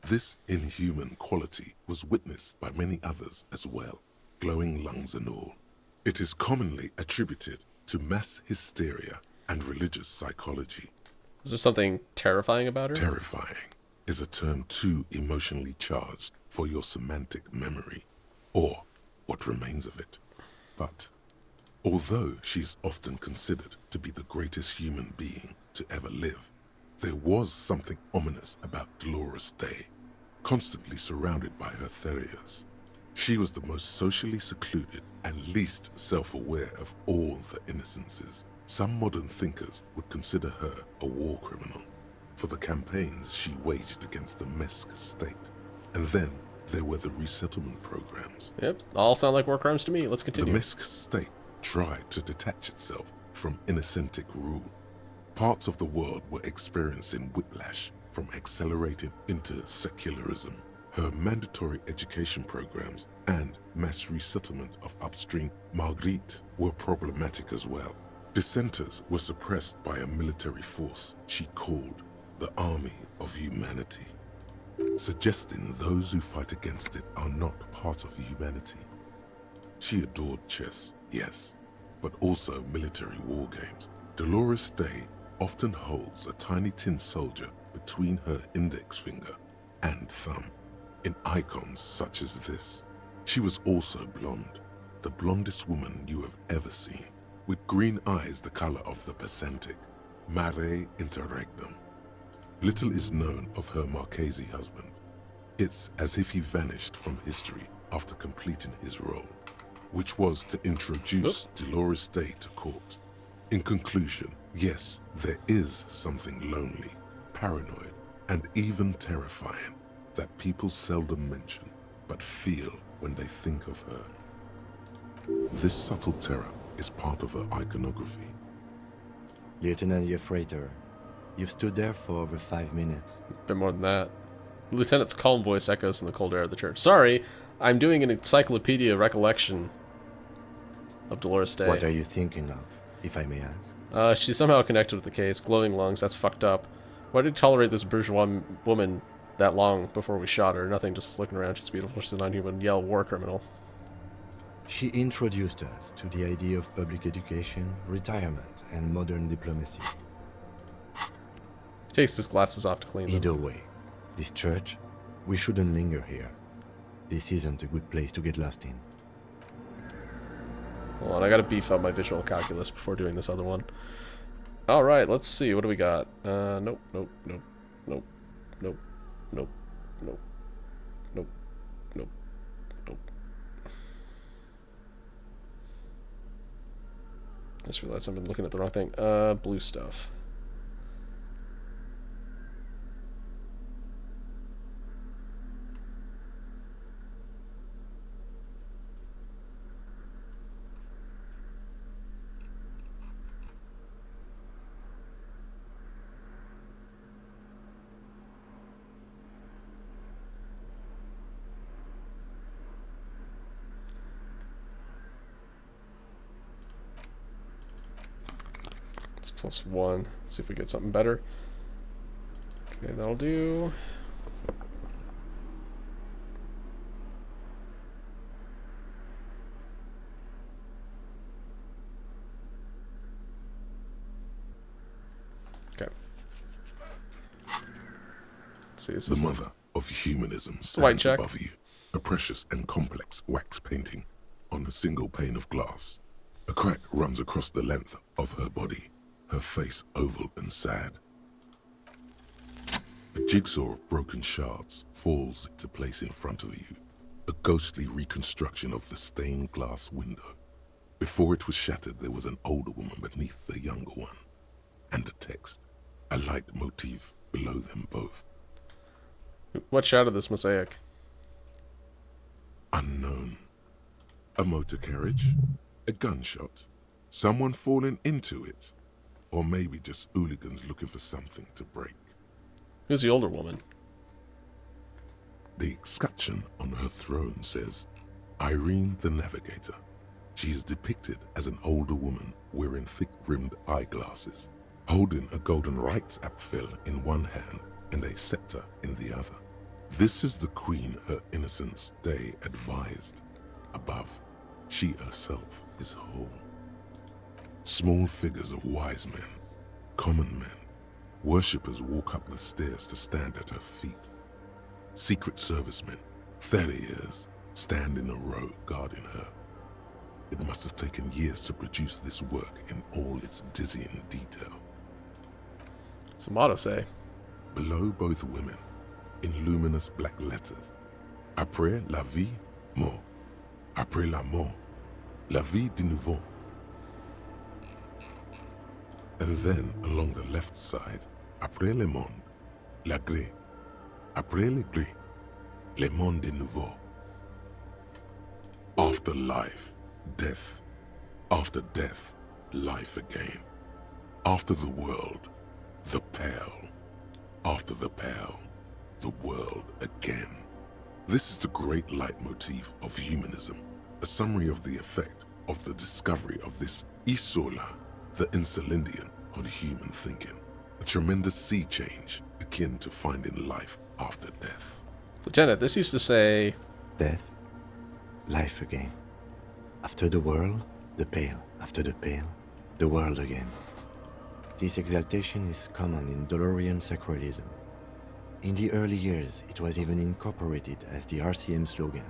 [SPEAKER 11] This inhuman quality was witnessed by many others as well, glowing lungs and all. It is commonly attributed to mass hysteria and religious psychology.
[SPEAKER 1] Is there something terrifying about her?
[SPEAKER 11] Terrifying is a term too emotionally charged for your semantic memory, or what remains of it. But although she's often considered to be the greatest human being to ever live, there was something ominous about Dolores Day, constantly surrounded by her Theriers. She was the most socially secluded and least self-aware of all the Innocences. Some modern thinkers would consider her a war criminal for the campaigns she waged against the Mesk state. And then there were the resettlement programs.
[SPEAKER 1] Yep, all sound like war crimes to me. Let's continue.
[SPEAKER 11] The Mesk state tried to detach itself from Innocentic rule. Parts of the world were experiencing whiplash from accelerating into secularism. Her mandatory education programs and mass resettlement of upstream Marguerite were problematic as well. Dissenters were suppressed by a military force she called the army of humanity, suggesting those who fight against it are not part of humanity. She adored chess, yes, but also military war games. Dolores Day often holds a tiny tin soldier between her index finger and thumb in icons such as this. She was also blonde, the blondest woman you have ever seen, with green eyes the color of the Pacific, mare interregnum. Little is known of her Marchese husband. It's as if he vanished from history after completing his role, which was to introduce Dolores Day to court. In conclusion, yes, there is something lonely, paranoid, and even terrifying that people seldom mention, but feel when they think of her. This subtle terror is part of her iconography.
[SPEAKER 3] Lieutenant Yefrater, you've stood there for over 5 minutes.
[SPEAKER 1] A bit more than that. The lieutenant's calm voice echoes in the cold air of the church. Sorry, I'm doing an encyclopedia recollection of Dolores Day.
[SPEAKER 3] What are you thinking of, if I may ask?
[SPEAKER 1] She's somehow connected with the case. Glowing lungs, that's fucked up. Why did you tolerate this bourgeois woman that long before we shot her? Nothing, just looking around. She's beautiful. She's a non-human yell war criminal.
[SPEAKER 3] She introduced us to the idea of public education, retirement, and modern diplomacy.
[SPEAKER 1] He takes his glasses off to clean them.
[SPEAKER 3] Either way, this church, we shouldn't linger here. This isn't a good place to get lost in.
[SPEAKER 1] Hold on, I gotta beef up my visual calculus before doing this other one. Alright, let's see. What do we got? Nope, nope, nope, nope, nope, nope, nope, nope, nope, nope. I just realized I've been looking at the wrong thing. Blue stuff. +1. Let's see if we get something better. Okay, that'll do. Okay. Let's see,
[SPEAKER 11] The mother of humanism
[SPEAKER 1] white
[SPEAKER 11] stands
[SPEAKER 1] check.
[SPEAKER 11] above you, a precious and complex wax painting on a single pane of glass. A crack runs across the length of her body, her face oval and sad. A jigsaw of broken shards falls into place in front of you, a ghostly reconstruction of the stained glass window. Before it was shattered, there was an older woman beneath the younger one, and a text, a light motif below them both.
[SPEAKER 1] What shattered this mosaic?
[SPEAKER 11] Unknown. A motor carriage? A gunshot? Someone falling into it? Or maybe just hooligans looking for something to break.
[SPEAKER 1] Who's the older woman?
[SPEAKER 11] The escutcheon on her throne says, Irene the Navigator. She is depicted as an older woman wearing thick-rimmed eyeglasses, holding a golden Reichsapfel in one hand and a scepter in the other. This is the queen her innocence day advised. Above, she herself is whole. Small figures of wise men, common men, worshippers walk up the stairs to stand at her feet. Secret servicemen, farriers, stand in a row guarding her. It must have taken years to produce this work in all its dizzying detail.
[SPEAKER 1] What's the motto say?
[SPEAKER 11] Below both women, in luminous black letters, Après la vie, mort. Après la mort, la vie de nouveau. And then, along the left side, Après le monde, la gré. Après le gré, le monde de nouveau. After life, death. After death, life again. After the world, the pale. After the pale, the world again. This is the great leitmotif of humanism, a summary of the effect of the discovery of this Isola, the Insulindian, on human thinking. A tremendous sea change akin to finding life after death.
[SPEAKER 1] Lieutenant, this used to say...
[SPEAKER 3] Death, life again. After the world, the pale. After the pale, the world again. This exaltation is common in Dolorian sacralism. In the early years, it was even incorporated as the RCM slogan.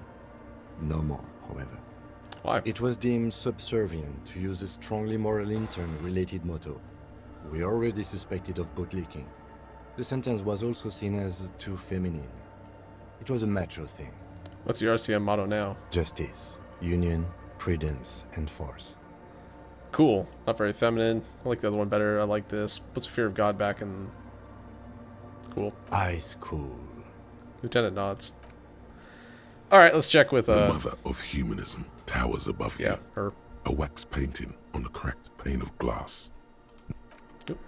[SPEAKER 3] No more, however.
[SPEAKER 1] Why?
[SPEAKER 3] It was deemed subservient to use a strongly moral intern-related motto. We already suspected of bootlicking. The sentence was also seen as too feminine. It was a macho thing.
[SPEAKER 1] What's the RCM motto now?
[SPEAKER 3] Justice, union, prudence, and force.
[SPEAKER 1] Cool. Not very feminine. I like the other one better. I like this. Puts fear of God back in... Cool.
[SPEAKER 3] Ice cool.
[SPEAKER 1] Lieutenant nods. Alright, let's check with,
[SPEAKER 11] The mother of humanism towers above you.
[SPEAKER 1] Yeah, her.
[SPEAKER 11] A wax painting on a cracked pane of glass.
[SPEAKER 1] Yep.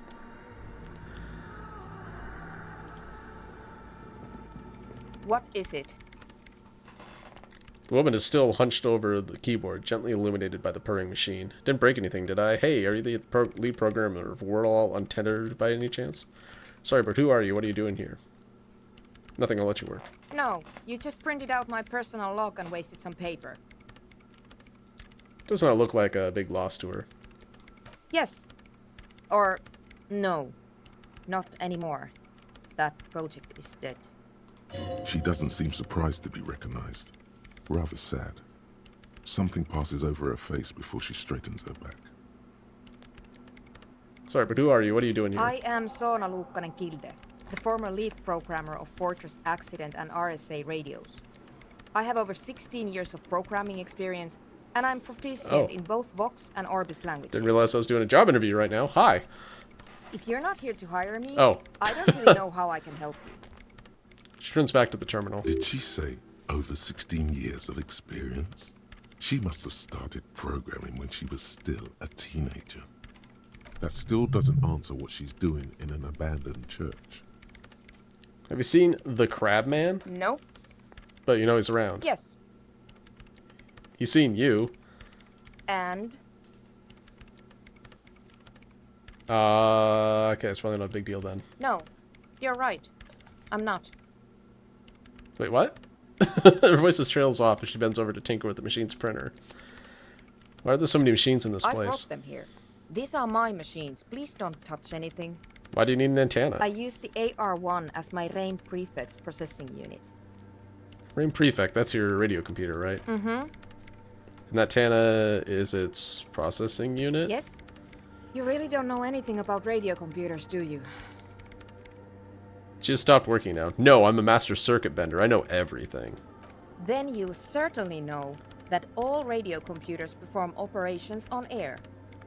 [SPEAKER 20] What is it?
[SPEAKER 1] The woman is still hunched over the keyboard, gently illuminated by the purring machine. Didn't break anything, did I? Hey, are you the lead programmer of Whirlall Untethered by any chance? Sorry, but who are you? What are you doing here? Nothing, I'll let you work.
[SPEAKER 20] No, you just printed out my personal log and wasted some paper.
[SPEAKER 1] Does not look like a big loss to her.
[SPEAKER 20] Yes. Or, no. Not anymore. That project is dead.
[SPEAKER 11] She doesn't seem surprised to be recognized. Rather sad. Something passes over her face before she straightens her back.
[SPEAKER 1] Sorry, but who are you? What are you doing here?
[SPEAKER 20] I am Soona Luukkanen-Kilde, the former lead programmer of Fortress Accident and RSA radios. I have over 16 years of programming experience, and I'm proficient in both Vox and Orbis languages.
[SPEAKER 1] Didn't realize I was doing a job interview right now. Hi.
[SPEAKER 20] If you're not here to hire me,
[SPEAKER 1] I
[SPEAKER 20] don't really know how I can help you.
[SPEAKER 1] She turns back to the terminal.
[SPEAKER 11] Did she say over 16 years of experience? She must have started programming when she was still a teenager. That still doesn't answer what she's doing in an abandoned church.
[SPEAKER 1] Have you seen The Crab Man?
[SPEAKER 20] Nope.
[SPEAKER 1] But you know he's around.
[SPEAKER 20] Yes.
[SPEAKER 1] He's seen you.
[SPEAKER 20] And?
[SPEAKER 1] Okay, it's probably not a big deal then.
[SPEAKER 20] No, you're right. I'm not.
[SPEAKER 1] Wait, what? Her voice trails off as she bends over to tinker with the machine's printer. Why are there so many machines in this
[SPEAKER 20] I
[SPEAKER 1] place?
[SPEAKER 20] brought them here. These are my machines. Please don't touch anything.
[SPEAKER 1] Why do you need an antenna?
[SPEAKER 20] I use the AR-1 as my RAIN prefix processing unit.
[SPEAKER 1] RAIN Prefect, that's your radio computer, right?
[SPEAKER 20] Mm-hmm.
[SPEAKER 1] And that antenna is its processing unit?
[SPEAKER 20] Yes. You really don't know anything about radio computers, do you?
[SPEAKER 1] She just stopped working now. No, I'm a master circuit bender. I know everything.
[SPEAKER 20] Then you'll certainly know that all radio computers perform operations on air.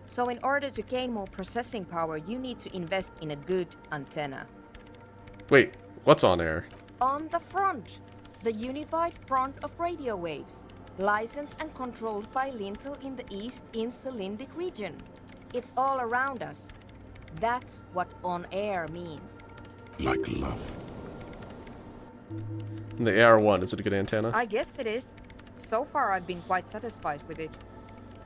[SPEAKER 20] So in order to gain more processing power, you need to invest in a good antenna.
[SPEAKER 1] Wait, what's on air?
[SPEAKER 20] On the front, the unified front of radio waves, licensed and controlled by Lintel in the East Insulindic region. It's all around us. That's what on air means.
[SPEAKER 11] Like love.
[SPEAKER 1] And the AR-1, is it a good antenna?
[SPEAKER 20] I guess it is. So far I've been quite satisfied with it.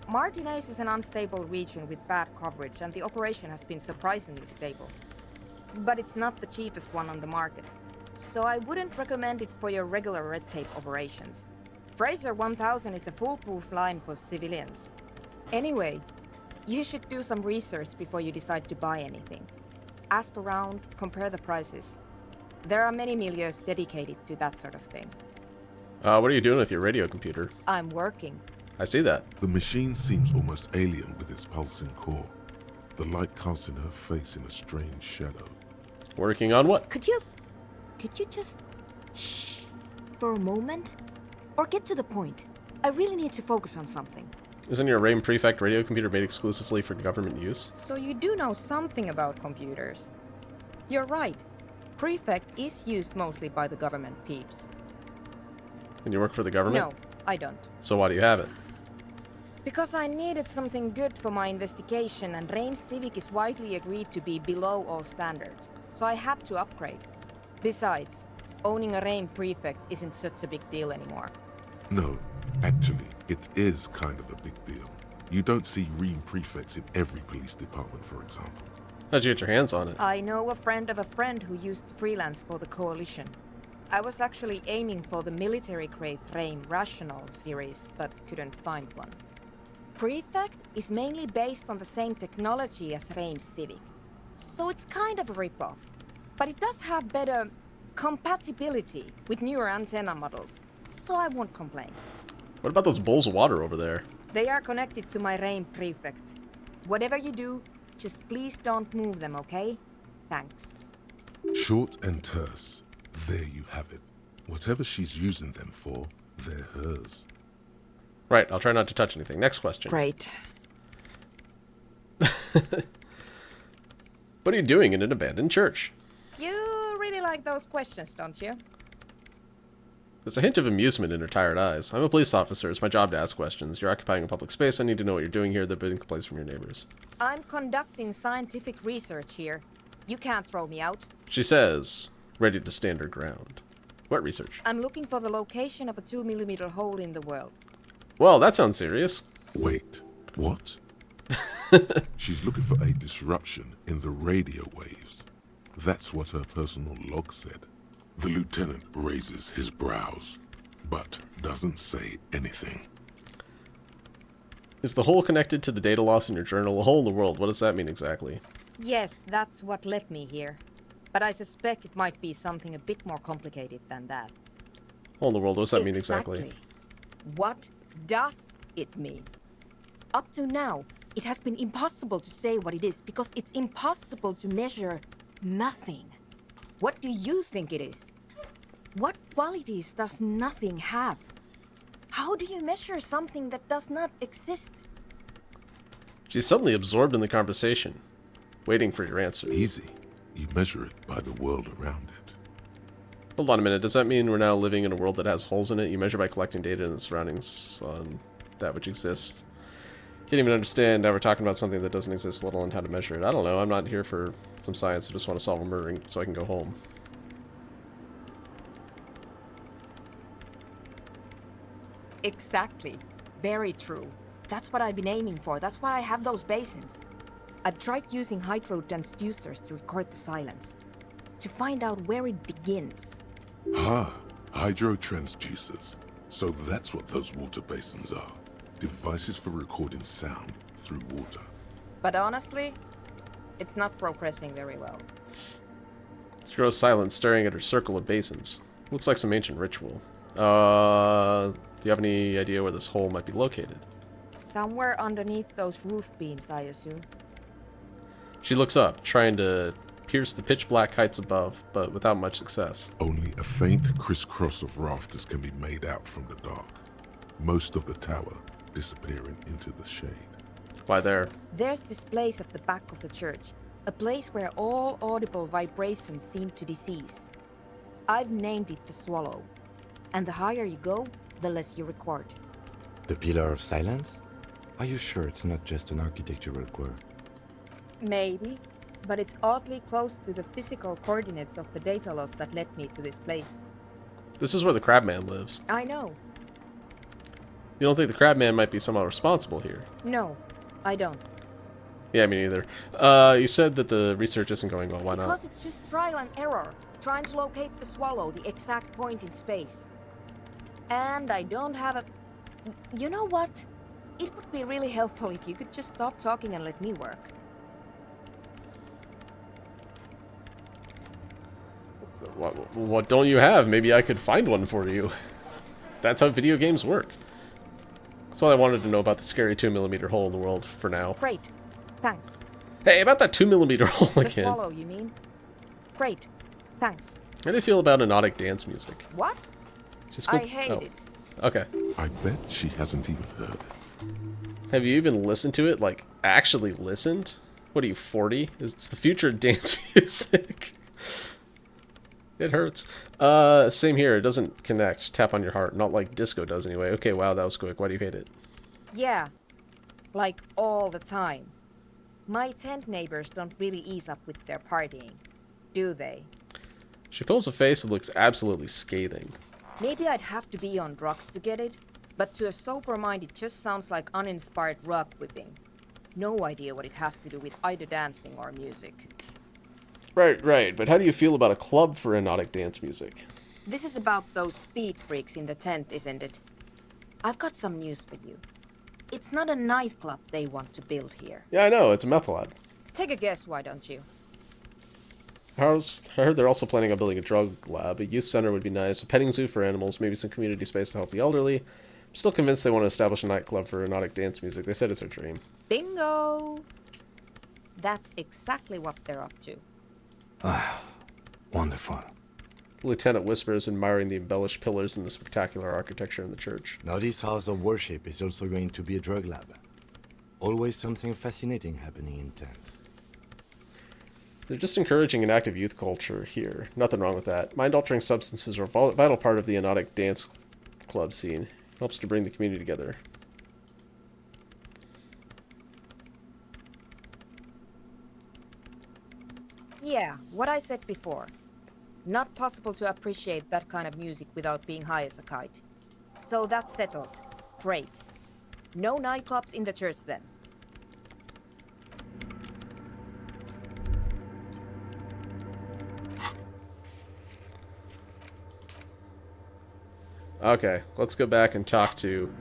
[SPEAKER 20] Martinez is an unstable region with bad coverage, and the operation has been surprisingly stable. But it's not the cheapest one on the market, so I wouldn't recommend it for your regular red tape operations. Fraser 1000 is a foolproof line for civilians. Anyway, you should do some research before you decide to buy anything. Ask around, compare the prices. There are many milieus dedicated to that sort of thing.
[SPEAKER 1] What are you doing with your radio computer?
[SPEAKER 20] I'm working.
[SPEAKER 1] I see that.
[SPEAKER 11] The machine seems almost alien with its pulsing core. The light casting her face in a strange shadow.
[SPEAKER 1] Working on what?
[SPEAKER 20] Could you just shh for a moment? Or get to the point. I really need to focus on something.
[SPEAKER 1] Isn't your RAIN Prefect radio computer made exclusively for government use?
[SPEAKER 20] So you do know something about computers. You're right. Prefect is used mostly by the government peeps.
[SPEAKER 1] And you work for the government?
[SPEAKER 20] No, I don't.
[SPEAKER 1] So why do you have it?
[SPEAKER 20] Because I needed something good for my investigation, and RAIN Civic is widely agreed to be below all standards. So I had to upgrade. Besides, owning a RAIN Prefect isn't such a big deal anymore.
[SPEAKER 11] No, actually, it is kind of a big deal. You don't see RAIN prefects in every police department, for example.
[SPEAKER 1] How'd you get your hands on it?
[SPEAKER 20] I know a friend of a friend who used to freelance for the Coalition. I was actually aiming for the military-grade RAIM Rational series, but couldn't find one. Prefect is mainly based on the same technology as RAIM Civic, so it's kind of a rip-off. But it does have better compatibility with newer antenna models, so I won't complain.
[SPEAKER 1] What about those bowls of water over there?
[SPEAKER 20] They are connected to my RAIM Prefect. Whatever you do, just please don't move them, okay? Thanks.
[SPEAKER 2] Short and terse. There you have it. Whatever she's using them for, they're hers.
[SPEAKER 1] Right, I'll try not to touch anything. Next question.
[SPEAKER 20] Great.
[SPEAKER 1] What are you doing in an abandoned church?
[SPEAKER 20] You really like those questions, don't you?
[SPEAKER 1] There's a hint of amusement in her tired eyes. I'm a police officer. It's my job to ask questions. You're occupying a public space. I need to know what you're doing here. They're building complaints from your neighbors.
[SPEAKER 20] I'm conducting scientific research here. You can't throw me out.
[SPEAKER 1] She says, ready to stand her ground. What research?
[SPEAKER 20] I'm looking for the location of a 2mm hole in the world.
[SPEAKER 1] Well, that sounds serious.
[SPEAKER 2] Wait, what? She's looking for a disruption in the radio waves. That's what her personal log said. The lieutenant raises his brows, but doesn't say anything.
[SPEAKER 1] Is the hole connected to the data loss in your journal? A hole in the world. What does that mean exactly?
[SPEAKER 20] Yes, that's what led me here. But I suspect it might be something a bit more complicated than that.
[SPEAKER 1] Hole in the world. What does that mean exactly?
[SPEAKER 20] What does it mean? Up to now, it has been impossible to say what it is because it's impossible to measure nothing. What do you think it is? What qualities does nothing have? How do you measure something that does not exist?
[SPEAKER 1] She's suddenly absorbed in the conversation, waiting for your answer.
[SPEAKER 2] Easy. You measure it by the world around it.
[SPEAKER 1] Hold on a minute. Does that mean we're now living in a world that has holes in it? You measure by collecting data in the surroundings on that which exists. Can't even understand how we're talking about something that doesn't exist, let alone how to measure it. I don't know. I'm not here for some science. I just want to solve a murder so I can go home.
[SPEAKER 20] Exactly. Very true. That's what I've been aiming for. That's why I have those basins. I've tried using hydro transducers to record the silence, to find out where it begins.
[SPEAKER 2] Ah, hydro transducers. So that's what those water basins are. Devices for recording sound through water.
[SPEAKER 20] But honestly, it's not progressing very well.
[SPEAKER 1] She grows silent, staring at her circle of basins. Looks like some ancient ritual. Do you have any idea where this hole might be located?
[SPEAKER 20] Somewhere underneath those roof beams, I assume.
[SPEAKER 1] She looks up, trying to pierce the pitch-black heights above, but without much success.
[SPEAKER 2] Only a faint crisscross of rafters can be made out from the dark. Most of the tower disappearing into the shade.
[SPEAKER 1] Why there?
[SPEAKER 20] There's this place at the back of the church. A place where all audible vibrations seem to decease. I've named it the Swallow. And the higher you go, the less you record.
[SPEAKER 3] The Pillar of Silence? Are you sure it's not just an architectural quirk?
[SPEAKER 20] Maybe, but it's oddly close to the physical coordinates of the data loss that led me to this place.
[SPEAKER 1] This is where the Crabman lives.
[SPEAKER 20] I know.
[SPEAKER 1] You don't think the Crabman might be somehow responsible here?
[SPEAKER 20] No, I don't.
[SPEAKER 1] Yeah, me neither. You said that the research isn't going well. Why not?
[SPEAKER 20] Because it's just trial and error, trying to locate the Swallow, the exact point in space. And I don't have a... You know what? It would be really helpful if you could just stop talking and let me work.
[SPEAKER 1] What don't you have? Maybe I could find one for you. That's how video games work. That's all I wanted to know about the scary 2mm hole in the world for now.
[SPEAKER 20] Great. Thanks.
[SPEAKER 1] Hey, about that 2mm hole
[SPEAKER 20] The
[SPEAKER 1] again.
[SPEAKER 20] Swallow, you mean? Great. Thanks.
[SPEAKER 1] How do you feel about hypnotic dance music?
[SPEAKER 20] What?
[SPEAKER 1] She's
[SPEAKER 20] I hate it.
[SPEAKER 1] Okay.
[SPEAKER 2] I bet she hasn't even heard it.
[SPEAKER 1] Have you even listened to it? Like, actually listened? What are you, 40? It's the future of dance music. It hurts. Same here. It doesn't connect. Tap on your heart. Not like disco does anyway. Okay, wow, that was quick. Why do you hate it?
[SPEAKER 20] Yeah. Like all the time. My tent neighbors don't really ease up with their partying, do they?
[SPEAKER 1] She pulls a face that looks absolutely scathing.
[SPEAKER 20] Maybe I'd have to be on drugs to get it, but to a sober mind it just sounds like uninspired rug whipping. no idea what it has to do with either dancing or music.
[SPEAKER 1] Right, but how do you feel about a club for hypnotic dance music?
[SPEAKER 20] This is about those speed freaks in the tent, isn't it? I've got some news for you. It's not a nightclub they want to build here.
[SPEAKER 1] Yeah, I know, it's a meth lab.
[SPEAKER 20] Take a guess, why don't you?
[SPEAKER 1] I heard they're also planning on building a drug lab. A youth center would be nice, a petting zoo for animals, maybe some community space to help the elderly. I'm still convinced they want to establish a nightclub for hypnotic dance music. They said it's their dream.
[SPEAKER 20] Bingo! That's exactly what they're up to.
[SPEAKER 3] Ah, wonderful.
[SPEAKER 1] The lieutenant whispers, admiring the embellished pillars and the spectacular architecture in the church.
[SPEAKER 3] Now this house of worship is also going to be a drug lab. Always something fascinating happening in tents.
[SPEAKER 1] They're just encouraging an active youth culture here. Nothing wrong with that. Mind-altering substances are a vital part of the hypnotic dance club scene. Helps to bring the community together.
[SPEAKER 20] Yeah, what I said before. Not possible to appreciate that kind of music without being high as a kite. So that's settled. Great. No nightclubs in the church then.
[SPEAKER 1] Okay, let's go back and talk to...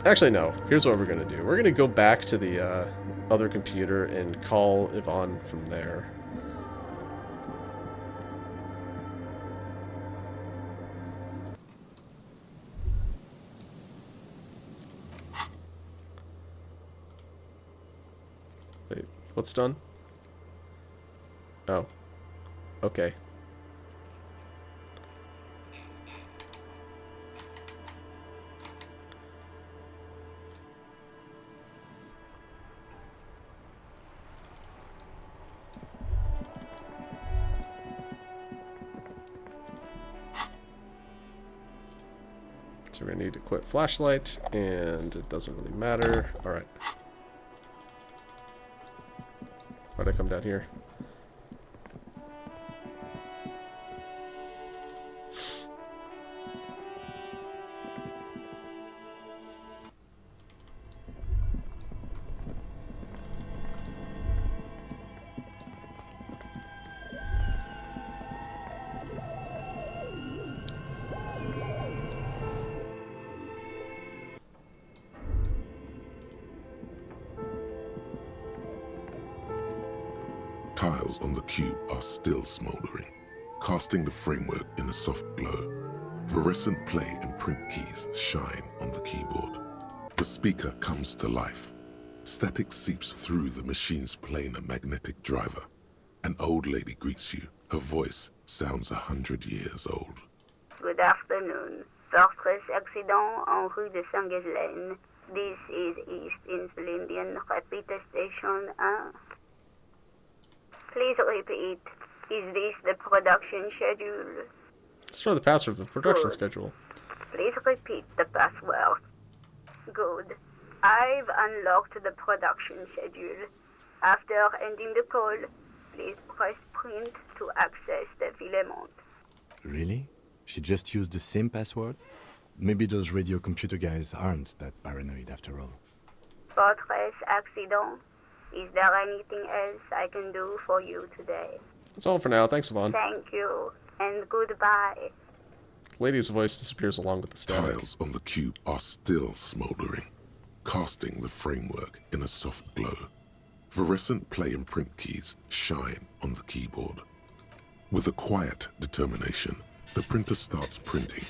[SPEAKER 1] Actually, no. Here's what we're going to do. We're going to go back to the other computer and call Yvonne from there. Wait, what's done? Oh. Okay. So we're gonna need to quit flashlight, and it doesn't really matter. Alright. Why'd I come down here?
[SPEAKER 11] Tiles on the cube are still smoldering, casting the framework in a soft glow. Fluorescent play and print keys shine on the keyboard. The speaker comes to life. Static seeps through the machine's planar magnetic driver. An old lady greets you. Her voice sounds 100 years old.
[SPEAKER 19] Good afternoon. Fortress accident en rue de Saint-Ghislaine. This is East Insulindian Repeater Station 1. Please repeat. Is this the production schedule?
[SPEAKER 1] Store the password for the production
[SPEAKER 19] Good.
[SPEAKER 1] schedule.
[SPEAKER 19] Please repeat the password. Good. I've unlocked the production schedule. After ending the call, please press print to access the filament.
[SPEAKER 3] Really? She just used the same password? Maybe those radio computer guys aren't that paranoid after all.
[SPEAKER 19] Fortress accident. Is there anything else I can do for you today?
[SPEAKER 1] That's all for now. Thanks, Yvonne.
[SPEAKER 19] Thank you, and goodbye.
[SPEAKER 1] Lady's voice disappears along with the static.
[SPEAKER 11] Tiles on the cube are still smoldering, casting the framework in a soft glow. Fluorescent play and print keys shine on the keyboard. With a quiet determination, the printer starts printing,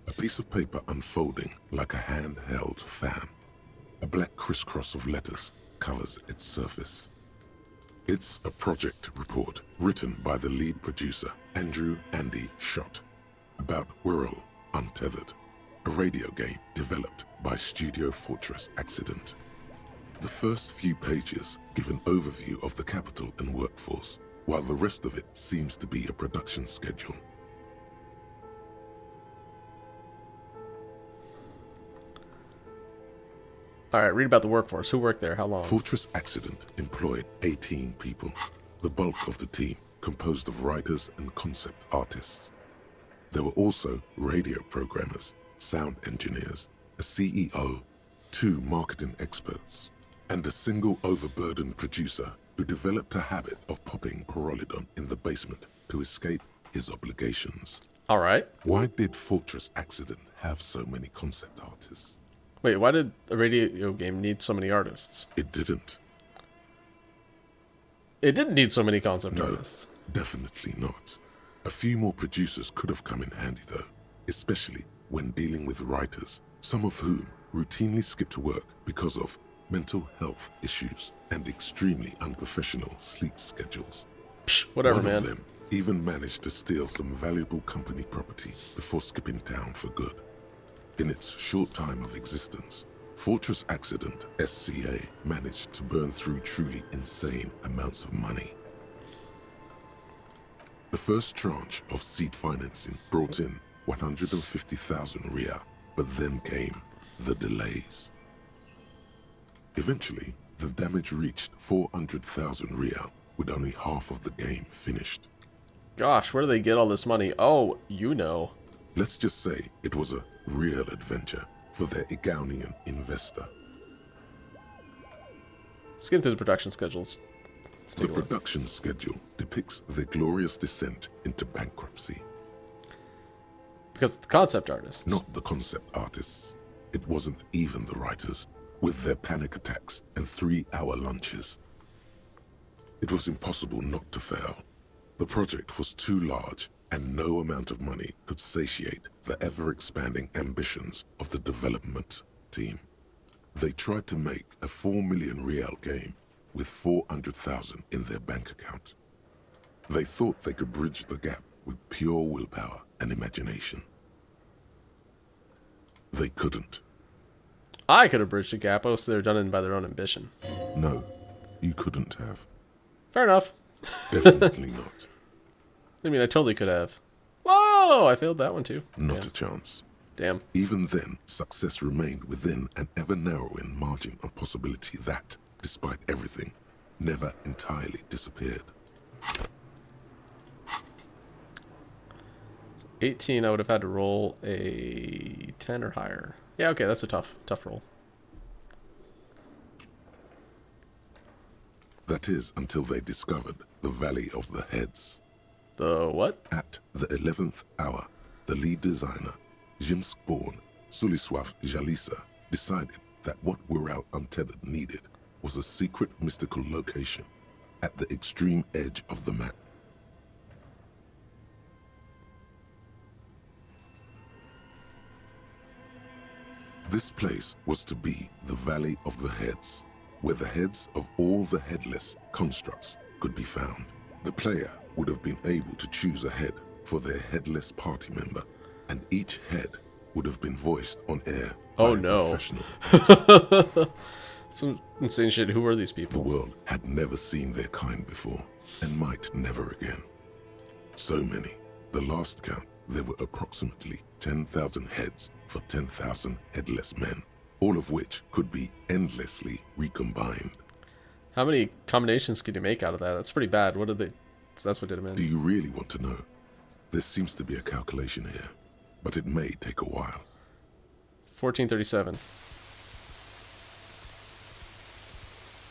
[SPEAKER 11] a piece of paper unfolding like a handheld fan. A black crisscross of letters covers its surface. It's a project report written by the lead producer, Andrew Andy Schott, about Whirl Untethered, a radio game developed by Studio Fortress Accident. The first few pages give an overview of the capital and workforce, while the rest of it seems to be a production schedule.
[SPEAKER 1] Alright, read about the workforce. Who worked there? How long?
[SPEAKER 11] Fortress Accident employed 18 people, the bulk of the team composed of writers and concept artists. There were also radio programmers, sound engineers, a CEO, 2 marketing experts. and a single overburdened producer who developed a habit of popping Pyrrolidon in the basement to escape his obligations.
[SPEAKER 1] All right.
[SPEAKER 11] Why did Fortress Accident have so many concept artists?
[SPEAKER 1] Wait, why did a radio game need so many artists?
[SPEAKER 11] It didn't.
[SPEAKER 1] It didn't need so many concept artists.
[SPEAKER 11] Definitely not. A few more producers could have come in handy though, especially when dealing with writers, some of whom routinely skipped work because of mental health issues and extremely unprofessional sleep schedules.
[SPEAKER 1] Psh, whatever,
[SPEAKER 11] One
[SPEAKER 1] man.
[SPEAKER 11] of them even managed to steal some valuable company property before skipping town for good. In its short time of existence, Fortress Accident SCA managed to burn through truly insane amounts of money. The first tranche of seed financing brought in 150,000 Ria, but then came the delays. Eventually, the damage reached 400,000 Ria, with only half of the game finished.
[SPEAKER 1] Gosh, where do they get all this money? Oh, you know.
[SPEAKER 11] Let's just say it was a real adventure for their Igaunian investor.
[SPEAKER 1] Skim through the production schedules.
[SPEAKER 11] The production schedule depicts their glorious descent into bankruptcy.
[SPEAKER 1] Because the concept artists.
[SPEAKER 11] Not the concept artists. It wasn't even the writers, with their panic attacks and 3-hour lunches. It was impossible not to fail. The project was too large, and no amount of money could satiate the ever-expanding ambitions of the development team. They tried to make a 4 million Real game with 400,000 in their bank account. They thought they could bridge the gap with pure willpower and imagination. They couldn't.
[SPEAKER 1] I could have bridged the gap, oh, so they're done in by their own ambition.
[SPEAKER 11] No, you couldn't have.
[SPEAKER 1] Fair enough.
[SPEAKER 11] Definitely not.
[SPEAKER 1] I mean, I totally could have. Whoa, I failed that one too.
[SPEAKER 11] Not a chance.
[SPEAKER 1] Damn.
[SPEAKER 11] Even then, success remained within an ever-narrowing margin of possibility that, despite everything, never entirely disappeared.
[SPEAKER 1] 18, I would have had to roll a 10 or higher. Yeah, okay, that's a tough roll.
[SPEAKER 11] That is until they discovered the Valley of the Heads.
[SPEAKER 1] The what?
[SPEAKER 11] At the 11th hour, the lead designer, Jimsk-born Sulisław Jalisa, decided that what Wirral Untethered needed was a secret mystical location at the extreme edge of the map. This place was to be the Valley of the Heads, where the heads of all the headless constructs could be found. The player would have been able to choose a head for their headless party member, and each head would have been voiced on air by a professional.
[SPEAKER 1] Some insane shit. Who are these people?
[SPEAKER 11] The world had never seen their kind before, and might never again. So many. The last count, there were approximately 10,000 heads for 10,000 headless men, all of which could be endlessly recombined.
[SPEAKER 1] How many combinations could you make out of that? That's pretty bad. What did they... That's what did them in.
[SPEAKER 11] Do you really want to know? There seems to be a calculation here, but it may take a while.
[SPEAKER 1] 1437.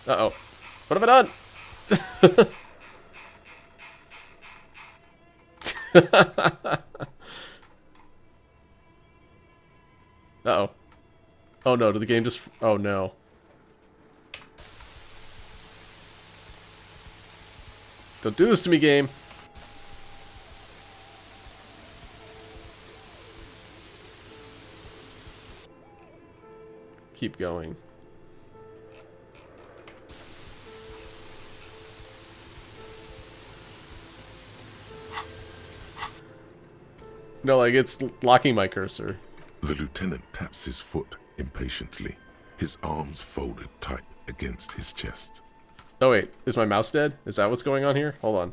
[SPEAKER 1] Uh-oh. What have I done? Uh-oh. Oh no, did the game just... Oh no. Don't do this to me, game. Keep going. No, like it's locking my cursor.
[SPEAKER 11] The lieutenant taps his foot impatiently, his arms folded tight against his chest.
[SPEAKER 1] Oh wait, is my mouse dead? Is that what's going on here? Hold on.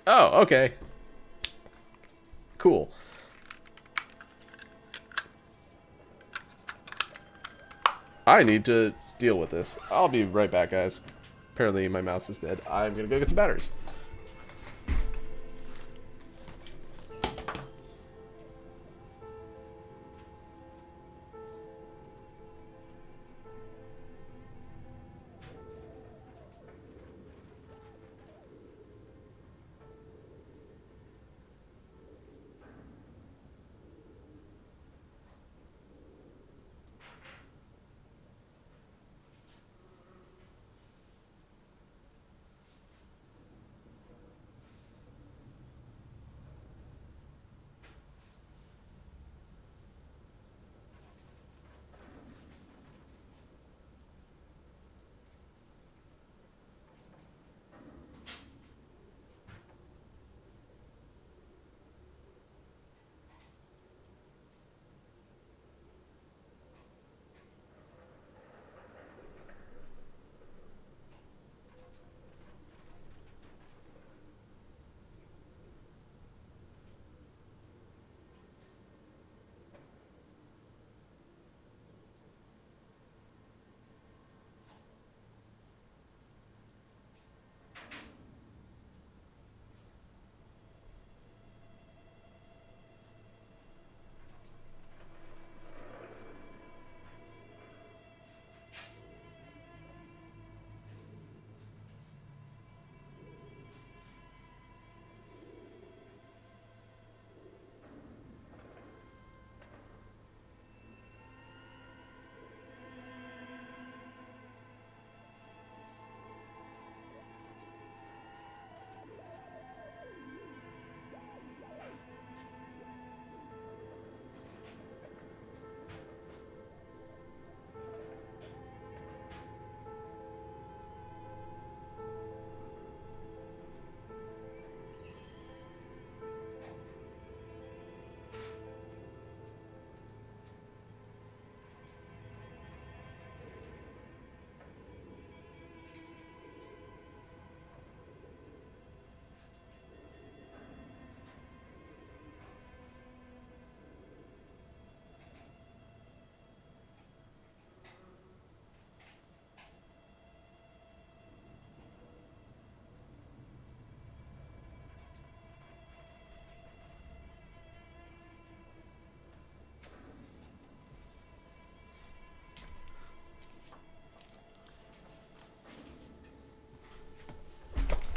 [SPEAKER 1] Oh, okay. Cool. I need to deal with this. I'll be right back, guys. Apparently my mouse is dead. I'm gonna go get some batteries.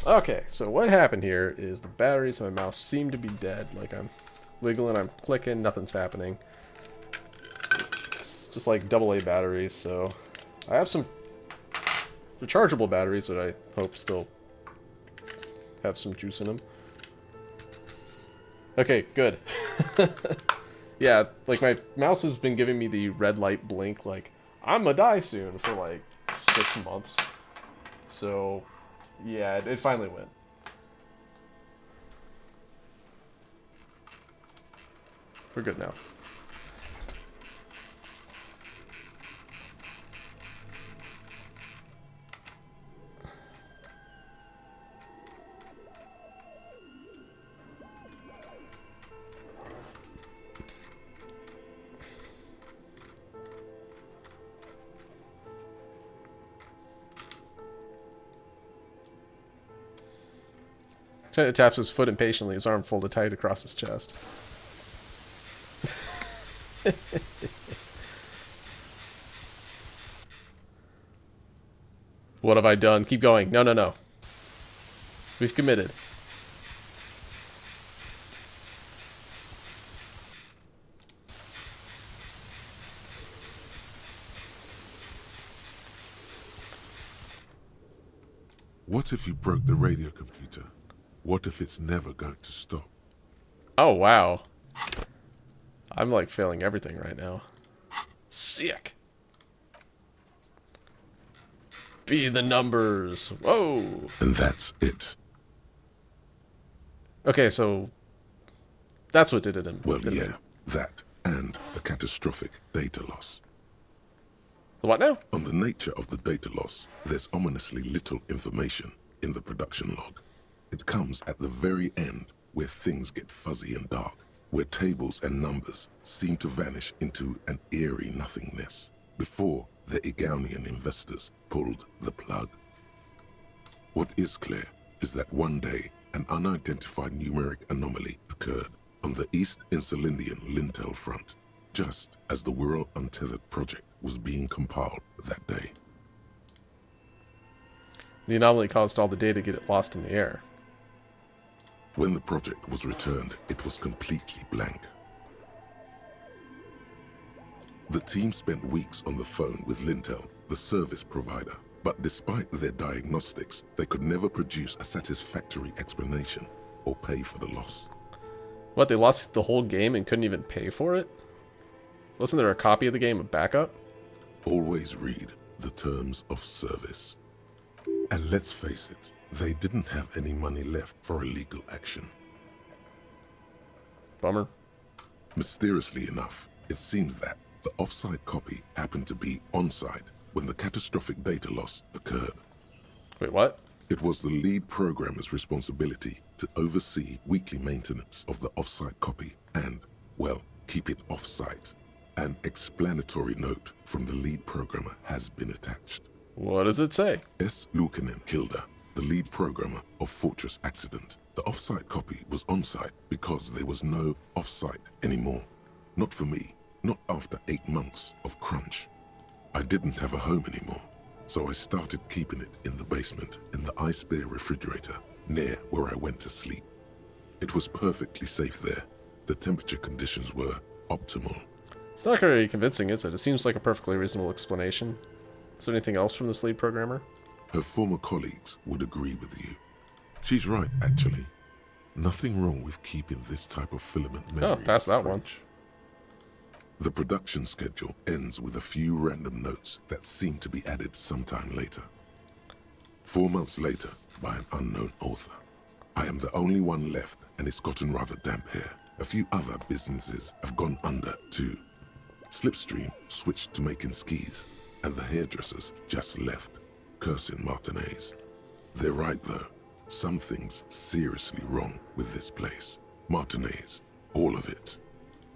[SPEAKER 1] Okay, so what happened here is the batteries of my mouse seem to be dead. Like I'm wiggling, I'm clicking, nothing's happening. It's just like AA batteries, so I have some rechargeable batteries that I hope still have some juice in them. Okay, good. Yeah, like my mouse has been giving me the red light blink like I'm gonna die soon for like 6 months. So yeah, it finally went. We're good now. Lieutenant taps his foot impatiently, his arm folded tight across his chest. What have I done? Keep going. No, no, no. We've committed.
[SPEAKER 2] What if you broke the radio computer? What if it's never going to stop?
[SPEAKER 1] Oh, wow. I'm like failing everything right now. Sick. Be the numbers. Whoa.
[SPEAKER 2] And that's it.
[SPEAKER 1] Okay, so that's what did it in.
[SPEAKER 2] Well, yeah, that and the catastrophic data loss.
[SPEAKER 1] The what now?
[SPEAKER 2] On the nature of the data loss, there's ominously little information in the production log. It comes at the very end, where things get fuzzy and dark, where tables and numbers seem to vanish into an eerie nothingness, before the Egonian investors pulled the plug. What is clear is that one day, an unidentified numeric anomaly occurred on the East Insulindian Lintel front, just as the World Untethered project was being compiled that day.
[SPEAKER 1] The anomaly caused all the data to get lost in the air.
[SPEAKER 2] When the project was returned, it was completely blank. The team spent weeks on the phone with Lintel, the service provider, but despite their diagnostics, they could never produce a satisfactory explanation or pay for the loss.
[SPEAKER 1] What, they lost the whole game and couldn't even pay for it? Wasn't there a copy of the game, a backup?
[SPEAKER 2] Always read the terms of service. And let's face it, they didn't have any money left for illegal action.
[SPEAKER 1] Bummer.
[SPEAKER 2] Mysteriously enough, it seems that the off-site copy happened to be on-site when the catastrophic data loss occurred.
[SPEAKER 1] Wait, what?
[SPEAKER 2] It was the lead programmer's responsibility to oversee weekly maintenance of the off-site copy and, well, keep it off-site. An explanatory note from the lead programmer has been attached.
[SPEAKER 1] What does it say?
[SPEAKER 2] S. Lukanen Kilda, the lead programmer of Fortress Accident. The off-site copy was on-site because there was no off-site anymore. Not for me, not after 8 months of crunch. I didn't have a home anymore, so I started keeping it in the basement in the ice bear refrigerator near where I went to sleep. It was perfectly safe there. The temperature conditions were optimal.
[SPEAKER 1] It's not very convincing, is it? It seems like a perfectly reasonable explanation. Is there anything else from this lead programmer?
[SPEAKER 2] Her former colleagues would agree with you. She's right, actually. Nothing wrong with keeping this type of filament memory.
[SPEAKER 1] Oh, pass that one.
[SPEAKER 2] The production schedule ends with a few random notes that seem to be added sometime later. 4 months later, by an unknown author. I am the only one left, and it's gotten rather damp here. A few other businesses have gone under, too. Slipstream switched to making skis, and the hairdressers just left, cursing Martinez. They're right, though. Something's seriously wrong with this place. Martinez, all of it.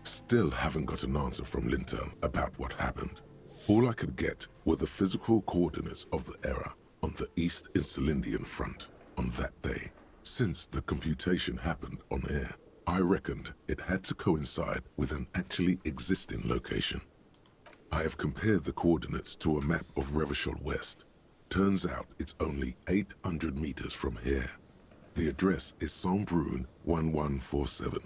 [SPEAKER 2] Still haven't got an answer from Lintel about what happened. All I could get were the physical coordinates of the error on the East Insulindian front on that day. Since the computation happened on air, I reckoned it had to coincide with an actually existing location. I have compared the coordinates to a map of Revachol West.
[SPEAKER 11] Turns out it's only 800 meters from here. The address is Saint-Brun 1147.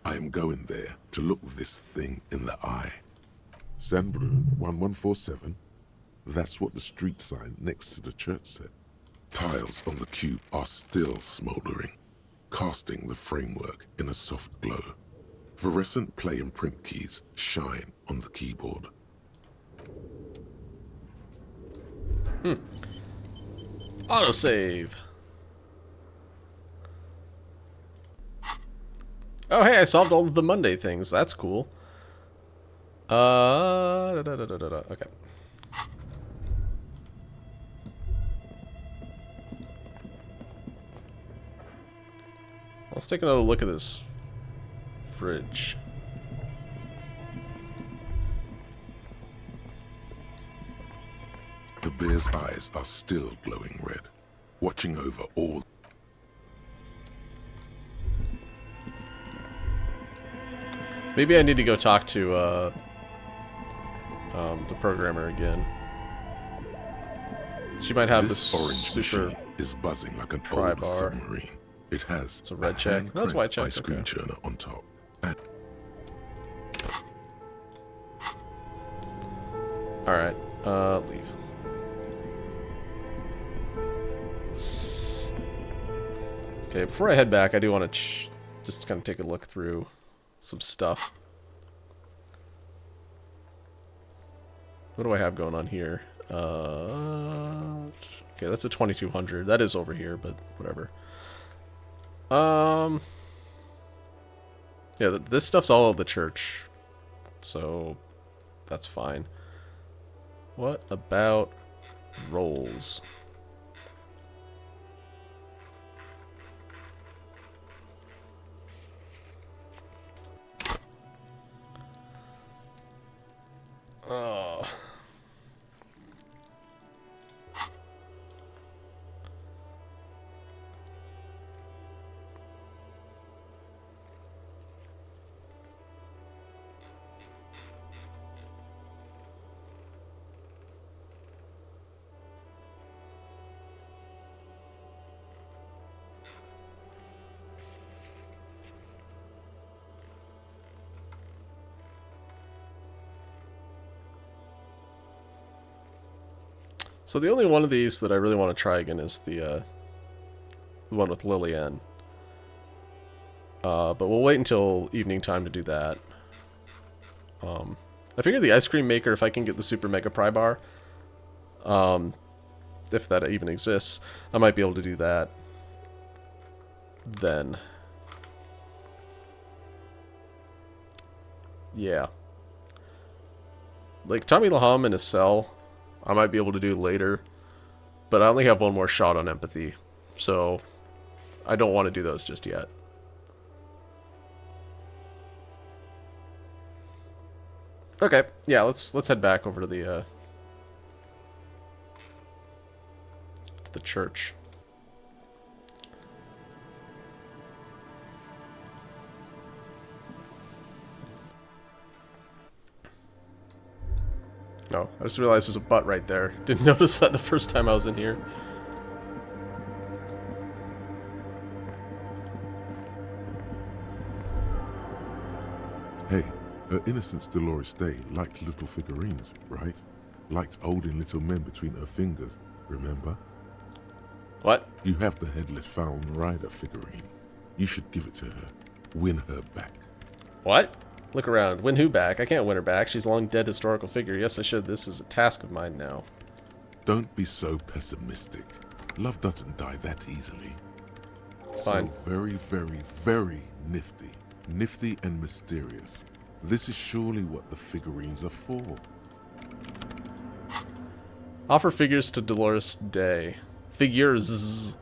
[SPEAKER 11] I am going there to look this thing in the eye. Saint-Brun 1147? That's what the street sign next to the church said. Tiles on the cube are still smoldering, casting the framework in a soft glow. Fluorescent play and print keys shine on the keyboard.
[SPEAKER 1] Autosave. Oh, hey, I solved all of the Monday things. That's cool. Okay. Let's take another look at this fridge.
[SPEAKER 11] The bear's eyes are still glowing red, watching over all.
[SPEAKER 1] Maybe I need to go talk to the programmer again. She might have this
[SPEAKER 11] orange
[SPEAKER 1] super
[SPEAKER 11] machine is buzzing like an
[SPEAKER 1] pry
[SPEAKER 11] old
[SPEAKER 1] bar.
[SPEAKER 11] submarine. It has
[SPEAKER 1] It's a red check. That's why I checked.
[SPEAKER 11] ice cream
[SPEAKER 1] Okay.
[SPEAKER 11] churner on top. And
[SPEAKER 1] All right. Leave. Okay, before I head back, I do want to just kind of take a look through some stuff. What do I have going on here? Okay, that's a 2200. That is over here, but whatever. Yeah, this stuff's all of the church, so that's fine. What about rolls? Oh. So the only one of these that I really want to try again is the one with Lillian. But we'll wait until evening time to do that. I figure the ice cream maker, if I can get the Super Mega Pry Bar, if that even exists, I might be able to do that then. Yeah. Like Tommy Laham in a cell, I might be able to do later, but I only have one more shot on empathy, so I don't want to do those just yet. Okay, yeah, let's head back over to the church. No, I just realized there's a butt right there. Didn't notice that the first time I was in here.
[SPEAKER 11] hey, her Innocence Dolores Day liked little figurines, right? Liked holding little men between her fingers, remember?
[SPEAKER 1] What?
[SPEAKER 11] You have the Headless Found Rider figurine. You should give it to her. Win her back.
[SPEAKER 1] What? Look around. Win who back? I can't win her back. She's a long dead historical figure. Yes, I should. This is a task of mine now.
[SPEAKER 11] Don't be so pessimistic. Love doesn't die that easily.
[SPEAKER 1] Fine.
[SPEAKER 11] So very, very, very nifty. Nifty and mysterious. This is surely what the figurines are for.
[SPEAKER 1] Offer figures to Dolores Day. Figures.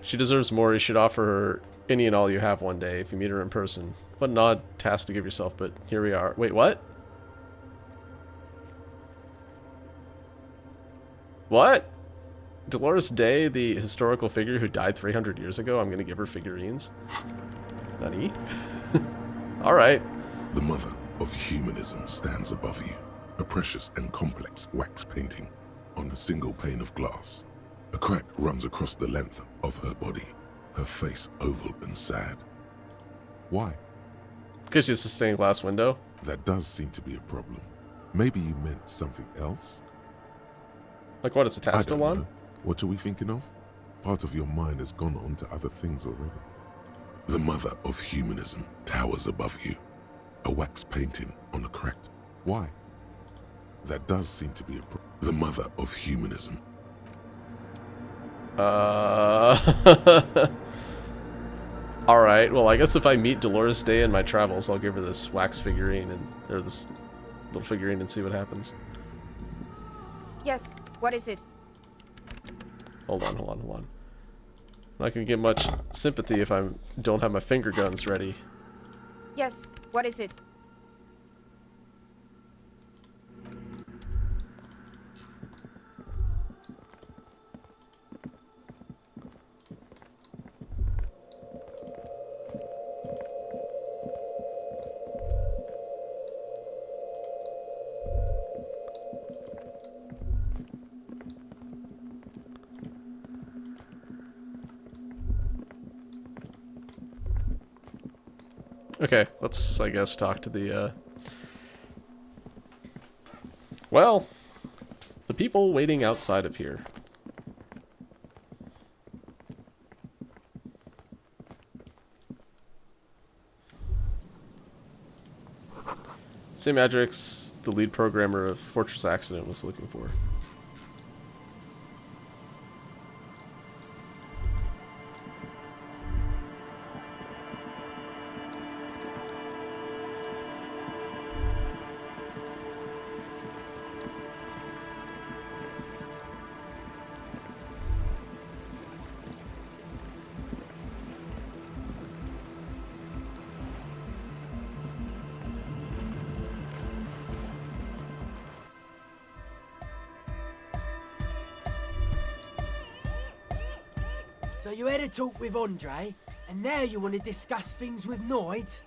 [SPEAKER 1] She deserves more. You should offer her any and all you have one day if you meet her in person. What an odd task to give yourself, but here we are. Wait, what? What? Dolores Day, the historical figure who died 300 years ago, I'm gonna give her figurines? Nani? Alright.
[SPEAKER 11] The mother of humanism stands above you. A precious and complex wax painting. on a single pane of glass. A crack runs across the length of her body, her face oval and sad. Why?
[SPEAKER 1] Because she's a stained glass window.
[SPEAKER 11] That does seem to be a problem. Maybe you meant something else?
[SPEAKER 1] Like what, is a
[SPEAKER 11] I don't
[SPEAKER 1] Tastel on?
[SPEAKER 11] know. What are we thinking of? Part of your mind has gone on to other things already. The mother of humanism towers above you. A wax painting on a cracked. Why? That does seem to be a problem. The mother of humanism.
[SPEAKER 1] Alright, well I guess if I meet Dolores Day in my travels, I'll give her this wax figurine or this little figurine and see what happens.
[SPEAKER 20] Yes, what is it?
[SPEAKER 1] Hold on. I'm not gonna get much sympathy if I don't have my finger guns ready.
[SPEAKER 20] Yes, what is it?
[SPEAKER 1] Okay, let's, I guess, talk to the, well, the people waiting outside of here. Sam Adrix, the lead programmer of Fortress Accident, was looking for.
[SPEAKER 21] So you had a talk with Andre, and now you want to discuss things with Noid?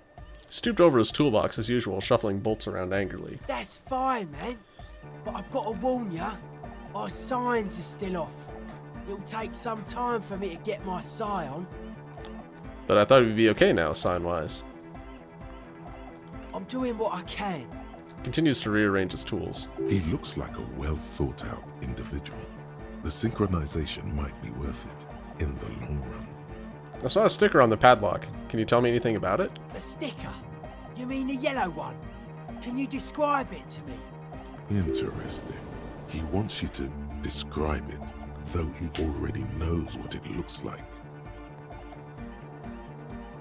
[SPEAKER 1] Stooped over his toolbox as usual, shuffling bolts around angrily.
[SPEAKER 21] That's fine, man. But I've got to warn ya, our signs are still off. It'll take some time for me to get my sign on.
[SPEAKER 1] But I thought it would be okay now, sign-wise.
[SPEAKER 21] I'm doing what I can.
[SPEAKER 1] Continues to rearrange his tools.
[SPEAKER 11] He looks like a well-thought-out individual. The synchronization might be worth it in the long run.
[SPEAKER 1] I saw a sticker on the padlock. Can you tell me anything about it?
[SPEAKER 21] A sticker? You mean the yellow one? Can you describe it to me?
[SPEAKER 11] Interesting. He wants you to describe it, though he already knows what it looks like.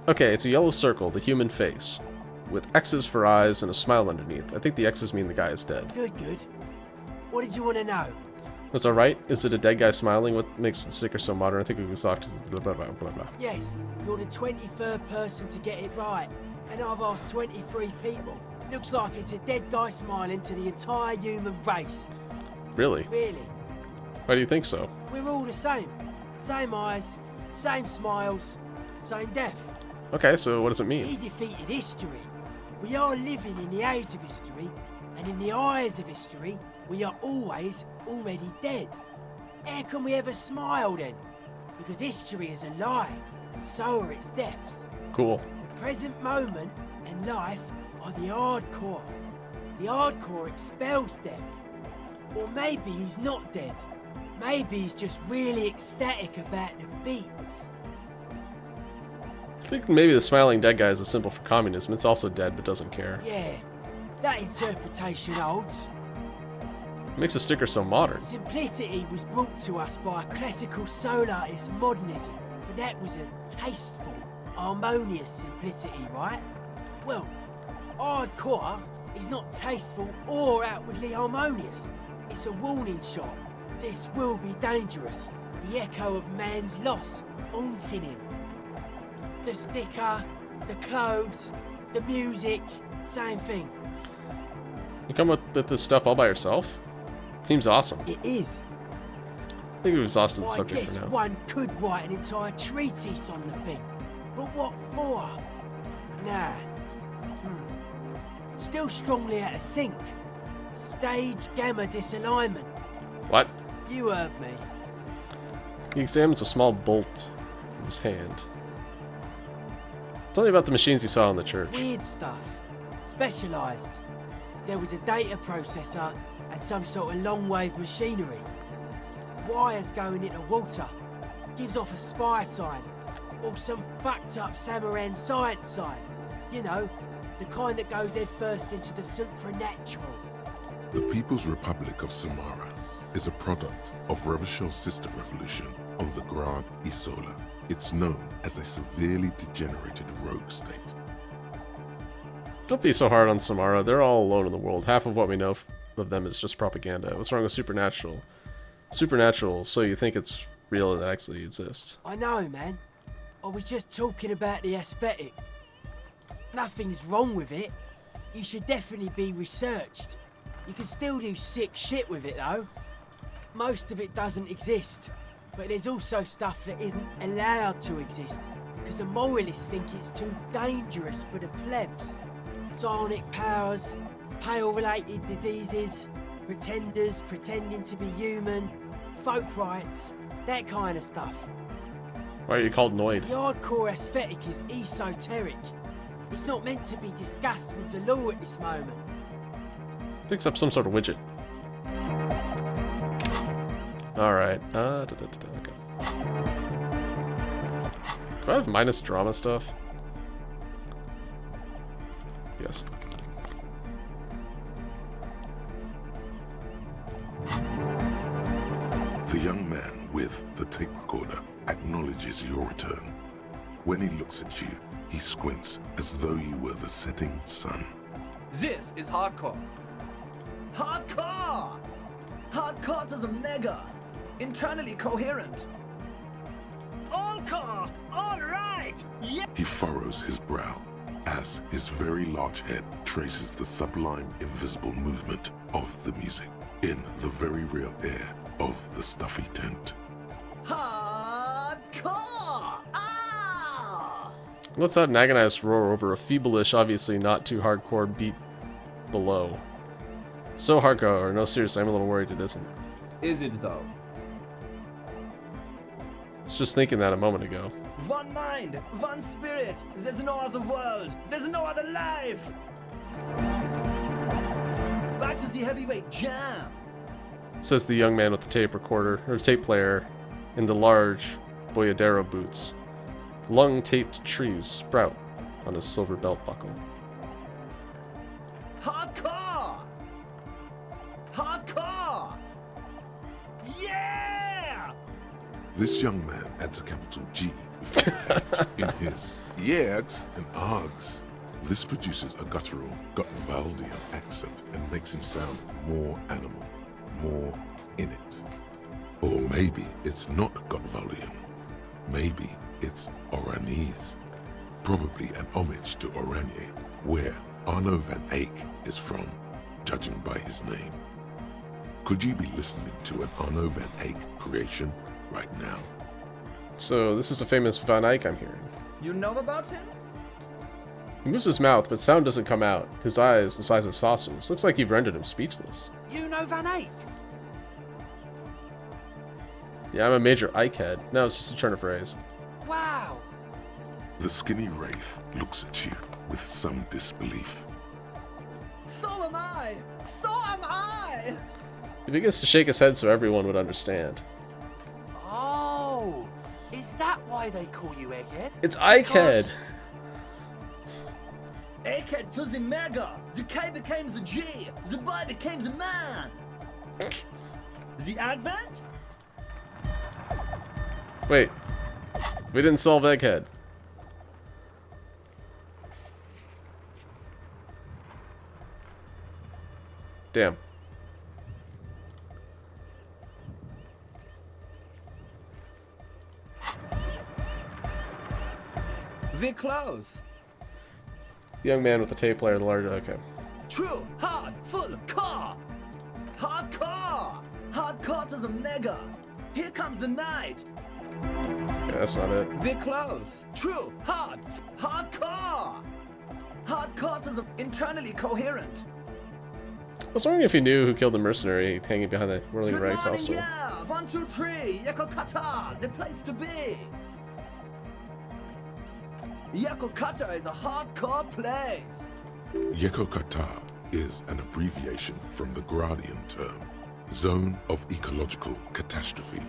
[SPEAKER 1] Okay, it's a yellow circle, the human face, with X's for eyes and a smile underneath. I think the X's mean the guy is dead.
[SPEAKER 21] Good, good. What did you want to know?
[SPEAKER 1] That's alright. Is it a dead guy smiling? What makes the sticker so modern? I think we can talk to blah, blah, blah, blah.
[SPEAKER 21] Yes, you're the 23rd person to get it right, and I've asked 23 people. Looks like it's a dead guy smiling to the entire human race.
[SPEAKER 1] Really?
[SPEAKER 21] Really?
[SPEAKER 1] Why do you think so?
[SPEAKER 21] We're all the same. Same eyes, same smiles, same death.
[SPEAKER 1] Okay, so what does it mean?
[SPEAKER 21] He defeated history. We are living in the age of history, and in the eyes of history, we are always already dead. How can we ever smile then? Because history is a lie, and so are its deaths.
[SPEAKER 1] Cool.
[SPEAKER 21] The present moment and life are the hardcore. The hardcore expels death. Or maybe he's not dead. Maybe he's just really ecstatic about the beats.
[SPEAKER 1] I think maybe the smiling dead guy is a symbol for communism. It's also dead but doesn't care.
[SPEAKER 21] Yeah, that interpretation holds.
[SPEAKER 1] It makes the sticker so modern.
[SPEAKER 21] Simplicity was brought to us by a classical solarist modernism, but that was a tasteful, harmonious simplicity, right? Well, hardcore is not tasteful or outwardly harmonious. It's a warning shot. This will be dangerous. The echo of man's loss haunting him. The sticker, the clothes, the music, same thing.
[SPEAKER 1] You come up with this stuff all by yourself? Seems awesome.
[SPEAKER 21] It is.
[SPEAKER 1] I think we've exhausted the subject
[SPEAKER 21] I guess
[SPEAKER 1] for now.
[SPEAKER 21] one could write an entire treatise on the thing. But what for? Nah. Still strongly out of sync. Stage gamma disalignment.
[SPEAKER 1] What?
[SPEAKER 21] You heard me.
[SPEAKER 1] He examines a small bolt in his hand. Tell me about the machines you saw in the church.
[SPEAKER 21] Weird stuff. Specialised. There was a data processor and some sort of long-wave machinery. Wires going into water. Gives off a spy sign. Or some fucked up Samaran science sign. You know, the kind that goes head first into the supernatural.
[SPEAKER 2] The People's Republic of Samara is a product of Revachel's sister revolution on the Grand Isola. It's known as a severely degenerated rogue state.
[SPEAKER 1] Don't be so hard on Samara. They're all alone in the world. Half of what we know of them is just propaganda. What's wrong with Supernatural? Supernatural, so you think it's real and it actually exists.
[SPEAKER 21] I know, man. I was just talking about the aesthetic. Nothing's wrong with it. You should definitely be researched. You can still do sick shit with it, though. Most of it doesn't exist. But there's also stuff that isn't allowed to exist. Because the moralists think it's too dangerous for the plebs. Psionic powers, pale-related diseases, pretenders pretending to be human, folk rights, that kind of stuff.
[SPEAKER 1] Why are you called Noid?
[SPEAKER 21] The hardcore aesthetic is esoteric. It's not meant to be discussed with the law at this moment.
[SPEAKER 1] Picks up some sort of widget. Alright. Okay. Do I have minus drama stuff? Yes.
[SPEAKER 2] The young man with the tape recorder acknowledges your return. When he looks at you, he squints as though you were the setting sun.
[SPEAKER 5] This is hardcore. Hardcore! Hardcore to the mega. Internally coherent. All core! All right! Yeah!
[SPEAKER 2] He furrows his brow as his very large head traces the sublime invisible movement of the music in the very real air of the stuffy tent.
[SPEAKER 5] Hardcore! Ah!
[SPEAKER 1] Let's not an agonized roar over a feeblish, obviously not too hardcore beat below. So hardcore, no seriously, I'm a little worried it isn't.
[SPEAKER 5] Is it though?
[SPEAKER 1] I was just thinking that a moment ago.
[SPEAKER 5] One mind, one spirit. There's no other world. There's no other life. Back to the heavyweight jam.
[SPEAKER 1] Says the young man with the tape recorder, or tape player, in the large boyadero boots. Lung-taped trees sprout on his silver belt buckle.
[SPEAKER 5] Hardcore! Hardcore! Yeah!
[SPEAKER 2] This young man adds a capital G before H in his yeags and args. This produces a guttural, Gutvaldian accent and makes him sound more animal, more in it. Or maybe it's not Gutvaldian. Maybe it's Oranese. Probably an homage to Oranje, where Arno van Eyck is from, judging by his name. Could you be listening to an Arno van Eyck creation right now?
[SPEAKER 1] So this is a famous Van Eyck I'm hearing.
[SPEAKER 5] You know about him?
[SPEAKER 1] He moves his mouth, but sound doesn't come out. His eyes, the size of saucers. Looks like you've rendered him speechless.
[SPEAKER 21] You know Van Eyck?
[SPEAKER 1] Yeah, I'm a major Ike head. No, it's just a turn of phrase.
[SPEAKER 21] Wow!
[SPEAKER 2] The skinny wraith looks at you with some disbelief.
[SPEAKER 5] So am I! So am I!
[SPEAKER 1] He begins to shake his head so everyone would understand.
[SPEAKER 21] Oh! Is that why they call you Egghead?
[SPEAKER 1] It's Ikehead!
[SPEAKER 5] Egghead to the mega! The K became the G! The boy became the man! The Advent?
[SPEAKER 1] Wait. We didn't solve Egghead. Damn.
[SPEAKER 5] We're close.
[SPEAKER 1] The young man with the tape player, the larger. Okay.
[SPEAKER 5] True, hard, full, car! Hardcore! Hardcore to the mega! Here comes the night!
[SPEAKER 1] Okay, that's not it.
[SPEAKER 5] We're close. True, hard, hardcore! Hardcore to the internally coherent.
[SPEAKER 1] I was wondering if he knew who killed the mercenary hanging behind the Whirling Rags hostel.
[SPEAKER 5] Yeah, 1, 2, 3, Yakokata, the place to be. Yakokata is a hardcore place.
[SPEAKER 11] Yakokata is an abbreviation from the Gradian term, Zone of Ecological Catastrophe,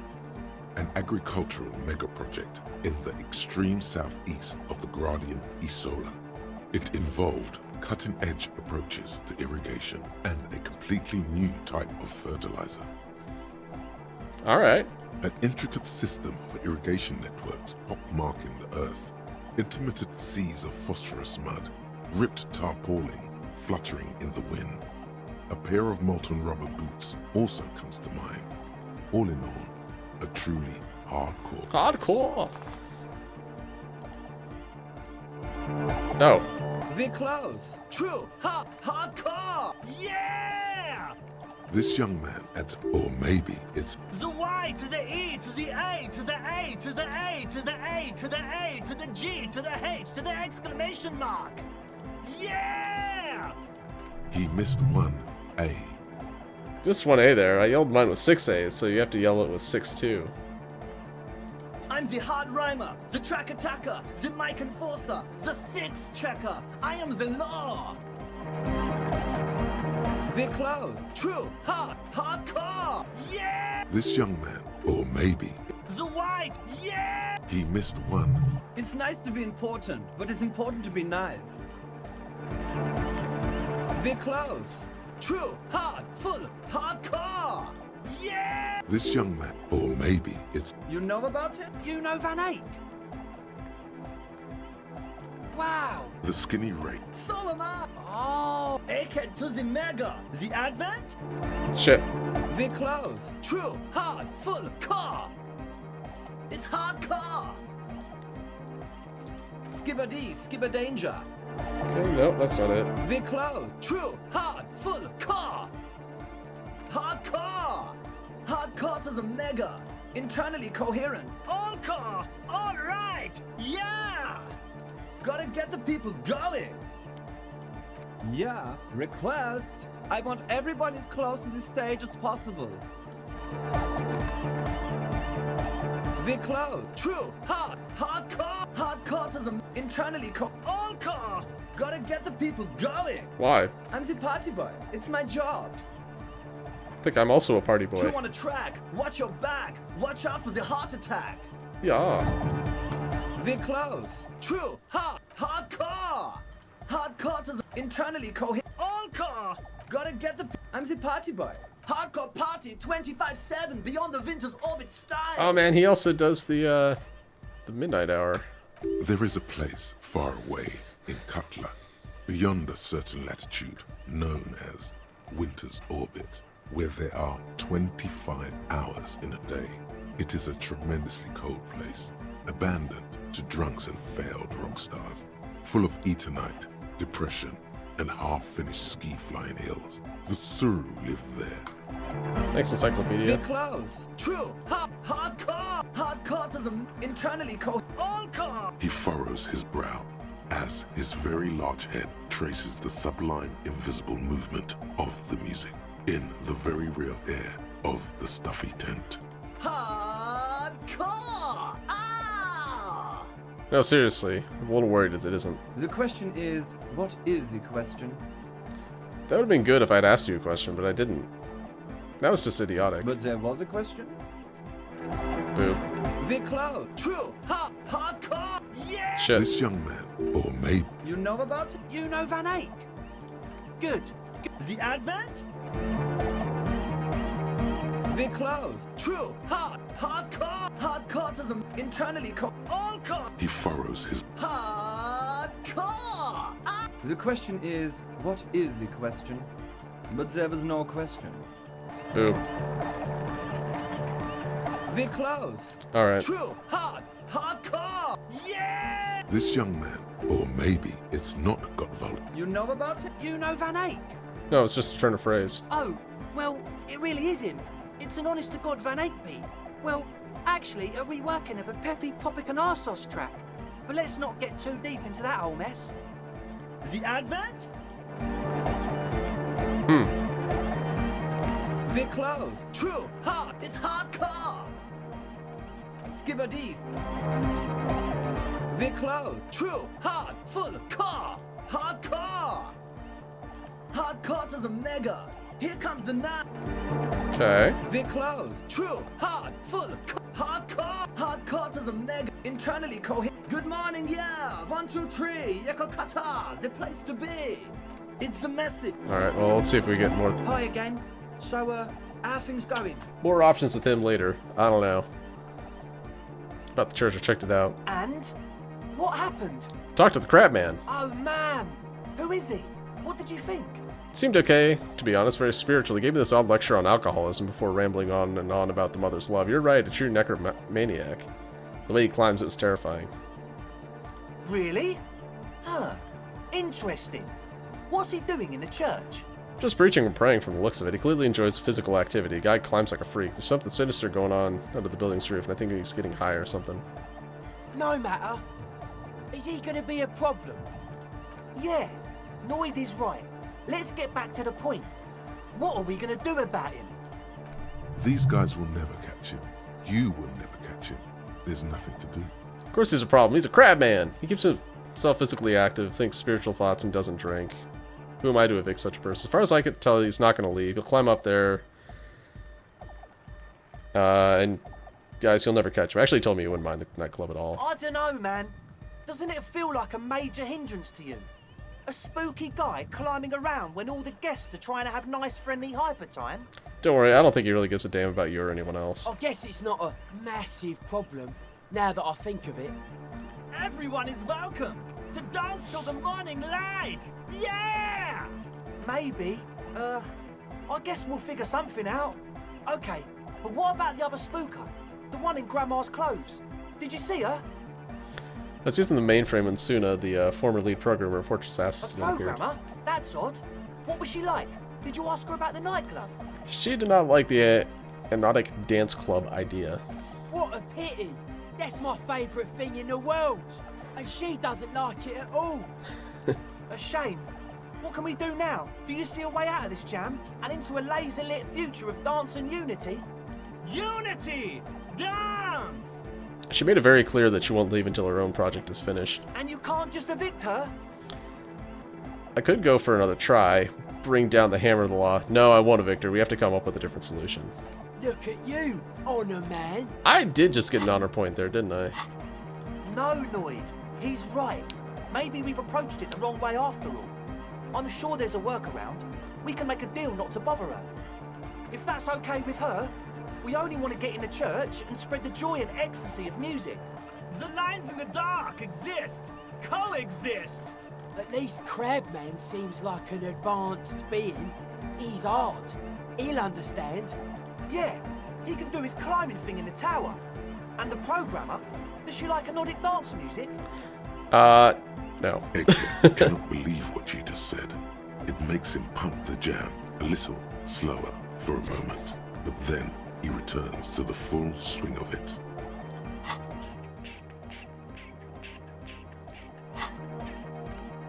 [SPEAKER 11] an agricultural megaproject in the extreme southeast of the Gradian Isola. It involved cutting-edge approaches to irrigation and a completely new type of fertilizer.
[SPEAKER 1] All right.
[SPEAKER 11] An intricate system of irrigation networks pockmarking the earth, intermittent seas of phosphorus mud, ripped tarpaulin fluttering in the wind. A pair of molten rubber boots also comes to mind. All in all, a truly hardcore.
[SPEAKER 1] Hardcore. No.
[SPEAKER 5] We're close. True. Hardcore. Yeah.
[SPEAKER 11] This young man adds, or maybe it's
[SPEAKER 5] The Y to the E to the A to the A to the A to the A to the A to the G to the H to the exclamation mark. Yeah.
[SPEAKER 11] he missed one A.
[SPEAKER 1] Just one A there. I yelled mine with 6 A's, so you have to yell it with 6 too.
[SPEAKER 5] I'm the hard rhymer, the track attacker, the mic enforcer, the sixth checker. I am the law. We're close. True. Hardcore. Yeah.
[SPEAKER 11] This young man, or maybe
[SPEAKER 5] The white. Yeah.
[SPEAKER 11] he missed one.
[SPEAKER 5] It's nice to be important, but it's important to be nice. We're close. True. Full. Hardcore. Yeah.
[SPEAKER 11] This young man, or maybe it's
[SPEAKER 5] You know about it?
[SPEAKER 21] You know Van Eyck? Wow.
[SPEAKER 11] the skinny rake.
[SPEAKER 5] So am I. Oh. Aken to the mega. The advent?
[SPEAKER 1] Shit.
[SPEAKER 5] We're close. True. Full. Car. It's hardcore. Skibber danger.
[SPEAKER 1] Okay, nope, that's not it.
[SPEAKER 5] We're close. True. Full. Car. Hardcore. Hardcore to the mega. Internally coherent. All car. All right. Yeah. Gotta get the people going. Yeah. Request. I want everybody as close to the stage as possible. We're close. True. Hardcore. Hardcore to the internally all car. Gotta get the people going.
[SPEAKER 1] Why?
[SPEAKER 5] I'm the party boy. It's my job.
[SPEAKER 1] I think I'm also a party boy.
[SPEAKER 5] Two on a track. Watch your back. Watch out for the heart attack.
[SPEAKER 1] Yeah.
[SPEAKER 5] We're close. True. Hardcore. Hardcore to the internally coherent. All car. Gotta get the. I'm the party boy. Hardcore party 25/7 beyond the winter's orbit style.
[SPEAKER 1] Oh man, he also does the midnight hour.
[SPEAKER 11] There is a place far away in Cutler, beyond a certain latitude, known as Winter's Orbit, where there are 25 hours in a day. It is a tremendously cold place, abandoned to drunks and failed rock stars, full of Eternite, depression, and half-finished ski-flying hills. The Suru live there.
[SPEAKER 1] Thanks, Encyclopedia.
[SPEAKER 5] We're close. True. Hardcore. Hardcore to the internally all car.
[SPEAKER 11] He furrows his brow as his very large head traces the sublime invisible movement of the music in the very real air of the stuffy tent.
[SPEAKER 5] Hardcore.
[SPEAKER 1] No, seriously. I'm a little worried as it isn't.
[SPEAKER 5] The question is, what is the question?
[SPEAKER 1] That would have been good if I'd asked you a question, but I didn't. That was just idiotic.
[SPEAKER 5] But there was a question?
[SPEAKER 1] Boo.
[SPEAKER 5] We're close. True. Hardcore. Yeah.
[SPEAKER 1] Shit.
[SPEAKER 11] This young man, or maybe
[SPEAKER 5] You know about it?
[SPEAKER 21] You know Van Eyck? Good.
[SPEAKER 5] The advent? We're close. True. Hardcore. Hardcore to the internally all car.
[SPEAKER 11] he furrows his
[SPEAKER 5] Hardcore. The question is, what is the question? But there was no question.
[SPEAKER 1] Boo.
[SPEAKER 5] We're close.
[SPEAKER 1] Alright.
[SPEAKER 5] True. Hardcore. Yeah.
[SPEAKER 11] This young man, or maybe it's not Gottwald.
[SPEAKER 5] You know about it?
[SPEAKER 21] You know Van Eyck?
[SPEAKER 1] No, it's just a turn of phrase.
[SPEAKER 21] Oh, well, it really is him. It's an honest-to-God Van Eyck beat. Well, actually, a reworking of a Peppy Popic and Arsos track. But let's not get too deep into that whole mess.
[SPEAKER 5] The advent? We're close. True. Hard. It's hardcore. Skibberdees. We're close. True. Hard. Full. Core. Hardcore. Hardcore to the mega. Here comes the nine.
[SPEAKER 1] Okay.
[SPEAKER 5] We're close. True. Hard. Full. Hardcore. Hardcore to the mega. Internally coherent. Good morning, yeah. 1, 2, 3. Yakokata. The place to be. It's the message.
[SPEAKER 1] Alright, well, let's see if we get more
[SPEAKER 5] Hi again. So, how are things going?
[SPEAKER 1] more options with him later. I don't know. About the church, I checked it out.
[SPEAKER 21] And? What happened?
[SPEAKER 1] Talked to the crab man.
[SPEAKER 21] Oh man! Who is he? What did you think?
[SPEAKER 1] Seemed okay, to be honest, very spiritual. He gave me this odd lecture on alcoholism before rambling on and on about the mother's love. You're right, a true necromaniac. The way he climbs it was terrifying.
[SPEAKER 21] Really? Huh. Interesting. What's he doing in the church?
[SPEAKER 1] Just preaching and praying from the looks of it. He clearly enjoys physical activity. Guy climbs like a freak. There's something sinister going on under the building's roof, and I think he's getting high or something.
[SPEAKER 21] No matter. Is he gonna be a problem? Yeah, Noid is right. Let's get back to the point. What are we gonna do about him?
[SPEAKER 2] These guys will never catch him. You will never catch him. There's nothing to do.
[SPEAKER 1] Of course he's a problem. He's a crab man. He keeps himself physically active, thinks spiritual thoughts, and doesn't drink. Who am I to evict such a person? As far as I could tell, he's not going to leave. He'll climb up there. And guys, he'll never catch him. Actually, he told me he wouldn't mind the nightclub at all.
[SPEAKER 21] I don't know, man. Doesn't it feel like a major hindrance to you? A spooky guy climbing around when all the guests are trying to have nice, friendly hyper time?
[SPEAKER 1] Don't worry, I don't think he really gives a damn about you or anyone else.
[SPEAKER 21] I guess it's not a massive problem, now that I think of it.
[SPEAKER 15] Everyone is welcome to dance till the morning light. Yeah!
[SPEAKER 21] Maybe. I guess we'll figure something out. Okay, but what about the other spooker? The one in Grandma's clothes? Did you see her?
[SPEAKER 1] That's using the mainframe when Suna, the former lead programmer of Fortress
[SPEAKER 21] A
[SPEAKER 1] Assassin, appeared.
[SPEAKER 21] programmer? That's odd. What was she like? Did you ask her about the nightclub?
[SPEAKER 1] She did not like the hypnotic dance club idea.
[SPEAKER 21] What a pity. That's my favourite thing in the world. And she doesn't like it at all. A shame. What can we do now? Do you see a way out of this jam? And into a laser-lit future of dance and unity?
[SPEAKER 15] Unity! Dance!
[SPEAKER 1] She made it very clear that she won't leave until her own project is finished.
[SPEAKER 21] And you can't just evict her?
[SPEAKER 1] I could go for another try, bring down the hammer of the law. No, I won't evict her. We have to come up with a different solution.
[SPEAKER 21] Look at you, honor man.
[SPEAKER 1] I did just get an honor point there, didn't I?
[SPEAKER 21] No, Noid. He's right. Maybe we've approached it the wrong way after all. I'm sure there's a workaround. We can make a deal not to bother her. If that's okay with her, we only want to get in the church and spread the joy and ecstasy of music.
[SPEAKER 15] The lines in the dark exist. Coexist.
[SPEAKER 21] At least Crabman seems like an advanced being. He's hard. He'll understand. Yeah, he can do his climbing thing in the tower. And the programmer, does she like Nordic dance music?
[SPEAKER 1] No.
[SPEAKER 2] I cannot believe what she just said. It makes him pump the jam a little slower for a moment, but then he returns to the full swing of it.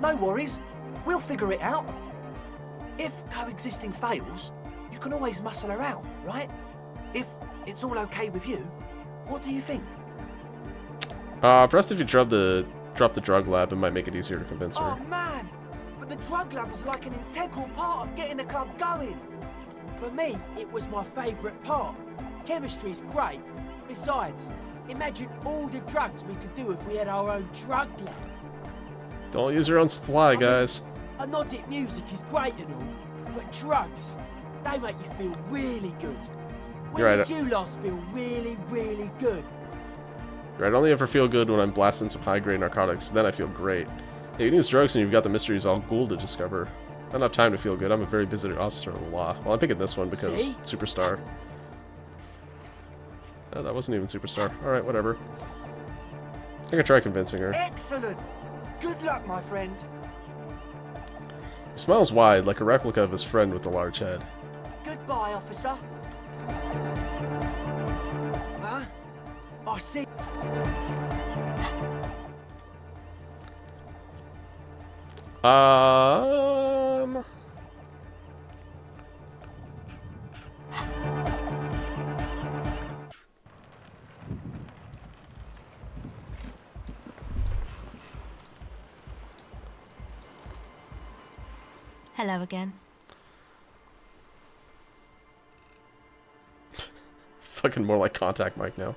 [SPEAKER 21] No worries. We'll figure it out. If coexisting fails, you can always muscle her out, right? If it's all okay with you, what do you think?
[SPEAKER 1] Perhaps if you drop the drug lab, it might make it easier to convince her.
[SPEAKER 21] Oh man, but the drug lab was like an integral part of getting the club going. For me, it was my favourite part. Chemistry's great. Besides, imagine all the drugs we could do if we had our own drug lab.
[SPEAKER 1] Don't use your own supply, guys.
[SPEAKER 21] Anodic music is great and all, but drugs, they make you feel really good. When
[SPEAKER 1] You're right.
[SPEAKER 21] did you last feel really, really good?
[SPEAKER 1] Right, I only ever feel good when I'm blasting some high-grade narcotics, then I feel great. Yeah, you use drugs and you've got the mysteries all ghoul to discover. I don't have time to feel good. I'm a very busy officer of the law. Well, I'm picking this one because
[SPEAKER 21] See?
[SPEAKER 1] Superstar. Oh, that wasn't even Superstar. Alright, whatever. I can try convincing her.
[SPEAKER 21] Excellent. Good luck, my friend.
[SPEAKER 1] He smiles wide, like a replica of his friend with the large head.
[SPEAKER 21] Goodbye, officer. Huh? I see.
[SPEAKER 4] Hello again.
[SPEAKER 1] Fucking more like contact mic now.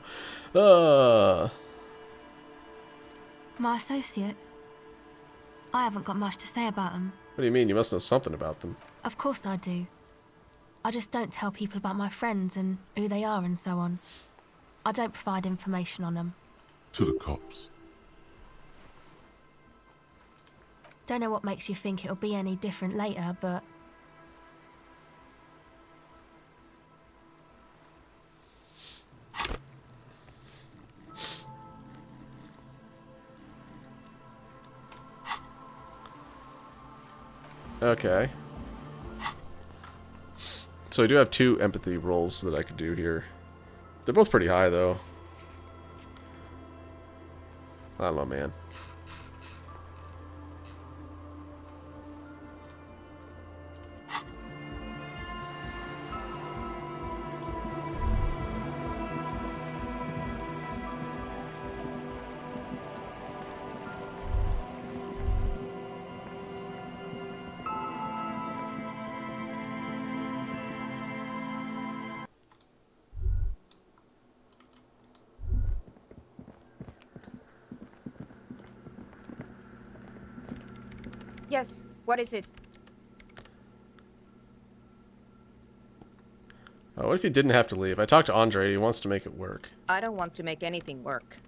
[SPEAKER 4] My associates. I haven't got much to say about them.
[SPEAKER 1] What do you mean? You must know something about them.
[SPEAKER 4] Of course I do. I just don't tell people about my friends and who they are and so on. I don't provide information on them.
[SPEAKER 11] To the cops.
[SPEAKER 4] Don't know what makes you think it'll be any different later, but...
[SPEAKER 1] Okay. So I do have 2 empathy rolls that I could do here. They're both pretty high, though. I don't know, man.
[SPEAKER 20] Yes, what is it?
[SPEAKER 1] What if you didn't have to leave? I talked to Andre. He wants to make it work.
[SPEAKER 20] I don't want to make anything work.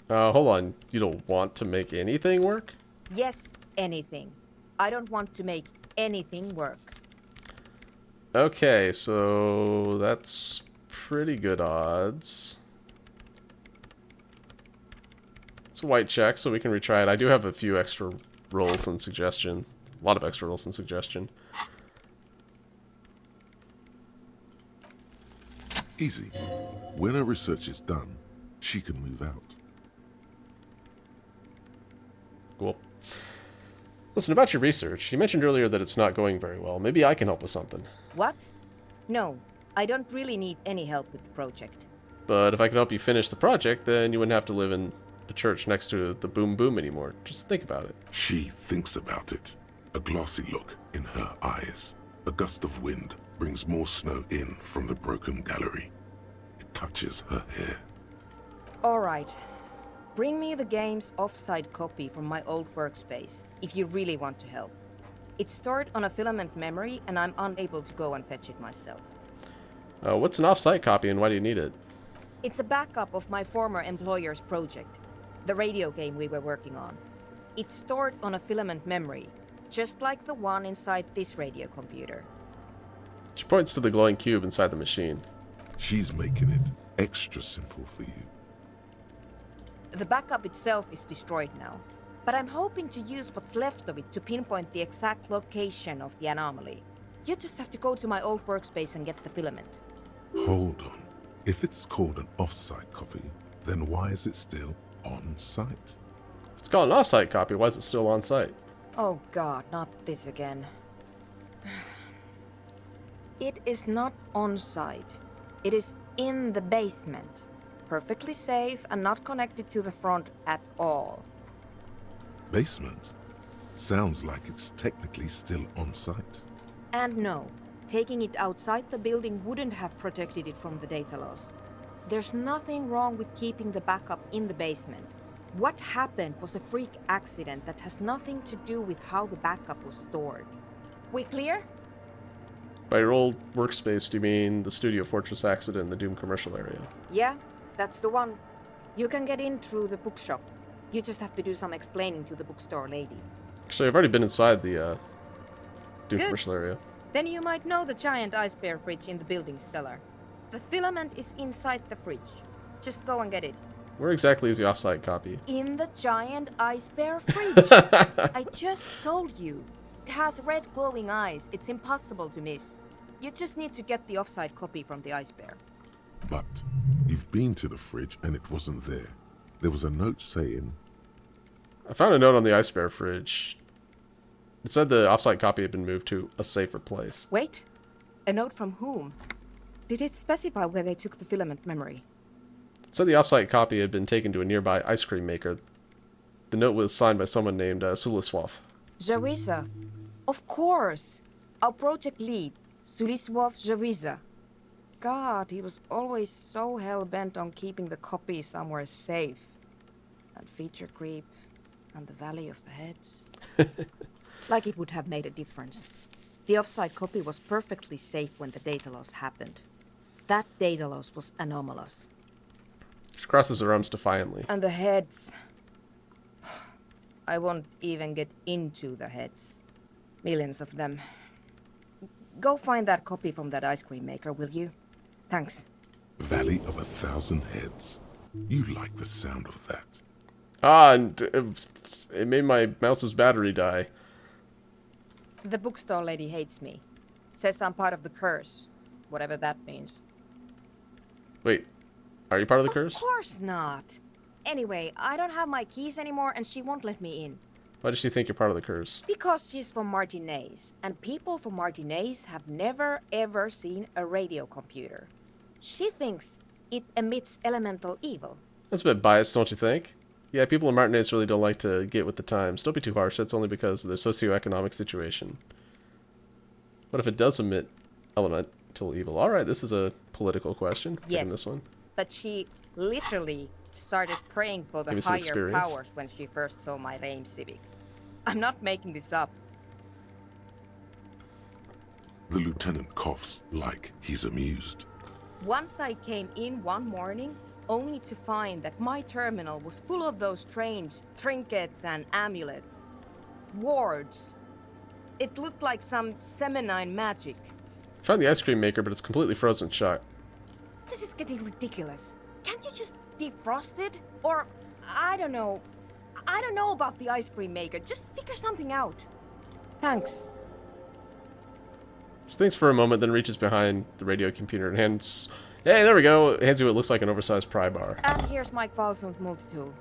[SPEAKER 1] Hold on. You don't want to make anything work?
[SPEAKER 20] Yes, anything. I don't want to make anything work.
[SPEAKER 1] Okay, so that's pretty good odds. It's a white check, so we can retry it. I do have a few extra rolls and suggestion. A lot of extra rolls and suggestion.
[SPEAKER 11] Easy. When her research is done, she can move out.
[SPEAKER 1] Cool. Listen, about your research, you mentioned earlier that it's not going very well. Maybe I can help with something.
[SPEAKER 20] What? No, I don't really need any help with the project.
[SPEAKER 1] But if I could help you finish the project, then you wouldn't have to live in a church next to the Boom Boom anymore. Just think about it.
[SPEAKER 11] She thinks about it. A glassy look in her eyes. A gust of wind brings more snow in from the broken gallery. It touches her hair.
[SPEAKER 20] Alright. Bring me the game's offside copy from my old workspace, if you really want to help. It's stored on a filament memory, and I'm unable to go and fetch it myself.
[SPEAKER 1] What's an off-site copy, and why do you need it?
[SPEAKER 20] It's a backup of my former employer's project, the radio game we were working on. It's stored on a filament memory, just like the one inside this radio computer.
[SPEAKER 1] She points to the glowing cube inside the machine.
[SPEAKER 11] She's making it extra simple for you.
[SPEAKER 20] The backup itself is destroyed now, but I'm hoping to use what's left of it to pinpoint the exact location of the anomaly. You just have to go to my old workspace and get the filament.
[SPEAKER 11] Hold on. If it's called an off-site copy, then why is it still on-site?
[SPEAKER 1] If it's called an off-site copy, why is it still on-site?
[SPEAKER 20] Oh god, not this again. It is not on-site. It is in the basement. Perfectly safe and not connected to the front at all.
[SPEAKER 11] Basement? Sounds like it's technically still on-site.
[SPEAKER 20] And no, taking it outside the building wouldn't have protected it from the data loss. There's nothing wrong with keeping the backup in the basement. What happened was a freak accident that has nothing to do with how the backup was stored. We clear?
[SPEAKER 1] By your old workspace, do you mean the Studio Fortress accident in the Doom commercial area?
[SPEAKER 20] Yeah, that's the one. You can get in through the bookshop. You just have to do some explaining to the bookstore lady.
[SPEAKER 1] Actually, I've already been inside the Doom
[SPEAKER 20] Good.
[SPEAKER 1] commercial area.
[SPEAKER 20] Then you might know the giant ice bear fridge in the building's cellar. The filament is inside the fridge. Just go and get it.
[SPEAKER 1] Where exactly is the offsite copy?
[SPEAKER 20] In the giant ice bear fridge. I just told you. It has red glowing eyes. It's impossible to miss. You just need to get the offside copy from the ice bear.
[SPEAKER 11] But you've been to the fridge and it wasn't there. There was a note saying...
[SPEAKER 1] I found a note on the ice bear fridge. It said the offsite copy had been moved to a safer place.
[SPEAKER 20] Wait. A note from whom? Did it specify where they took the filament memory?
[SPEAKER 1] It said the offsite copy had been taken to a nearby ice cream maker. The note was signed by someone named Suliswaf.
[SPEAKER 20] Jawisa. Of course. Our project lead, Suliswov Javiza. God, he was always so hell-bent on keeping the copy somewhere safe. And feature creep, and the Valley of the Heads. Like it would have made a difference. The offside copy was perfectly safe when the data loss happened. That data loss was anomalous.
[SPEAKER 1] She crosses her arms defiantly.
[SPEAKER 20] And the heads. I won't even get into the heads. Millions of them. Go find that copy from that ice cream maker, will you? Thanks.
[SPEAKER 11] Valley of 1,000 Heads. You like the sound of that.
[SPEAKER 1] Ah, and it made my mouse's battery die.
[SPEAKER 20] The bookstore lady hates me. Says I'm part of the curse. Whatever that means.
[SPEAKER 1] Wait, are you part of the curse?
[SPEAKER 20] Of course not. Anyway, I don't have my keys anymore and she won't let me in.
[SPEAKER 1] Why does she think you're part of the curse?
[SPEAKER 20] Because she's from Martinez, and people from Martinez have never ever seen a radio computer. She thinks it emits elemental evil.
[SPEAKER 1] That's a bit biased, don't you think? Yeah, people in Martinez really don't like to get with the times. Don't be too harsh, that's only because of their socioeconomic situation. What if it does emit elemental evil? Alright, this is a political question.
[SPEAKER 20] Yes,
[SPEAKER 1] This one.
[SPEAKER 20] but she literally started praying for the higher powers when she first saw my Rame Civic. I'm not making this up.
[SPEAKER 11] The lieutenant coughs like he's amused.
[SPEAKER 20] Once I came in one morning, only to find that my terminal was full of those strange trinkets and amulets. Wards. It looked like some Semenine magic.
[SPEAKER 1] Found the ice cream maker, but it's completely frozen shut.
[SPEAKER 20] This is getting ridiculous. Can't you just defrost it? Or, I don't know. I don't know about the ice cream maker. Just figure something out. Thanks.
[SPEAKER 1] She thinks for a moment, then reaches behind the radio computer and hands... Hey, there we go! Hands you what looks like an oversized pry bar.
[SPEAKER 20] And here's my Qualsund multi-tool.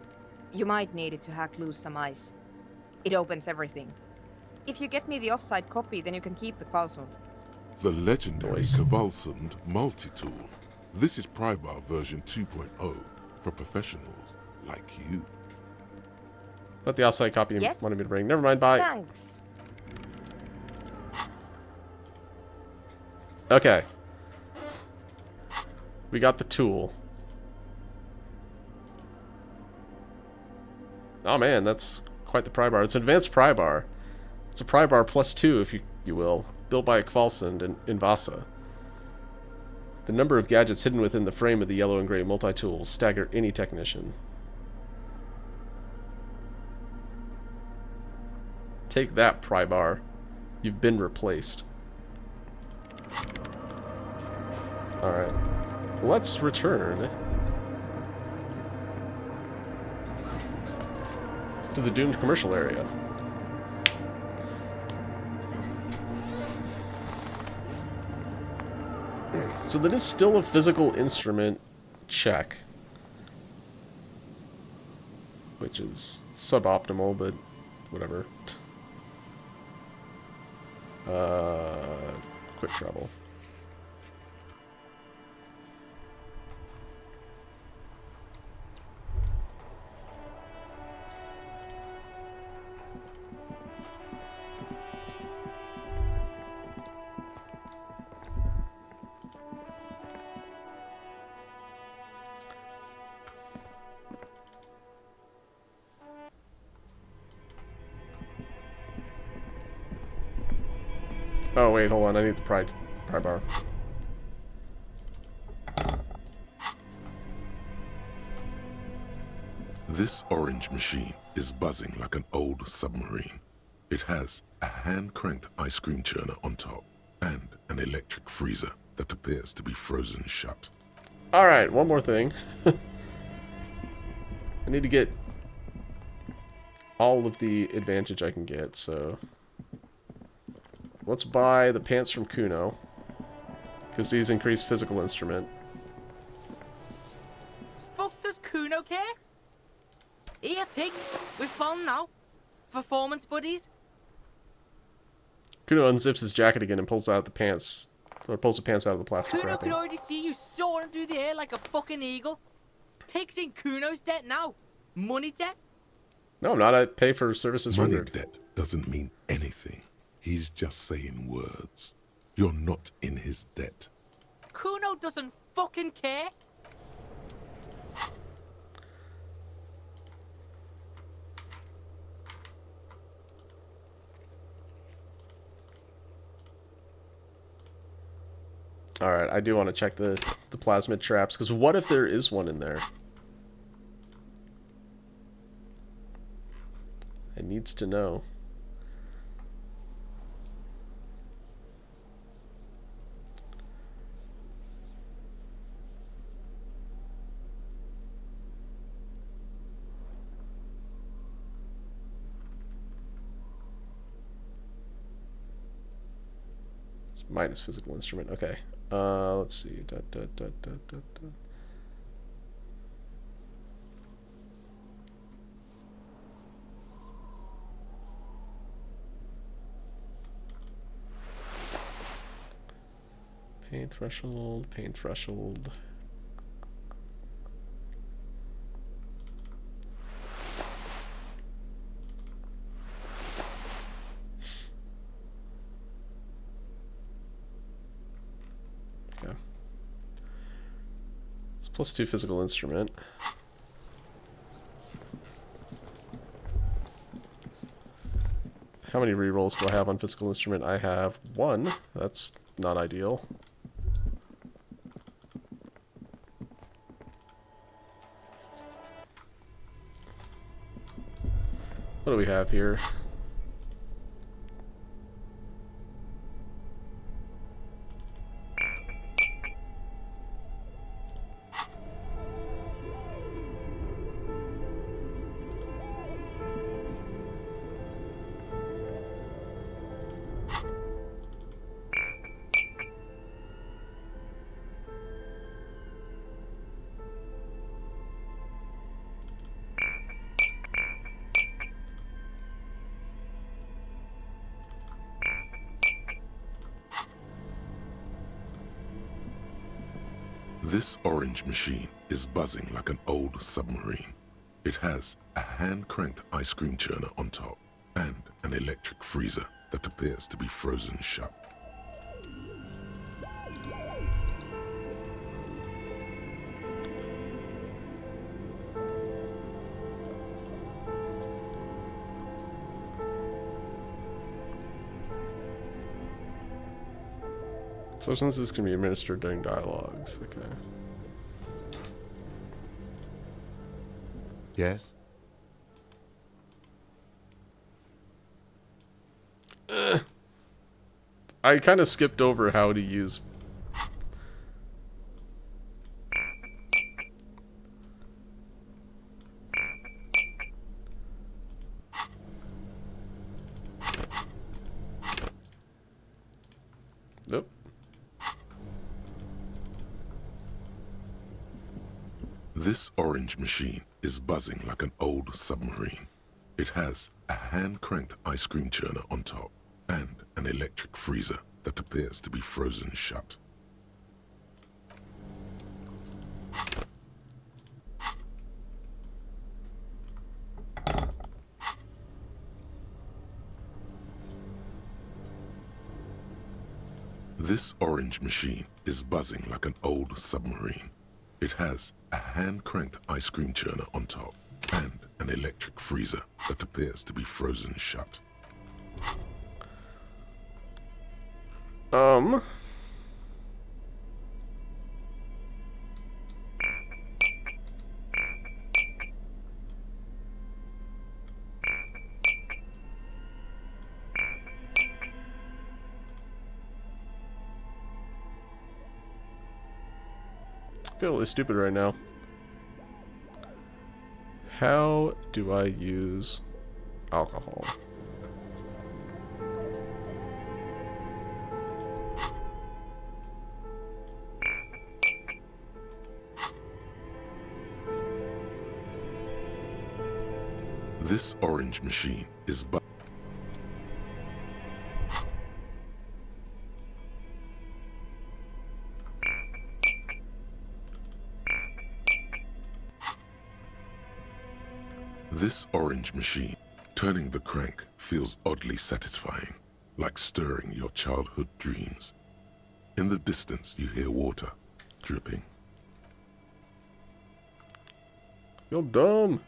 [SPEAKER 20] You might need it to hack loose some ice. It opens everything. If you get me the offside copy, then you can keep the Qualsund.
[SPEAKER 11] The legendary Kvalsund multi-tool. This is Prybar version 2.0 for professionals like you.
[SPEAKER 1] But the offside copy you wanted me to bring. Never mind, bye.
[SPEAKER 20] Thanks.
[SPEAKER 1] Okay. We got the tool. Oh man, that's quite the pry bar. It's an advanced pry bar. It's a pry bar +2, if you will, built by Kvalsund in Vasa. The number of gadgets hidden within the frame of the yellow and gray multi-tool will stagger any technician. Take that, pry bar. You've been replaced. Alright. Let's return to the doomed commercial area. So that is still a physical instrument check, which is suboptimal, but whatever. Quick travel. Oh wait, hold on, I need the pry bar.
[SPEAKER 11] This orange machine is buzzing like an old submarine. It has a hand-cranked ice cream churner on top and an electric freezer that appears to be frozen shut.
[SPEAKER 1] Alright, one more thing. I need to get all of the advantage I can get, so... Let's buy the pants from Kuno, because these increase physical instrument.
[SPEAKER 6] Fuck does Kuno care? Here, pig, we're fun now. Performance buddies.
[SPEAKER 1] Kuno unzips his jacket again and pulls out the pants, or pulls the pants out of the plastic
[SPEAKER 6] Kuno
[SPEAKER 1] wrapping.
[SPEAKER 6] could already see you soaring through the air like a fucking eagle. Pig's in Kuno's debt now. Money debt.
[SPEAKER 1] No, I'm not. I pay for services
[SPEAKER 11] Money
[SPEAKER 1] rendered.
[SPEAKER 11] debt doesn't mean anything.
[SPEAKER 2] He's just saying words. You're not in his debt.
[SPEAKER 6] Kuno doesn't fucking care.
[SPEAKER 1] Alright, I do want to check the plasmid traps, because what if there is one in there? It needs to know. It's minus physical instrument. Okay. Let's see. Pain threshold, pain threshold. Okay. It's +2 physical instrument. How many rerolls do I have on physical instrument? I have 1. That's not ideal. What do we have here?
[SPEAKER 2] This orange machine is buzzing like an old submarine. It has a hand-cranked ice cream churner on top and an electric freezer that appears to be frozen shut.
[SPEAKER 1] Substances can be administered during dialogues. Okay.
[SPEAKER 3] Yes?
[SPEAKER 1] I kind of skipped over how to use... Nope.
[SPEAKER 2] This orange machine is buzzing like an old submarine. It has a hand-cranked ice cream churner on top and an electric freezer that appears to be frozen shut. This orange machine is buzzing like an old submarine. It has a hand-cranked ice cream churner on top and an electric freezer that appears to be frozen shut.
[SPEAKER 1] I feel really stupid right now. How do I use alcohol?
[SPEAKER 2] This orange machine is This orange machine, turning the crank feels oddly satisfying,
[SPEAKER 11] like stirring your childhood dreams. In the distance, you hear water dripping.
[SPEAKER 1] You're dumb.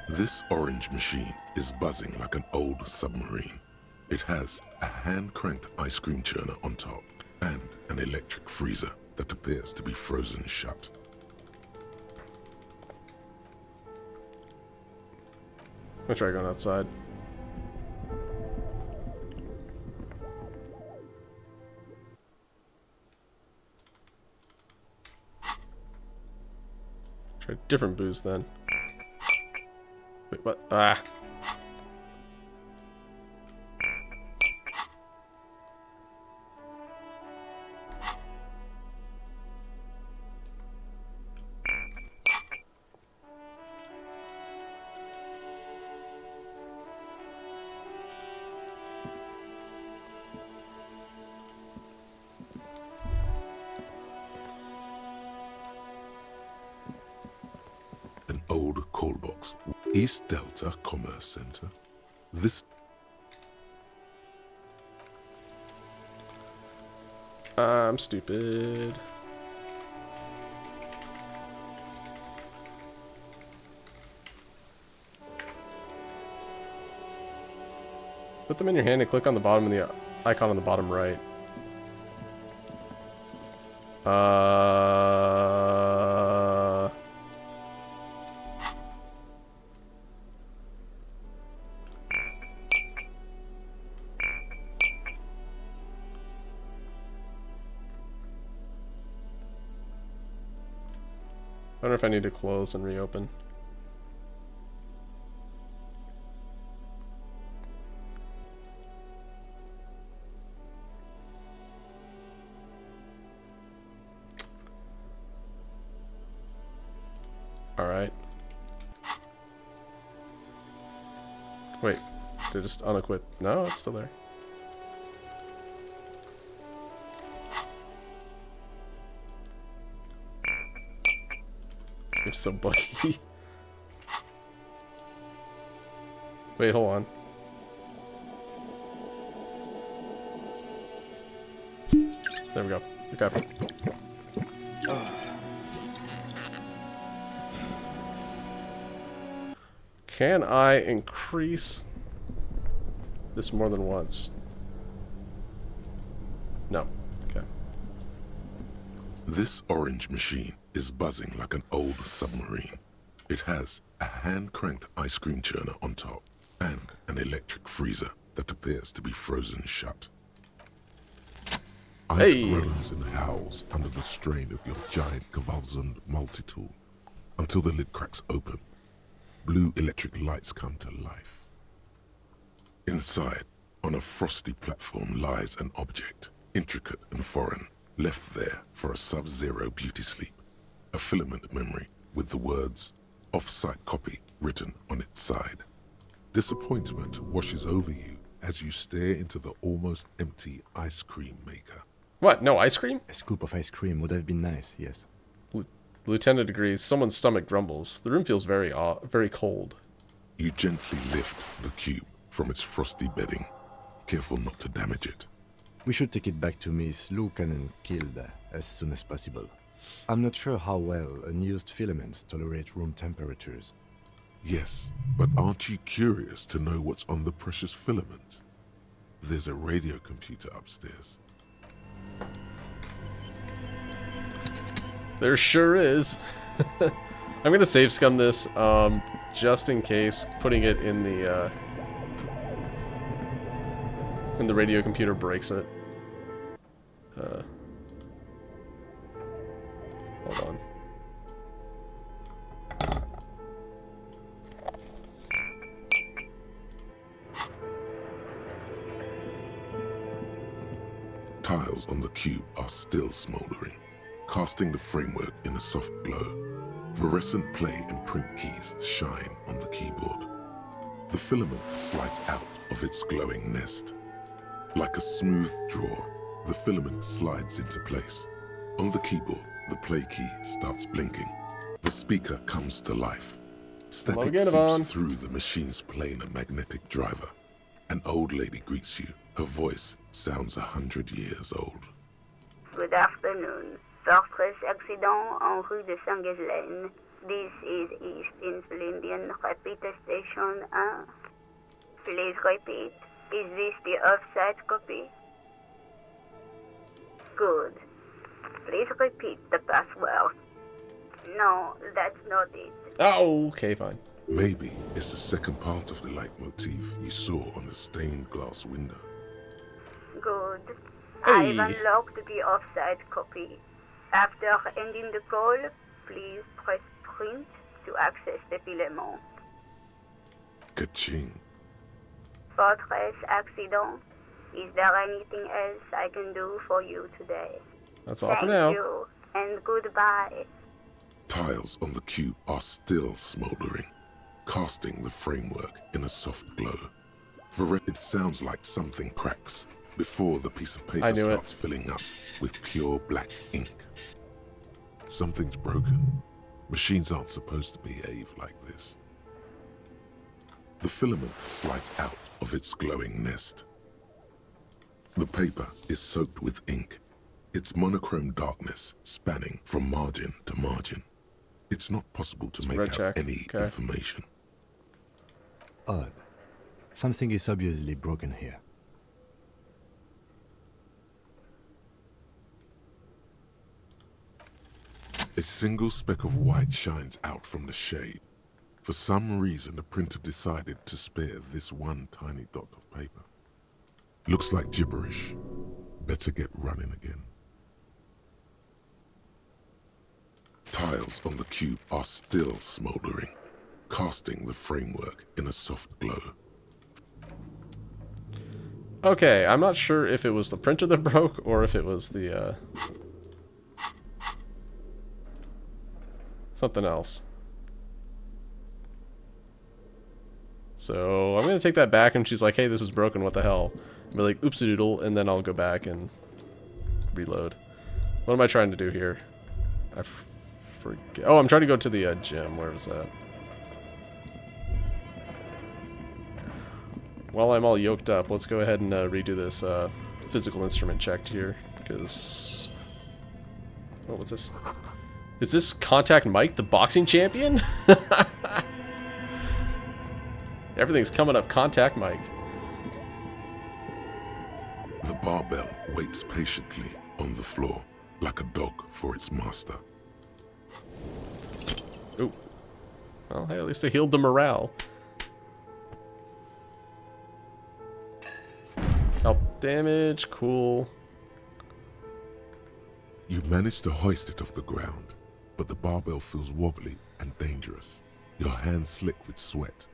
[SPEAKER 11] This orange machine is buzzing like an old submarine. It has a hand-cranked ice cream churner on top and an electric freezer that appears to be frozen shut.
[SPEAKER 1] I'm gonna try going outside. Try a different booze then. Wait, what? Ah.
[SPEAKER 11] An old call box. East Delta Commerce Center. This...
[SPEAKER 1] I'm stupid. Put them in your hand and click on the bottom of the icon on the bottom right. I wonder if I need to close and reopen. Alright. Wait, did it just unequip? No, it's still there. It's so buggy. Wait, hold on. There we go. Okay. Can I increase this more than once? No. Okay.
[SPEAKER 11] This orange machine is buzzing like an old submarine. It has a hand-cranked ice cream churner on top and an electric freezer that appears to be frozen shut. Ice groans and howls under the strain of your giant Gewaltsund multi-tool until the lid cracks open. Blue electric lights come to life. Inside, on a frosty platform, lies an object, intricate and foreign, left there for a sub-zero beauty sleep. A filament memory with the words, off-site copy, written on its side. Disappointment washes over you as you stare into the almost empty ice cream maker.
[SPEAKER 1] What? No ice cream?
[SPEAKER 3] A scoop of ice cream would have been nice, yes.
[SPEAKER 1] Lieutenant agrees. Someone's stomach grumbles. The room feels very cold.
[SPEAKER 11] You gently lift the cube from its frosty bedding, careful not to damage it.
[SPEAKER 3] We should take it back to Miss Lucan and killed as soon as possible. I'm not sure how well unused filaments tolerate room temperatures.
[SPEAKER 11] Yes, but aren't you curious to know what's on the precious filament? There's a radio computer upstairs.
[SPEAKER 1] There sure is. I'm gonna save scum this, just in case putting it in the radio computer breaks it. Hold on.
[SPEAKER 11] Tiles on the cube are still smoldering, casting the framework in a soft glow. Fluorescent play and print keys shine on the keyboard. The filament slides out of its glowing nest. Like a smooth draw, the filament slides into place. On the keyboard, the play key starts blinking. The speaker comes to life. Static seeps through the machine's planar magnetic driver. An old lady greets you. Her voice sounds 100 years old.
[SPEAKER 19] Good afternoon. Fortress accident en rue de Saint-Ghislaine. This is East Insulindian Repeat Station 1. Please repeat. Is this the offside copy? Good. Please repeat the password. No, that's not it.
[SPEAKER 1] Oh, okay, fine.
[SPEAKER 11] Maybe it's the second part of the leitmotif you saw on the stained glass window.
[SPEAKER 19] Good.
[SPEAKER 1] Hey.
[SPEAKER 19] I've unlocked the offside copy. After ending the call, please press print to access the filament.
[SPEAKER 11] Ka-ching.
[SPEAKER 19] Fortress accident. Is there anything else I can do for you today?
[SPEAKER 1] That's all for now.
[SPEAKER 19] Thank you, and goodbye.
[SPEAKER 11] Tiles on the cube are still smoldering, casting the framework in a soft glow. It sounds like something cracks before the piece of paper starts filling up with pure black ink. Something's broken. Machines aren't supposed to behave like this. The filament slides out of its glowing nest. The paper is soaked with ink, its monochrome darkness spanning from margin to margin. It's not possible to make out any information.
[SPEAKER 3] Odd. Something is obviously broken here.
[SPEAKER 11] A single speck of white shines out from the shade. For some reason, the printer decided to spare this one tiny dot of paper. Looks like gibberish. Better get running again. Tiles on the cube are still smoldering, casting the framework in a soft glow.
[SPEAKER 1] Okay, I'm not sure if it was the printer that broke or if it was the, something else. So I'm going to take that back and she's like, hey, this is broken, what the hell? I'll be like, oopsie-doodle, and then I'll go back and reload. What am I trying to do here? I forget. Oh, I'm trying to go to the gym. Where was that? While I'm all yoked up, let's go ahead and redo this physical instrument check here, because... Oh, what's this? Is this Contact Mike, the boxing champion? Everything's coming up Contact Mike.
[SPEAKER 11] The barbell waits patiently on the floor, like a dog for its master.
[SPEAKER 1] Ooh. Well, hey, at least I healed the morale. Health damage, cool.
[SPEAKER 11] You manage to hoist it off the ground, but the barbell feels wobbly and dangerous. Your hands slick with sweat.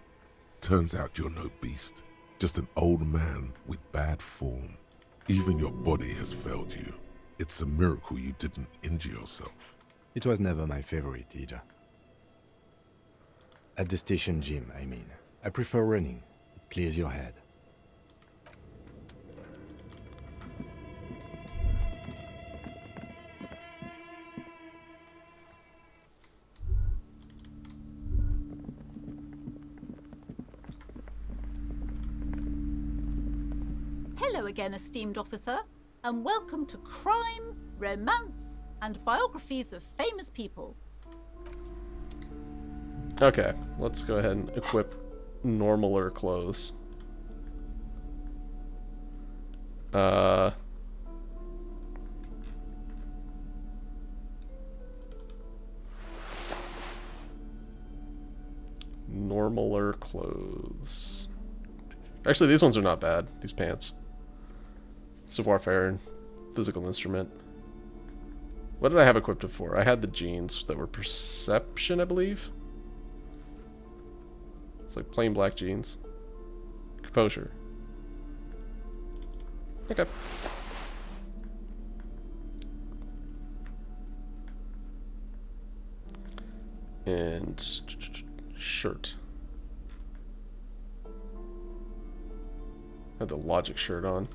[SPEAKER 11] Turns out you're no beast, just an old man with bad form. Even your body has failed you. It's a miracle you didn't injure yourself.
[SPEAKER 3] It was never my favorite either. At the station gym, I mean. I prefer running. It clears your head.
[SPEAKER 9] Hello again, esteemed officer, and welcome to Crime, Romance, and Biographies of Famous People.
[SPEAKER 1] Okay, let's go ahead and equip normaler clothes. normaler clothes. Actually, these ones are not bad. These pants. Savoir-faire and physical instrument. What did I have equipped it for? I had the jeans that were perception, I believe. It's like plain black jeans. Composure. Okay. And shirt. I have the Logic shirt on.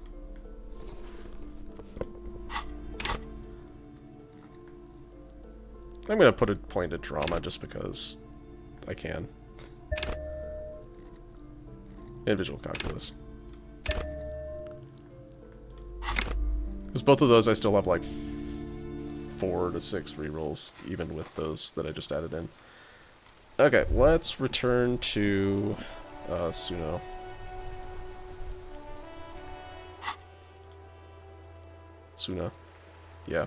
[SPEAKER 1] I'm gonna put a point at drama just because I can. Individual calculus. Because both of those I still have like 4 to 6 rerolls, even with those that I just added in. Okay, let's return to Suno. Suna. Yeah.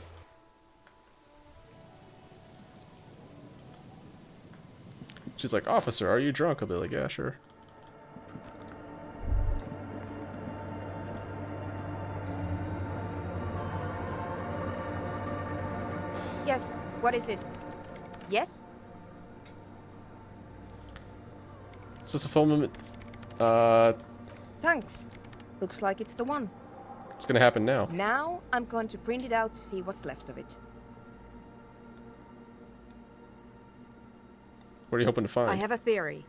[SPEAKER 1] She's like, "Officer, are you drunk?" I'll be like, "Yeah, sure."
[SPEAKER 20] Yes, what is it? Yes?
[SPEAKER 1] Is this a filament?
[SPEAKER 20] Thanks. Looks like it's the one.
[SPEAKER 1] It's gonna happen now.
[SPEAKER 20] Now I'm going to print it out to see what's left of it.
[SPEAKER 1] What are you hoping to find?
[SPEAKER 20] I have a theory.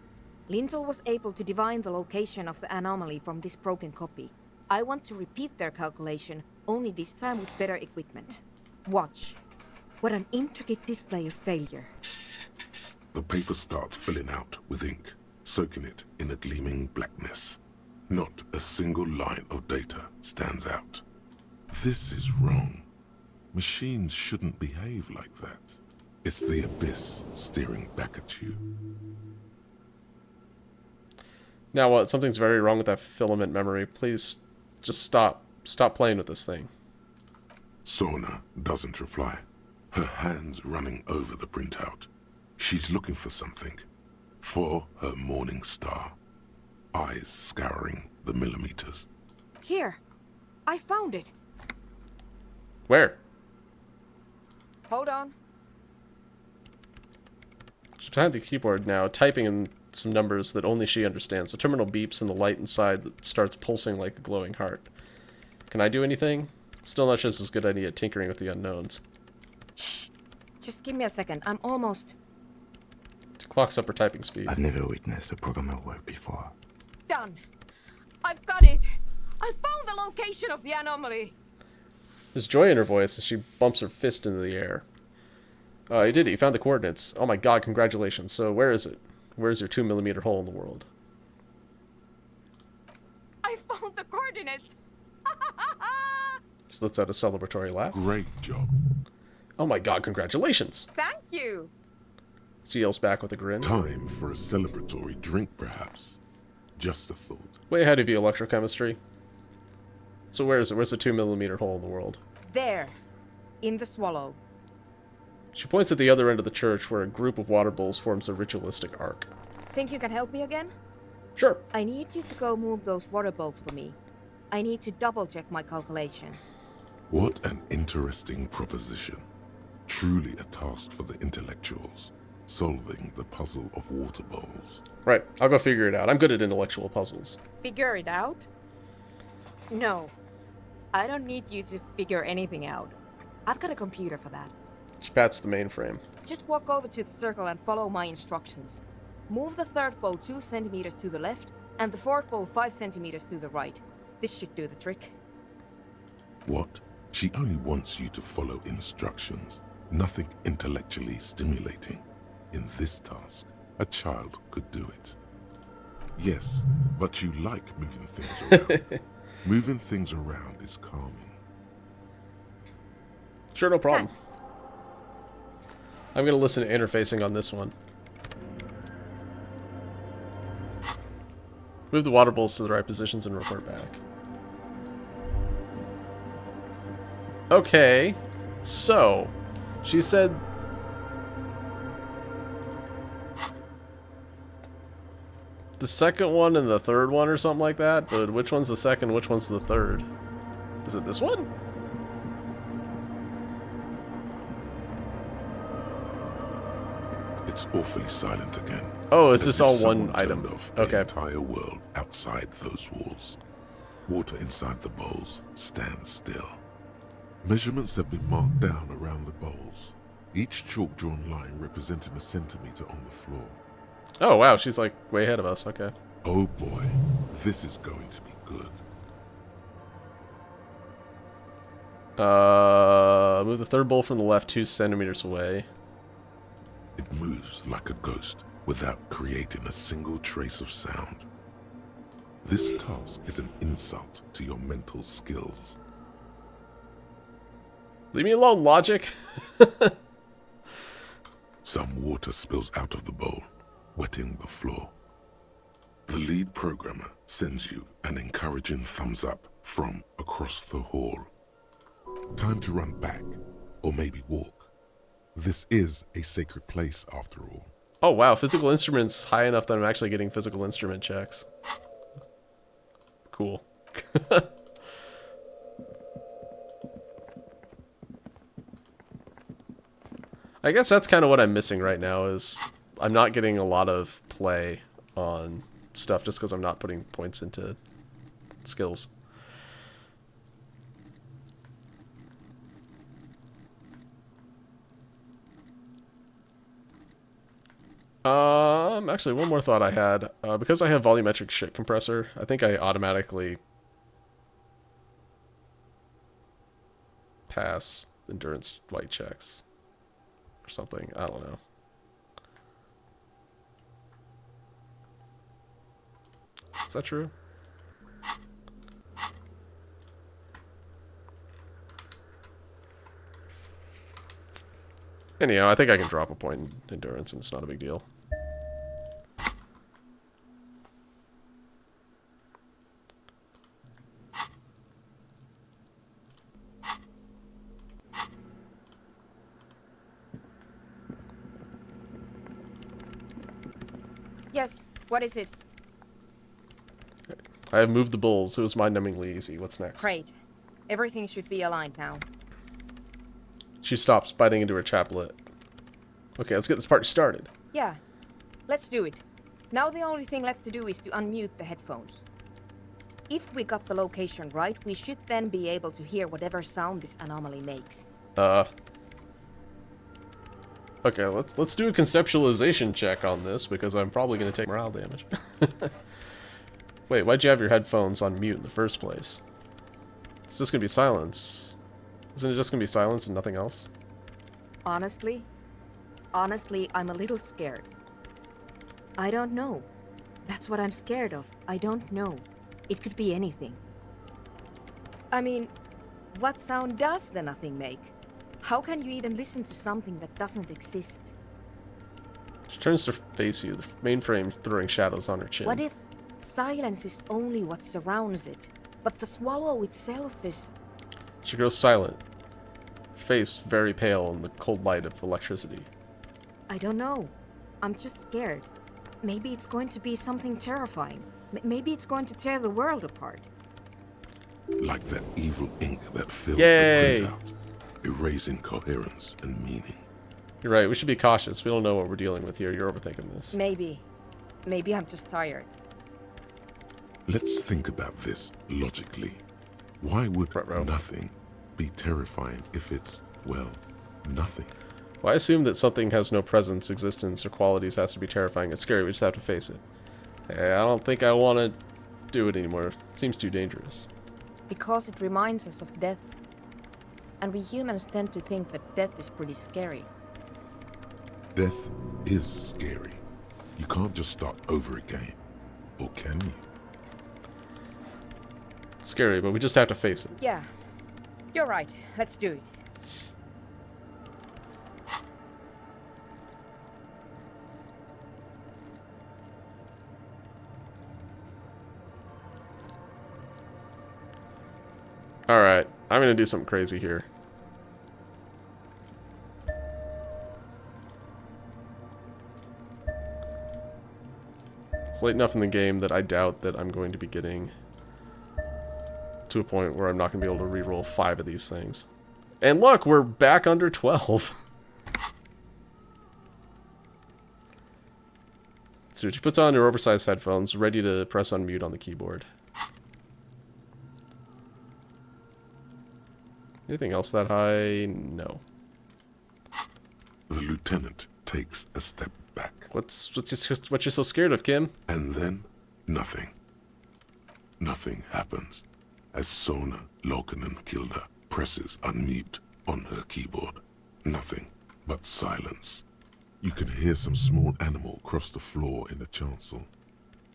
[SPEAKER 20] Lintel was able to divine the location of the anomaly from this broken copy. I want to repeat their calculation, only this time with better equipment. Watch. What an intricate display of failure.
[SPEAKER 11] The paper starts filling out with ink, soaking it in a gleaming blackness. Not a single line of data stands out. This is wrong. Machines shouldn't behave like that. It's the abyss staring back at you.
[SPEAKER 1] Now what? Something's very wrong with that filament memory. Please, just stop. Stop playing with this thing.
[SPEAKER 11] Sona doesn't reply. Her hands running over the printout. She's looking for something. For her morning star. Eyes scouring the millimeters.
[SPEAKER 20] Here. I found it.
[SPEAKER 1] Where?
[SPEAKER 20] Hold on.
[SPEAKER 1] She's behind the keyboard now, typing in some numbers that only she understands. The terminal beeps and the light inside starts pulsing like a glowing heart. Can I do anything? Still not sure this is a good idea, tinkering with the unknowns.
[SPEAKER 20] Just give me a second. I'm almost...
[SPEAKER 1] Clocks up her typing speed.
[SPEAKER 3] I've never witnessed a programmer work before.
[SPEAKER 20] Done. I've got it. I found the location of the anomaly.
[SPEAKER 1] There's joy in her voice as she bumps her fist into the air. You did it. You found the coordinates. Oh my god, congratulations. So where is it? Where's your 2mm hole in the world?
[SPEAKER 20] I found the coordinates.
[SPEAKER 1] She lets out a celebratory laugh.
[SPEAKER 11] Great job.
[SPEAKER 1] Oh my god, congratulations.
[SPEAKER 20] Thank you.
[SPEAKER 1] She yells back with a grin.
[SPEAKER 11] Time for a celebratory drink, perhaps. Just a thought.
[SPEAKER 1] Way ahead of you, electrochemistry. So where is it? Where's the 2mm hole in the world?
[SPEAKER 20] There. In the swallow.
[SPEAKER 1] She points at the other end of the church where a group of water bowls forms a ritualistic arc.
[SPEAKER 20] Think you can help me again?
[SPEAKER 1] Sure.
[SPEAKER 20] I need you to go move those water bowls for me. I need to double-check my calculations.
[SPEAKER 11] What an interesting proposition. Truly a task for the intellectuals. Solving the puzzle of water bowls.
[SPEAKER 1] Right, I'll go figure it out. I'm good at intellectual puzzles.
[SPEAKER 20] Figure it out? No. I don't need you to figure anything out. I've got a computer for that.
[SPEAKER 1] She pats the mainframe.
[SPEAKER 20] Just walk over to the circle and follow my instructions. Move the third bowl 2 centimeters to the left, and the fourth bowl 5 centimeters to the right. This should do the trick.
[SPEAKER 11] What? She only wants you to follow instructions. Nothing intellectually stimulating. In this task, a child could do it. Yes, but you like moving things around. Moving things around is calming.
[SPEAKER 1] Sure, no problem.
[SPEAKER 20] Thanks.
[SPEAKER 1] I'm going to listen to interfacing on this one. Move the water bowls to the right positions and report back. Okay, so she said the second one and the third one or something like that, but which one's the second, which one's the third? Is it this one?
[SPEAKER 2] It's awfully silent again.
[SPEAKER 1] Oh, is
[SPEAKER 2] As
[SPEAKER 1] this
[SPEAKER 2] if
[SPEAKER 1] all
[SPEAKER 2] someone
[SPEAKER 1] one item?
[SPEAKER 2] turned off the
[SPEAKER 1] Okay.
[SPEAKER 2] entire world outside those walls. Water inside the bowls stands still. Measurements have been marked down around the bowls, each chalk-drawn line representing a centimeter on the floor.
[SPEAKER 1] Oh wow, she's like way ahead of us. Okay.
[SPEAKER 2] Oh boy, this is going to be good.
[SPEAKER 1] Move the third bowl from the left 2 centimeters away.
[SPEAKER 2] It moves like a ghost without creating a single trace of sound. This task is an insult to your mental skills.
[SPEAKER 1] Leave me alone, logic.
[SPEAKER 2] Some water spills out of the bowl, wetting the floor. The lead programmer sends you an encouraging thumbs up from across the hall. Time to run back, or maybe walk. This is a sacred place after all.
[SPEAKER 1] Oh wow, physical instruments high enough that I'm actually getting physical instrument checks. Cool. I guess that's kind of what I'm missing right now is I'm not getting a lot of play on stuff just because I'm not putting points into skills. Actually, one more thought I had. Because I have volumetric shit compressor, I think I automatically pass endurance white checks or something. I don't know. Is that true? Anyhow, I think I can drop a point in endurance and it's not a big deal.
[SPEAKER 20] Yes, what is it?
[SPEAKER 1] I have moved the bulls. It was mind-numbingly easy. What's next?
[SPEAKER 20] Great. Everything should be aligned now.
[SPEAKER 1] She stops, biting into her chaplet. Okay, let's get this party started.
[SPEAKER 20] Yeah, let's do it. Now the only thing left to do is to unmute the headphones. If we got the location right, we should then be able to hear whatever sound this anomaly makes.
[SPEAKER 1] Okay, let's do a conceptualization check on this because I'm probably going to take morale damage. Wait, why'd you have your headphones on mute in the first place? It's just going to be silence. Isn't it just going to be silence and nothing else?
[SPEAKER 20] Honestly, I'm a little scared. I don't know. That's what I'm scared of. I don't know. It could be anything. I mean, what sound does the nothing make? How can you even listen to something that doesn't exist?
[SPEAKER 1] She turns to face you, the mainframe throwing shadows on her chin.
[SPEAKER 20] What if silence is only what surrounds it, but the swallow itself is...
[SPEAKER 1] She grows silent, face very pale in the cold light of electricity.
[SPEAKER 20] I don't know. I'm just scared. Maybe it's going to be something terrifying. Maybe it's going to tear the world apart.
[SPEAKER 2] Like that evil ink that filled the
[SPEAKER 1] Yay!
[SPEAKER 2] printout, erasing coherence and meaning.
[SPEAKER 1] You're right, we should be cautious. We don't know what we're dealing with here. You're overthinking this.
[SPEAKER 20] Maybe I'm just tired.
[SPEAKER 2] Let's think about this logically. Why would nothing be terrifying if it's, well, nothing?
[SPEAKER 1] Well, I assume that something has no presence, existence, or qualities has to be terrifying. It's scary, we just have to face it. Hey, I don't think I want to do it anymore. It seems too dangerous.
[SPEAKER 20] Because it reminds us of death. And we humans tend to think that death is pretty scary.
[SPEAKER 2] Death is scary. You can't just start over again. Or can you?
[SPEAKER 1] It's scary, but we just have to face it.
[SPEAKER 20] Yeah, you're right. Let's do it.
[SPEAKER 1] Alright, I'm gonna do something crazy here. It's late enough in the game that I doubt that I'm going to be getting to a point where I'm not going to be able to reroll 5 of these things. And look, we're back under 12. So she puts on her oversized headphones, ready to press unmute on the keyboard. Anything else that high? No.
[SPEAKER 2] The lieutenant takes a step back.
[SPEAKER 1] What you so scared of, Kim?
[SPEAKER 2] And then, nothing. Nothing happens as Sona Lokanen-Kilda presses unmute on her keyboard. Nothing but silence. You can hear some small animal cross the floor in the chancel.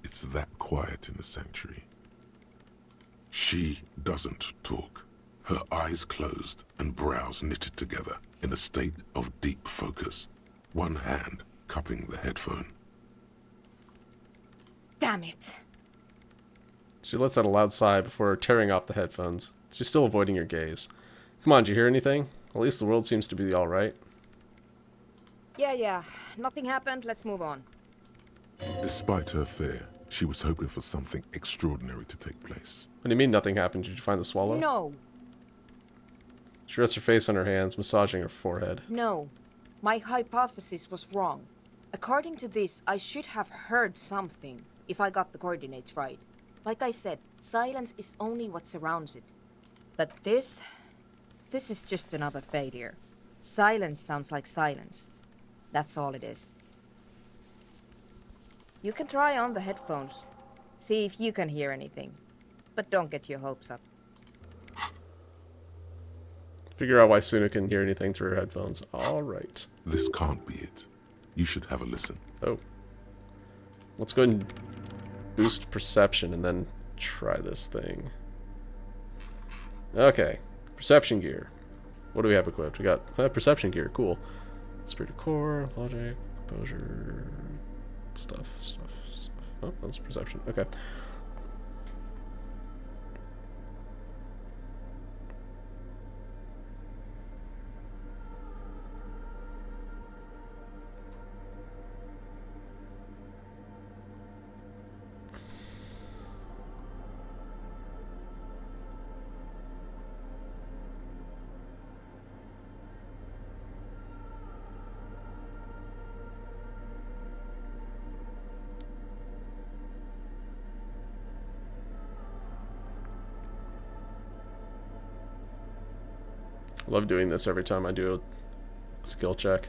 [SPEAKER 2] It's that quiet in the sanctuary. She doesn't talk. Her eyes closed and brows knitted together in a state of deep focus. One hand cupping the headphone.
[SPEAKER 20] Damn it.
[SPEAKER 1] She lets out a loud sigh before tearing off the headphones. She's still avoiding your gaze. Come on, did you hear anything? At least the world seems to be alright.
[SPEAKER 20] Yeah. Nothing happened. Let's move on.
[SPEAKER 2] Despite her fear, she was hoping for something extraordinary to take place.
[SPEAKER 1] What do you mean nothing happened? Did you find the swallow?
[SPEAKER 20] No.
[SPEAKER 1] She rests her face on her hands, massaging her forehead.
[SPEAKER 20] No. My hypothesis was wrong. According to this, I should have heard something, if I got the coordinates right. Like I said, silence is only what surrounds it. But this is just another failure. Silence sounds like silence. That's all it is. You can try on the headphones. See if you can hear anything. But don't get your hopes up.
[SPEAKER 1] Figure out why Suna can hear anything through her headphones. Alright.
[SPEAKER 2] This can't be it. You should have a listen.
[SPEAKER 1] Oh. Let's go ahead and boost perception and then try this thing. Okay. Perception gear. What do we have equipped? We got perception gear. Cool. Spirit of core, logic, composure, stuff. Oh, that's perception. Okay. I love doing this every time I do a skill check.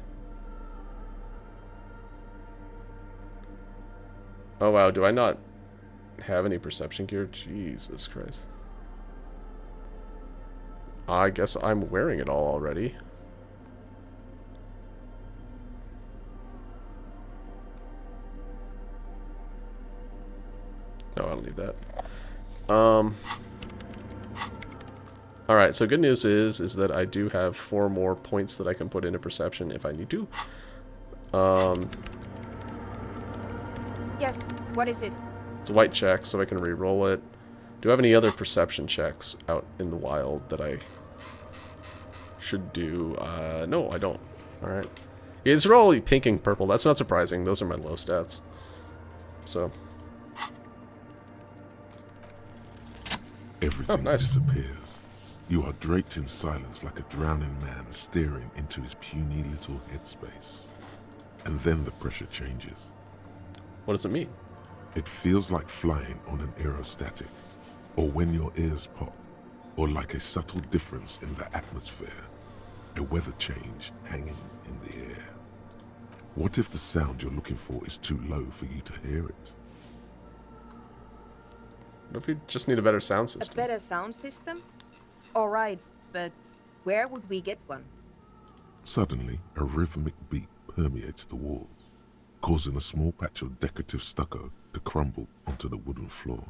[SPEAKER 1] Oh wow, do I not have any perception gear? Jesus Christ. I guess I'm wearing it all already. No, I don't need that. Alright, so good news is that I do have 4 more points that I can put into perception if I need to.
[SPEAKER 20] Yes, what is it?
[SPEAKER 1] It's a white check, so I can re-roll it. Do I have any other perception checks out in the wild that I should do? No, I don't. Alright. Yeah, these are all pink and purple. That's not surprising. Those are my low stats. So.
[SPEAKER 2] Everything disappears. You are draped in silence like a drowning man staring into his puny little headspace. And then the pressure changes.
[SPEAKER 1] What does it mean?
[SPEAKER 2] It feels like flying on an aerostatic, or when your ears pop, or like a subtle difference in the atmosphere, a weather change hanging in the air. What if the sound you're looking for is too low for you to hear it?
[SPEAKER 1] What if we just need a better sound
[SPEAKER 20] A
[SPEAKER 1] system?
[SPEAKER 20] better sound system? Alright, but where would we get one?
[SPEAKER 2] Suddenly, a rhythmic beat permeates the walls, causing a small patch of decorative stucco to crumble onto the wooden floor.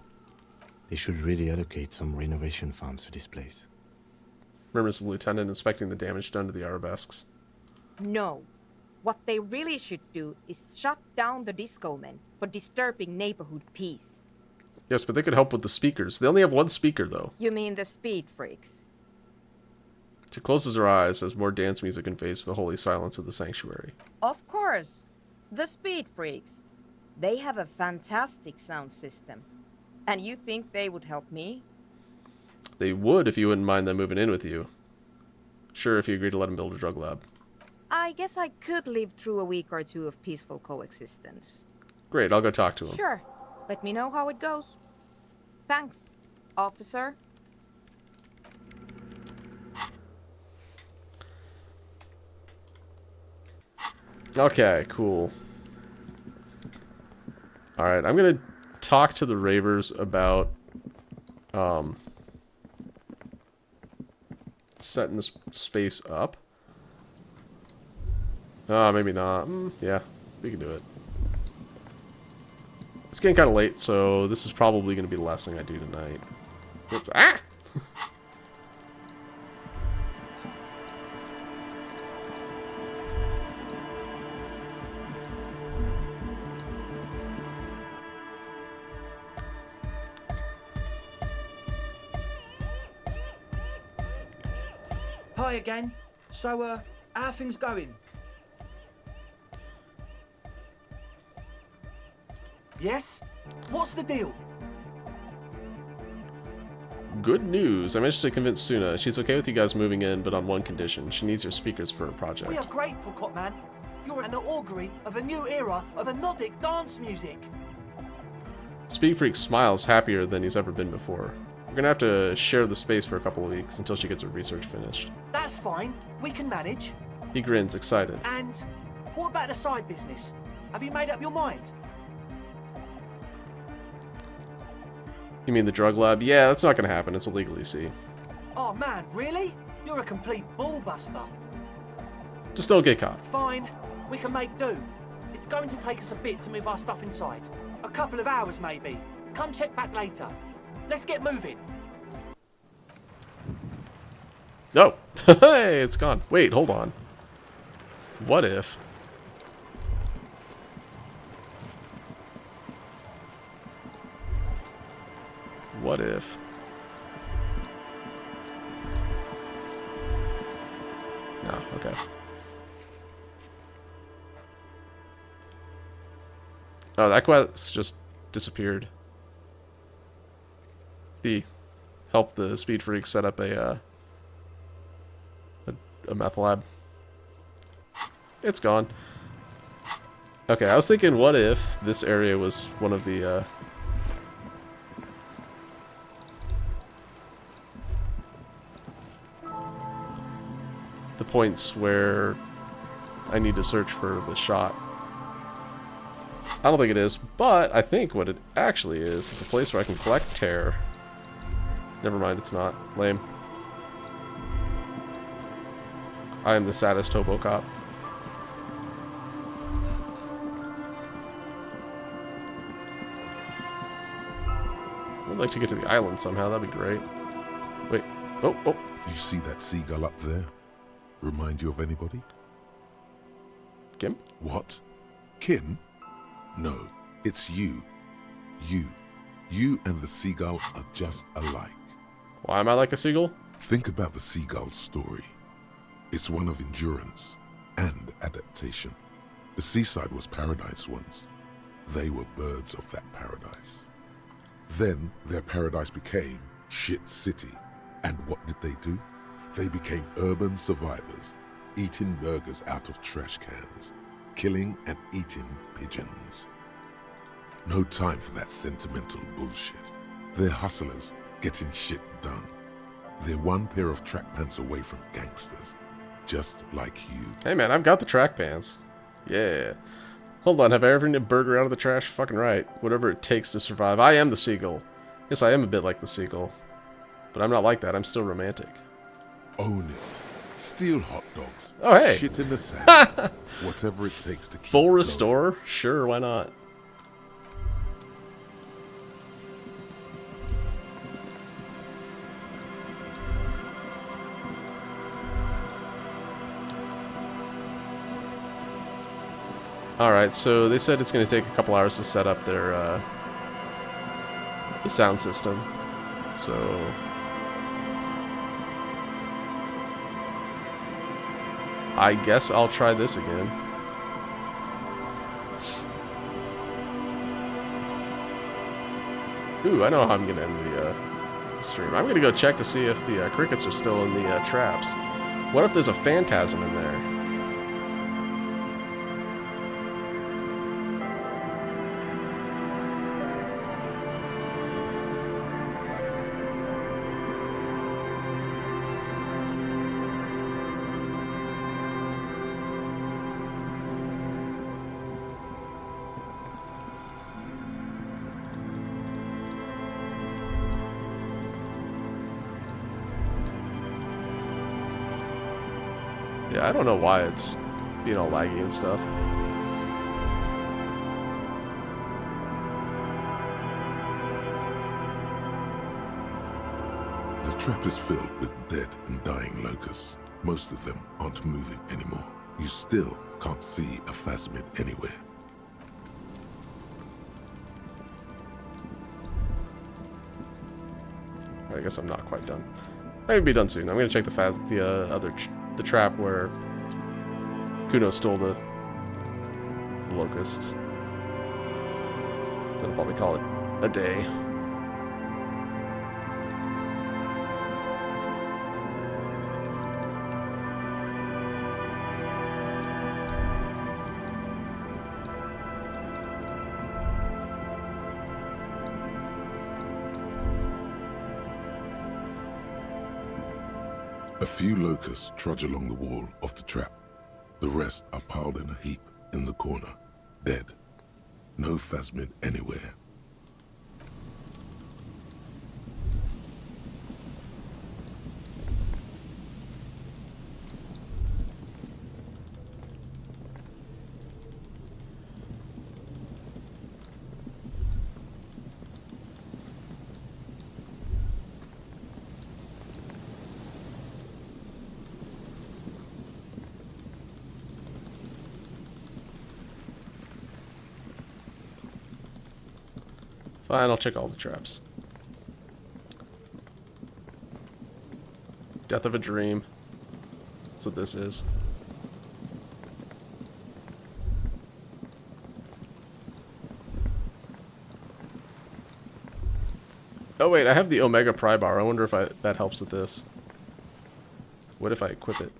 [SPEAKER 3] They should really allocate some renovation funds to this place.
[SPEAKER 1] Remembers the lieutenant inspecting the damage done to the arabesques.
[SPEAKER 20] No. What they really should do is shut down the disco men for disturbing neighborhood peace.
[SPEAKER 1] Yes, but they could help with the speakers. They only have 1 speaker, though.
[SPEAKER 20] You mean the speed freaks?
[SPEAKER 1] She closes her eyes as more dance music invades the holy silence of the sanctuary.
[SPEAKER 20] Of course. The speed freaks. They have a fantastic sound system. And you think they would help me?
[SPEAKER 1] They would if you wouldn't mind them moving in with you. Sure, if you agree to let them build a drug lab.
[SPEAKER 20] I guess I could live through a week or two of peaceful coexistence.
[SPEAKER 1] Great, I'll go talk to them.
[SPEAKER 20] Sure. Let me know how it goes. Thanks, officer.
[SPEAKER 1] Okay, cool. Alright, I'm gonna talk to the Ravers about setting this space up. Maybe not. Yeah, we can do it. It's getting kind of late, so this is probably going to be the last thing I do tonight. Oops. Ah!
[SPEAKER 5] Hi again. So, how are things going?
[SPEAKER 7] Yes? What's the deal?
[SPEAKER 1] Good news. I managed to convince Suna. She's okay with you guys moving in, but on one condition. She needs your speakers for her project.
[SPEAKER 7] We are grateful, Cotman. You're an augury of a new era of Nordic dance music.
[SPEAKER 1] Speed Freak smiles happier than he's ever been before. We're gonna have to share the space for a couple of weeks until she gets her research finished.
[SPEAKER 7] That's fine. We can manage.
[SPEAKER 1] He grins, excited.
[SPEAKER 7] And what about the side business? Have you made up your mind?
[SPEAKER 1] You mean the drug lab? Yeah, that's not gonna happen. It's illegal, you see.
[SPEAKER 7] Oh man, really? You're a complete ballbuster.
[SPEAKER 1] Just don't get caught.
[SPEAKER 7] Fine. We can make do. It's going to take us a bit to move our stuff inside. A couple of hours, maybe. Come check back later. Let's get moving.
[SPEAKER 1] Oh! Hey, it's gone. Wait, hold on. What if... What if... No, okay. Oh, that quest just disappeared. The help the Speed Freak set up a meth lab. It's gone. Okay, I was thinking, what if this area was one of the points where I need to search for the shot. I don't think it is, but I think what it actually is a place where I can collect tear. Never mind, it's not. Lame. I am the saddest hobo cop. I'd like to get to the island somehow, that'd be great. Wait, oh.
[SPEAKER 2] You see that seagull up there? Remind you of anybody?
[SPEAKER 1] Kim?
[SPEAKER 2] What? Kim? No, it's you. You and the seagull are just alike.
[SPEAKER 1] Why am I like a seagull?
[SPEAKER 2] Think about the seagull's story. It's one of endurance and adaptation. The seaside was paradise once. They were birds of that paradise. Then their paradise became Shit City. And what did they do? They became urban survivors, eating burgers out of trash cans, killing and eating pigeons. No time for that sentimental bullshit. They're hustlers, getting shit done. They're one pair of track pants away from gangsters, just like you.
[SPEAKER 1] Hey man, I've got the track pants. Yeah. Hold on, have I ever eaten a burger out of the trash? Fucking right. Whatever it takes to survive. I am the seagull. Yes, I am a bit like the seagull. But I'm not like that, I'm still romantic.
[SPEAKER 2] Own it. Steal hot dogs.
[SPEAKER 1] Oh, hey.
[SPEAKER 2] Shit in the sand. Whatever it takes to keep
[SPEAKER 1] Full
[SPEAKER 2] going.
[SPEAKER 1] restore? Sure, why not? Alright, so they said it's going to take a couple hours to set up their sound system. So... I guess I'll try this again. Ooh, I know how I'm gonna end the stream. I'm gonna go check to see if the crickets are still in the traps. What if there's a phantasm in there? Yeah, I don't know why it's being all laggy and stuff.
[SPEAKER 11] The trap is filled with dead and dying locusts. Most of them aren't moving anymore. You still can't see a phasmid anywhere.
[SPEAKER 1] I guess I'm not quite done. I'm gonna be done soon. I'm gonna check the trap where Kuno stole the locusts. They'll probably call it a day.
[SPEAKER 11] A few locusts trudge along the wall of the trap. The rest are piled in a heap in the corner, dead. No phasmid anywhere.
[SPEAKER 1] Fine, I'll check all the traps. Death of a dream. That's what this is. Oh wait, I have the Omega Pry Bar. I wonder if that helps with this. What if I equip it?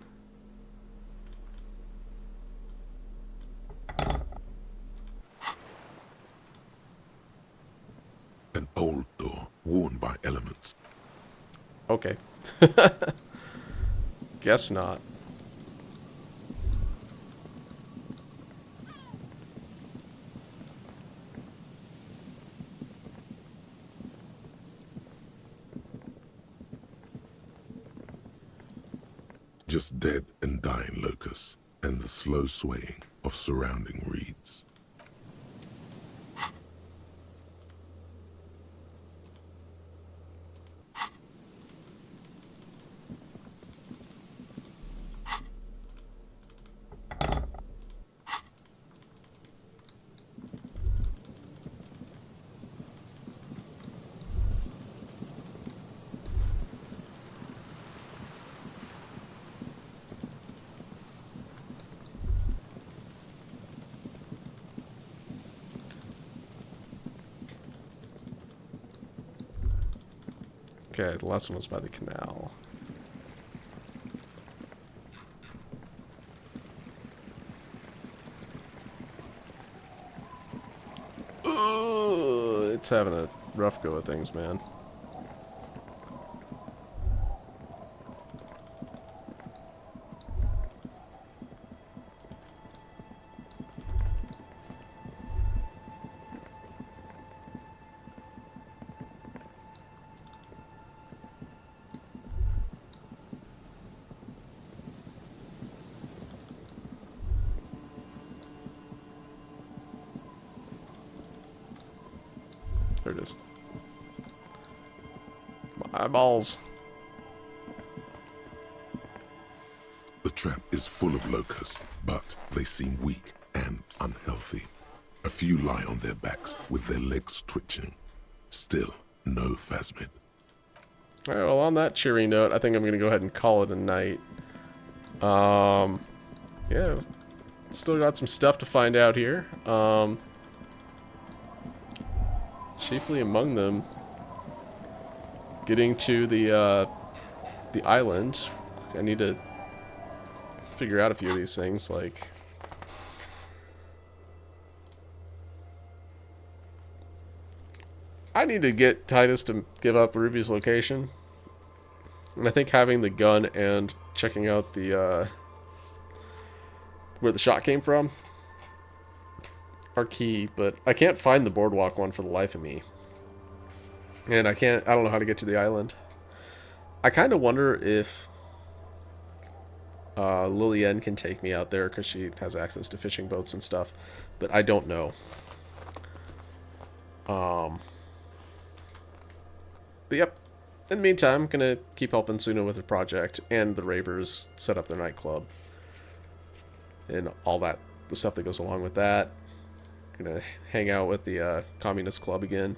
[SPEAKER 11] An old door, worn by elements.
[SPEAKER 1] Okay. Guess not.
[SPEAKER 11] Just dead and dying locusts, and the slow swaying of surrounding reeds.
[SPEAKER 1] Okay, the last one was by the canal. Ugh, it's having a rough go of things, man. There it is. My eyeballs.
[SPEAKER 11] The trap is full of locusts, but they seem weak and unhealthy. A few lie on their backs with their legs twitching. Still, no phasmid.
[SPEAKER 1] Alright, well, on that cheery note, I think I'm going to go ahead and call it a night. Yeah, still got some stuff to find out here. Chiefly among them, getting to the island, I need to figure out a few of these things, like... I need to get Titus to give up Ruby's location. And I think having the gun and checking out the, where the shot came from are key, but I can't find the boardwalk one for the life of me. And I don't know how to get to the island. I kind of wonder if Lillian can take me out there because she has access to fishing boats and stuff, but I don't know. But yep, in the meantime, I'm going to keep helping Suna with her project and the Ravers set up their nightclub. And all that, the stuff that goes along with that. Going to hang out with the Communist Club again.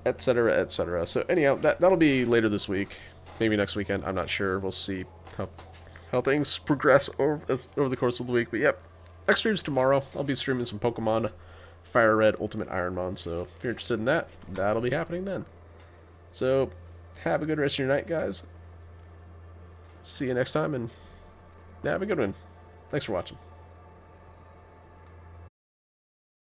[SPEAKER 1] Etc., etc. So anyhow, that'll be later this week. Maybe next weekend, I'm not sure. We'll see how things progress over the course of the week. But yep, next stream's tomorrow. I'll be streaming some Pokemon Fire Red Ultimate Ironmon. So if you're interested in that, that'll be happening then. So, have a good rest of your night, guys. See you next time, and have a good one. Thanks for watching.